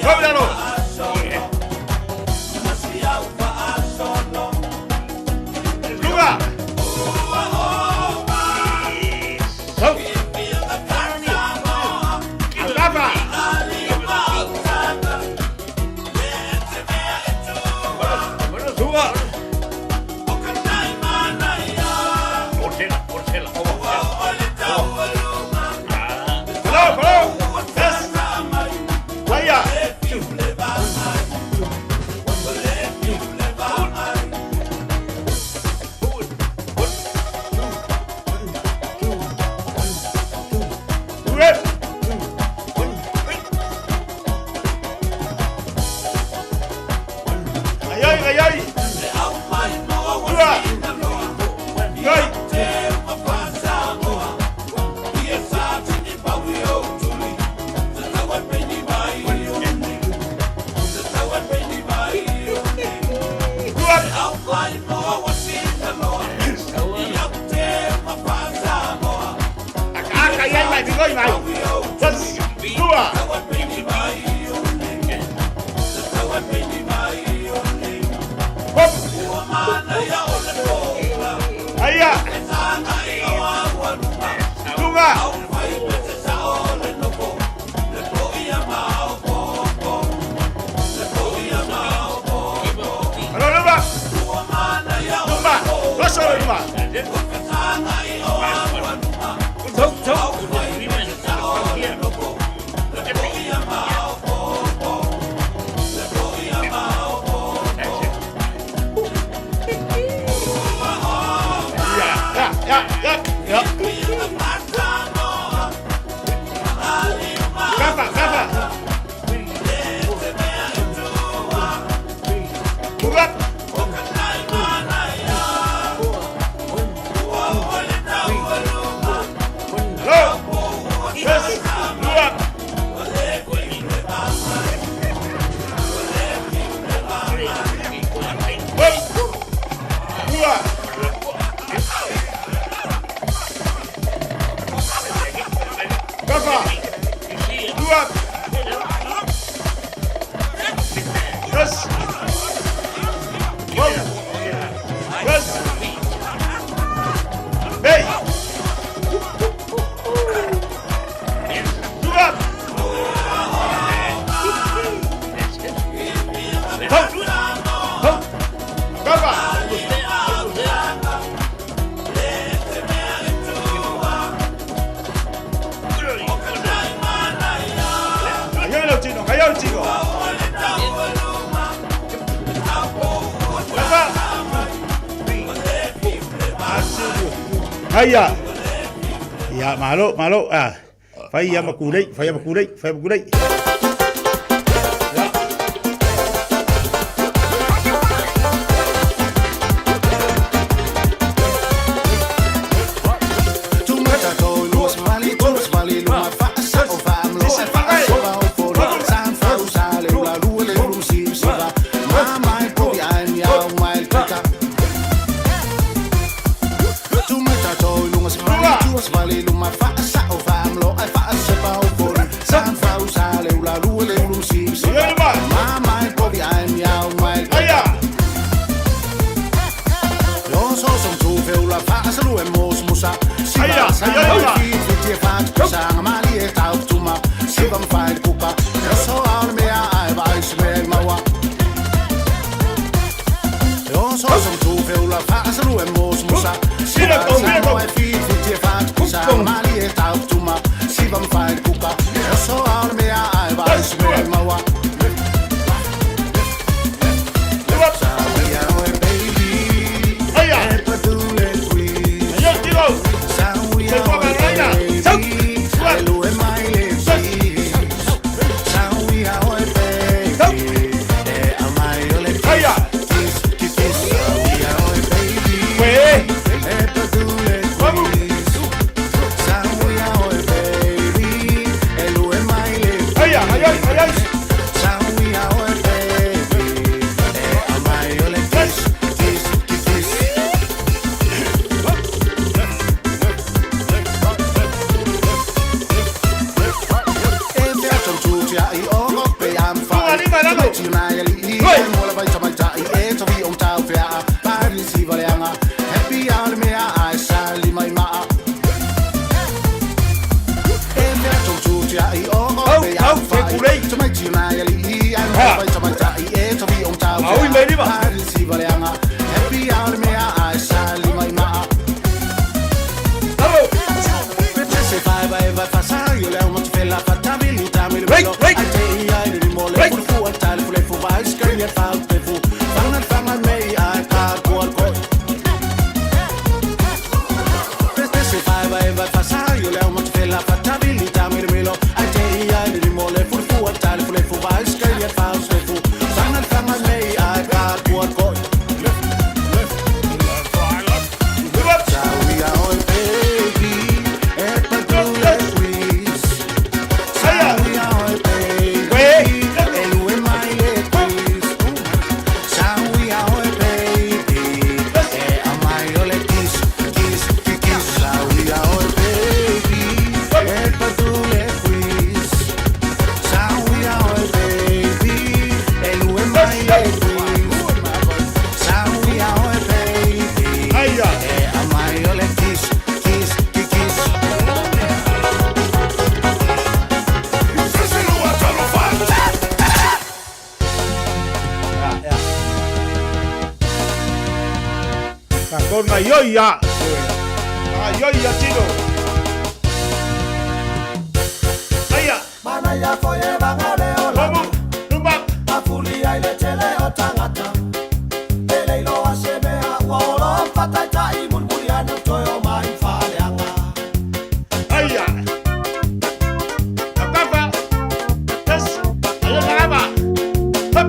Kau jalo. Lunga. Sok. Alkafa. Lunga. Haya. Ya, malo. Fai ya makulay. Vale, luma fa sa o fam lo ai fa se pa o por san fa usale Kona yoya. Yoya tino. Aya. Mana ya foye bangale ola. Numba. Afuli ya ile tele otangata. Ele ilo aseme a wolo fatata imun ya no toyo mai fale anga. Aya. Akapa. Yes. Ayo maraba. Hop.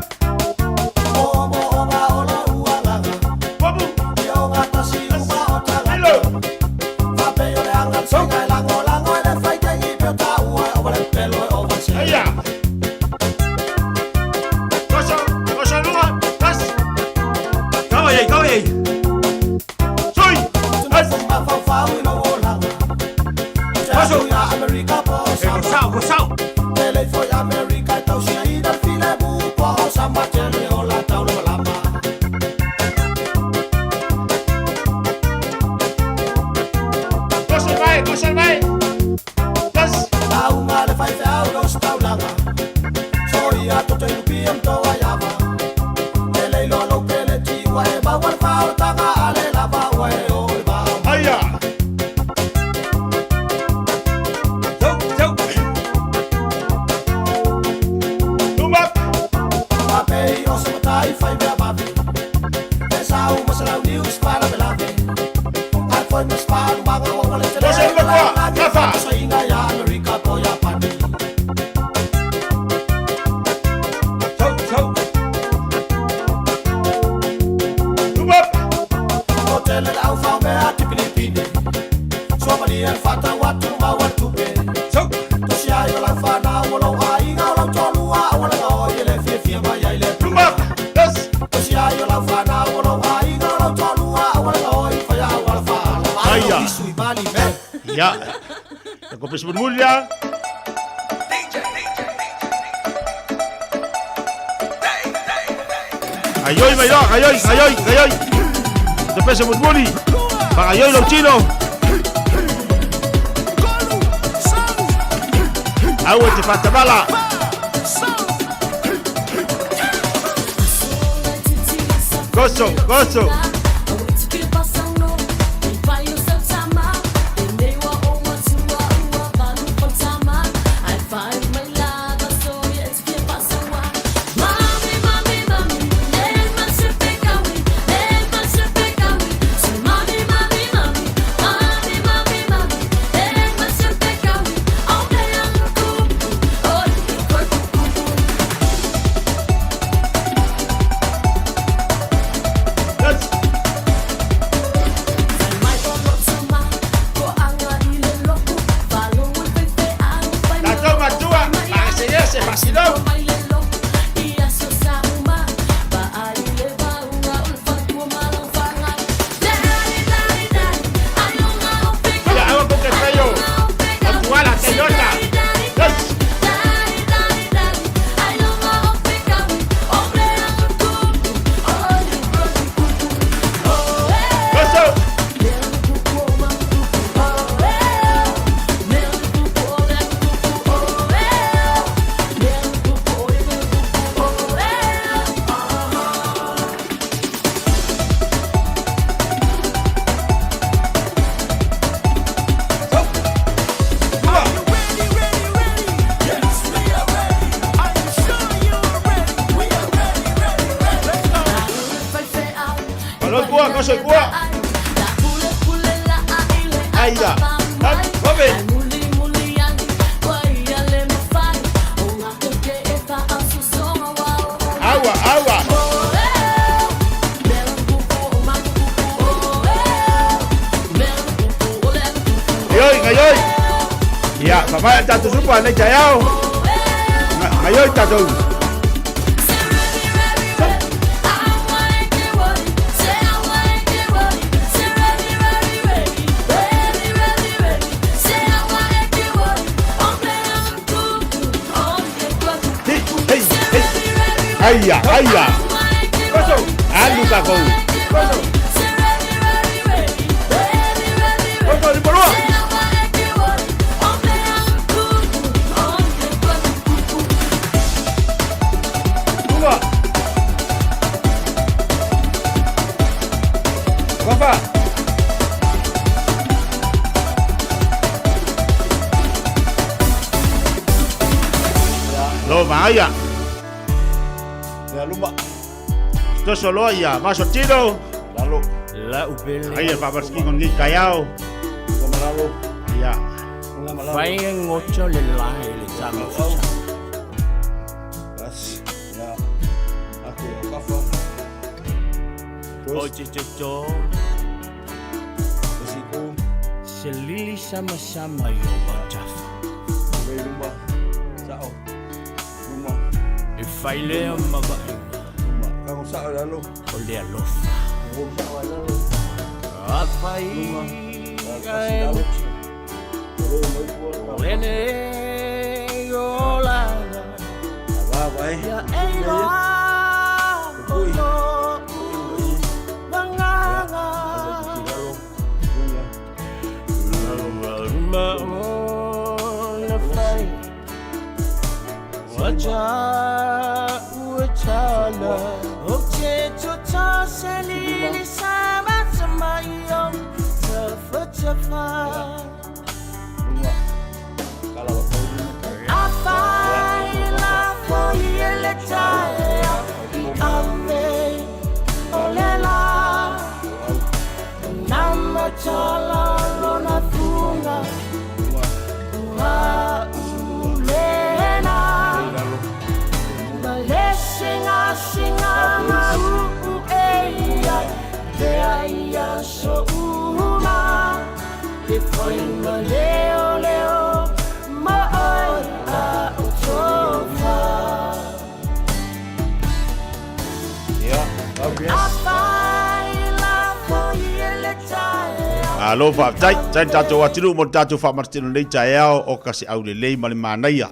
Ya, aku pesebut mulia. Ayoy, mayo, ayoy. Te pesebut muli. Bang ayoy lo chino. Au te whatamala. Goso, goso. Solo ya, más tiro. Lalu. La upele. Ahí para ver si con ni callao. Como lalu. Ya. Fai ngocho le lai le sama. Ya. Aquí kafa. Oje jojo. Besiku. Selili sama-sama yo bacaf. Rumba. Sao. Rumba. Fai le maba. Kau sa lalu. Oleh alof. Apai. Olene yola. Apa ya elo. Banganga. Rumba na fai. Wajah wajala. Cha selili sama sama yom cefa kalau apa ilah foyele caya ame olela nama chala lona funga wa ulena baleshinga shinga so uma depois leo leo ma a utofa ya okay alo fa tai tato atiru mo tato fa martino nei taiao o kasi au le lei male manaia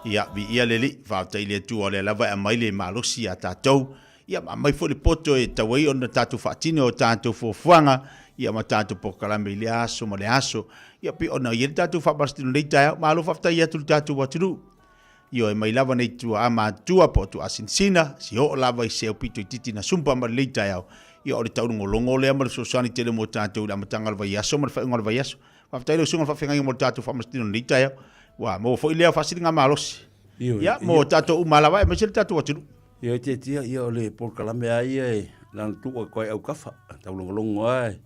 ia vi ia leli fa tai le tu ole lava e mai le malosi a tato ia mai fo le poto e tawai ona tatu faatine o tatu fofuanga ia ma tatu pokalame le aso ma le aso ia pe ona ia tatu faapastino le tai ma lo faftai atu tatu watiru io e mai lava nei tua ama tua po tu asinsina si o lava i se pito titi na sumpa ma le tai ia o le tau ngolongo le ama so sani tele mo tatu la matanga le vai aso ma fa ngol vai aso faftai le sunga fafenga mo tatu faapastino le tai wa mo fo ile fasilinga malosi ia mo tatu umalawa e ma se tatu watiru ia te tia ia o le pokalame ai e lan tu ko au kafa tau longo ai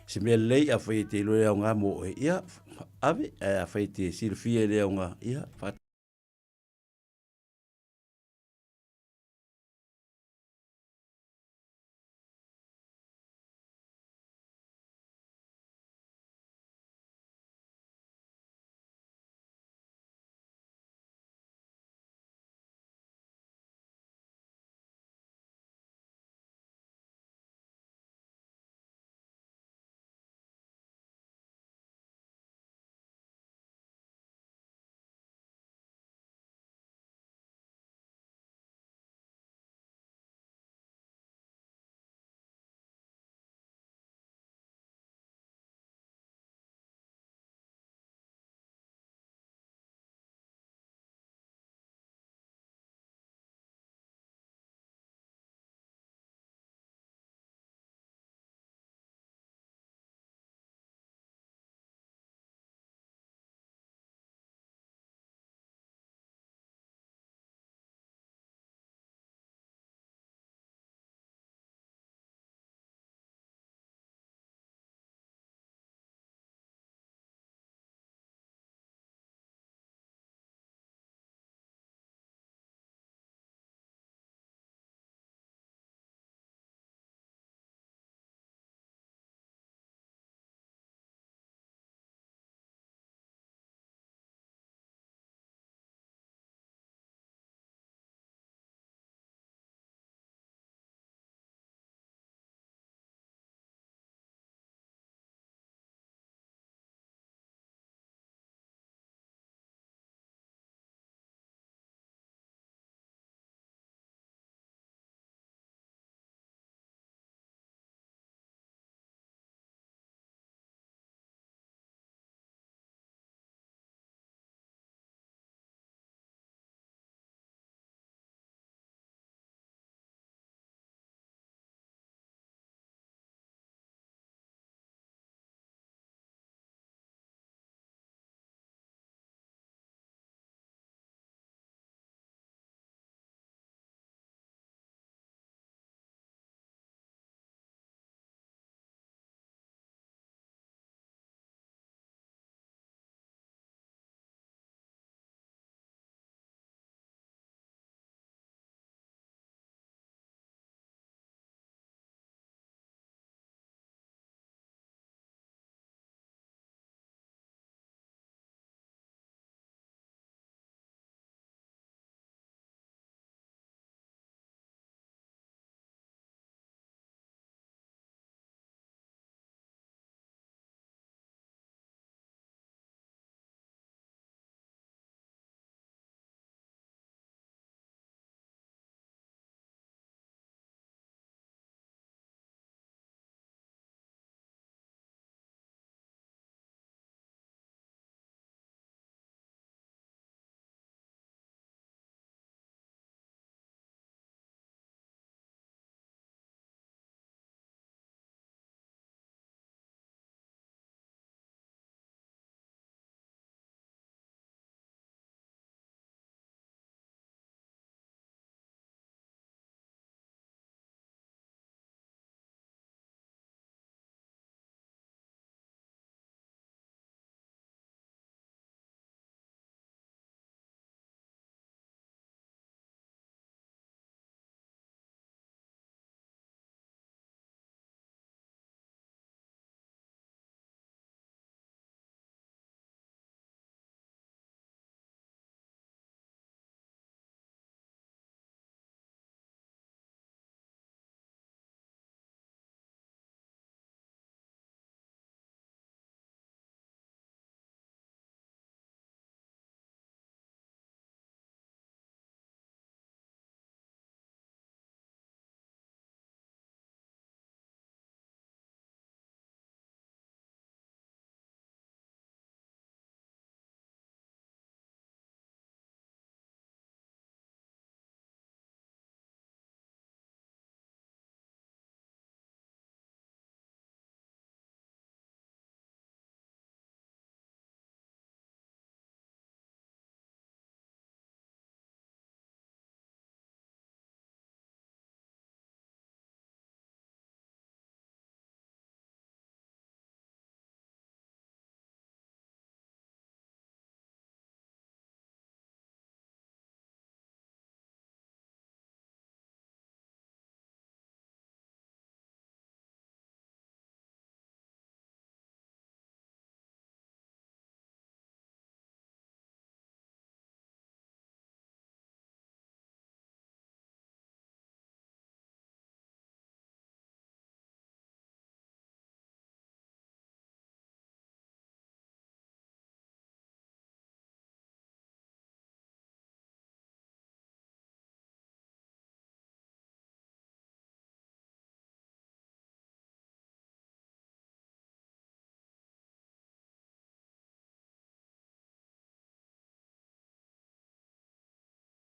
se me lei a fai te lo ia nga mo ia ave a fai te silfia le nga ia